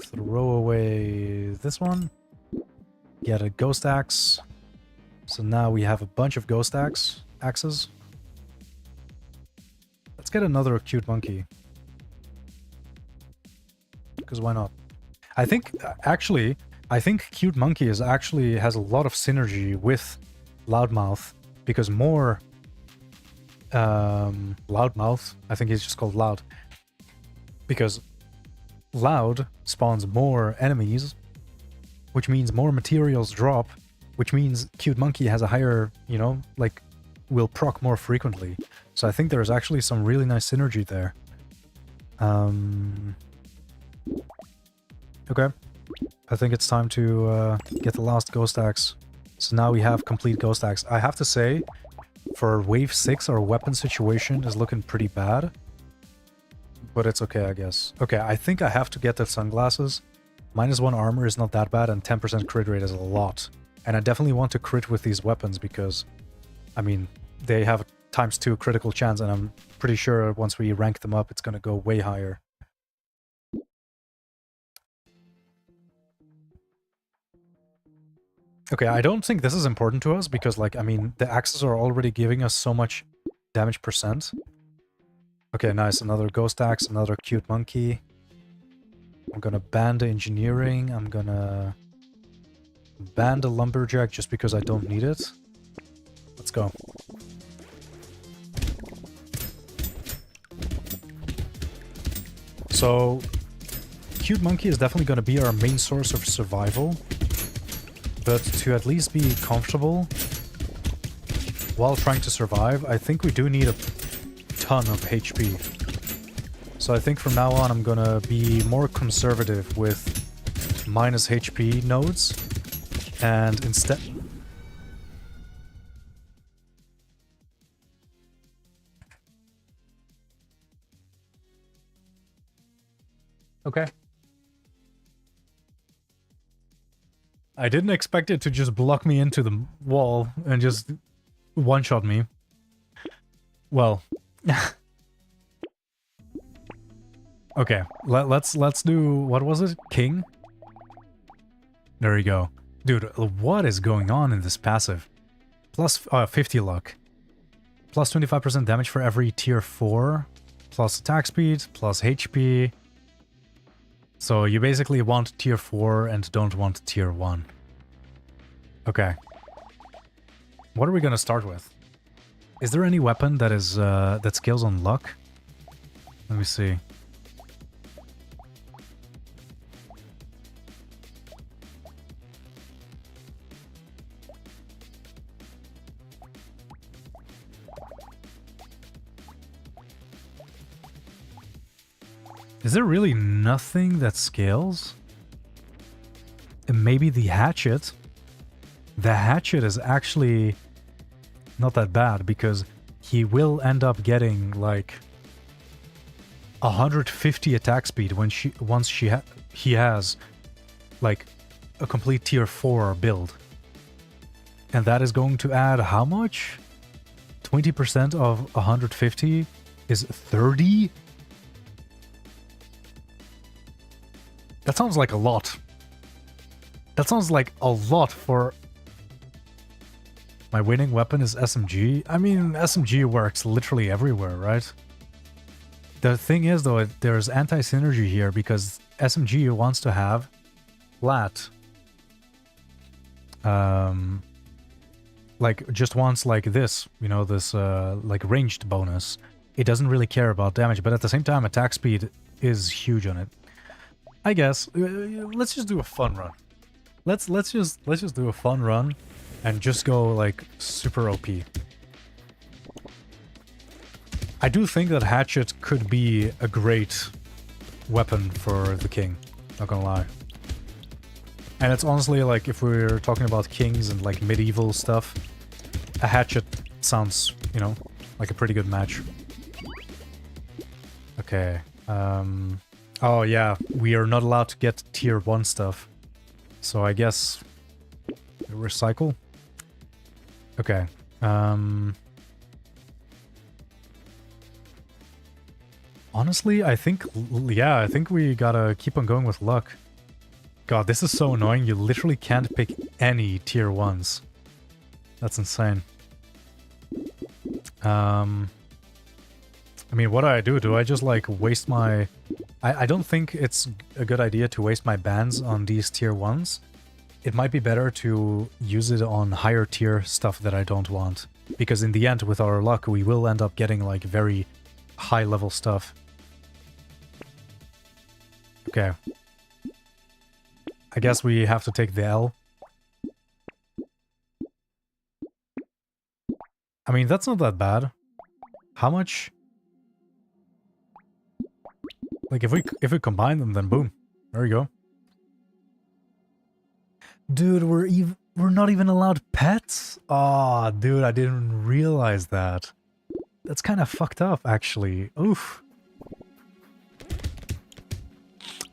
throw away this one. Get a ghost axe. So now we have a bunch of ghost axes. Let's get another cute monkey. Because why not? I think, actually, I think Cute Monkey has a lot of synergy with Loudmouth, because more Loudmouth, I think he's just called Loud, because Loud spawns more enemies, which means more materials drop, which means Cute Monkey has a higher, you know, like, will proc more frequently. So I think there's actually some really nice synergy there. Okay. I think it's time to get the last Ghost Axe. So now we have complete Ghost Axe. I have to say, for Wave 6, our weapon situation is looking pretty bad. But it's okay, I guess. Okay, I think I have to get the sunglasses. -1 armor is not that bad, and 10% crit rate is a lot. And I definitely want to crit with these weapons because, I mean, they have ×2 critical chance, and I'm pretty sure once we rank them up, it's going to go way higher. Okay, I don't think this is important to us because, like, I mean, the axes are already giving us so much damage percent. Okay, nice. Another ghost axe, another cute monkey. I'm gonna ban the engineering. I'm gonna ban the lumberjack just because I don't need it. Let's go. So, cute monkey is definitely gonna be our main source of survival. But to at least be comfortable while trying to survive, I think we do need a ton of HP. So I think from now on I'm gonna be more conservative with minus HP nodes, and instead... Okay. I didn't expect it to just block me into the wall and just one-shot me. Well. Okay, let's do, what was it? King? There you go. Dude, what is going on in this passive? Plus 50 luck. Plus 25% damage for every tier 4. Plus attack speed, plus HP. So you basically want tier 4 and don't want tier 1. Okay. What are we gonna start with? Is there any weapon that is that scales on luck? Let me see. Is there really nothing that scales? And maybe the hatchet? The hatchet is actually not that bad because he will end up getting like 150 attack speed when he has like a complete tier 4 build. And that is going to add how much? 20% of 150 is 30? That sounds like a lot. That sounds like a lot for... My winning weapon is SMG? I mean, SMG works literally everywhere, right? The thing is, though, there's anti-synergy here because SMG wants to have flat. Like, just wants like this, you know, this like ranged bonus. It doesn't really care about damage, but at the same time, attack speed is huge on it. I guess let's just do a fun run. Let's just do a fun run and just go like super OP. I do think that hatchet could be a great weapon for the king, not gonna lie. And it's honestly like if we're talking about kings and like medieval stuff, a hatchet sounds, you know, like a pretty good match. Okay. Oh yeah, we are not allowed to get tier 1 stuff. So I guess recycle. Okay. Honestly, I think, yeah, I think we gotta keep on going with luck. God, this is so annoying. You literally can't pick any tier 1s. That's insane. I mean, what do? Do I just, like, waste my... I don't think it's a good idea to waste my bans on these tier 1s. It might be better to use it on higher tier stuff that I don't want. Because in the end, with our luck, we will end up getting, like, very high-level stuff. Okay. I guess we have to take the L. I mean, that's not that bad. How much? Like, if we combine them, then boom. There you go. Dude, we're not even allowed pets? Aw, dude, I didn't realize that. That's kind of fucked up, actually. Oof.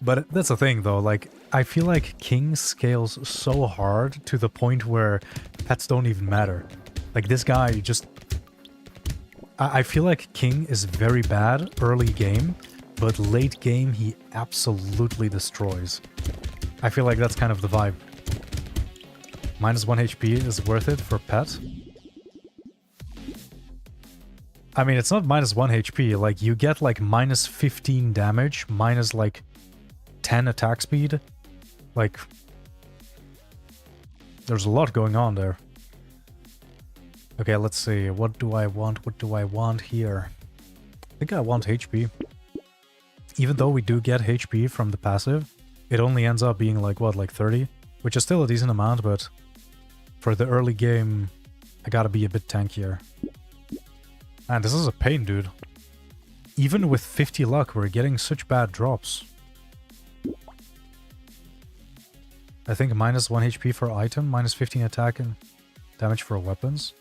But that's the thing, though. Like, I feel like King scales so hard to the point where pets don't even matter. Like, this guy just... I feel like King is very bad early game, but late game he absolutely destroys. I feel like that's kind of the vibe. -1 HP is worth it for pet. I mean, it's not -1 HP. Like, you get like -15 damage, minus like 10 attack speed. Like, there's a lot going on there. Okay, let's see. What do I want? What do I want here? I think I want HP. Even though we do get HP from the passive, it only ends up being like, what, like 30? Which is still a decent amount, but for the early game, I gotta be a bit tankier. Man, this is a pain, dude. Even with 50 luck, we're getting such bad drops. I think -1 HP for item, -15 attack and damage for weapons.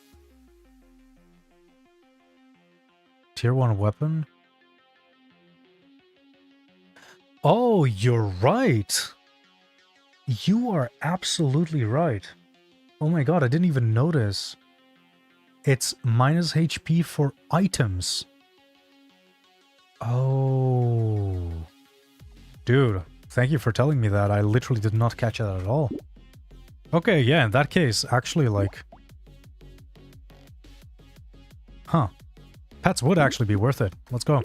Tier 1 weapon? Oh, you're right! You are absolutely right. Oh my god, I didn't even notice. It's -HP for items. Oh. Dude, thank you for telling me that. I literally did not catch that at all. Okay, yeah, in that case, actually, like... Huh. Pets would actually be worth it. Let's go.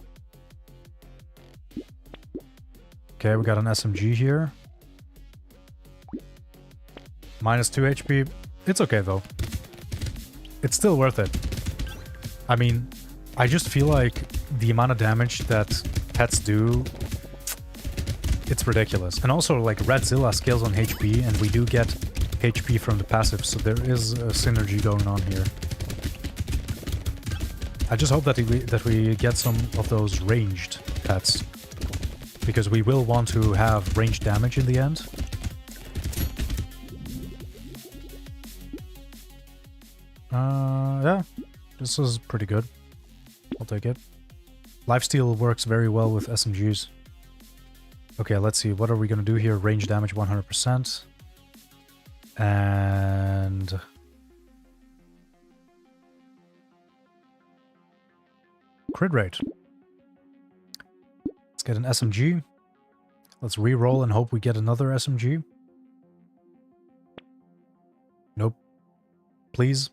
Okay, we got an SMG here. -2 HP. It's okay, though. It's still worth it. I mean, I just feel like the amount of damage that pets do, it's ridiculous. And also, like, Redzilla scales on HP, and we do get HP from the passive, so there is a synergy going on here. I just hope that we get some of those ranged pets, because we will want to have ranged damage in the end. Yeah, this is pretty good. I'll take it. Lifesteal works very well with SMGs. Okay, let's see. What are we going to do here? Range damage 100%. And... crit rate. Let's get an SMG. Let's re-roll and hope we get another SMG. Nope. Please.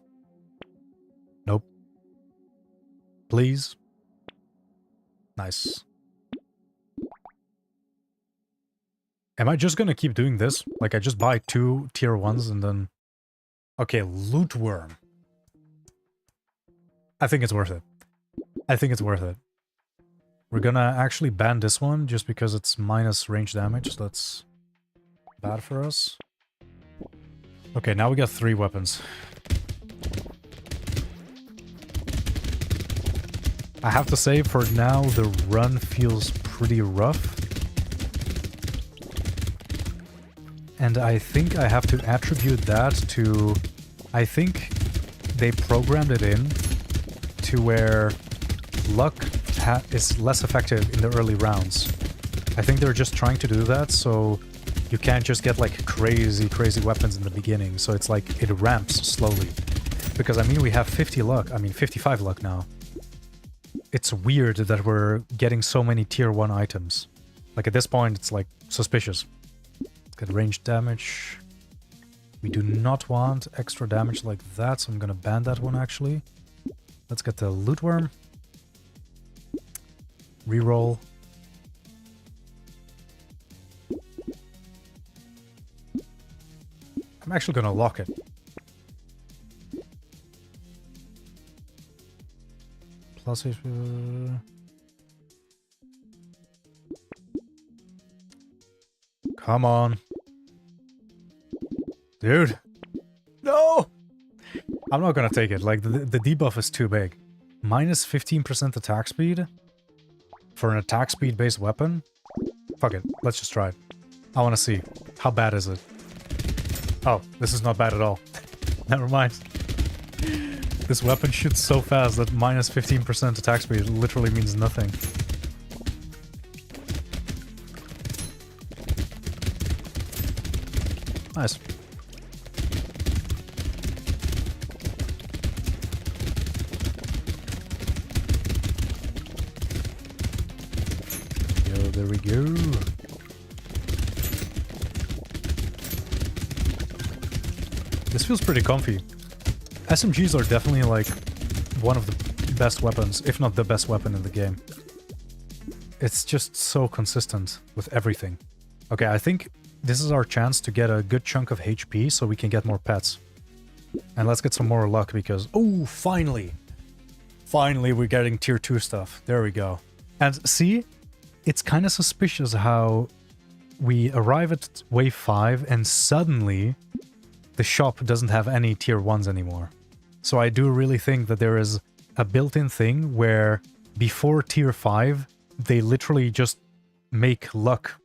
Nope. Please. Nice. Am I just gonna keep doing this? Like, I just buy 2 tier 1s and then... Okay, loot worm. I think it's worth it. I think it's worth it. We're gonna actually ban this one just because it's minus range damage. So that's bad for us. Okay, now we got 3 weapons. I have to say, for now, the run feels pretty rough. And I think I have to attribute that to... I think they programmed it in to where luck is less effective in the early rounds. I think they're just trying to do that, so you can't just get like crazy weapons in the beginning. So it's like it ramps slowly. Because I mean, we have 50 luck. I mean, 55 luck now. It's weird that we're getting so many tier 1 items. Like at this point, it's like suspicious. get ranged damage. We do not want extra damage like that, so I'm gonna ban that one actually. Let's get the loot worm. Reroll. I'm actually gonna lock it. Plus it. Come on. Dude. No! I'm not gonna take it. Like, the debuff is too big. Minus 15% attack speed? For an attack speed based weapon? Fuck it. Let's just try it. I wanna see. How bad is it? Oh, this is not bad at all. Never mind. This weapon shoots so fast that minus 15% attack speed literally means nothing. Nice. There we go. This feels pretty comfy. SMGs are definitely like one of the best weapons, if not the best weapon in the game. It's just so consistent with everything. Okay, I think this is our chance to get a good chunk of HP so we can get more pets. And let's get some more luck because... Oh, finally! Finally, we're getting tier 2 stuff. There we go. And see, it's kind of suspicious how we arrive at wave 5 and suddenly the shop doesn't have any tier 1s anymore. So I do really think that there is a built-in thing where before tier 5, they literally just make luck,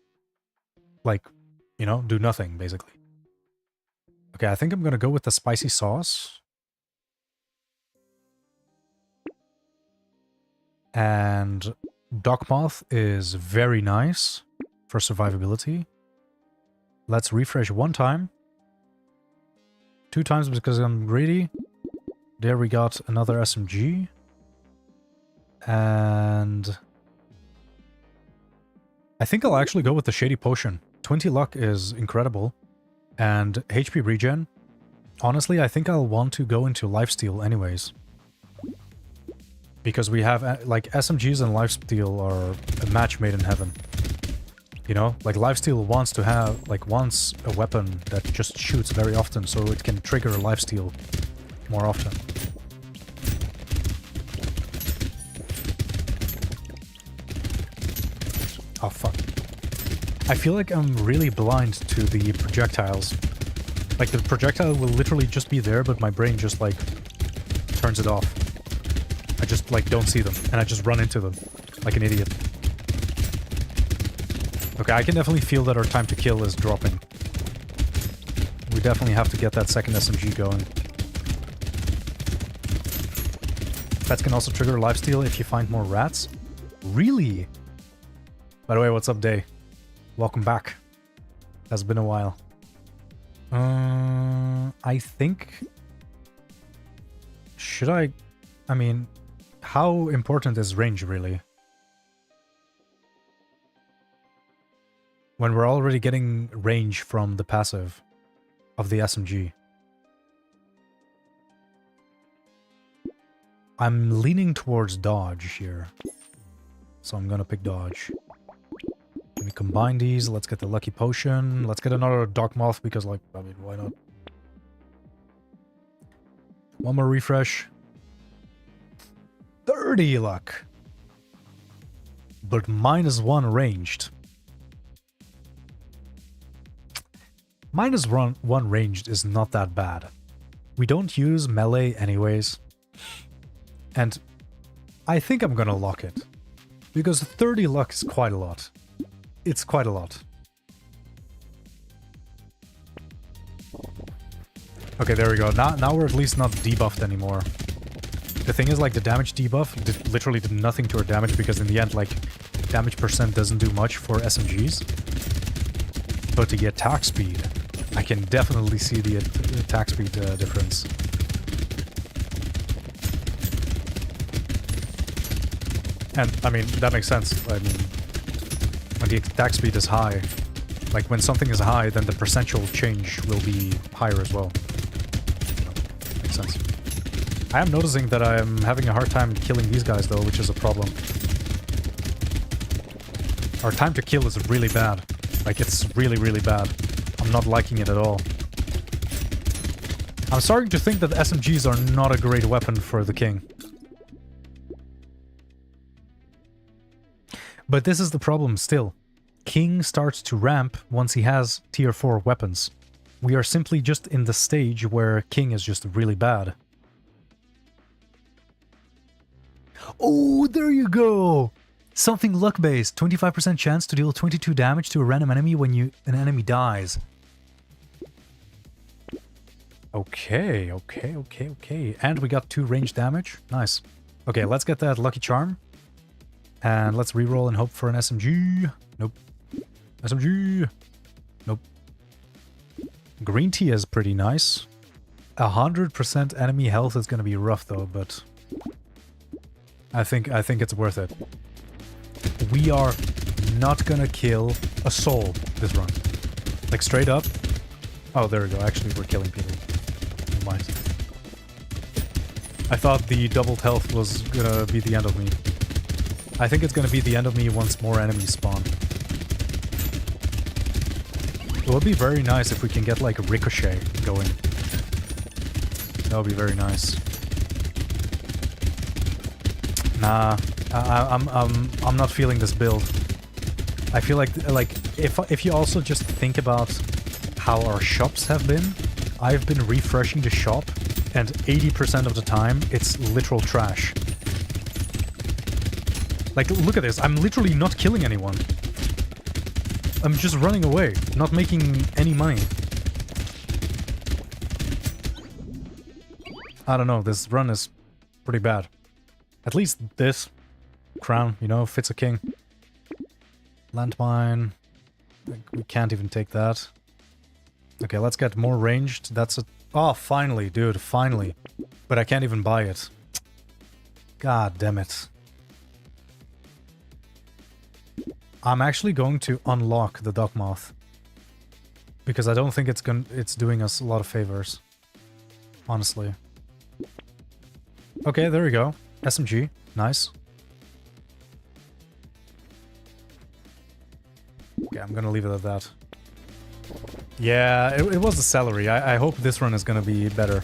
like, you know, do nothing, basically. Okay, I think I'm gonna go with the spicy sauce. And Dogmoth is very nice for survivability. Let's refresh 1 time. 2 times because I'm greedy. There we got another SMG. And I think I'll actually go with the Shady Potion. 20 luck is incredible. And HP regen. Honestly, I think I'll want to go into lifesteal anyways. Because we have, like, SMGs and lifesteal are a match made in heaven. You know? Like, lifesteal wants to have, like, wants a weapon that just shoots very often so it can trigger lifesteal more often. Oh, fuck. I feel like I'm really blind to the projectiles. Like, the projectile will literally just be there, but my brain just, like, turns it off. I just, like, don't see them, and I just run into them, like an idiot. Okay, I can definitely feel that our time to kill is dropping. We definitely have to get that second SMG going. Pets can also trigger lifesteal if you find more rats. Really? By the way, what's up, Day? Welcome back. Has been a while. I think... Should I... I mean, how important is range, really? When we're already getting range from the passive of the SMG. I'm leaning towards dodge here. So I'm gonna pick dodge. Let me combine these. Let's get the lucky potion. Let's get another Dogmoth because, like, I mean, why not? One more refresh. 30 luck. But -1 ranged. -1 ranged is not that bad. We don't use melee anyways. And I think I'm gonna lock it. Because 30 luck is quite a lot. It's quite a lot. Okay, there we go. Now we're at least not debuffed anymore. The thing is, like, the damage debuff literally did nothing to our damage because in the end, like, damage percent doesn't do much for SMGs. But the attack speed, I can definitely see the attack speed difference. And, I mean, that makes sense. I mean, when the attack speed is high, Like, when something is high, then the percentual change will be higher as well. Makes sense. I am noticing that I'm having a hard time killing these guys, though, which is a problem. Our time to kill is really bad. Like, it's really, really bad. I'm not liking it at all. I'm starting to think that SMGs are not a great weapon for the king. But this is the problem still. King starts to ramp once he has tier 4 weapons. We are simply just in the stage where King is just really bad. Oh, there you go! Something luck-based. 25% chance to deal 22 damage to a random enemy when an enemy dies. Okay. And we got 2 range damage. Nice. Okay, let's get that lucky charm. And let's reroll and hope for an SMG. Nope. SMG. Nope. Green tea is pretty nice. 100% enemy health is gonna be rough though, but I think it's worth it. We are not gonna kill a soul this run. Like straight up. Oh, there we go. Actually, we're killing people. Never mind. I thought the doubled health was gonna be the end of me. I think it's gonna be the end of me once more enemies spawn. It would be very nice if we can get like a ricochet going. That would be very nice. Nah, I'm not feeling this build. I feel like if you also just think about how our shops have been, I've been refreshing the shop, and 80% of the time it's literal trash. Like, look at this. I'm literally not killing anyone. I'm just running away, not making any money. I don't know, this run is pretty bad. At least this crown, you know, fits a king. Landmine. We can't even take that. Okay, let's get more ranged. That's a... Oh, finally, dude, finally. But I can't even buy it. God damn it. I'm actually going to unlock the Duckmoth. Because I don't think it's doing us a lot of favors. Honestly. Okay, there we go. SMG. Nice. Okay, I'm gonna leave it at that. Yeah, it was the celery. I hope this run is gonna be better.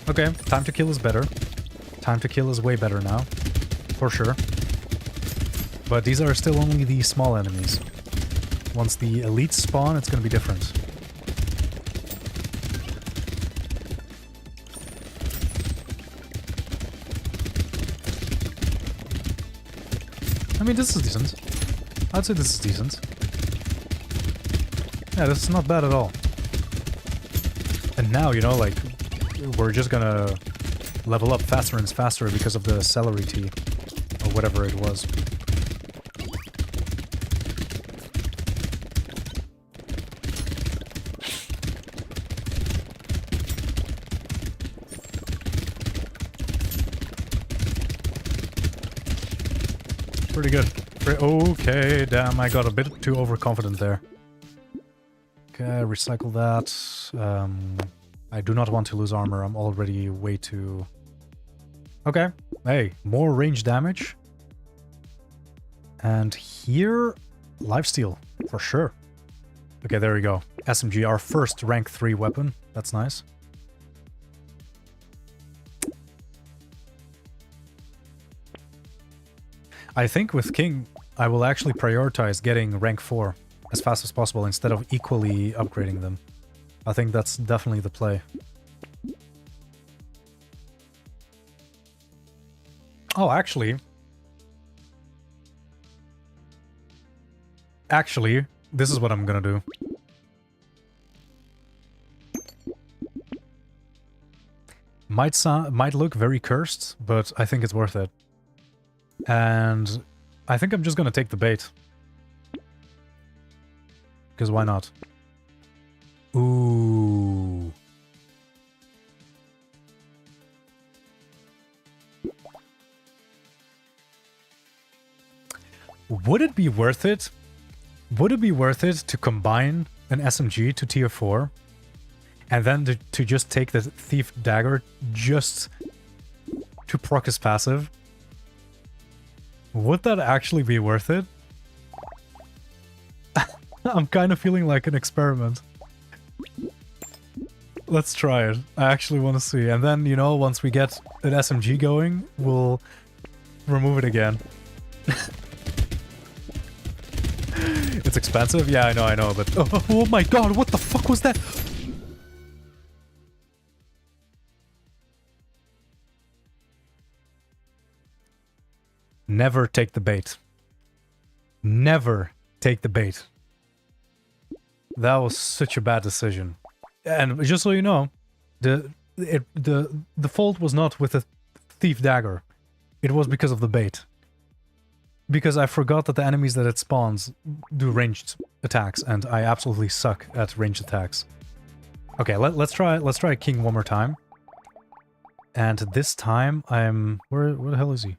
Okay, time to kill is better. Time to kill is way better now. For sure. But these are still only the small enemies. Once the elites spawn, it's gonna be different. I mean, this is decent. I'd say this is decent. Yeah, this is not bad at all. And now, you know, like, we're just gonna level up faster and faster because of the celery tea. Or whatever it was. Pretty good. Okay, damn, I got a bit too overconfident there. Okay, recycle that. I do not want to lose armor. I'm already way too... Okay. Hey, more range damage. And here, lifesteal, for sure. Okay, there we go. SMG, our first rank 3 weapon. That's nice. I think with King, I will actually prioritize getting rank 4 as fast as possible instead of equally upgrading them. I think that's definitely the play. Oh, actually, this is what I'm gonna do. Might look very cursed, but I think it's worth it. And I think I'm just gonna take the bait. Because why not? Ooh. Would it be worth it Would it be worth it to combine an SMG to tier 4 and then to just take the Thief Dagger just to proc his passive? Would that actually be worth it? I'm kind of feeling like an experiment. Let's try it. I actually want to see. And then, you know, once we get an SMG going, we'll remove it again. It's expensive? Yeah, I know, but... Oh my god, what the fuck was that? Never take the bait. Never take the bait. That was such a bad decision. And just so you know, the fault was not with the Thief Dagger. It was because of the bait. Because I forgot that the enemies that it spawns do ranged attacks, and I absolutely suck at ranged attacks. Okay, let's try King one more time. And this time I'm... Where the hell is he?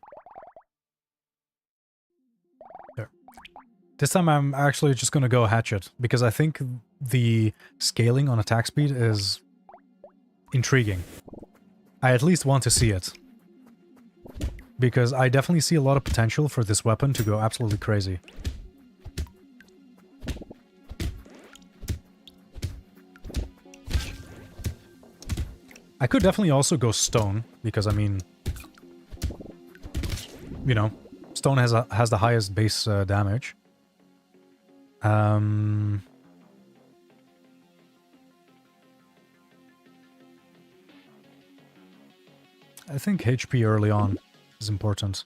There. This time I'm actually just gonna go Hatchet, because I think the scaling on attack speed is intriguing. I at least want to see it. Because I definitely see a lot of potential for this weapon to go absolutely crazy. I could definitely also go Stone, because I mean... You know, Stone has the highest base damage. I think HP early on is important.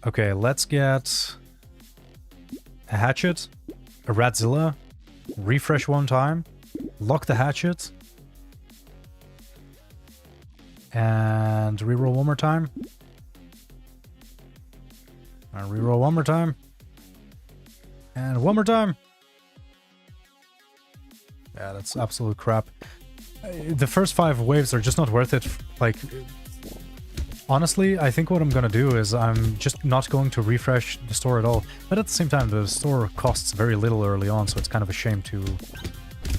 Okay, let's get a Hatchet, a Radzilla, refresh one time, lock the Hatchet, and reroll one more time. And reroll one more time. And one more time. Yeah, that's absolute crap. The first 5 waves are just not worth it. Like, honestly, I think what I'm gonna do is I'm just not going to refresh the store at all. But at the same time, the store costs very little early on, so it's kind of a shame to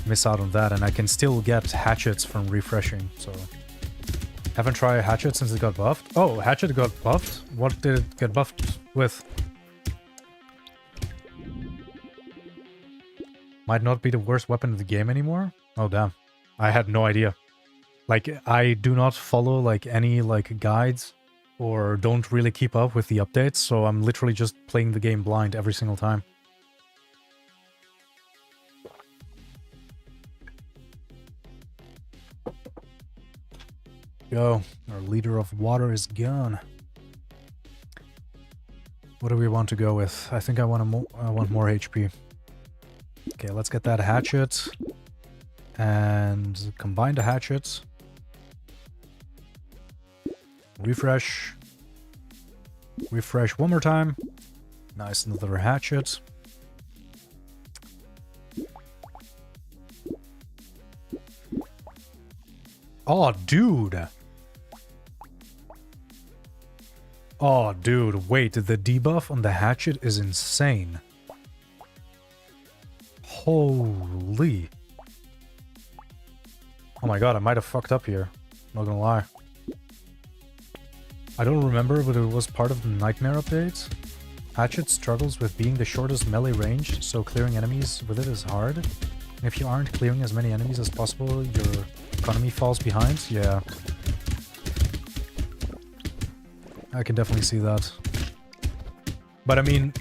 miss out on that. And I can still get hatchets from refreshing, so... Haven't tried Hatchet since it got buffed. Oh, Hatchet got buffed? What did it get buffed with? Might not be the worst weapon in the game anymore? Oh, damn. I had no idea. Like, I do not follow, like, any, like, guides or don't really keep up with the updates, so I'm literally just playing the game blind every single time. Go. Our leader of water is gone. What do we want to go with? I think I want more HP. Okay, let's get that hatchet. And combine the hatchets. Refresh. Refresh one more time. Nice, another hatchet. Oh, dude. Oh, dude, wait, the debuff on the hatchet is insane. Holy. Oh my god, I might have fucked up here. Not gonna lie. I don't remember, but it was part of the Nightmare update. Hatchet struggles with being the shortest melee range, so clearing enemies with it is hard. And if you aren't clearing as many enemies as possible, your economy falls behind. Yeah. I can definitely see that. But I mean,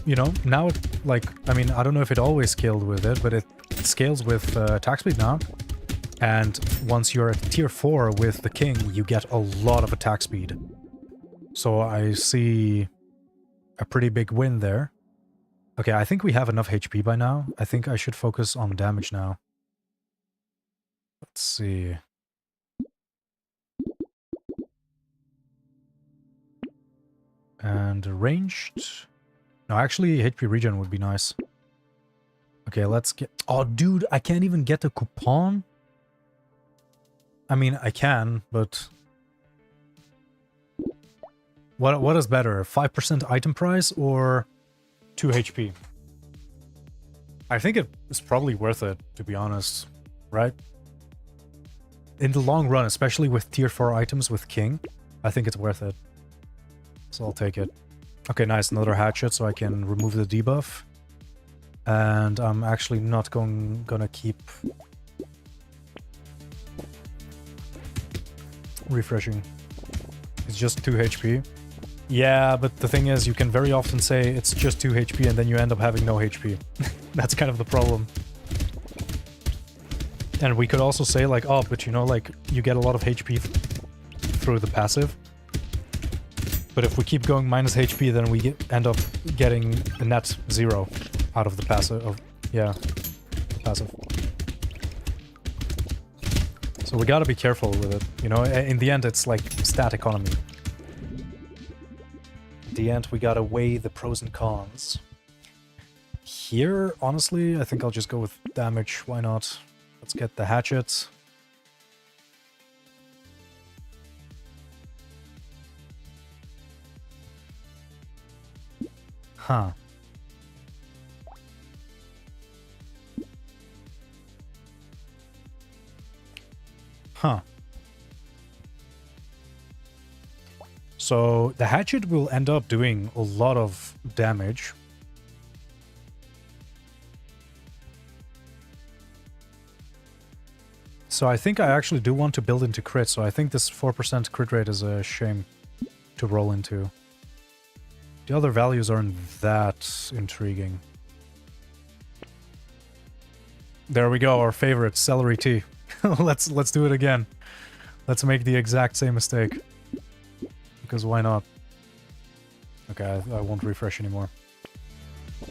you know, now it, like, I mean, I don't know if it always scaled with it, but it scales with attack speed now. And once you're at tier 4 with the king, you get a lot of attack speed. So I see a pretty big win there. Okay, I think we have enough HP by now. I think I should focus on damage now. Let's see. And ranged... No, actually, HP regen would be nice. Okay, let's get... Oh, dude, I can't even get a coupon? I mean, I can, but... What is better? 5% item price or 2 HP? I think it is probably worth it, to be honest, right? In the long run, especially with tier 4 items with King, I think it's worth it. So I'll take it. Okay, nice, another hatchet so I can remove the debuff. And I'm actually not gonna keep refreshing. It's just 2 HP. Yeah, but the thing is, you can very often say it's just 2 HP and then you end up having no HP. That's kind of the problem. And we could also say like, oh, but you know, like, you get a lot of HP through the passive. But if we keep going minus HP, then we end up getting a net 0 out of the passive. Yeah, passive. So we gotta be careful with it. You know, in the end, it's like stat economy. In the end, we gotta weigh the pros and cons. Here, honestly, I think I'll just go with damage. Why not? Let's get the hatchet. Huh. Huh. So the hatchet will end up doing a lot of damage. So I think I actually do want to build into crit, so I think this 4% crit rate is a shame to roll into. The other values aren't that intriguing. There we go, our favorite, celery tea. Let's do it again. Let's make the exact same mistake. Because why not? Okay, I won't refresh anymore.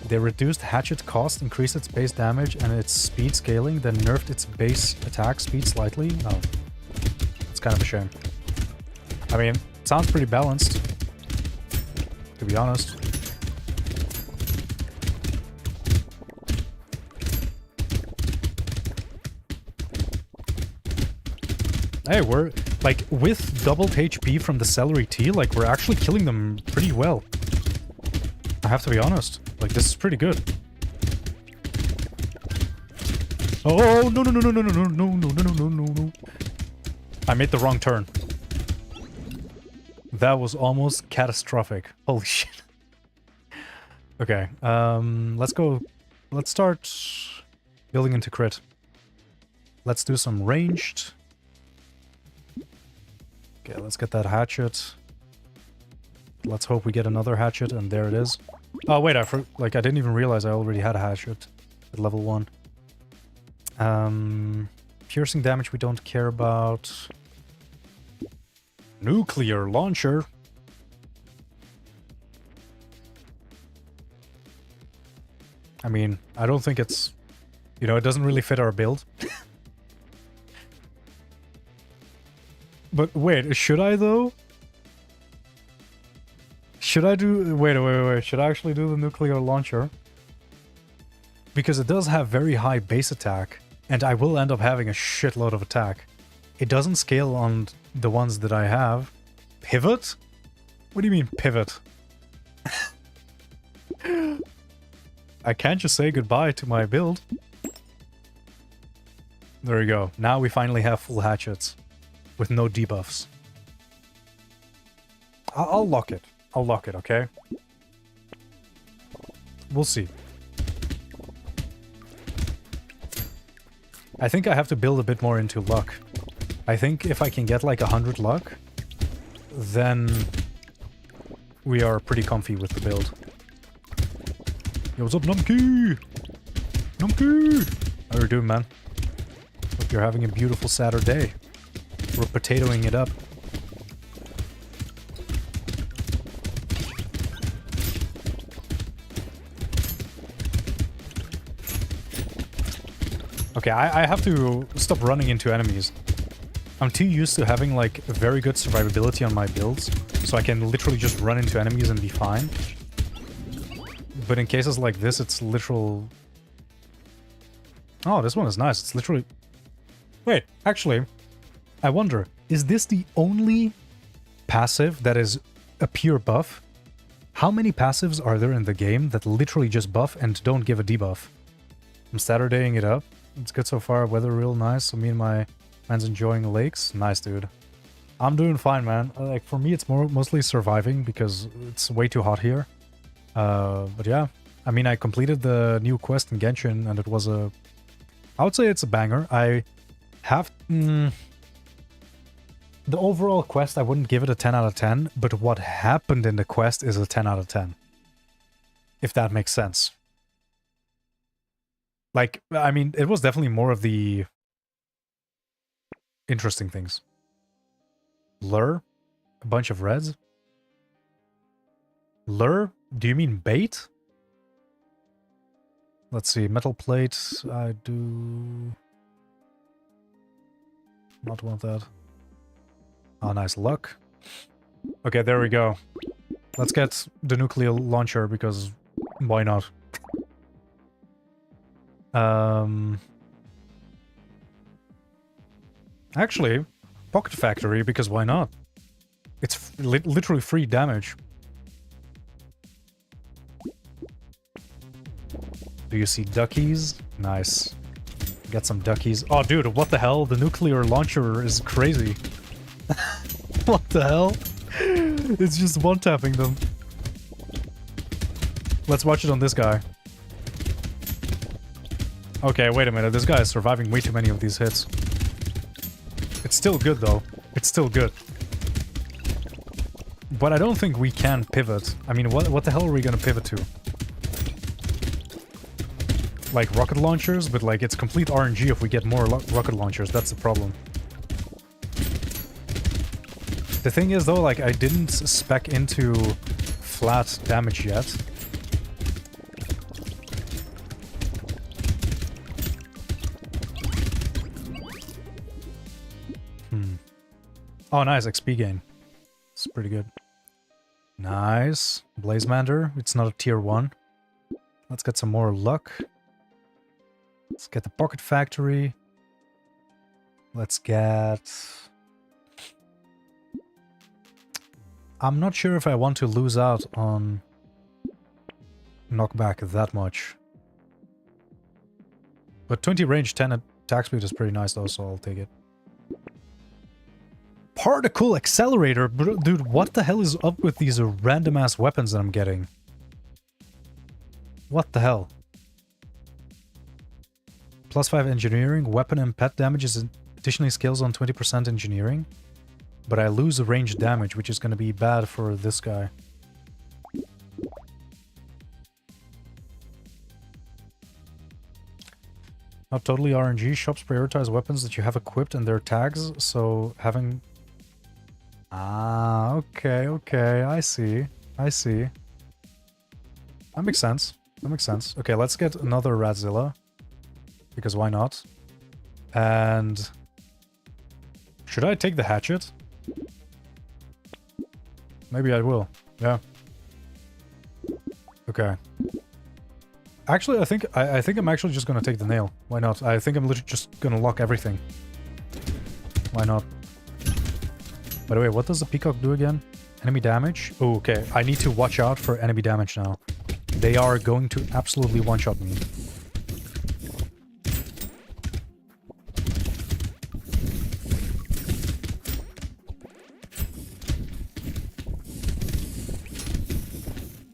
They reduced hatchet cost, increased its base damage and its speed scaling, then nerfed its base attack speed slightly. Oh. It's kind of a shame. I mean, it sounds pretty balanced, to be honest. Hey, we're, like, with doubled HP from the celery tea, like, we're actually killing them pretty well. I have to be honest. Like, this is pretty good. Oh, no, no, no, no, no, no, no, no, no, no, no, no, no. I made the wrong turn. That was almost catastrophic. Holy shit. Okay, let's go. Let's start building into crit. Let's do some ranged. Okay, let's get that hatchet. Let's hope we get another hatchet, and there it is. Oh, wait, I didn't even realize I already had a hatchet at level 1. Piercing damage we don't care about. Nuclear launcher. I mean, I don't think it's... You know, it doesn't really fit our build. But wait, should I though? Should I do... Wait. Should I actually do the nuclear launcher? Because it does have very high base attack, and I will end up having a shitload of attack. It doesn't scale on the ones that I have. Pivot? What do you mean, pivot? I can't just say goodbye to my build. There we go. Now we finally have full hatchets. With no debuffs. I'll lock it. I'll lock it, okay? We'll see. I think I have to build a bit more into luck. I think if I can get like 100 luck, then we are pretty comfy with the build. Yo, what's up, Numkey? Numkey! How are you doing, man? Hope you're having a beautiful Saturday. We're potatoing it up. Okay, I have to stop running into enemies. I'm too used to having like very good survivability on my builds, so I can literally just run into enemies and be fine. But in cases like this, it's literal... Oh, this one is nice. It's literally... Wait, actually... I wonder, is this the only passive that is a pure buff? How many passives are there in the game that literally just buff and don't give a debuff? I'm Saturdaying it up. It's good so far. Weather real nice. So me and my man's enjoying the lakes. Nice, dude. I'm doing fine, man. Like, for me, it's mostly surviving because it's way too hot here. But yeah. I mean, I completed the new quest in Genshin, and it was a... I would say it's a banger. I have... the overall quest, I wouldn't give it a 10 out of 10, but what happened in the quest is a 10 out of 10. If that makes sense. Like, I mean, it was definitely more of the interesting things. Lure? A bunch of reds? Lure? Do you mean bait? Let's see, metal plate, I do not want that. Oh, nice luck. Okay, there we go. Let's get the nuclear launcher, because why not? Actually, Pocket Factory, because why not? It's literally free damage. Do you see duckies? Nice. Get some duckies. Oh, dude, what the hell? The nuclear launcher is crazy. What the hell? It's just one-tapping them. Let's watch it on this guy. Okay, wait a minute. This guy is surviving way too many of these hits. It's still good, though. It's still good. But I don't think we can pivot. I mean, what the hell are we gonna pivot to? Like rocket launchers, but like it's complete RNG if we get more rocket launchers. That's the problem. The thing is, though, like I didn't spec into flat damage yet. Oh, nice XP gain. It's pretty good. Nice. Blazemander. It's not a tier 1. Let's get some more luck. Let's get the Pocket Factory. Let's get... I'm not sure if I want to lose out on knockback that much. But 20 range, 10 attack speed is pretty nice though, so I'll take it. Particle Accelerator? Dude, what the hell is up with these random-ass weapons that I'm getting? What the hell? +5 engineering, weapon and pet damage is additionally scales on 20% engineering. But I lose range damage, which is going to be bad for this guy. Not totally RNG. Shops prioritize weapons that you have equipped and their tags, so having... Ah, okay, okay, I see. I see. That makes sense. That makes sense. Okay, let's get another Radzilla. Because why not? And... should I take the hatchet? Maybe I will. Yeah. Okay. Actually, I think I'm actually just gonna take the nail. Why not? I think I'm literally just gonna lock everything. Why not? By the way, what does the peacock do again? Enemy damage? Oh, okay. I need to watch out for enemy damage now. They are going to absolutely one-shot me.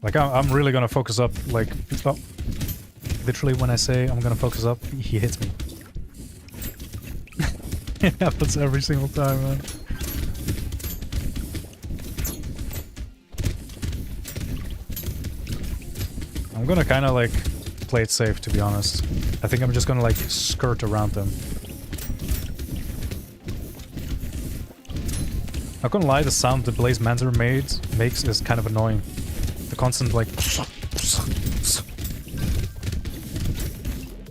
Like, I'm really gonna focus up, like... Oh. Literally, when I say I'm gonna focus up, he hits me. It happens every single time, man. I'm gonna kinda, like, play it safe, to be honest. I think I'm just gonna, like, skirt around them. Not gonna lie, the sound the Blazemander makes is kind of annoying. The constant, like...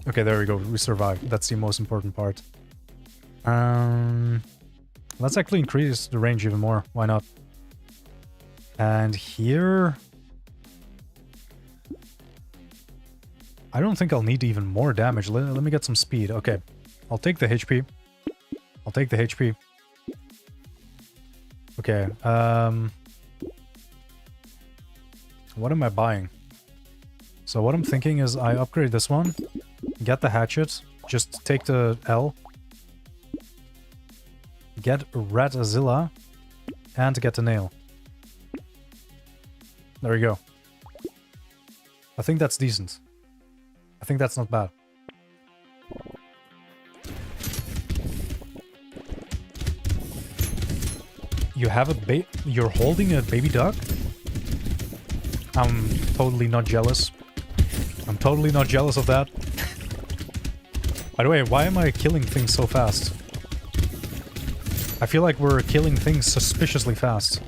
Okay, there we go. We survived. That's the most important part. Let's actually increase the range even more. Why not? And here... I don't think I'll need even more damage. Let me get some speed. Okay. I'll take the HP. I'll take the HP. Okay. What am I buying? So what I'm thinking is I upgrade this one. get the hatchet, just take the L, get Rat Azilla, and get the nail. There you go. I think that's decent. I think that's not bad. You have you're holding a baby duck? I'm totally not jealous. I'm totally not jealous of that. By the way, why am I killing things so fast? I feel like we're killing things suspiciously fast.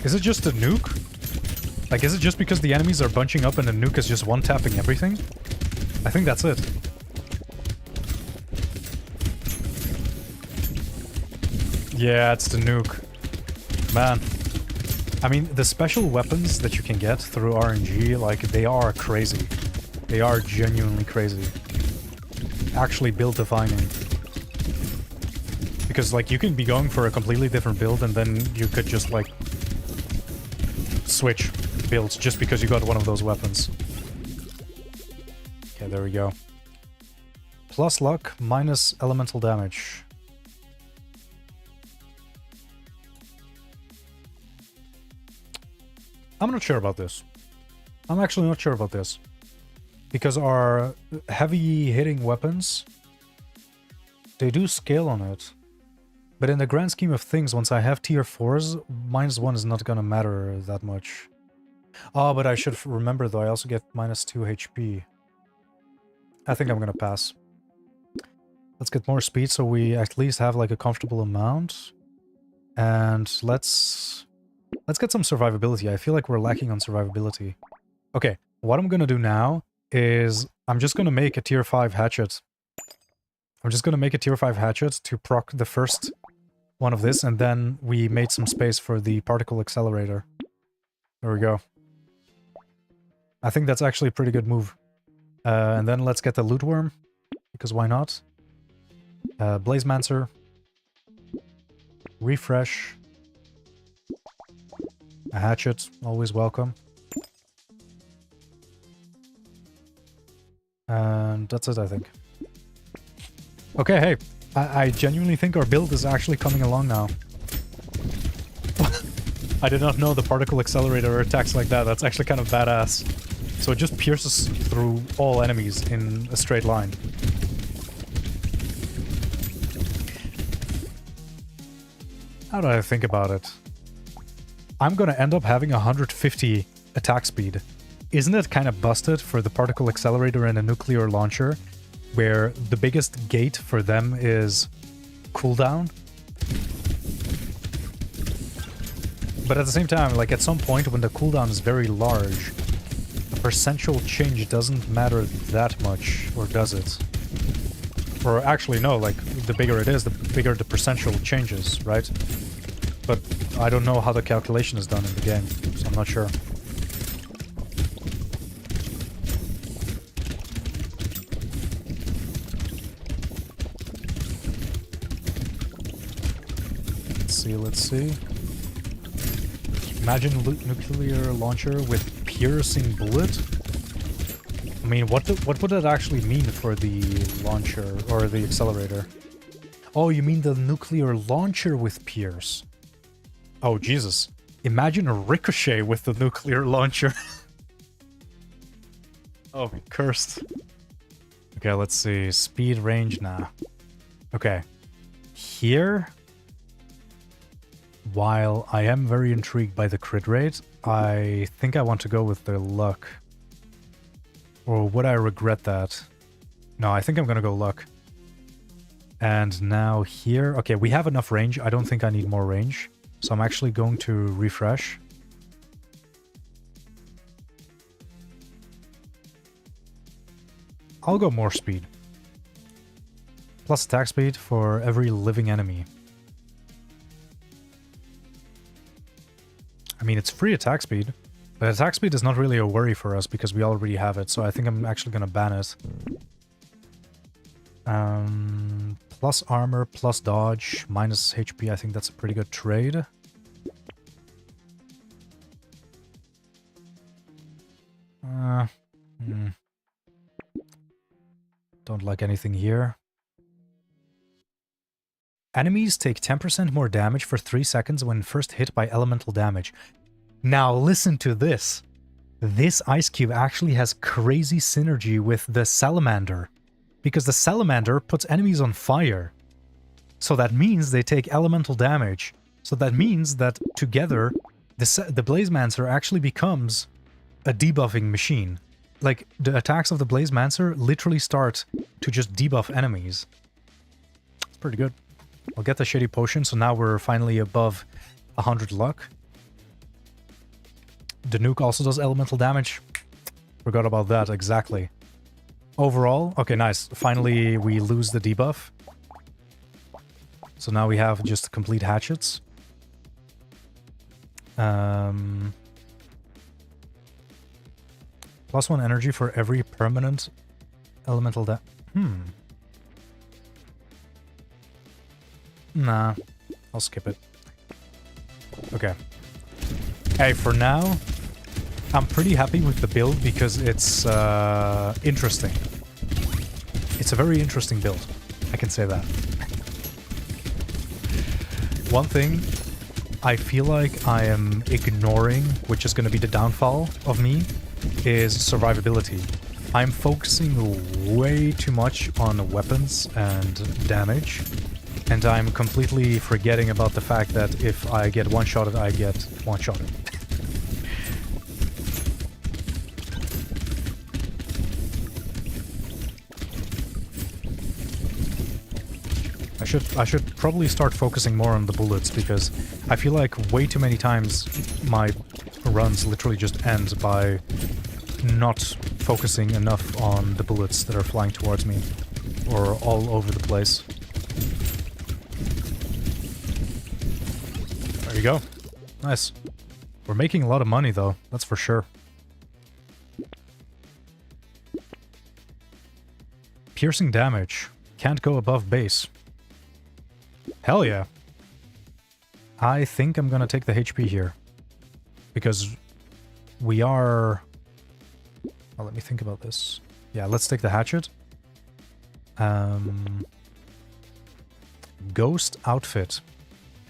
Is it just a nuke? Like, is it just because the enemies are bunching up and the nuke is just one-tapping everything? I think that's it. Yeah, it's the nuke. Man. I mean, the special weapons that you can get through RNG, like, they are crazy. They are genuinely crazy. Actually build-defining. Because, like, you can be going for a completely different build and then you could just, like, switch builds just because you got one of those weapons. Okay, there we go. Plus luck, minus elemental damage. I'm not sure about this. I'm actually not sure about this. Because our heavy hitting weapons, they do scale on it. But in the grand scheme of things, once I have tier 4s, -1 is not gonna matter that much. Oh, but I should remember though, I also get -2 HP. I think I'm gonna pass. Let's get more speed so we at least have like a comfortable amount. And let's get some survivability. I feel like we're lacking on survivability. Okay, what I'm gonna do now is I'm just gonna make a tier 5 hatchet. I'm just gonna make a tier 5 hatchet to proc the first one of this, and then we made some space for the particle accelerator. There we go. I think that's actually a pretty good move. And then let's get the loot worm, because why not? Blazemancer. Refresh. A hatchet, always welcome. And that's it, I think. Okay, hey, I genuinely think our build is actually coming along now. I did not know the particle accelerator attacks like that. That's actually kind of badass. So it just pierces through all enemies in a straight line. How do I think about it? I'm gonna end up having 150 attack speed. Isn't it kind of busted for the particle accelerator and a nuclear launcher, where the biggest gate for them is cooldown? But at the same time, like at some point when the cooldown is very large, the percentual change doesn't matter that much, or does it? Or actually no, like the bigger it is, the bigger the percentual changes, right? But I don't know how the calculation is done in the game, so I'm not sure. Let's see. Imagine a nuclear launcher with piercing bullet. I mean, what would that actually mean for the launcher or the accelerator? Oh, you mean the nuclear launcher with pierce? Oh, Jesus. Imagine a ricochet with the nuclear launcher. Oh, cursed. Okay, let's see. Speed, range, nah. Okay. Here... While I am very intrigued by the crit rate, I think I want to go with the luck. Or would I regret that? No, I think I'm gonna go luck. And now here... Okay, we have enough range. I don't think I need more range. So I'm actually going to refresh. I'll go more speed. Plus attack speed for every living enemy. I mean, it's free attack speed, but attack speed is not really a worry for us because we already have it, so I think I'm actually going to ban it. Plus armor, plus dodge, minus HP, I think that's a pretty good trade. Hmm. Don't like anything here. Enemies take 10% more damage for 3 seconds when first hit by elemental damage. Now listen to this. This ice cube actually has crazy synergy with the salamander, because the salamander puts enemies on fire. So that means they take elemental damage. So that means that together, the Blazemancer actually becomes a debuffing machine. Like, the attacks of the Blazemancer literally start to just debuff enemies. It's pretty good. I'll get the shitty potion, so now we're finally above 100 luck. The nuke also does elemental damage. Forgot about that, exactly. Overall, okay, nice. Finally, we lose the debuff. So now we have just complete hatchets. +1 energy for every permanent elemental Nah, I'll skip it. Okay. Hey, for now, I'm pretty happy with the build because it's interesting. It's a very interesting build. I can say that. One thing I feel like I am ignoring, which is going to be the downfall of me, is survivability. I'm focusing way too much on weapons and damage, and I'm completely forgetting about the fact that if I get one-shotted, I get one-shotted. I should probably start focusing more on the bullets, because I feel like way too many times my runs literally just end by not focusing enough on the bullets that are flying towards me or all over the place. There you go. Nice. We're making a lot of money though, that's for sure. Piercing damage. Can't go above base. Hell yeah. I think I'm gonna take the HP here. Because we are... Well, let me think about this. Yeah, let's take the hatchet. Ghost outfit.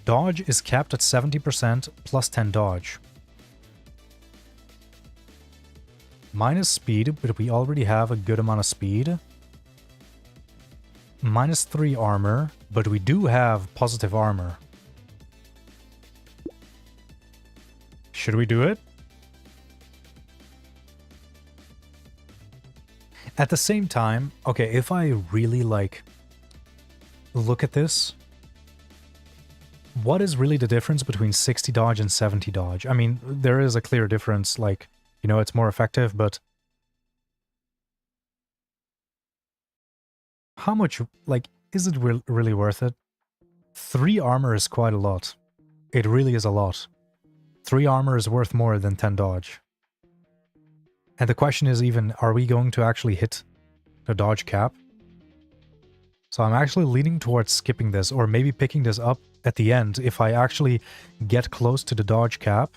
Dodge is capped at 70% plus 10 dodge. Minus speed, but we already have a good amount of speed. Minus 3 armor, but we do have positive armor. Should we do it? At the same time, okay, if I really, like, look at this, what is really the difference between 60 dodge and 70 dodge? I mean, there is a clear difference, like, you know, it's more effective, but how much, like, is it really worth it? 3 armor is quite a lot. It really is a lot. 3 armor is worth more than 10 dodge. And the question is even, are we going to actually hit the dodge cap? So I'm actually leaning towards skipping this, or maybe picking this up at the end if I actually get close to the dodge cap.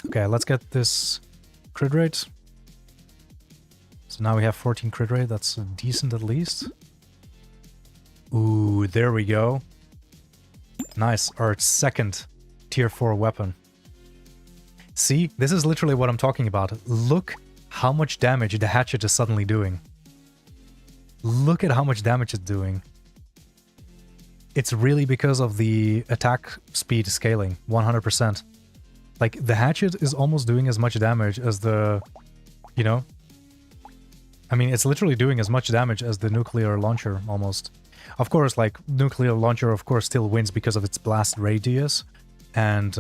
Okay, let's get this crit rate. So now we have 14 crit rate, that's decent at least. Ooh, there we go. Nice, our second tier 4 weapon. See, this is literally what I'm talking about. Look how much damage the hatchet is suddenly doing. Look at how much damage it's doing. It's really because of the attack speed scaling, 100%. Like, the hatchet is almost doing as much damage as the, you know? I mean, it's literally doing as much damage as the nuclear launcher, almost. Of course, like, nuclear launcher, of course, still wins because of its blast radius. And,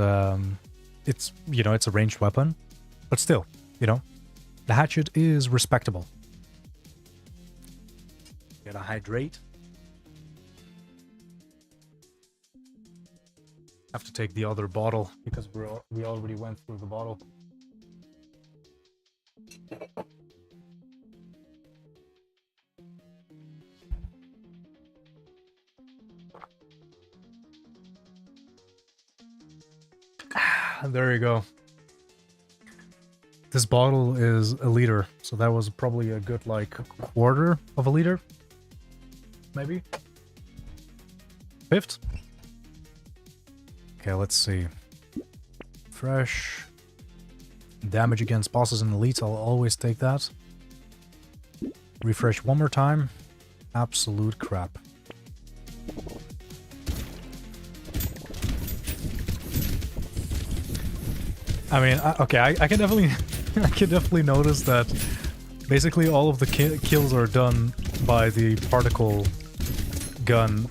it's, you know, it's a ranged weapon. But still, you know, the hatchet is respectable. Gotta hydrate. Have to take the other bottle because we already went through the bottle. There you go. This bottle is a liter, so that was probably a good, like, quarter of a liter. Maybe? Fifth? Okay, let's see. Fresh. Damage against bosses and elites, I'll always take that. Refresh one more time. Absolute crap. I mean, okay, I can definitely, I can definitely notice that basically all of the kills are done by the particle gun.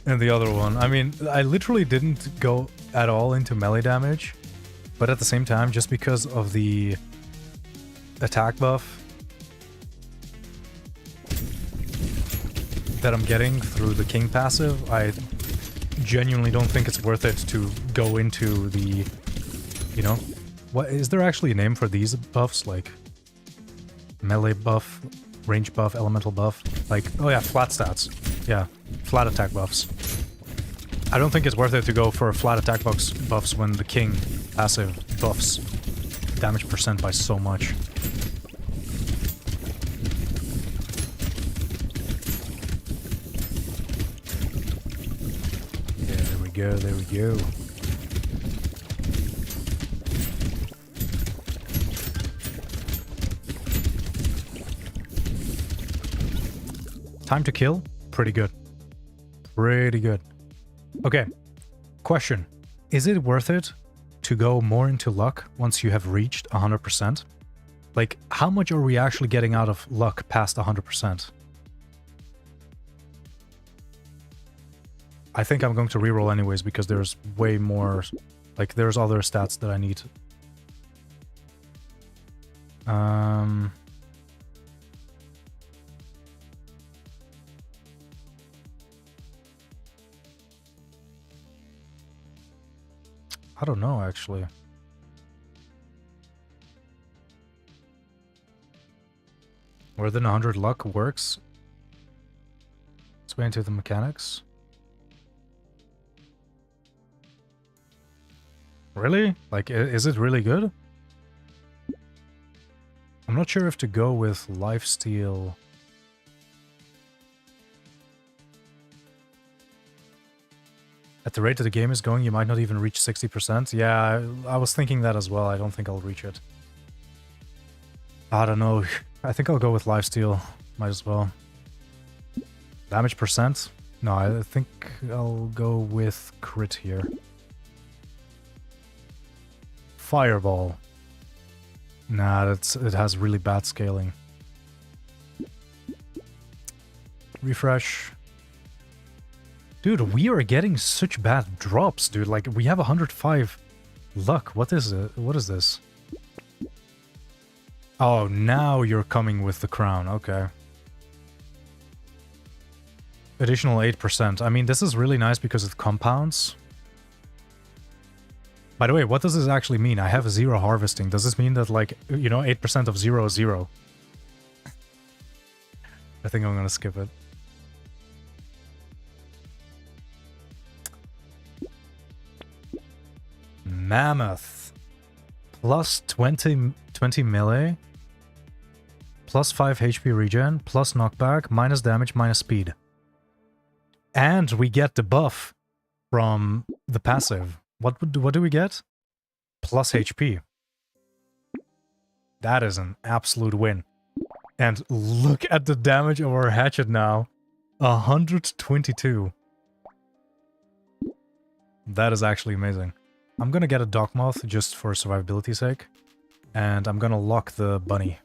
And the other one. I mean, I literally didn't go at all into melee damage, but at the same time, just because of the attack buff that I'm getting through the king passive, I genuinely don't think it's worth it to go into the, you know, what is there actually a name for these buffs? Like melee buff, range buff, elemental buff, like, oh yeah, flat stats. Yeah, flat attack buffs. I don't think it's worth it to go for flat attack buffs when the king passive buffs damage percent by so much. Yeah, there we go, there we go. Time to kill? Pretty good. Pretty good. Okay. Question. Is it worth it to go more into luck once you have reached 100%? Like, how much are we actually getting out of luck past 100%? I think I'm going to reroll anyways because there's way more... Like, there's other stats that I need. I don't know, actually. More than 100 luck works. Let's wait into the mechanics. Really? Like, is it really good? I'm not sure if to go with lifesteal. At the rate that the game is going, you might not even reach 60%. Yeah, I was thinking that as well. I don't think I'll reach it. I don't know. I think I'll go with lifesteal. Might as well. Damage percent? No, I think I'll go with crit here. Fireball. Nah, it has really bad scaling. Refresh. Dude, we are getting such bad drops, dude. Like, we have 105 luck. What is it? What is this? Oh, now you're coming with the crown. Okay. Additional 8%. I mean, this is really nice because it compounds. By the way, what does this actually mean? I have 0 harvesting. Does this mean that, like, you know, 8% of 0 is 0? I think I'm gonna skip it. Mammoth. Plus 20 melee. Plus 5 HP regen. Plus knockback. Minus damage. Minus speed. And we get the buff from the passive. What do we get? Plus HP. That is an absolute win. And look at the damage of our hatchet now. 122. That is actually amazing. I'm gonna get a dock moth just for survivability's sake. And I'm gonna lock the bunny.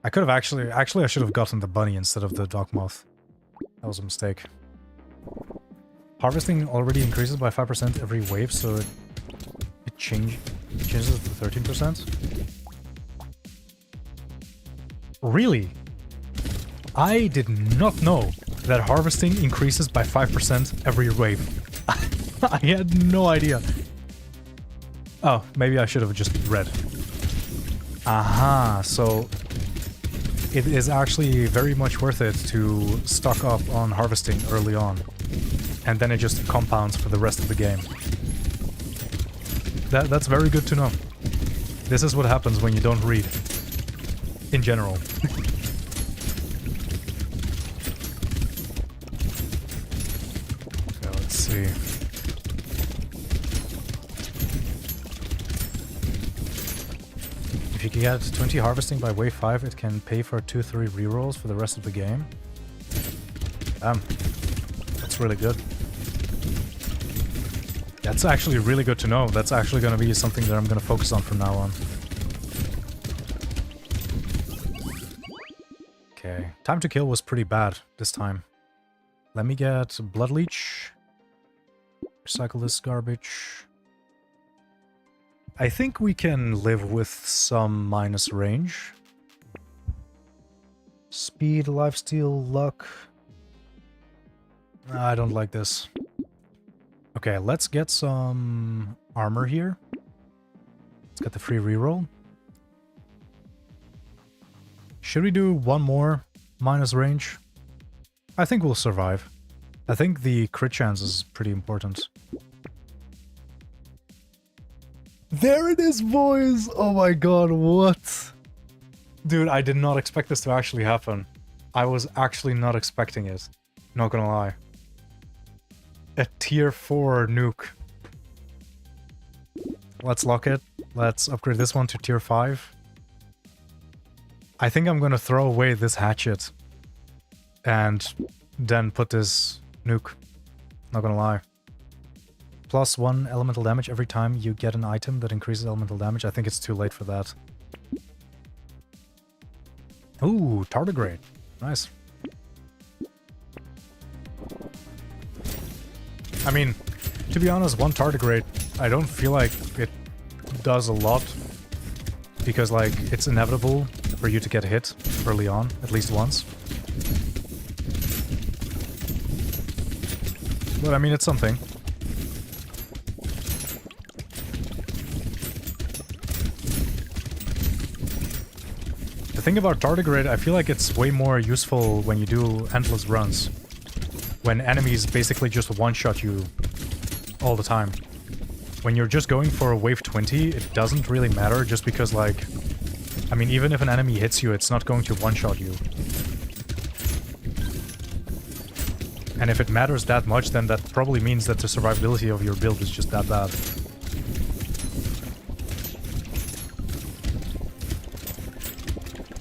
I could have actually I should have gotten the bunny instead of the dock moth. That was a mistake. Harvesting already increases by 5% every wave, so it changes to 13%. Really? I did not know that harvesting increases by 5% every wave. I had no idea. Oh, maybe I should have just read. Aha, so it is actually very much worth it to stock up on harvesting early on. and then it just compounds for the rest of the game. That's very good to know. This is what happens when you don't read. In general. Okay, let's see. If you can get 20 harvesting by wave 5, it can pay for 2-3 rerolls for the rest of the game. Damn. That's really good. That's actually really good to know. That's actually going to be something that I'm going to focus on from now on. Okay. Time to kill was pretty bad this time. Let me get Blood Leech. Recycle this garbage. I think we can live with some minus range. Speed, lifesteal, luck. I don't like this. Okay, let's get some armor here. Let's get the free reroll. Should we do one more minus range? I think we'll survive. I think the crit chance is pretty important. There it is, boys! Oh my god, what? Dude, I did not expect this to actually happen. I was actually not expecting it. Not gonna lie. A tier 4 nuke. Let's lock it. Let's upgrade this one to tier 5. I think I'm gonna throw away this hatchet. And then put this nuke. Not gonna lie. +1 elemental damage every time you get an item that increases elemental damage. I think it's too late for that. Ooh, tardigrade. Nice. I mean, to be honest, one tardigrade, I don't feel like it does a lot. Because, like, it's inevitable for you to get hit early on, at least once. But I mean, it's something. The thing about tardigrade, I feel like it's way more useful when you do endless runs. When enemies basically just one-shot you all the time. When you're just going for a wave 20, it doesn't really matter just because, like... I mean, even if an enemy hits you, it's not going to one-shot you. And if it matters that much, then that probably means that the survivability of your build is just that bad.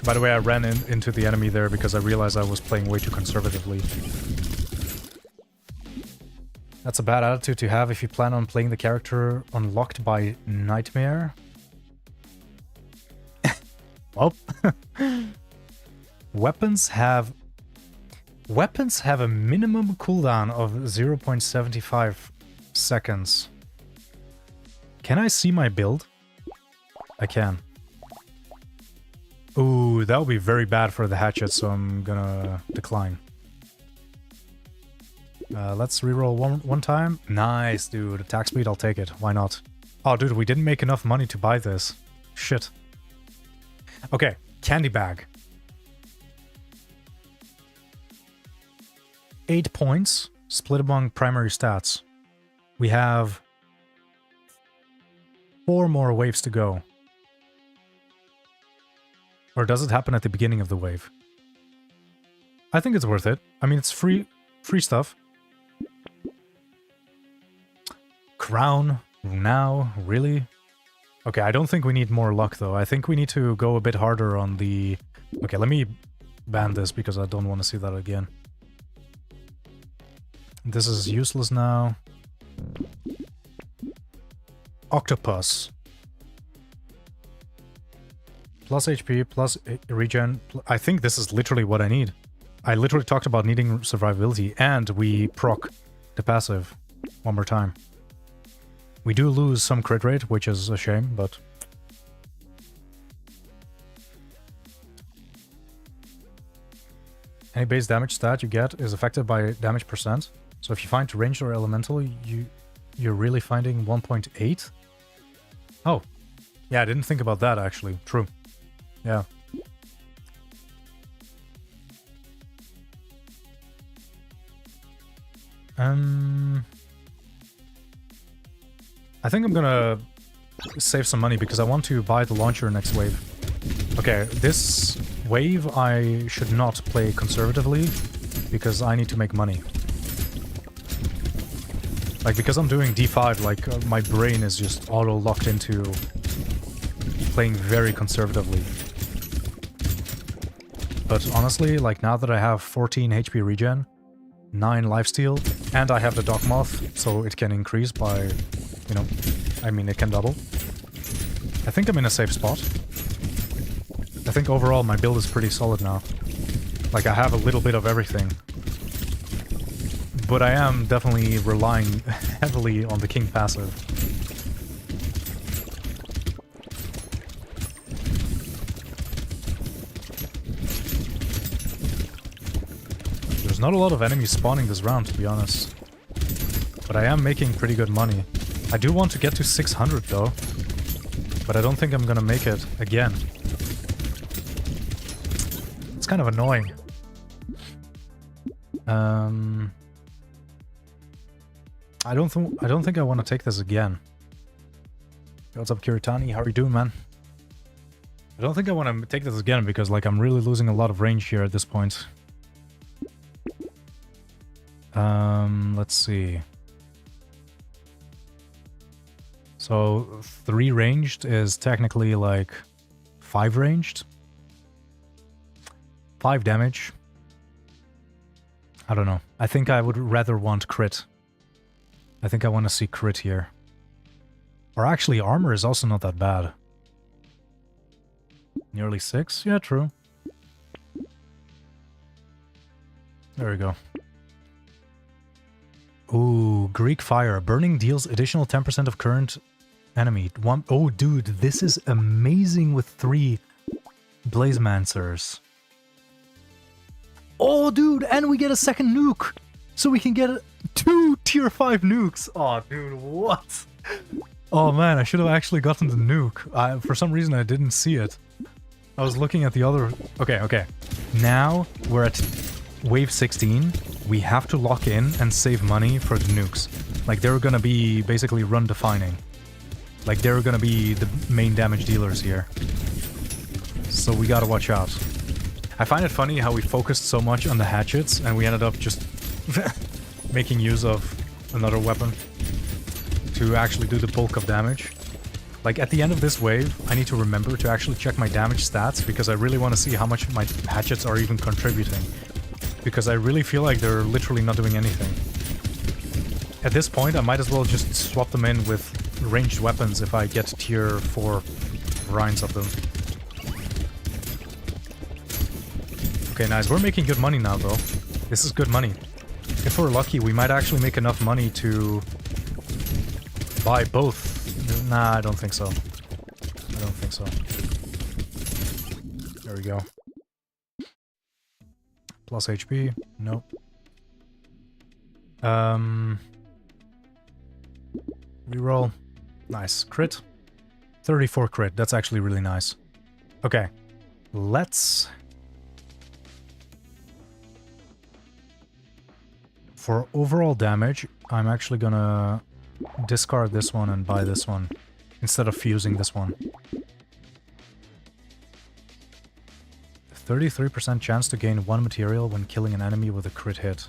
By the way, I ran into the enemy there because I realized I was playing way too conservatively. That's a bad attitude to have if you plan on playing the character unlocked by Nightmare. Well, weapons have a minimum cooldown of 0.75 seconds. Can I see my build? I can. Ooh, that would be very bad for the hatchet, so I'm gonna decline. Let's reroll one time. Nice, dude. Attack speed, I'll take it. Why not? Oh, dude, we didn't make enough money to buy this. Shit. Okay, candy bag. 8 points, split among primary stats. We have 4 more waves to go. Or does it happen at the beginning of the wave? I think it's worth it. I mean, it's free stuff. Crown, now, really? Okay, I don't think we need more luck, though. I think we need to go a bit harder on the... Okay, let me ban this, because I don't want to see that again. This is useless now. Octopus. Plus HP, plus regen. I think this is literally what I need. I literally talked about needing survivability, and we proc the passive one more time. We do lose some crit rate, which is a shame, but... Any base damage stat you get is affected by damage %. So if you find ranged or elemental, you're really finding 1.8? Oh. Yeah, I didn't think about that, actually. True. Yeah. I think I'm gonna save some money because I want to buy the launcher next wave. Okay, this wave I should not play conservatively because I need to make money. Like, because I'm doing D5, like, my brain is just auto-locked into playing very conservatively. But honestly, like, now that I have 14 HP regen, 9 lifesteal, and I have the Dock Moth, so it can increase by, you know, I mean, it can double. I think I'm in a safe spot. I think overall my build is pretty solid now. Like, I have a little bit of everything. But I am definitely relying heavily on the King passive. There's not a lot of enemies spawning this round, to be honest. But I am making pretty good money. I do want to get to 600 though. But I don't think I'm gonna make it again. It's kind of annoying. I don't think I want to take this again. What's up, Kiritani? How are you doing, man? I don't think I want to take this again because, like, I'm really losing a lot of range here at this point. Let's see. So 3 ranged is technically like 5 ranged. 5 damage. I don't know. I think I would rather want crit. I think I want to see crit here. Or actually, armor is also not that bad. Nearly 6? Yeah, true. There we go. Ooh, Greek Fire. Burning deals additional 10% of current enemy. Oh, dude, this is amazing with 3 Blazemancers. Oh, dude, and we get a second nuke! So we can get 2 tier 5 nukes! Oh, dude, what? Oh man, I should have actually gotten the nuke. For some reason I didn't see it. I was looking at the other... Okay. Now we're at wave 16. We have to lock in and save money for the nukes. Like, they're gonna be basically run defining. Like, they're gonna be the main damage dealers here. So we gotta watch out. I find it funny how we focused so much on the hatchets and we ended up just making use of another weapon to actually do the bulk of damage. Like, at the end of this wave, I need to remember to actually check my damage stats because I really want to see how much my hatchets are even contributing. Because I really feel like they're literally not doing anything. At this point, I might as well just swap them in with ranged weapons if I get tier 4 grinds of them. Okay, nice. We're making good money now, though. This is good money. If we're lucky, we might actually make enough money to buy both. Nah, I don't think so. I don't think so. There we go. Plus HP. Nope. Reroll. Nice. Crit. 34 crit. That's actually really nice. Okay. Let's... For overall damage, I'm actually gonna discard this one and buy this one instead of fusing this one. 33% chance to gain 1 material when killing an enemy with a crit hit.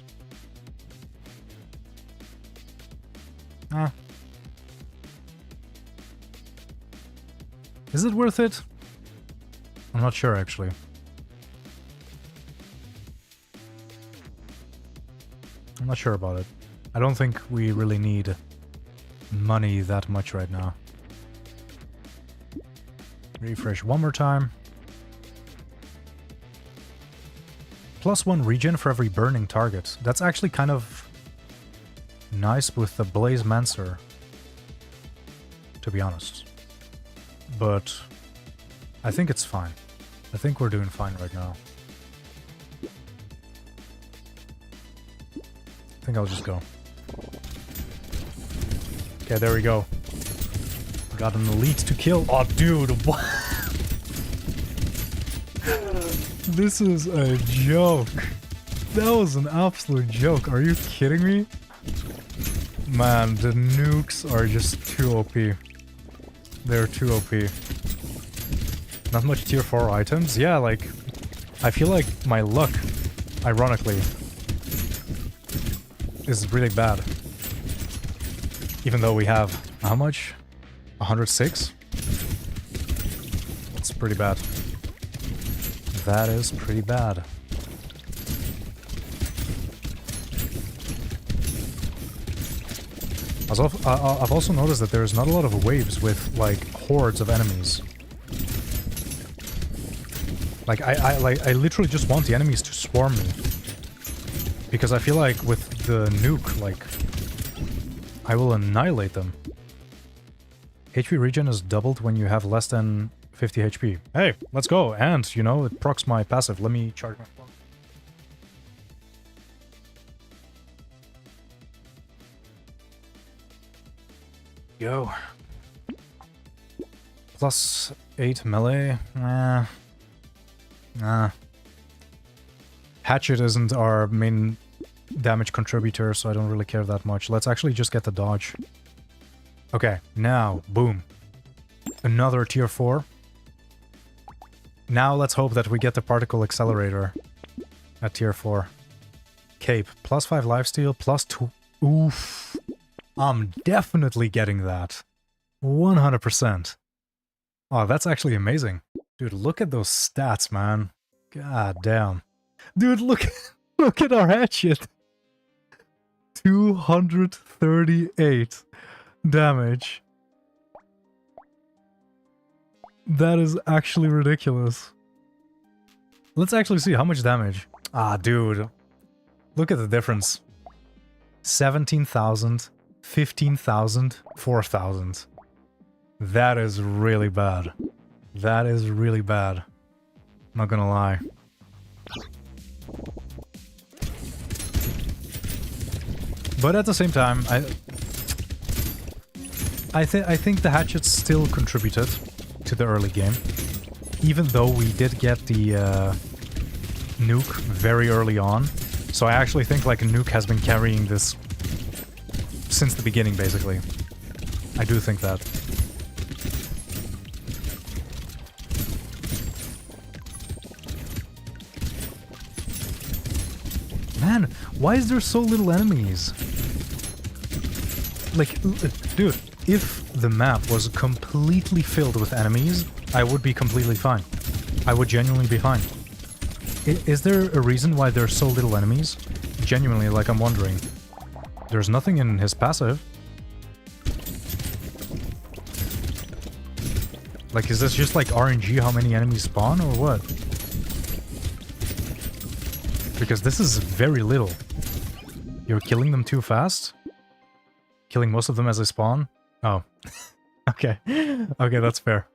Is it worth it? I'm not sure, actually. I'm not sure about it. I don't think we really need money that much right now. Refresh one more time. +1 regen for every burning target. That's actually kind of nice with the Blazemancer, to be honest. But I think it's fine. I think we're doing fine right now. I think I'll just go. Okay, there we go. Got an elite to kill. Oh, dude, what? This is a joke. That was an absolute joke. Are you kidding me? Man, the nukes are just too OP. They're too OP. Not much tier 4 items? Yeah, like, I feel like my luck, ironically, is really bad. Even though we have, how much? 106? It's pretty bad. That is pretty bad. I've also noticed that there's not a lot of waves with, like, hordes of enemies. Like, I literally just want the enemies to swarm me. Because I feel like with the nuke, like, I will annihilate them. HP regen is doubled when you have less than 50 HP. Hey, let's go. And, you know, it procs my passive. Let me charge my phone. Go. Plus 8 melee. Nah. Hatchet isn't our main damage contributor, so I don't really care that much. Let's actually just get the dodge. Okay, now, boom. Another tier 4. Now let's hope that we get the particle accelerator at tier 4. Cape, plus 5 lifesteal, plus 2. Oof. I'm definitely getting that. 100%. Oh, that's actually amazing. Dude, look at those stats, man. God damn. Dude, look at our hatchet. 238 damage. That is actually ridiculous. Let's actually see how much damage. Ah, dude. Look at the difference. 17,000, 15,000, 4,000. That is really bad. That is really bad. Not gonna lie. But at the same time, I think the hatchets still contributed to the early game. Even though we did get the nuke very early on. So I actually think like a nuke has been carrying this since the beginning, basically. I do think that. Man, why is there so little enemies? Like, dude, if the map was completely filled with enemies, I would be completely fine. I would genuinely be fine. Is there a reason why there's so little enemies? Genuinely, like, I'm wondering. There's nothing in his passive. Like, is this just like RNG how many enemies spawn, or what? Because this is very little. You're killing them too fast? Killing most of them as they spawn? Oh. Okay. Okay, that's fair.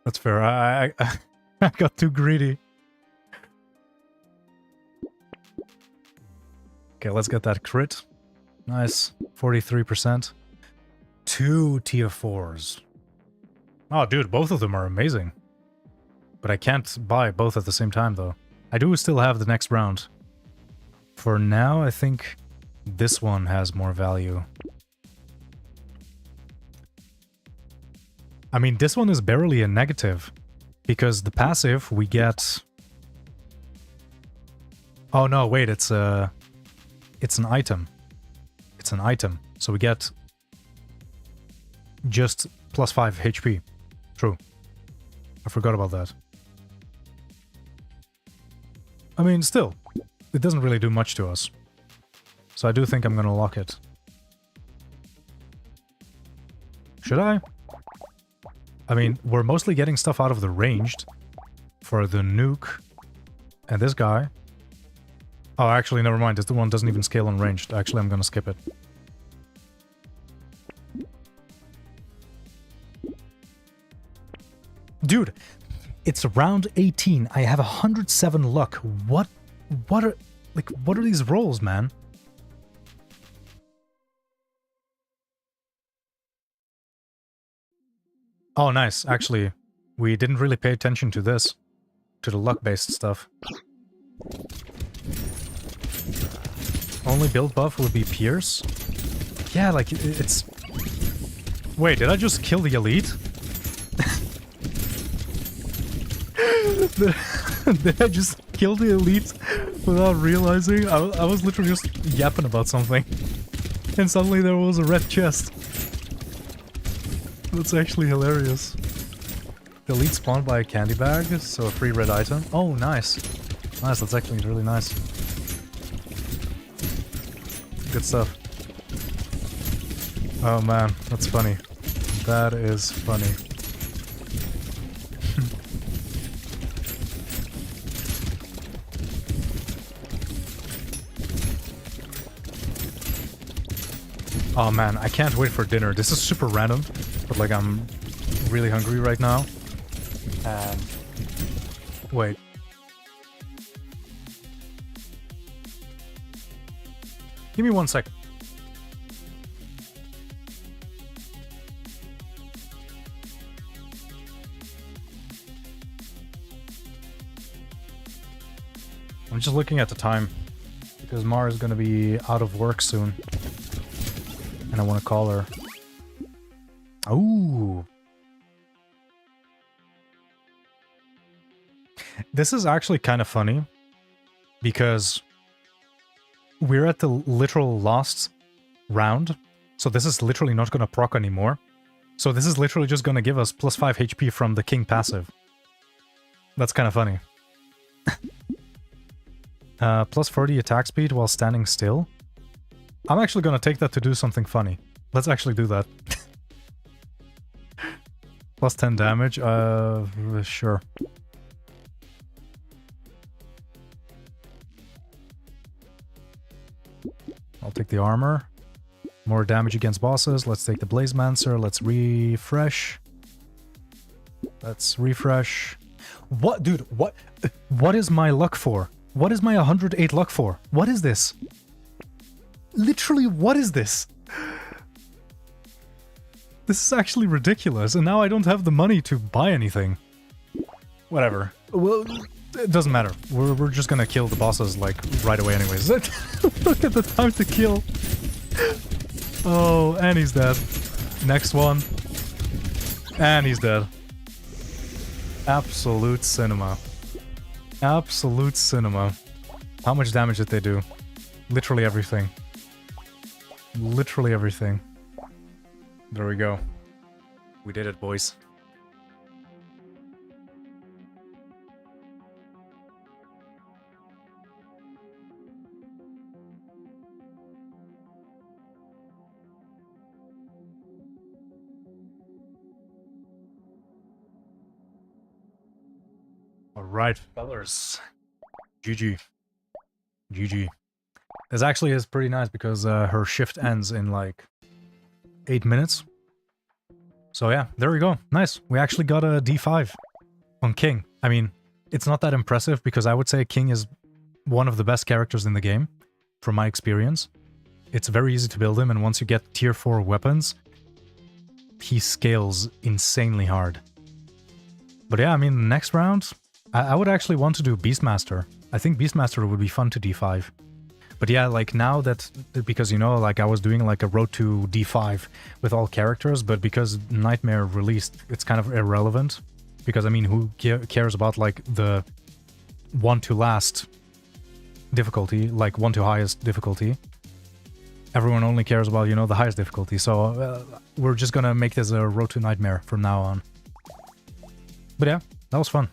That's fair. I got too greedy. Okay, let's get that crit. Nice. 43%. 2 tier 4s. Oh, dude, both of them are amazing. But I can't buy both at the same time, though. I do still have the next round. For now, I think this one has more value. I mean, this one is barely a negative. Because the passive, we get... Oh, no, wait, it's an item. It's an item. So we get just plus 5 HP. True. I forgot about that. I mean, still, it doesn't really do much to us. So I do think I'm gonna lock it. Should I? I mean, we're mostly getting stuff out of the ranged for the nuke and this guy. Oh, actually, never mind. This one doesn't even scale on ranged. Actually, I'm gonna skip it. Dude, it's round 18. I have 107 luck. What are these rolls, man? Oh, nice. Actually, we didn't really pay attention to this. To the luck-based stuff. Only build buff would be Pierce? Yeah, like, it's... Wait, did I just kill the elite? Did I just kill the elite without realizing? I was literally just yapping about something. And suddenly there was a red chest. That's actually hilarious. The elite spawned by a candy bag, so a free red item. Oh, nice. Nice, that's actually really nice. Good stuff. Oh man, that's funny. That is funny. Oh man, I can't wait for dinner. This is super random, but like I'm really hungry right now. Wait. Give me 1 second. I'm just looking at the time because Mara is going to be out of work soon. And I want to call her. Oh. This is actually kind of funny because we're at the literal last round. So this is literally not going to proc anymore. So this is literally just going to give us plus 5 HP from the king passive. That's kind of funny. Plus 40 attack speed while standing still. I'm actually going to take that to do something funny. Let's actually do that. Plus 10 damage, sure. I'll take the armor. More damage against bosses. Let's take the Blazemancer. Let's refresh. Let's refresh. What, dude, what is my luck for? What is my 108 luck for? What is this? Literally, what is this? This is actually ridiculous, and now I don't have the money to buy anything. Whatever. Well, it doesn't matter. We're just gonna kill the bosses, like, right away anyways. Look at the time to kill. Oh, and he's dead. Next one. And he's dead. Absolute cinema. Absolute cinema. How much damage did they do? Literally everything. Literally everything. There we go. We did it, boys. Alright, fellas. GG. GG. This actually is pretty nice because her shift ends in like 8 minutes. So yeah, there we go. Nice. We actually got a D5 on King. I mean, it's not that impressive because I would say King is one of the best characters in the game, from my experience. It's very easy to build him, and once you get tier 4 weapons, he scales insanely hard. But yeah, I mean, next round, I would actually want to do Beastmaster. I think Beastmaster would be fun to D5. But yeah, like now that, because you know, like I was doing like a road to D5 with all characters, but because Nightmare released, it's kind of irrelevant. Because I mean, who cares about like the 1 to last difficulty, like 1 to highest difficulty? Everyone only cares about, you know, the highest difficulty. So we're just gonna make this a road to Nightmare from now on. But yeah, that was fun.